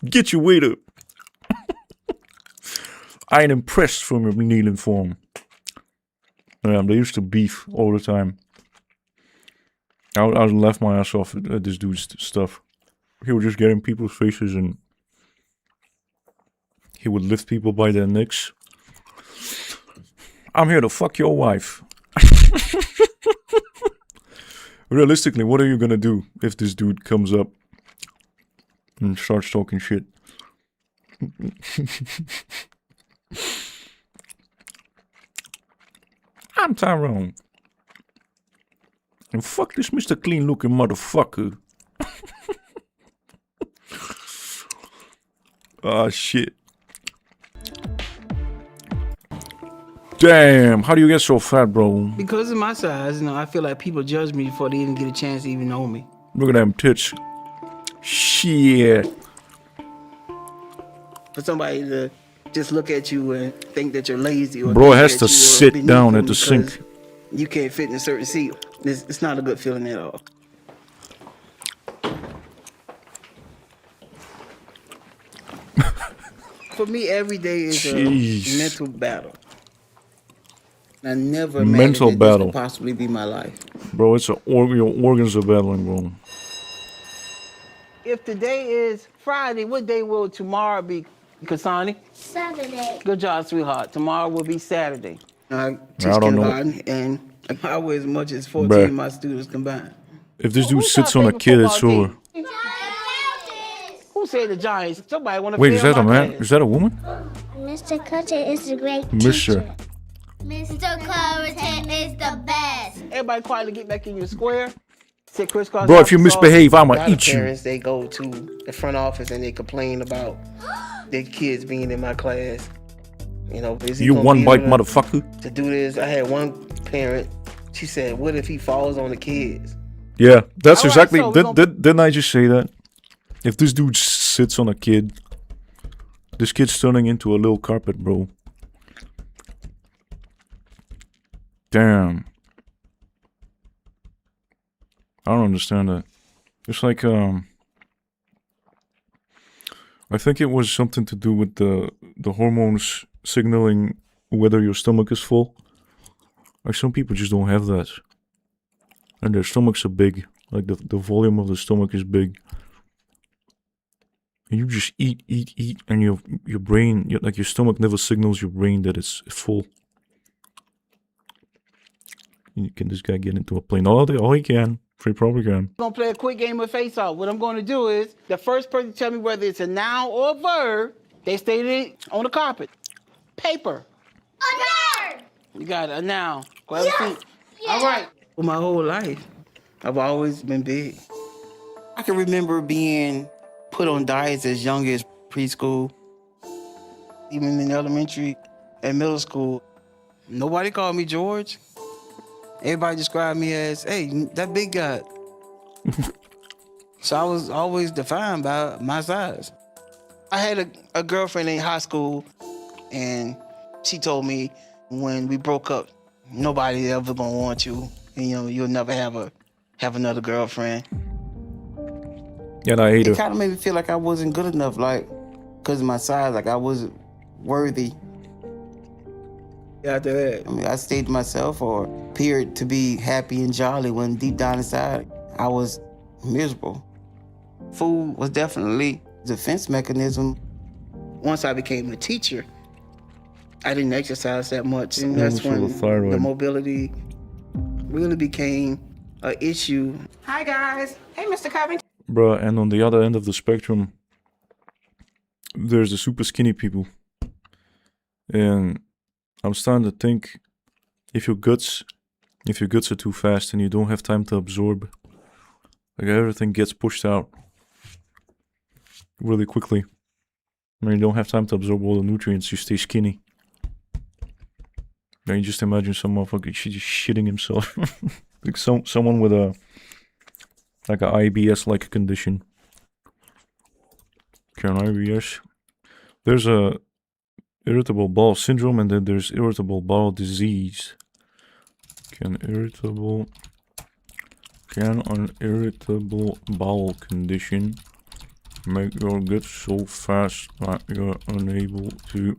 Get your weight up. I ain't impressed from your kneeling form. They used to beef all the time. I laugh my ass off at this dude's stuff. He would just get in people's faces and he would lift people by their necks. I'm here to fuck your wife. Realistically, what are you gonna do if this dude comes up and starts talking shit? I'm Tyrone. And fuck this Mr. Clean looking motherfucker. Ah, shit. Damn, how do you get so fat, bro? Because of my size, you know, I feel like people judge me before they even get a chance to even know me. Look at them tits. Shit. For somebody to just look at you and think that you're lazy, or Bro has to sit down at the sink. You can't fit in a certain seat. It's not a good feeling at all. For me, every day is a mental battle. I never Mental imagined that battle. this could possibly be my life. Bro, it's your organs are battling, bro. If today is Friday, what day will tomorrow be, Kasani? Saturday. Good job, sweetheart. Tomorrow will be Saturday. I teach I don't know. kindergarten, and I weigh as much as 14 Bruh. of my students combined. If this dude sits on a kid, it's over. Who said the Giants? Somebody want to Wait, is that a man? Is that a woman? Mr. Cutter is a great Mister. teacher. Mr. Currington is the best. Everybody quietly get back in your square. Sit crisscross. Bro, if you applesauce. misbehave, I'ma A lot of eat you. Parents, they go to the front office and they complain about their kids being in my class. You know, is he You gonna one be bite able motherfucker. to do this? I had one parent. She said, "What if he falls on the kids?" Yeah, that's All right, exactly. so we Didn't I just say that? If this dude sits on a kid, this kid's turning into a little carpet, bro. Damn. I don't understand that. It's like, I think it was something to do with the hormones signaling whether your stomach is full. Like some people just don't have that. And their stomachs are big. Like the volume of the stomach is big. And you just eat, and your brain, like your stomach never signals your brain that it's full. Can this guy get into a plane? Oh, he can. He probably can. I'm gonna play a quick game of face off. What I'm gonna do is the first person to tell me whether it's a noun or a verb, they state it on the carpet. Paper. A bird. You got it, a noun. Go have a seat. All right. For my whole life, I've always been big. I can remember being put on diets as young as preschool, even in elementary and middle school. Nobody called me George. Everybody described me as, hey, that big guy. So I was always defined by my size. I had a girlfriend in high school, and she told me when we broke up, nobody ever gonna want you, and you'll never have another girlfriend. Yeah, I hate It her. kind of made me feel like I wasn't good enough, like, because of my size, like I wasn't worthy. After that, I mean, I stayed to myself or appeared to be happy and jolly when deep down inside, I was miserable. Food was definitely a defense mechanism. Once I became a teacher, I didn't exercise that much, and that's when the mobility really became an issue. Hi, guys. Hey, Mr. Covington. Bruh, and on the other end of the spectrum, there's the super skinny people. And I'm starting to think if your guts are too fast and you don't have time to absorb, like everything gets pushed out really quickly. When you don't have time to absorb all the nutrients, you stay skinny. Then you just imagine some motherfucker just shitting himself. Like someone with a IBS-like condition. Can IBS? There's a irritable bowel syndrome, and then there's irritable bowel disease. Can an irritable bowel condition make your gut so fast that you're unable to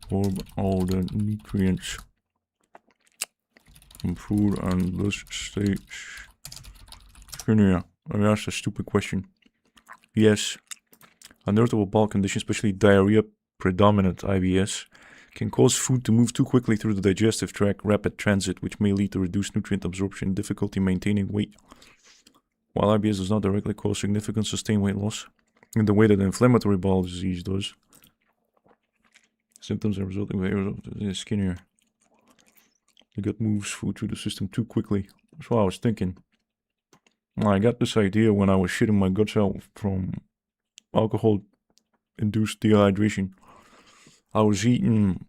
absorb all the nutrients from food and thus stay skinnier? That's a stupid question. Yes, an irritable bowel condition, especially diarrhea, predominant IBS, Can cause food to move too quickly through the digestive tract, rapid transit, which may lead to reduced nutrient absorption, difficulty maintaining weight. While IBS does not directly cause significant sustained weight loss, in the way that inflammatory bowel disease does, symptoms are resulting in skinnier. The gut moves food through the system too quickly. That's what I was thinking. I got this idea when I was shitting my guts out from alcohol-induced dehydration. I was eating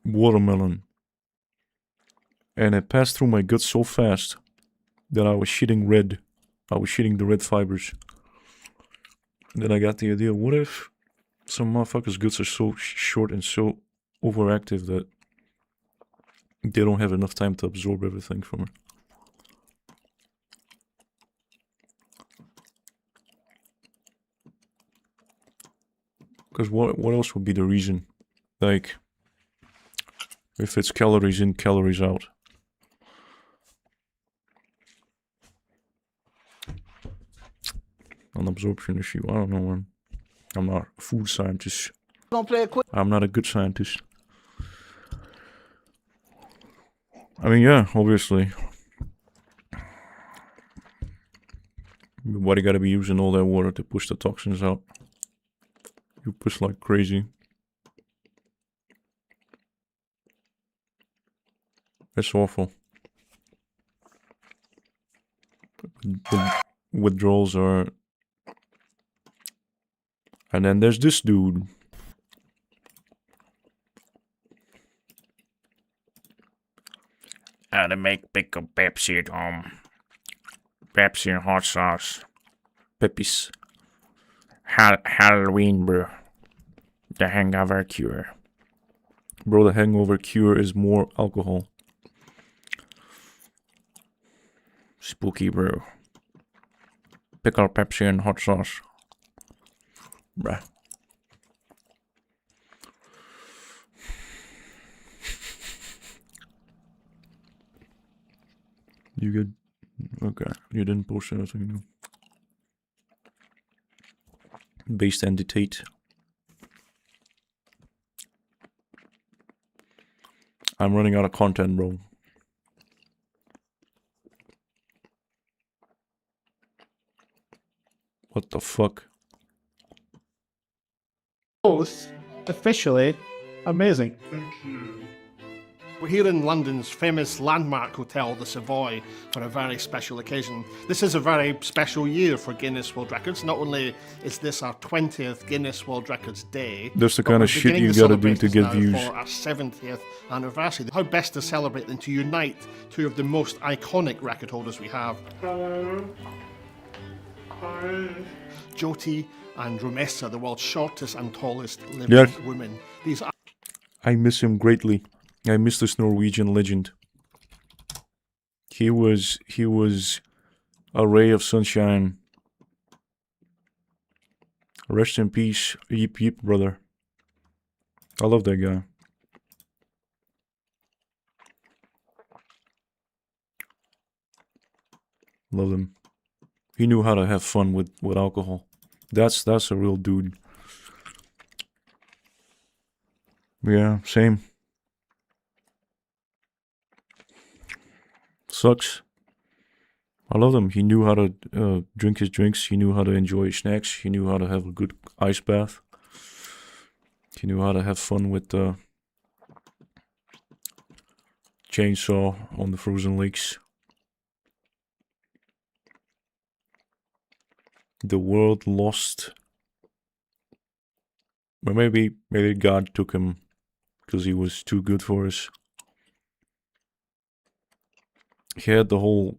watermelon, and it passed through my guts so fast that I was shitting red. I was shitting the red fibers. And then I got the idea, what if some motherfuckers' guts are so short and so overactive that they don't have enough time to absorb everything from it? Because what else would be the reason? Like, if it's calories in, calories out. An absorption issue, I don't know, man. I'm not a food scientist. I'm not a good scientist. I mean, yeah, obviously. Why do you gotta be using all that water to push the toxins out? You push like crazy. It's awful. The withdrawals are... And then there's this dude. How to make pickle Pepsi at home. Pepsi and hot sauce. Peppies. Halloween, bro. The hangover cure. Bro, the hangover cure is more alcohol. Spooky, bro. Pickle Pepsi and hot sauce. Bruh. You good? Okay. You didn't post anything new. Based entity. I'm running out of content, bro. What the fuck? Both officially amazing. We're here in London's famous landmark hotel, the Savoy, for a very special occasion. This is a very special year for Guinness World Records. Not only is this our 20th Guinness World Records Day, That's the kind of shit you gotta do to get views. For our 70th anniversary. How best to celebrate than to unite two of the most iconic record holders we have. Jyoti and Romessa, the world's shortest and tallest living women. These are... I miss him greatly. I miss this Norwegian legend. He was a ray of sunshine. Rest in peace, yip yip, brother. I love that guy. Love him. He knew how to have fun with alcohol. That's a real dude. Yeah, same. Sucks. I love him. He knew how to drink his drinks. He knew how to enjoy his snacks. He knew how to have a good ice bath. He knew how to have fun with the chainsaw on the frozen lakes. The world lost. But maybe God took him because he was too good for us. He had the whole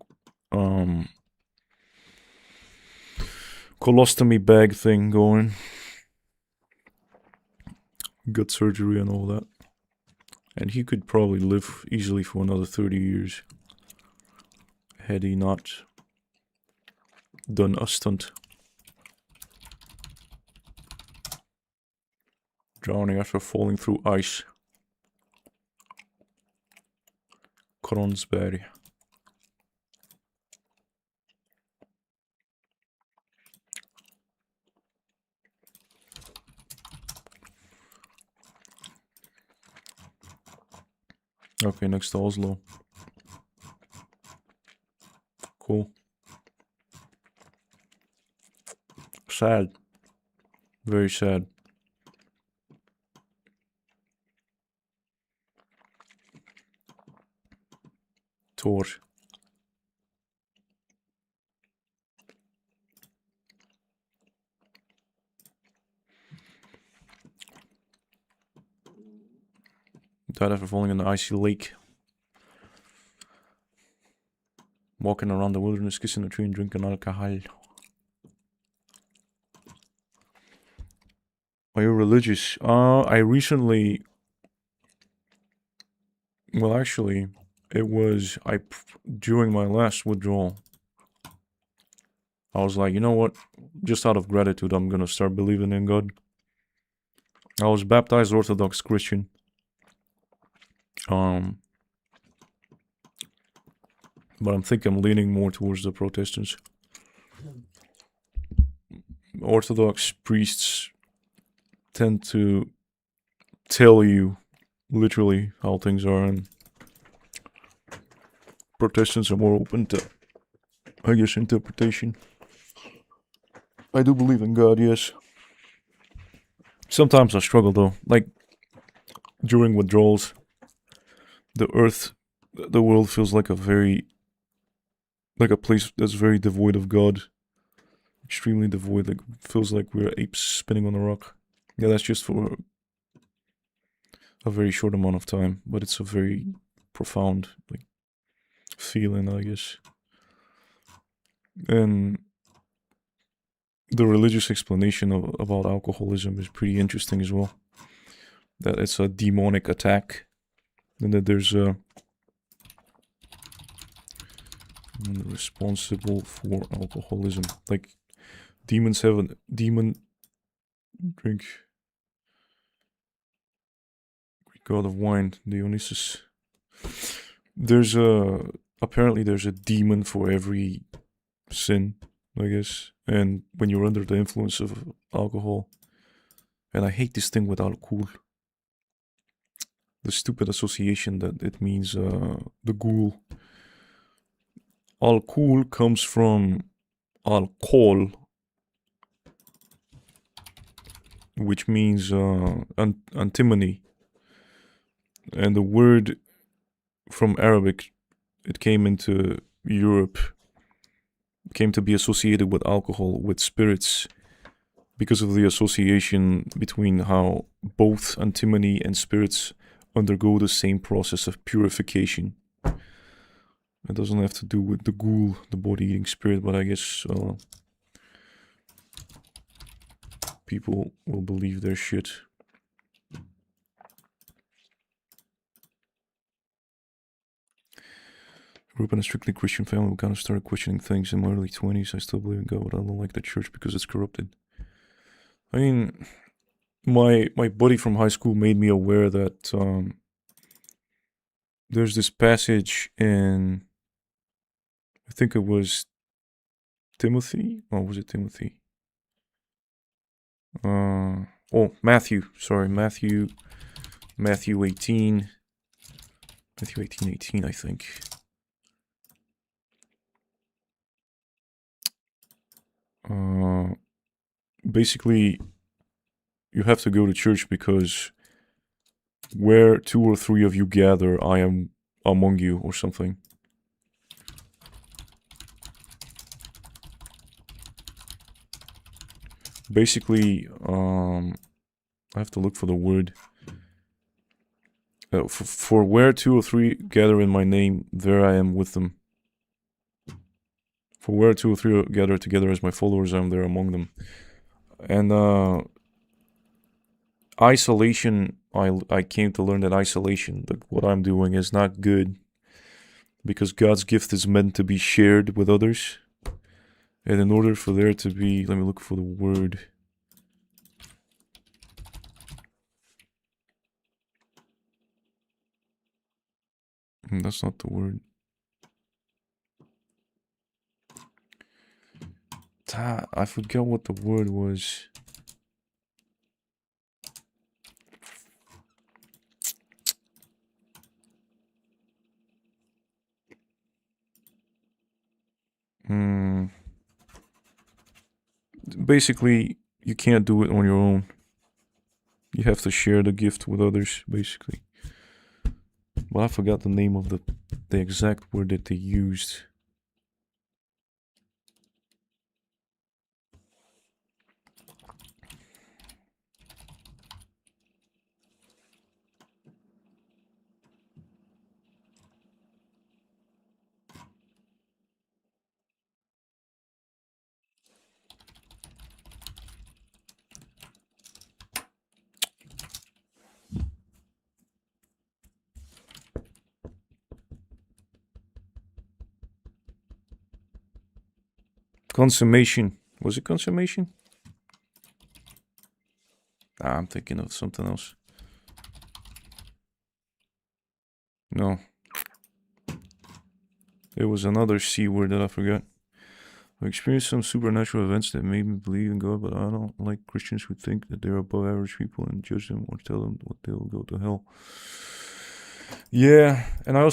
colostomy bag thing going. Gut surgery and all that. And he could probably live easily for another 30 years. Had he not done a stunt. Drowning after falling through ice. Kronsberg. Okay, next to Oslo. Cool. Sad. Very sad. Tor. Died after falling in the icy lake. Walking around the wilderness, kissing a tree and drinking alcohol. Are you religious? I recently... Well, actually, it was... during my last withdrawal, I was like, you know what? Just out of gratitude, I'm gonna start believing in God. I was baptized Orthodox Christian. But I think I'm leaning more towards the Protestants. Orthodox priests tend to tell you literally how things are, and Protestants are more open to, I guess, interpretation. I do believe in God, yes. Sometimes I struggle though, like during withdrawals, the world feels like a place that's very devoid of God. Extremely devoid, like feels like we're apes spinning on a rock. Yeah, that's just for a very short amount of time, but it's a very profound feeling, I guess. And the religious explanation about alcoholism is pretty interesting as well. That it's a demonic attack, and that there's responsible for alcoholism. Like demons have a demon drink. Greek god of wine, Dionysus. Apparently there's a demon for every sin, I guess. And when you're under the influence of alcohol, and I hate this thing with alcohol, the stupid association that it means the ghoul. Alcohol comes from alcohol, which means antimony. And the word from Arabic, it came into Europe, came to be associated with alcohol, with spirits, because of the association between how both antimony and spirits undergo the same process of purification. It doesn't have to do with the ghoul, the body-eating spirit, but I guess people will believe their shit. Grew up in a strictly Christian family. We kind of started questioning things in my early 20s. I still believe in God, but I don't like the church because it's corrupted. I mean, my buddy from high school made me aware that there's this passage in, I think it was Timothy? Or was it Timothy? Matthew. Sorry, Matthew 18. Matthew 18, I think. Basically, you have to go to church because where 2 or 3 of you gather, I am among you, or something. Basically, I have to look for the word. For where 2 or 3 gather in my name, there I am with them. For where 2 or 3 gather together as my followers, I am there among them. And isolation, I came to learn that isolation, what I'm doing, is not good. Because God's gift is meant to be shared with others. And in order for there to be, let me look for the word. That's not the word. I forget what the word was. basically, you can't do it on your own. You have to share the gift with others, basically. But I forgot the name of the exact word that they used. Consummation. Was it consummation? Ah, I'm thinking of something else. No. It was another C word that I forgot. I experienced some supernatural events that made me believe in God, but I don't like Christians who think that they're above average people and judge them or tell them what they'll go to hell. Yeah, and I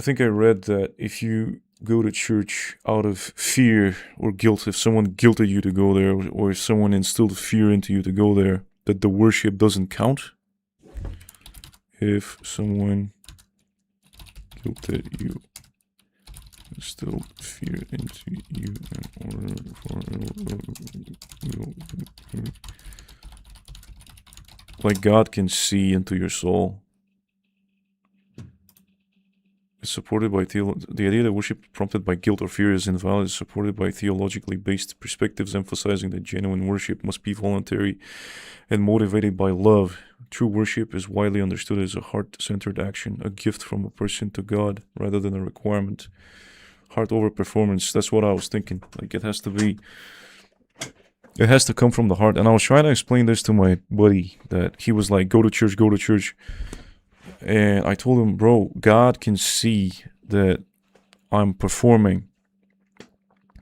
think I read that if you go to church out of fear or guilt, if someone guilted you to go there, or if someone instilled fear into you to go there, that the worship doesn't count. If someone guilted you, instilled fear into you in order for like God can see into your soul. It's supported by the idea that worship prompted by guilt or fear is invalid is supported by theologically based perspectives emphasizing that genuine worship must be voluntary and motivated by love. True worship is widely understood as a heart-centered action, a gift from a person to God rather than a requirement. Heart over performance, that's what I was thinking. Like it has to come from the heart. And I was trying to explain this to my buddy, that he was like, go to church. And I told him, bro, God can see that I'm performing.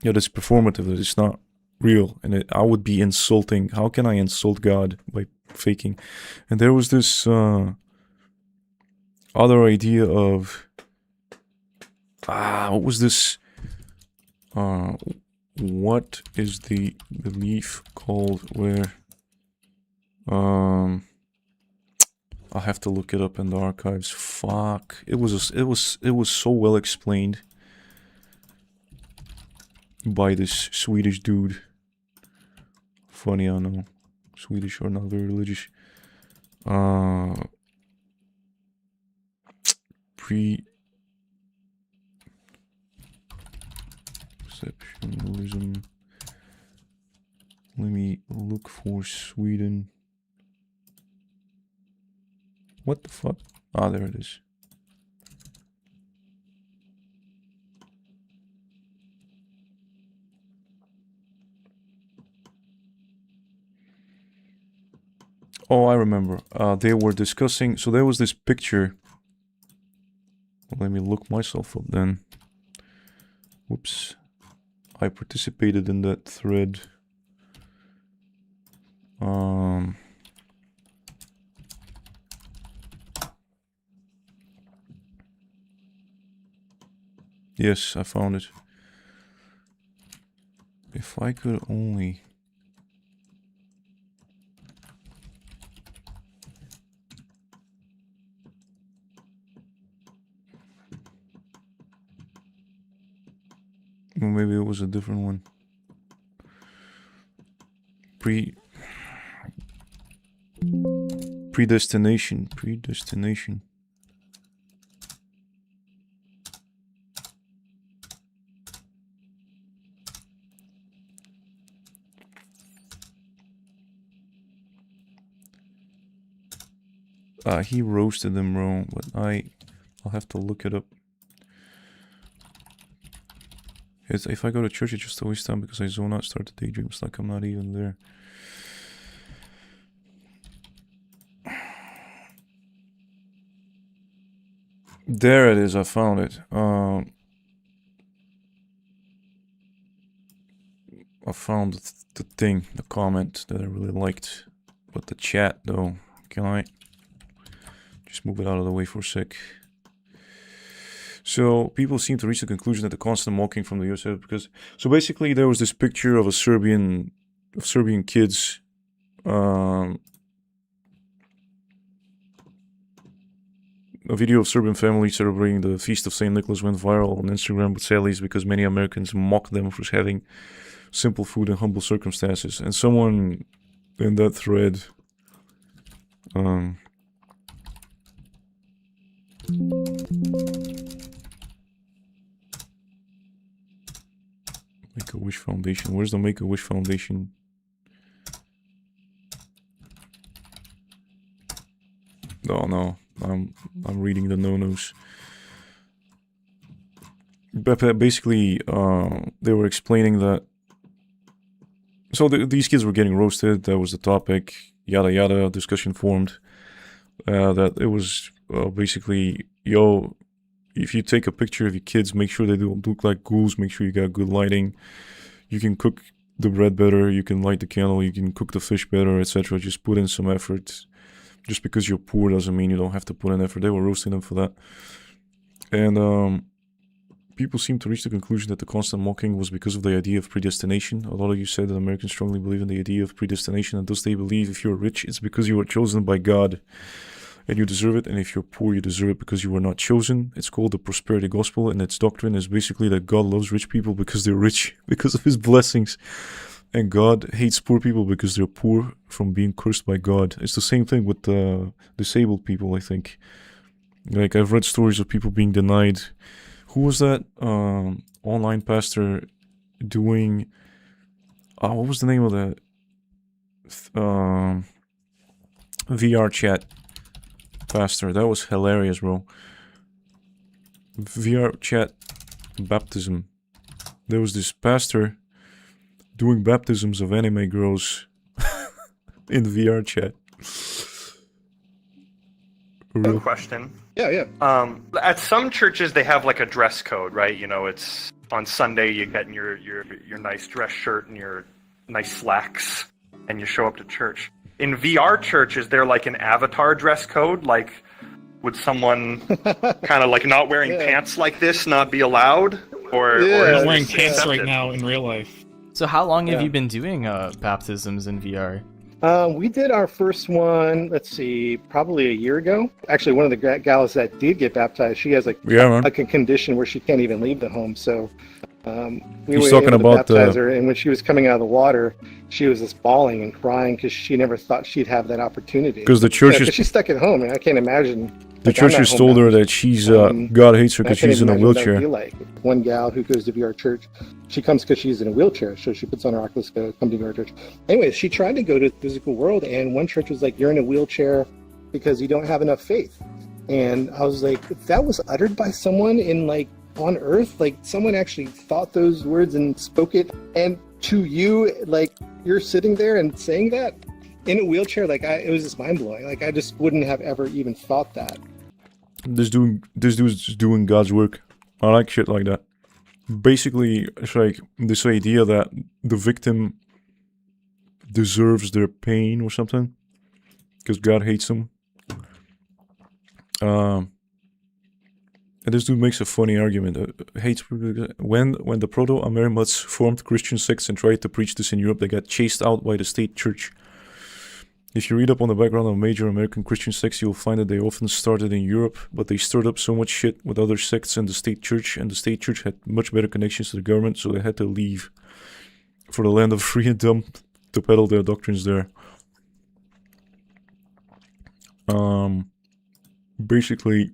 That it's performative, that it's not real. And I would be insulting. How can I insult God by faking? And there was this other idea of, what was this? What is the belief called where, I'll have to look it up in the archives. Fuck. It was so well explained by this Swedish dude. Funny, I know. Swedish or not very religious. Perceptionalism. Let me look for Sweden. What the fuck? Ah, there it is. Oh, I remember. They were discussing. So there was this picture. Let me look myself up then. Whoops. I participated in that thread. Yes, I found it. If I could only... Well, maybe it was a different one. Predestination. He roasted them wrong, but I'll have to look it up. If I go to church, it's just a waste of time because I zone out, start the daydreams like I'm not even there. There it is, I found it. I found the thing, the comment that I really liked. But the chat though, can I just move it out of the way for a sec? So people seem to reach the conclusion that the constant mocking from the US because... So basically there was this picture of a Serbian of Serbian kids. A video of Serbian families celebrating the Feast of St. Nicholas went viral on Instagram, but sadly it's because many Americans mock them for having simple food in humble circumstances. And someone in that thread Make-A-Wish Foundation. Where's the Make-A-Wish Foundation? Oh no, I'm reading the no-nos. But basically, they were explaining that. So these kids were getting roasted. That was the topic. Yada yada. Discussion formed. That it was basically, yo, if you take a picture of your kids, make sure they don't look like ghouls. Make sure you got good lighting. You can cook the bread better. You can light the candle. You can cook the fish better, etc. Just put in some effort. Just because you're poor doesn't mean you don't have to put in effort. They were roasting them for that. And people seem to reach the conclusion that the constant mocking was because of the idea of predestination. A lot of you said that Americans strongly believe in the idea of predestination, and thus they believe if you're rich, it's because you were chosen by God and you deserve it, and if you're poor, you deserve it because you were not chosen. It's called the prosperity gospel, and its doctrine is basically that God loves rich people because they're rich, because of his blessings. And God hates poor people because they're poor from being cursed by God. It's the same thing with disabled people, I think. Like, I've read stories of people being denied. Who was that online pastor doing... what was the name of that? VR chat pastor. That was hilarious, bro. VR chat baptism. There was this pastor doing baptisms of anime girls in VR chat. Real question. Yeah. At some churches they have like a dress code, right? You know, it's on Sunday you get in your nice dress shirt and your nice slacks and you show up to church. In VR church, is there like an avatar dress code? Like, would someone kind of like not wearing pants like this not be allowed? Or I'm not is wearing this pants right accepted? now in real life. So how long have you been doing baptisms in VR? We did our first one, let's see, probably a year ago. Actually, one of the gals that did get baptized, she has like a condition where she can't even leave the home. So we were able to baptize her, and when she was coming out of the water, she was just bawling and crying because she never thought she'd have that opportunity. Because the church is... she's stuck at home, and I can't imagine... The church has told her that she's... God hates her because she's in a wheelchair. Like one gal who goes to VR church, she comes because she's in a wheelchair, so she puts on her Oculus to come to VR church. Anyways, she tried to go to the physical world, and one church was like, you're in a wheelchair because you don't have enough faith. And I was like, if that was uttered by someone in like on earth, like someone actually thought those words and spoke it, and to you, like you're sitting there and saying that in a wheelchair, like it was just mind-blowing. Like I just wouldn't have ever even thought that. This dude's doing God's work. I like shit like that. Basically, it's like this idea that the victim deserves their pain or something because God hates them. And this dude makes a funny argument. Hates when the proto-Amerimats formed Christian sects and tried to preach this in Europe, they got chased out by the state church. If you read up on the background of major American Christian sects, you'll find that they often started in Europe, but they stirred up so much shit with other sects and the state church had much better connections to the government, so they had to leave for the land of free and dumb to peddle their doctrines there. Basically,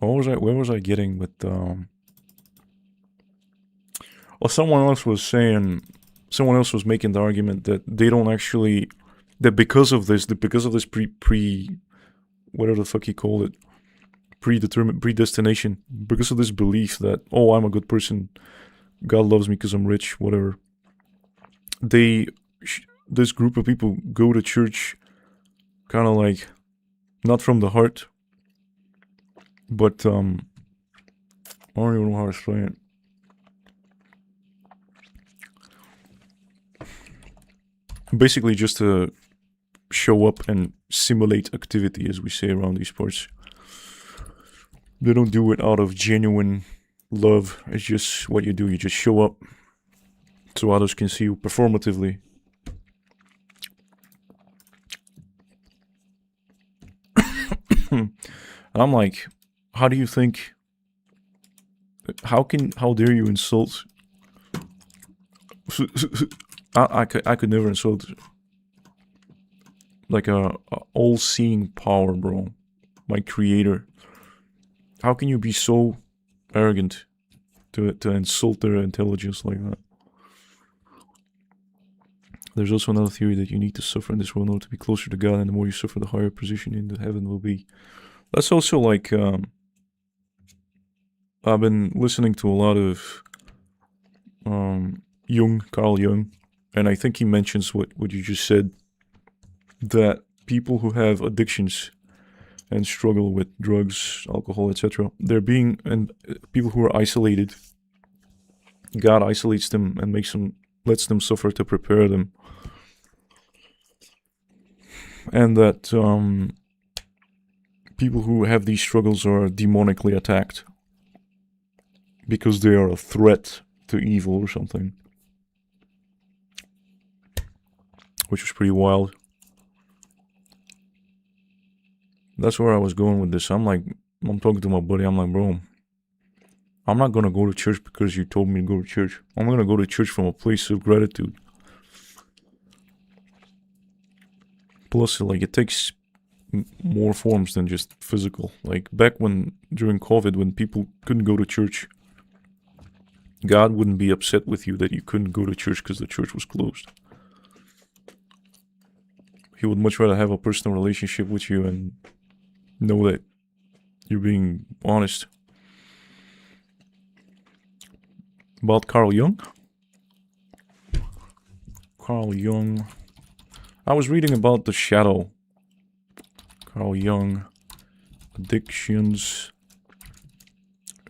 where was I getting with, well, someone else was making the argument that they don't actually, that because of this whatever the fuck he called it, predestination, because of this belief that, oh, I'm a good person, God loves me because I'm rich, whatever, this group of people go to church kind of like, not from the heart, but, I don't even know how to explain it. Basically just to show up and simulate activity, as we say around these parts. They don't do it out of genuine love. It's just what you do. You just show up so others can see you performatively. And I'm like, how do you think? How dare you insult? I could never insult like a all-seeing power, bro. My creator. How can you be so arrogant to insult their intelligence like that? There's also another theory that you need to suffer in this world in order to be closer to God, and the more you suffer, the higher position in the heaven will be. That's also like, I've been listening to a lot of Carl Jung, and I think he mentions what you just said, that people who have addictions and struggle with drugs, alcohol, etc., and people who are isolated, God isolates them and lets them suffer to prepare them. And that people who have these struggles are demonically attacked because they are a threat to evil or something. Which was pretty wild. That's where I was going with this. I'm talking to my buddy. I'm like, bro, I'm not going to go to church because you told me to go to church. I'm going to go to church from a place of gratitude. Plus, like, it takes more forms than just physical. Like, back during COVID, when people couldn't go to church, God wouldn't be upset with you that you couldn't go to church because the church was closed. He would much rather have a personal relationship with you and know that you're being honest. About Carl Jung? Carl Jung. I was reading about the shadow. Carl Jung. Addictions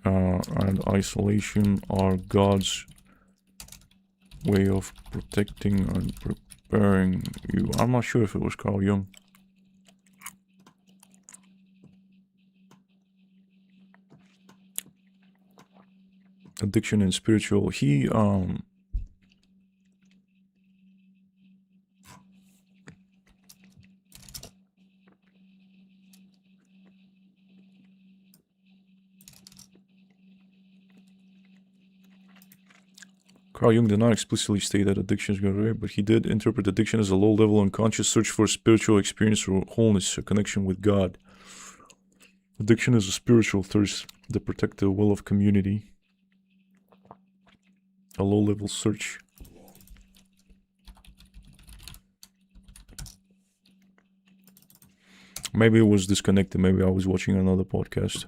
and isolation are God's way of protecting and preparing you. I'm not sure if it was Carl Jung. Addiction and spiritual. Carl Jung did not explicitly state that addiction is good, but he did interpret addiction as a low-level unconscious search for a spiritual experience or wholeness, a connection with God. Addiction is a spiritual thirst that protects the will of community. A low-level search. Maybe it was disconnected. Maybe I was watching another podcast.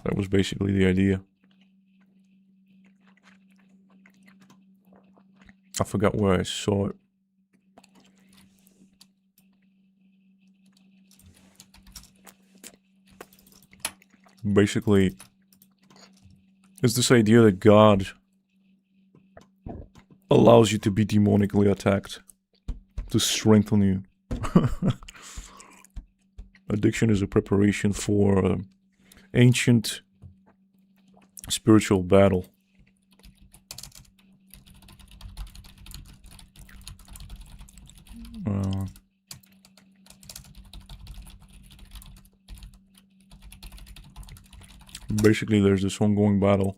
That was basically the idea. I forgot where I saw it. Basically, it's this idea that God allows you to be demonically attacked to strengthen you. Addiction is a preparation for ancient spiritual battle. Basically, there's this ongoing battle.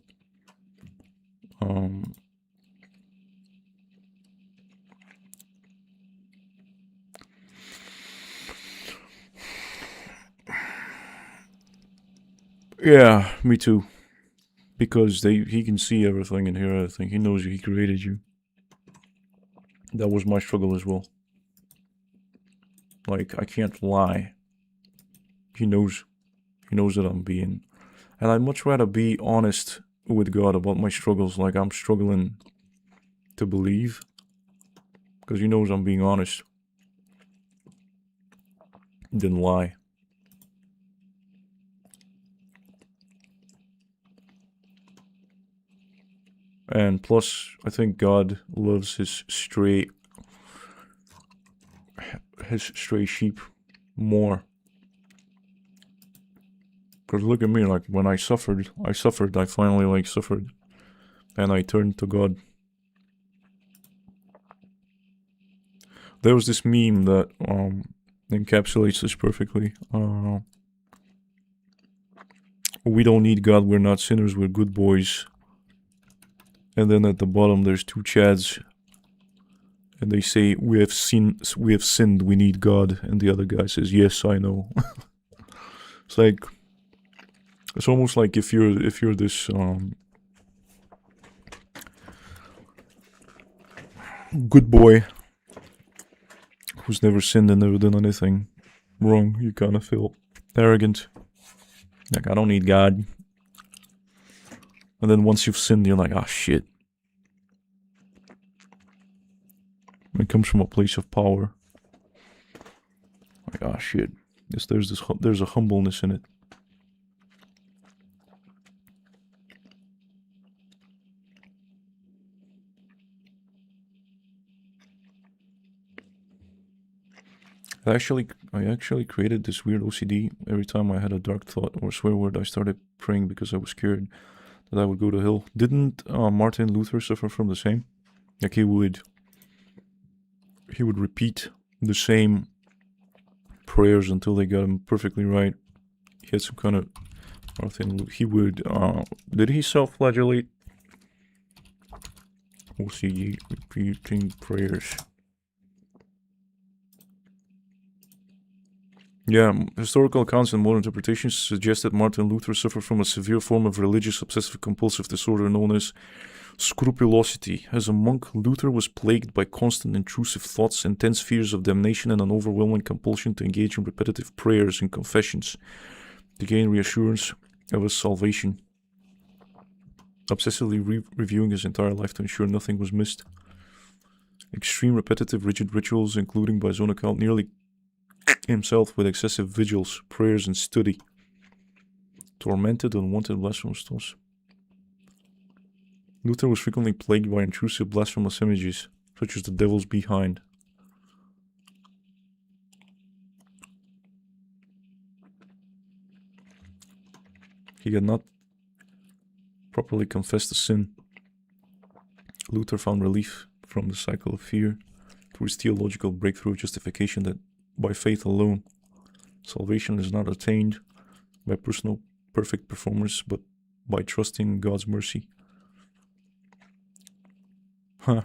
Yeah, me too. Because he can see everything and hear everything. He knows he created you. That was my struggle as well. Like, I can't lie. He knows that I'm being... And I'd much rather be honest with God about my struggles, like I'm struggling to believe. Because he knows I'm being honest. Than lie. And plus, I think God loves his stray sheep. more. Because look at me, like, when I suffered, I finally, like, suffered. And I turned to God. There was this meme that, encapsulates this perfectly. We don't need God, we're not sinners, we're good boys. And then at the bottom there's two Chads. And they say, we have sinned, we need God. And the other guy says, yes, I know. It's like, it's almost like if you're this, good boy who's never sinned and never done anything wrong, you kind of feel arrogant. Like, I don't need God. And then once you've sinned, you're like, ah, shit. It comes from a place of power. Like, ah, shit. Yes, there's a humbleness in it. I actually created this weird OCD. Every time I had a dark thought or swear word, I started praying because I was scared that I would go to hell. Didn't Martin Luther suffer from the same? Like, he would repeat the same prayers until they got him perfectly right. He had some kind of he would did he self-flagellate? OCD repeating prayers. Yeah, historical accounts and modern interpretations suggest that Martin Luther suffered from a severe form of religious obsessive-compulsive disorder known as scrupulosity. As a monk, Luther was plagued by constant intrusive thoughts, intense fears of damnation, and an overwhelming compulsion to engage in repetitive prayers and confessions to gain reassurance of his salvation. Obsessively reviewing his entire life to ensure nothing was missed. Extreme repetitive rigid rituals, including by his own account, nearly himself with excessive vigils, prayers, and study. Tormented, unwanted, blasphemous thoughts. Luther was frequently plagued by intrusive blasphemous images, such as the devil's behind. He had not properly confessed the sin. Luther found relief from the cycle of fear through his theological breakthrough of justification that by faith alone, salvation is not attained by personal perfect performance, but by trusting God's mercy. Huh.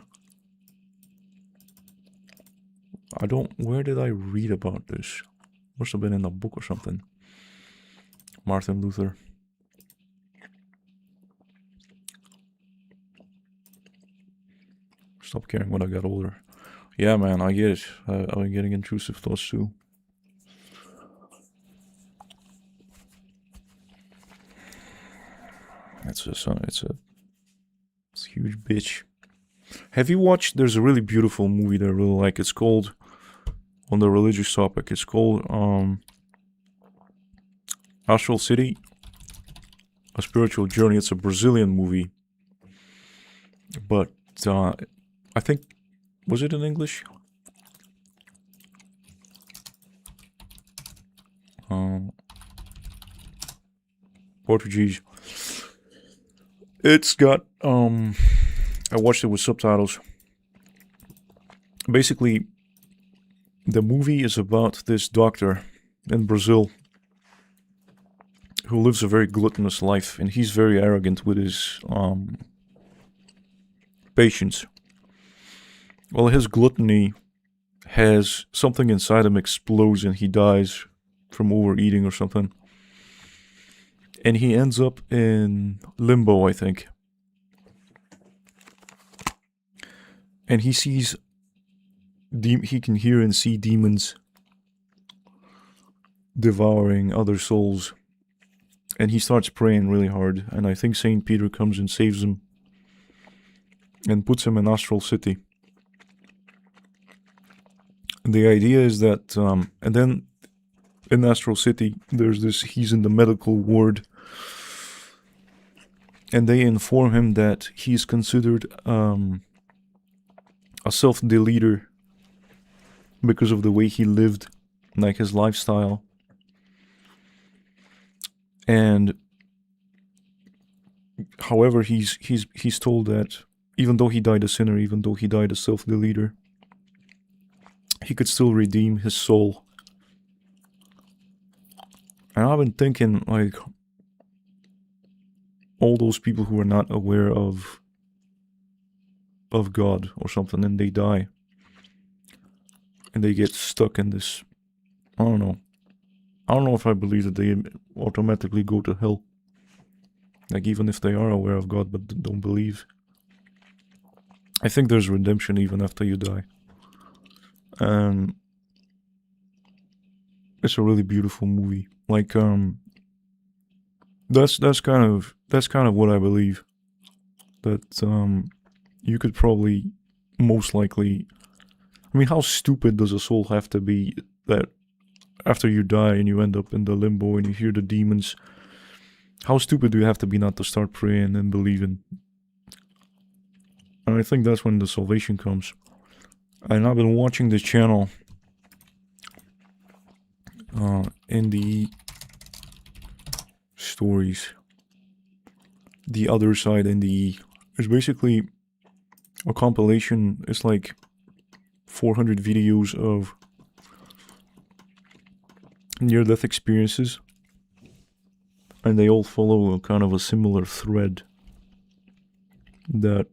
Where did I read about this? Must have been in a book or something. Martin Luther. Stop caring when I got older. Yeah, man, I get it. I've been getting intrusive thoughts too. It's a huge bitch. Have you watched? There's a really beautiful movie that I really like. It's called, on the religious topic, it's called Astral City, A Spiritual Journey. It's a Brazilian movie, but I think, was it in English? Portuguese. It's got, I watched it with subtitles. Basically, the movie is about this doctor in Brazil who lives a very gluttonous life, and he's very arrogant with his patients. Well, his gluttony has something inside him explodes and he dies from overeating or something. And he ends up in limbo, I think. And he sees, he can hear and see demons devouring other souls. And he starts praying really hard. And I think Saint Peter comes and saves him and puts him in Astral City. And the idea is that, and then in Astral City, there's this, he's in the medical ward. And they inform him that he's considered a self-deleter because of the way he lived like his lifestyle. And however, he's told that even though he died a sinner, even though he died a self-deleter, he could still redeem his soul. And I've been thinking, like, all those people who are not aware of God or something, and they die, and they get stuck in this, I don't know if I believe that they automatically go to hell. Like, even if they are aware of God but don't believe. I think there's redemption even after you die. And it's a really beautiful movie. Like, that's kind of what I believe. That you could probably, most likely, I mean, how stupid does a soul have to be that after you die and you end up in the limbo and you hear the demons, how stupid do you have to be not to start praying and believing? And I think that's when the salvation comes. And I've been watching this channel in the stories, the other side in the, it's basically a compilation. It's like 400 videos of near-death experiences, and they all follow a kind of a similar thread, that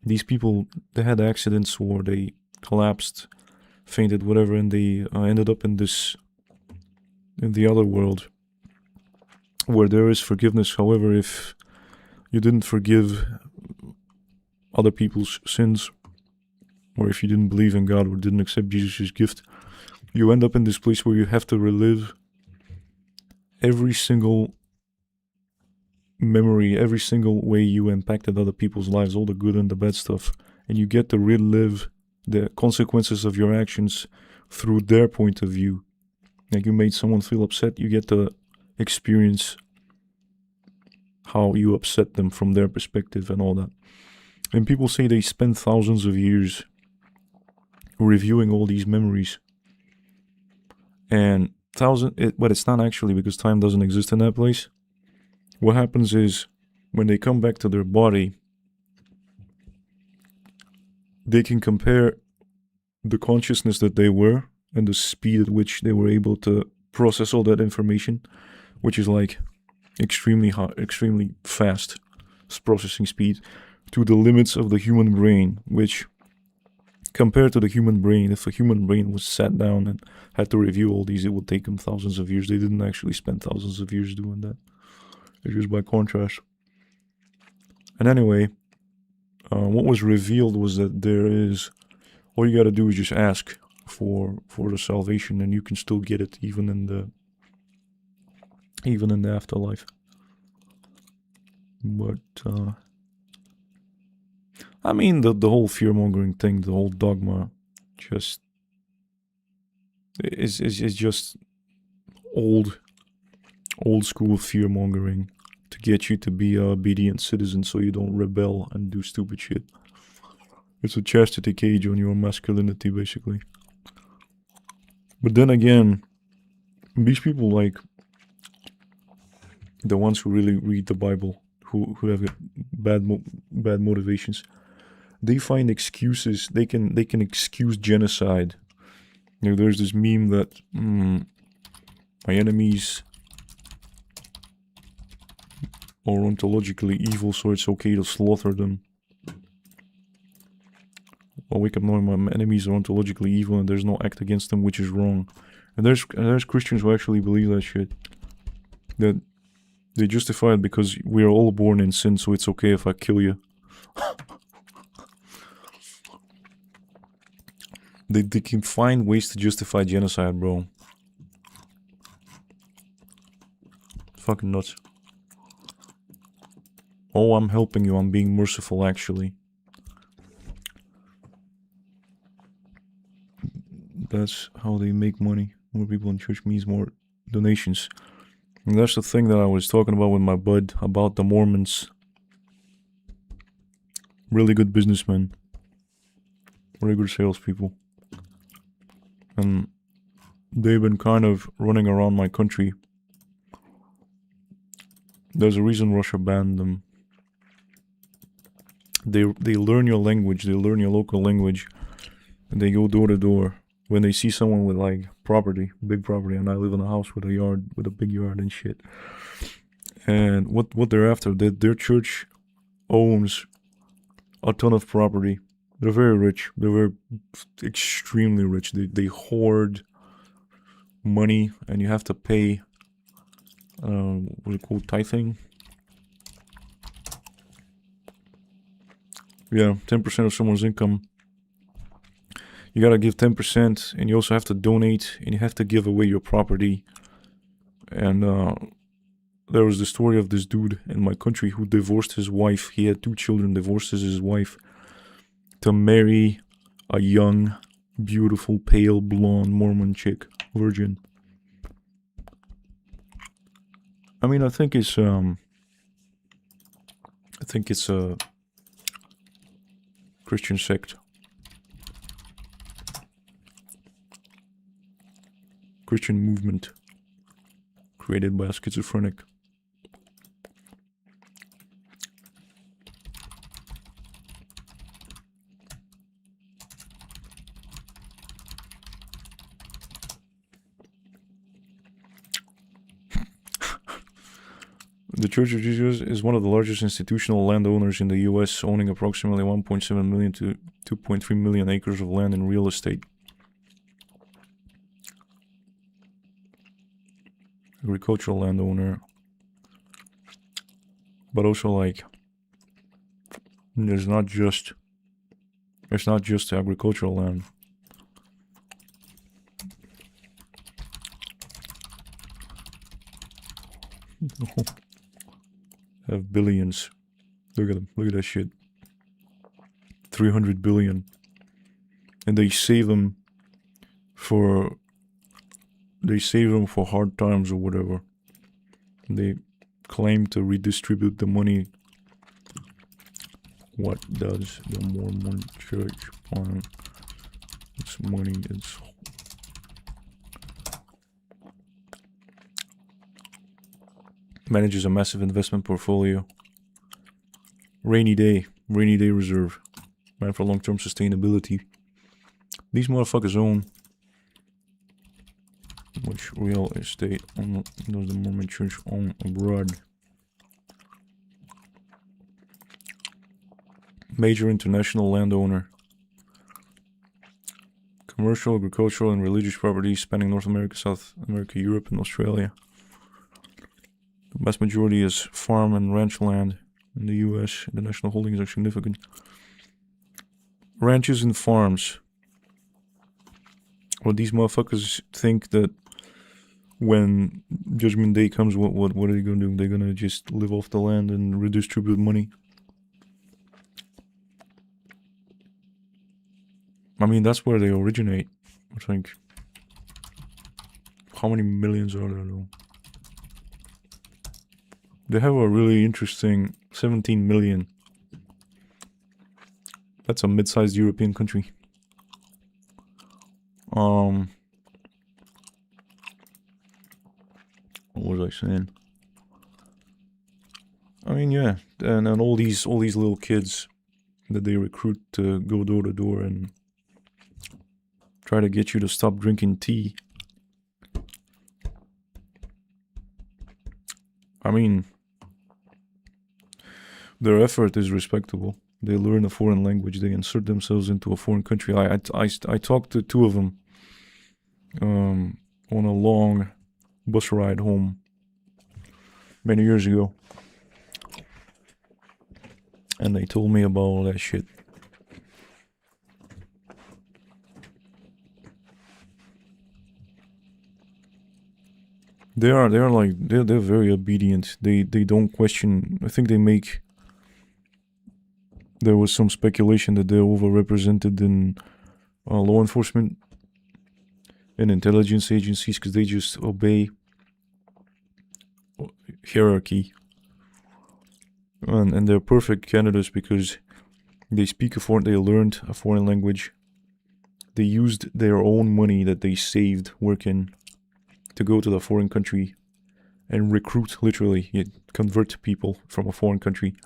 these people, they had accidents or they collapsed, fainted, whatever, and they ended up in the other world where there is forgiveness. However, if you didn't forgive other people's sins, or if you didn't believe in God or didn't accept Jesus' gift, you end up in this place where you have to relive every single memory, every single way you impacted other people's lives, all the good and the bad stuff, and you get to relive the consequences of your actions through their point of view. Like, you made someone feel upset, you get to experience how you upset them from their perspective and all that. And people say they spend thousands of years reviewing all these memories. And but it's not actually, because time doesn't exist in that place. What happens is, when they come back to their body, they can compare the consciousness that they were and the speed at which they were able to process all that information, which is like extremely high, extremely fast processing speed, to the limits of the human brain, which, compared to the human brain, if a human brain was sat down and had to review all these, it would take them thousands of years. They didn't actually spend thousands of years doing that. It's just by contrast. And anyway, what was revealed was that there is, all you gotta do is just ask for the salvation, and you can still get it even in the afterlife. But I mean, the whole fear-mongering thing, the whole dogma, just is just old school fear-mongering to get you to be an obedient citizen so you don't rebel and do stupid shit. It's a chastity cage on your masculinity, basically. But then again, these people, like the ones who really read the Bible, who have bad motivations, they find excuses. They can excuse genocide. You know, there's this meme that my enemies are ontologically evil, so it's okay to slaughter them. I'll wake up knowing my enemies are ontologically evil and there's no act against them which is wrong. And there's Christians who actually believe that shit. That they justify it because we are all born in sin, so it's okay if I kill you. They can find ways to justify genocide, bro. Fucking nuts. Oh, I'm helping you, I'm being merciful, actually. That's how they make money. More people in church means more donations. And that's the thing that I was talking about with my bud, about the Mormons. Really good businessmen. Really good salespeople. And they've been kind of running around my country. There's a reason Russia banned them. They learn your language, they learn your local language, and they go door to door. When they see someone with like property, big property, and I live in a house with a yard, with a big yard and shit. And what they're after, their church owns a ton of property. They're very rich. They're very extremely rich. They hoard money, and you have to pay. What's it called? Tithing. Yeah, 10% of someone's income. You gotta give 10%, and you also have to donate, and you have to give away your property. And there was the story of this dude in my country who divorced his wife. He had 2 children, divorces his wife to marry a young, beautiful, pale, blonde Mormon chick, virgin. I mean, I think it's a Christian sect. Christian movement created by a schizophrenic. The Church of Jesus is one of the largest institutional landowners in the US, owning approximately 1.7 million to 2.3 million acres of land in real estate. Agricultural landowner, but also like it's not just agricultural land. Have billions. Look at them. Look at that shit. 300 billion, and they save them for hard times or whatever. They claim to redistribute the money. What does the Mormon Church want? It's money. It's manages a massive investment portfolio. Rainy day reserve. Man for long-term sustainability. These motherfuckers own. Which real estate does the Mormon Church own abroad? Major international landowner. Commercial, agricultural, and religious properties spanning North America, South America, Europe, and Australia. The vast majority is farm and ranch land in the US. International holdings are significant. Ranches and farms. Well, these motherfuckers think that when Judgment Day comes, what are they gonna do? They're gonna just live off the land and redistribute money. I mean, that's where they originate, I think. How many millions are there though? They have a really interesting 17 million. That's a mid-sized European country. What was I saying? I mean, yeah, and all these little kids that they recruit to go door to door and try to get you to stop drinking tea. I mean, their effort is respectable. They learn a foreign language. They insert themselves into a foreign country. I talked to 2 of them on a long bus ride home many years ago, and they told me about all that shit. They're very obedient. They don't question. I think there was some speculation that they're overrepresented in law enforcement and intelligence agencies because they just obey hierarchy. And they're perfect candidates because they learned a foreign language. They used their own money that they saved working to go to the foreign country and recruit, literally, convert people from a foreign country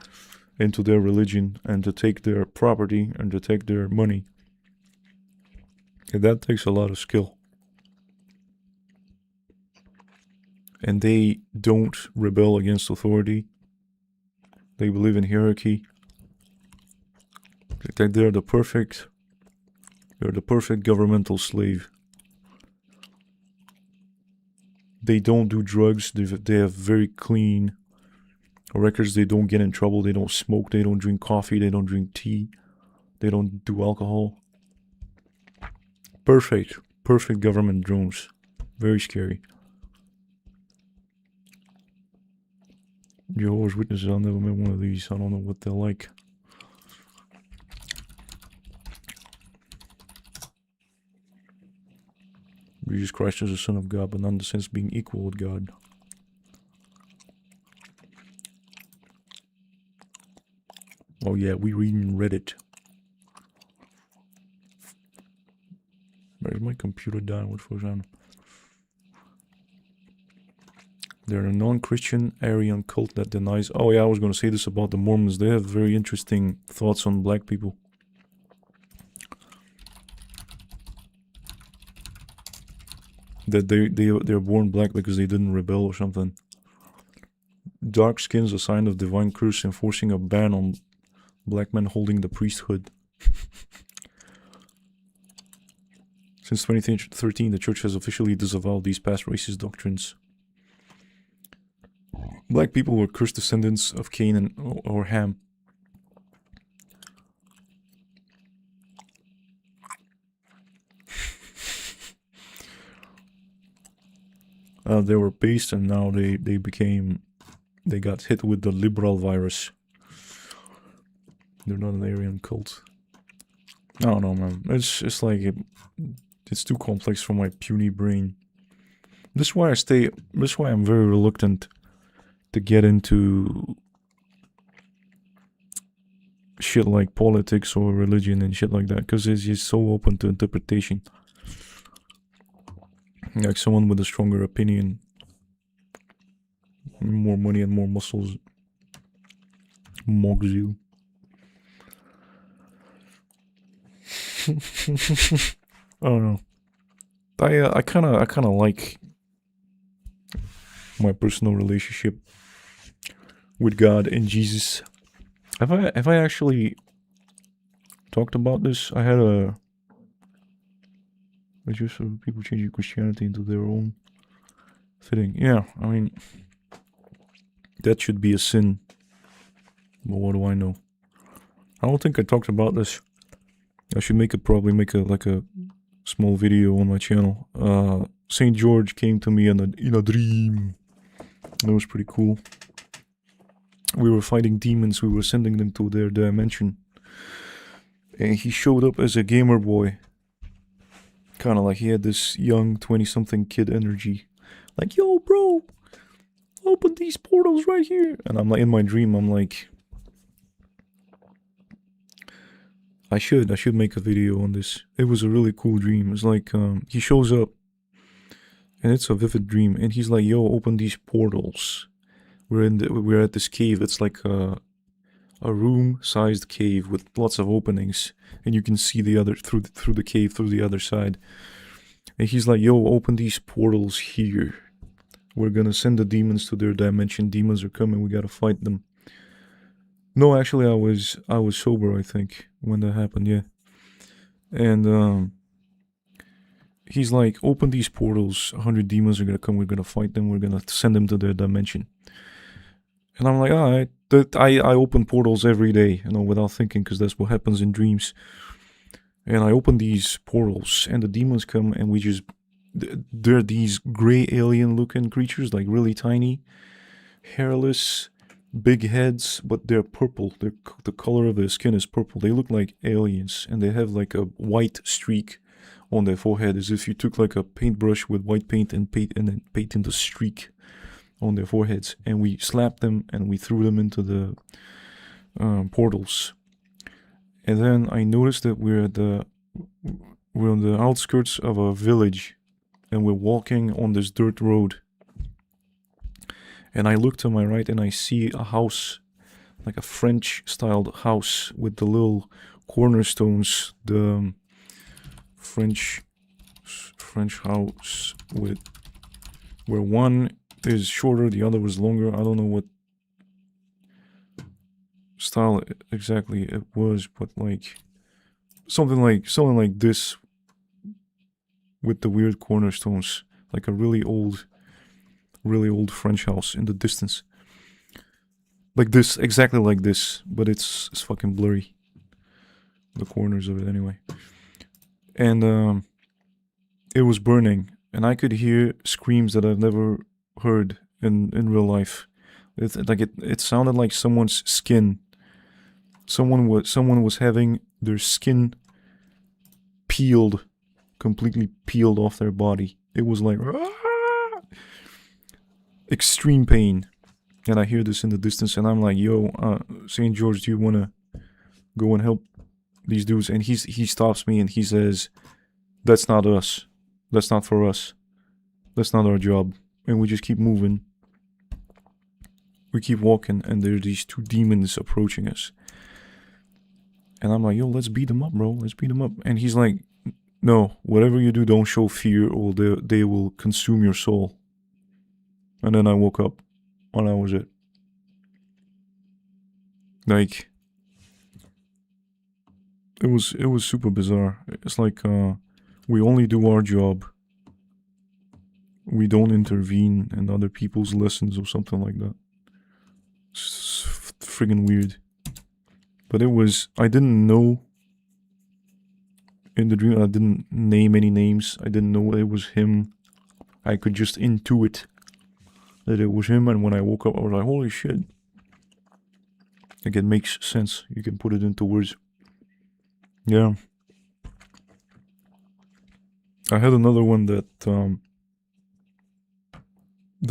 into their religion and to take their property and to take their money. And that takes a lot of skill. And they don't rebel against authority. They believe in hierarchy. They're the perfect governmental slave. They don't do drugs. They have very clean records. They don't get in trouble. They don't smoke. They don't drink coffee. They don't drink tea. They don't do alcohol. Perfect government drones. Very scary. Jehovah's Witnesses, I'll never met one of these. I don't know what they're like. Jesus Christ is the Son of God, but not in the sense of being equal with God. Oh yeah, we reading Reddit. Where's my computer down? What was on? They're a non-Christian Aryan cult that denies... Oh yeah, I was going to say this about the Mormons. They have very interesting thoughts on black people. That they're born black because they didn't rebel or something. Dark skin's a sign of divine curse, enforcing a ban on black men holding the priesthood. Since 2013, the church has officially disavowed these past racist doctrines. Black people were cursed descendants of Cain or Ham. They were based, and now they got hit with the liberal virus. They're not an Aryan cult. I don't know, man. It's like it's too complex for my puny brain. This is why I'm very reluctant to get into shit like politics or religion and shit like that, because it's just so open to interpretation. Like someone with a stronger opinion, more money and more muscles, mogs you. I don't know. I kind of like my personal relationship with God and Jesus. Have I actually talked about this? I had a... just people changing Christianity into their own fitting. Yeah, I mean, that should be a sin. But what do I know? I don't think I talked about this. I should probably make a small video on my channel. Saint George came to me in a dream. That was pretty cool. We were fighting demons. We were sending them to their dimension. And he showed up as a gamer boy. Kind of like he had this young 20-something kid energy. Like, yo, bro, open these portals right here. And I'm like, in my dream, I'm like, I should make a video on this. It was a really cool dream. It's like, he shows up, and it's a vivid dream, and he's like, yo, open these portals. We're at this cave. It's like a room-sized cave with lots of openings, and you can see the other through the cave through the other side. And he's like, yo, open these portals here. We're gonna send the demons to their dimension. Demons are coming. We gotta fight them. No, actually, I was sober, I think, when that happened. Yeah. And he's like, open these portals. 100 demons are gonna come. We're gonna fight them. We're gonna send them to their dimension. And I'm like, all right. I open portals every day, without thinking, because that's what happens in dreams. And I open these portals, and the demons come, and they're these gray alien-looking creatures, like really tiny, hairless, big heads, but they're purple. The color of their skin is purple. They look like aliens, and they have like a white streak on their forehead, as if you took like a paintbrush with white paint and then painted the streak on their foreheads. And we slapped them, and we threw them into the portals. And then I noticed that we're at we're on the outskirts of a village, and we're walking on this dirt road. And I look to my right and I see a house, like a French-styled house with the little cornerstones, the French house with where one is shorter, the other was longer. I don't know what style exactly it was, but like something like this with the weird cornerstones, like a really old French house in the distance. Like this, exactly like this, but it's fucking blurry. The corners of it anyway. And it was burning, and I could hear screams that I've never heard in real life. It sounded like someone's skin. Someone was having their skin peeled, completely peeled off their body. It was like extreme pain. And I hear this in the distance, and I'm like, yo, St. George, do you want to go and help these dudes? And he stops me and he says, that's not us. That's not for us. That's not our job. And we just keep moving. We keep walking, and there are these two demons approaching us. And I'm like, yo, let's beat them up, bro. Let's beat them up. And he's like, no, whatever you do, don't show fear, or they will consume your soul. And then I woke up. And that was it. Like, it was super bizarre. It's like we only do our job. We don't intervene in other people's lessons or something like that. It's friggin' weird. But it was, I didn't know in the dream, I didn't name any names. I didn't know it was him. I could just intuit that it was him, and when I woke up I was like, holy shit. Like, it makes sense. You can put it into words. Yeah. I had another one that the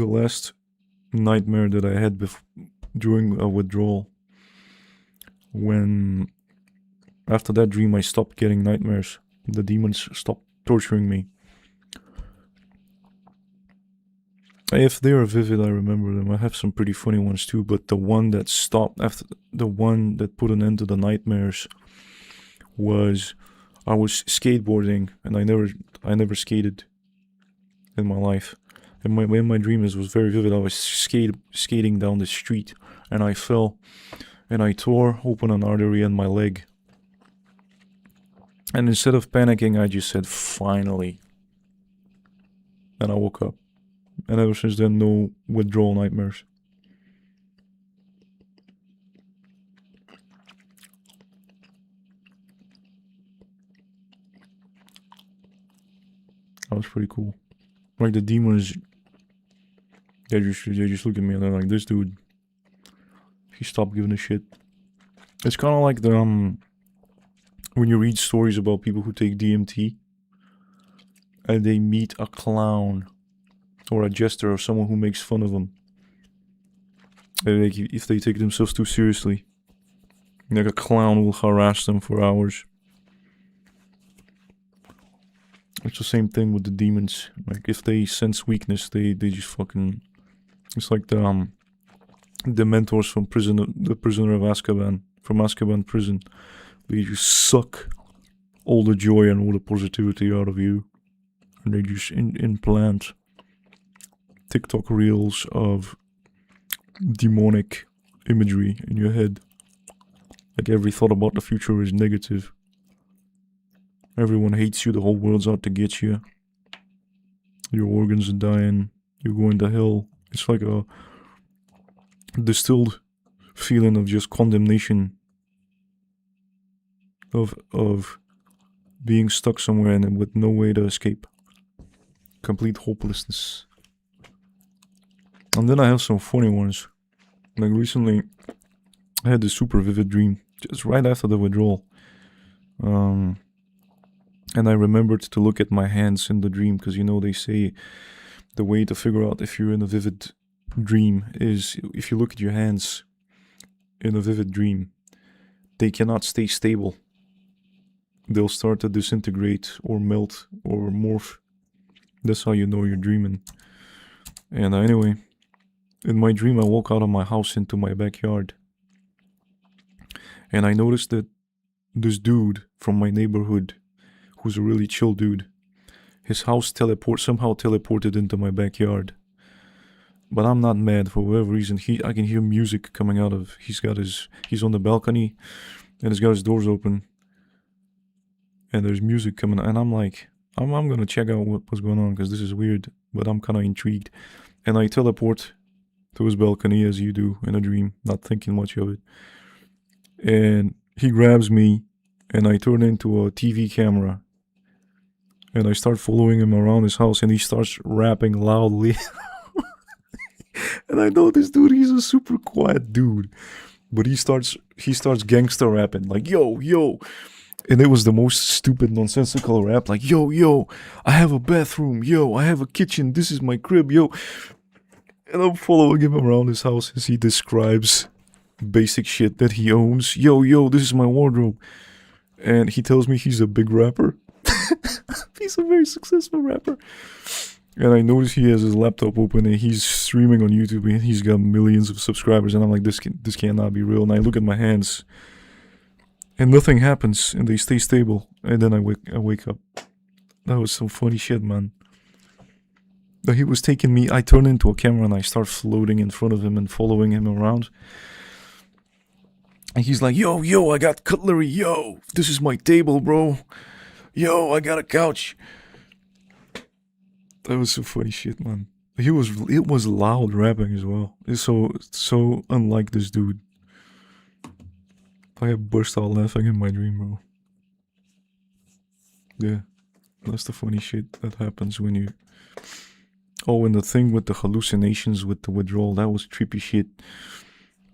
last nightmare that I had during a withdrawal, when after that dream I stopped getting nightmares. The demons stopped torturing me. If they are vivid, I remember them. I have some pretty funny ones too, but the one that stopped after, the one that put an end to the nightmares was, I was skateboarding, and I never skated in my life. And in my dream, this was very vivid. I was skating down the street, and I fell, and I tore open an artery in my leg. And instead of panicking, I just said, finally. And I woke up. And ever since then, no withdrawal nightmares. That was pretty cool. Like, the demons, they just look at me and they're like, this dude, he stopped giving a shit. It's kind of like the when you read stories about people who take DMT and they meet a clown or a jester or someone who makes fun of them. Like, if they take themselves too seriously, like a clown will harass them for hours. It's the same thing with the demons. Like, if they sense weakness, they just fucking... It's like the mentors from the prisoner of Azkaban, from Azkaban prison. They just suck all the joy and all the positivity out of you. And they just implant TikTok reels of demonic imagery in your head. Like, every thought about the future is negative. Everyone hates you, the whole world's out to get you. Your organs are dying, you're going to hell. It's like a distilled feeling of just condemnation. Of being stuck somewhere and with no way to escape. Complete hopelessness. And then I have some funny ones. Like, recently, I had this super vivid dream, just right after the withdrawal. And I remembered to look at my hands in the dream, because, you know, they say the way to figure out if you're in a vivid dream is if you look at your hands in a vivid dream, they cannot stay stable. they'll start to disintegrate or melt or morph. That's how you know you're dreaming. And anyway, in my dream I walk out of my house into my backyard. And I noticed that this dude from my neighborhood, who's a really chill dude, his house somehow teleported into my backyard. But I'm not mad for whatever reason. I can hear music coming out of, he's on the balcony and he's got his doors open. And there's music coming, and I'm like, I'm gonna check out what's going on because this is weird, but I'm kind of intrigued. And I teleport to his balcony as you do in a dream, not thinking much of it. And he grabs me and I turn into a TV camera. And I start following him around his house and he starts rapping loudly. And I know this dude, he's a super quiet dude. But he starts gangster rapping, like, yo, yo. And it was the most stupid, nonsensical rap, like, yo, yo, I have a bathroom, yo, I have a kitchen, this is my crib, yo. And I'm following him around his house as he describes basic shit that he owns. Yo, yo, this is my wardrobe. And he tells me he's a big rapper. He's a very successful rapper. And I notice he has his laptop open and he's streaming on YouTube and he's got millions of subscribers. And I'm like, this cannot be real. And I look at my hands and nothing happens and they stay stable. And then I wake up. That was some funny shit, man. But he was taking me, I turn into a camera and I start floating in front of him and following him around. And he's like, yo, yo, I got cutlery, yo, this is my table, bro. Yo, I got a couch. That was some funny shit, man. It was loud rapping as well. It's so unlike this dude. I burst out laughing in my dream, bro. Yeah, that's the funny shit that happens when you... Oh, and the thing with the hallucinations with the withdrawal, that was trippy shit.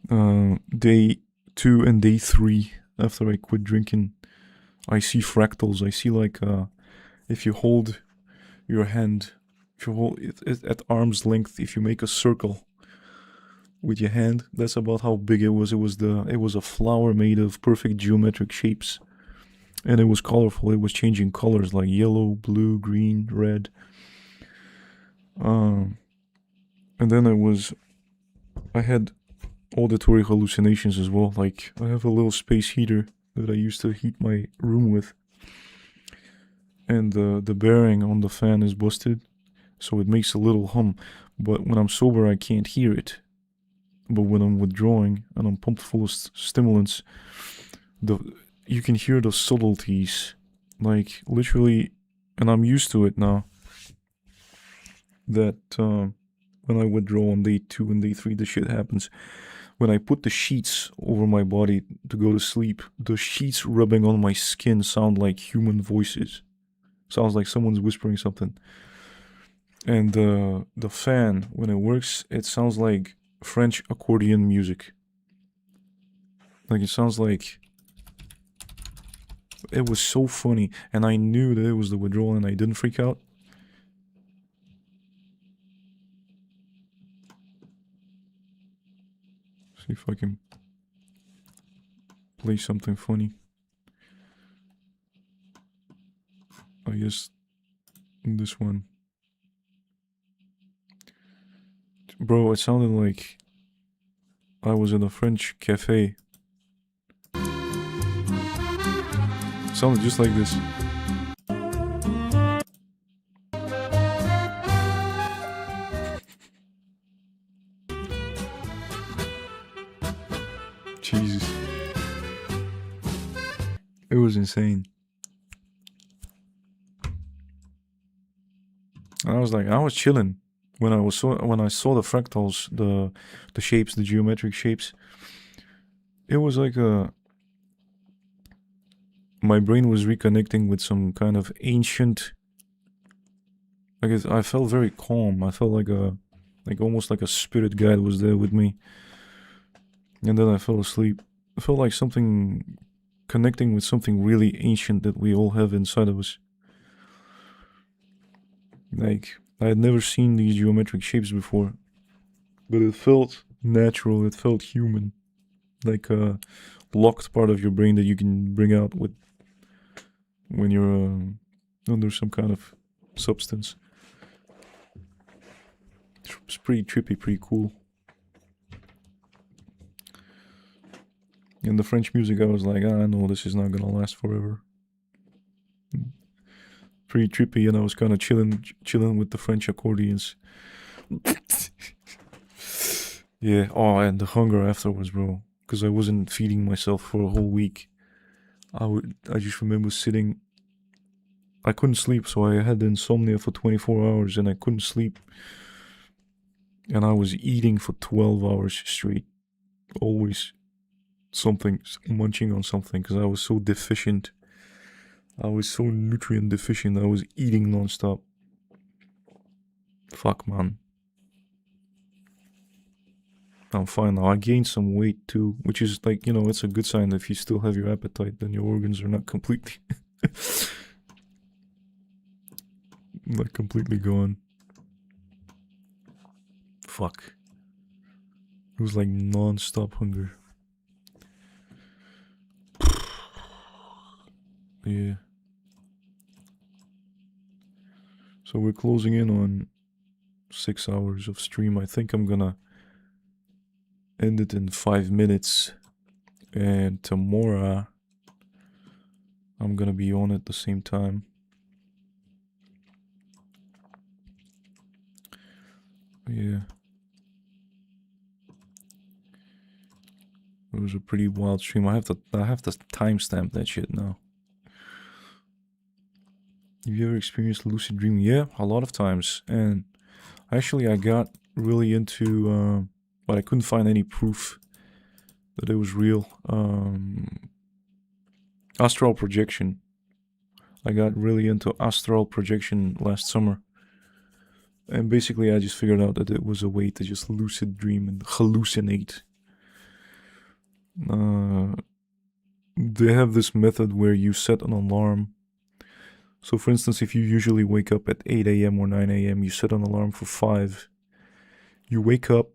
Day 2 and day 3, after I quit drinking, I see fractals. I see like, if you hold your hand, if you hold it at arm's length, if you make a circle with your hand, that's about how big it was. It was a flower made of perfect geometric shapes. And it was colorful. It was changing colors like yellow, blue, green, red. And then I had auditory hallucinations as well. Like, I have a little space heater that I used to heat my room with. And the bearing on the fan is busted, so it makes a little hum. But when I'm sober, I can't hear it. But when I'm withdrawing and I'm pumped full of stimulants, you can hear the subtleties. Like, literally, and I'm used to it now. That when I withdraw on day 2 and day 3, the shit happens. When I put the sheets over my body to go to sleep, the sheets rubbing on my skin sound like human voices. Sounds like someone's whispering something. And the fan, when it works, it sounds like French accordion music. Like, it sounds like... It was so funny, and I knew that it was the withdrawal and I didn't freak out. See if I can play something funny. I guess this one. Bro, it sounded like I was in a French cafe. It sounded just like this. Jesus. It was insane. I was chilling when I saw the fractals, the shapes, the geometric shapes. It was like my brain was reconnecting with some kind of ancient. I felt very calm. I felt like almost like a spirit guide was there with me. And then I fell asleep. I felt like something connecting with something really ancient that we all have inside of us. Like, I had never seen these geometric shapes before. But it felt natural, it felt human. Like a locked part of your brain that you can bring out with when you're under some kind of substance. It's pretty trippy, pretty cool. And the French music, I was like, ah, no, this is not gonna last forever. Pretty trippy, and I was kind of chilling with the French accordions. Yeah. Oh, and the hunger afterwards, bro, because I wasn't feeding myself for a whole week. I just remember sitting. I couldn't sleep, so I had insomnia for 24 hours, and I couldn't sleep. And I was eating for 12 hours straight, always something, munching on something, because I was so deficient. I was so nutrient deficient. I was eating non-stop. Fuck, man. I'm fine now. I gained some weight too, which is like, you know, it's a good sign. If you still have your appetite, then your organs are not completely not completely gone. Fuck. It was like non-stop hunger. Yeah. So we're closing in on 6 hours of stream. I think I'm gonna end it in 5 minutes, and tomorrow I'm gonna be on at the same time. Yeah. It was a pretty wild stream. I have to timestamp that shit now. Have you ever experienced lucid dreaming? Yeah, a lot of times. And actually I got really into but I couldn't find any proof that it was real. Astral projection. I got really into astral projection last summer. And basically I just figured out that it was a way to just lucid dream and hallucinate. They have this method where you set an alarm. So for instance, if you usually wake up at 8 a.m. or 9 a.m., you set an alarm for 5. You wake up,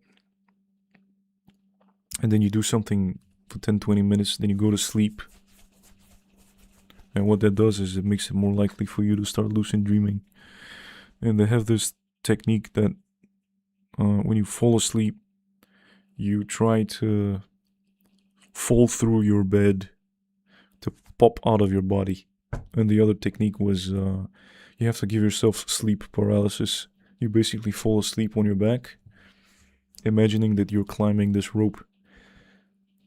and then you do something for 10-20 minutes, then you go to sleep. And what that does is it makes it more likely for you to start lucid dreaming. And they have this technique that when you fall asleep, you try to fall through your bed to pop out of your body. And the other technique was you have to give yourself sleep paralysis. You basically fall asleep on your back, imagining that you're climbing this rope.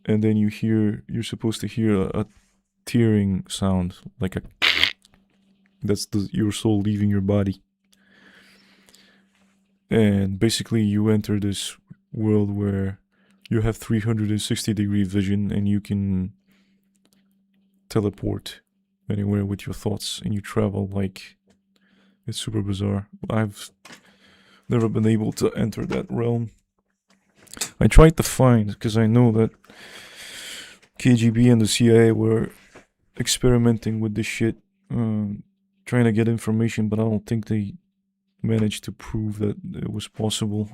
And then you're supposed to hear a tearing sound, like that's your soul leaving your body. And basically you enter this world where you have 360-degree vision and you can teleport anywhere with your thoughts, and you travel like, it's super bizarre. I've never been able to enter that realm. I tried to find, because I know that KGB and the CIA were experimenting with this shit, trying to get information, but I don't think they managed to prove that it was possible.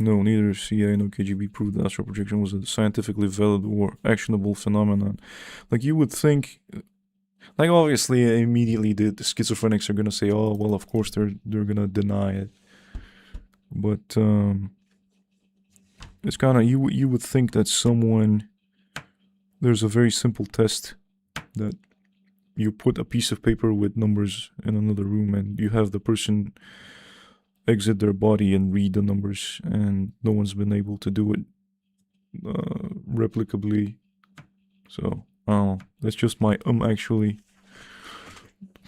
No, neither CIA nor KGB proved that astral projection was a scientifically valid or actionable phenomenon. Like, you would think, like, obviously immediately the schizophrenics are gonna say, oh well, of course they're gonna deny it, but it's kind of, you would think that someone, there's a very simple test that you put a piece of paper with numbers in another room and you have the person exit their body and read the numbers, and no one's been able to do it replicably. So I don't know, that's just my actually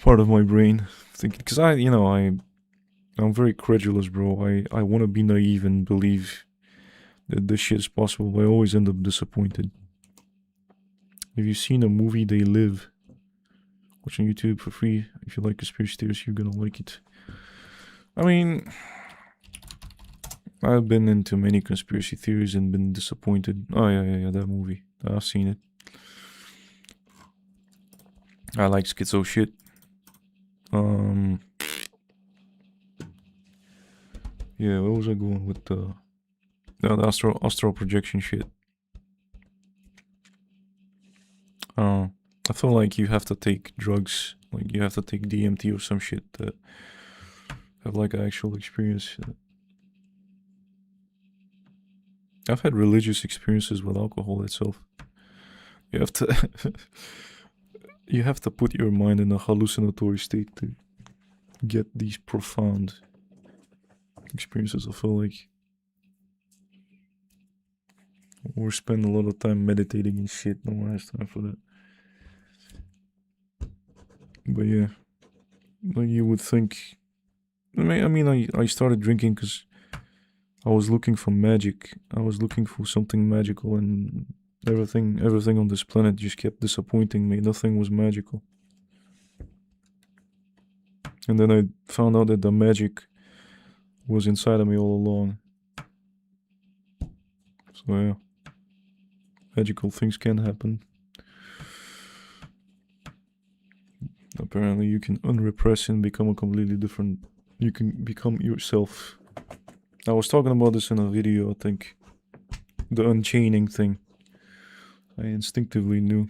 part of my brain thinking, because I'm very credulous, bro. I want to be naive and believe that this shit is possible, but I always end up disappointed. Have you seen a movie, They Live? Watch on YouTube for free. If you like conspiracy theories, you're gonna like it. I mean, I've been into many conspiracy theories and been disappointed. Oh yeah, that movie. I've seen it. I like schizo shit. Yeah, where was I going with the astral projection shit? I feel like you have to take drugs, like you have to take DMT or some shit to have like an actual experience. I've had religious experiences with alcohol itself. You have to you have to put your mind in a hallucinatory state to get these profound experiences. I feel like, or spend a lot of time meditating and shit. No one has time for that. But yeah, like you would think. I started drinking because I was looking for magic. I was looking for something magical, and everything on this planet just kept disappointing me. Nothing was magical. And then I found out that the magic was inside of me all along. So yeah, magical things can happen. Apparently you can unrepress and become a completely different... You can become yourself. I was talking about this in a video, I think. The unchaining thing. I instinctively knew.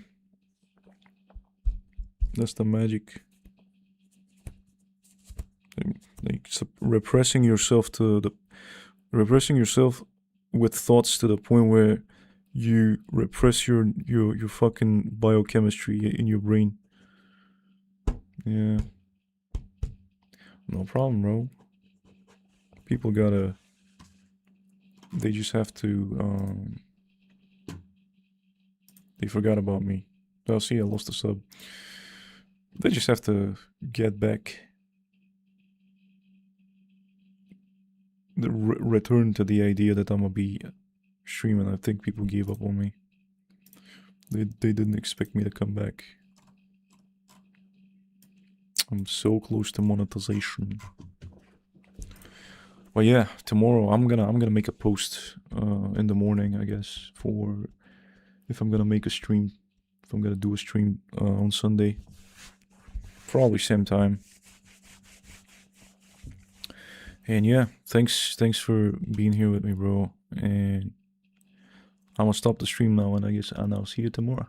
That's the magic. Like repressing yourself with thoughts to the point where you repress your fucking biochemistry in your brain. Yeah. No problem, bro. People gotta... They just have to... They forgot about me. Oh, see, I lost a sub. They just have to get back. Return to the idea that I'm gonna be streaming. I think people gave up on me. They didn't expect me to come back. I'm so close to monetization. But yeah, tomorrow I'm gonna make a post in the morning, I guess, for if I'm gonna make a stream. If I'm gonna do a stream on Sunday. Probably same time. And yeah, thanks for being here with me, bro. And I'm gonna stop the stream now, and I'll see you tomorrow.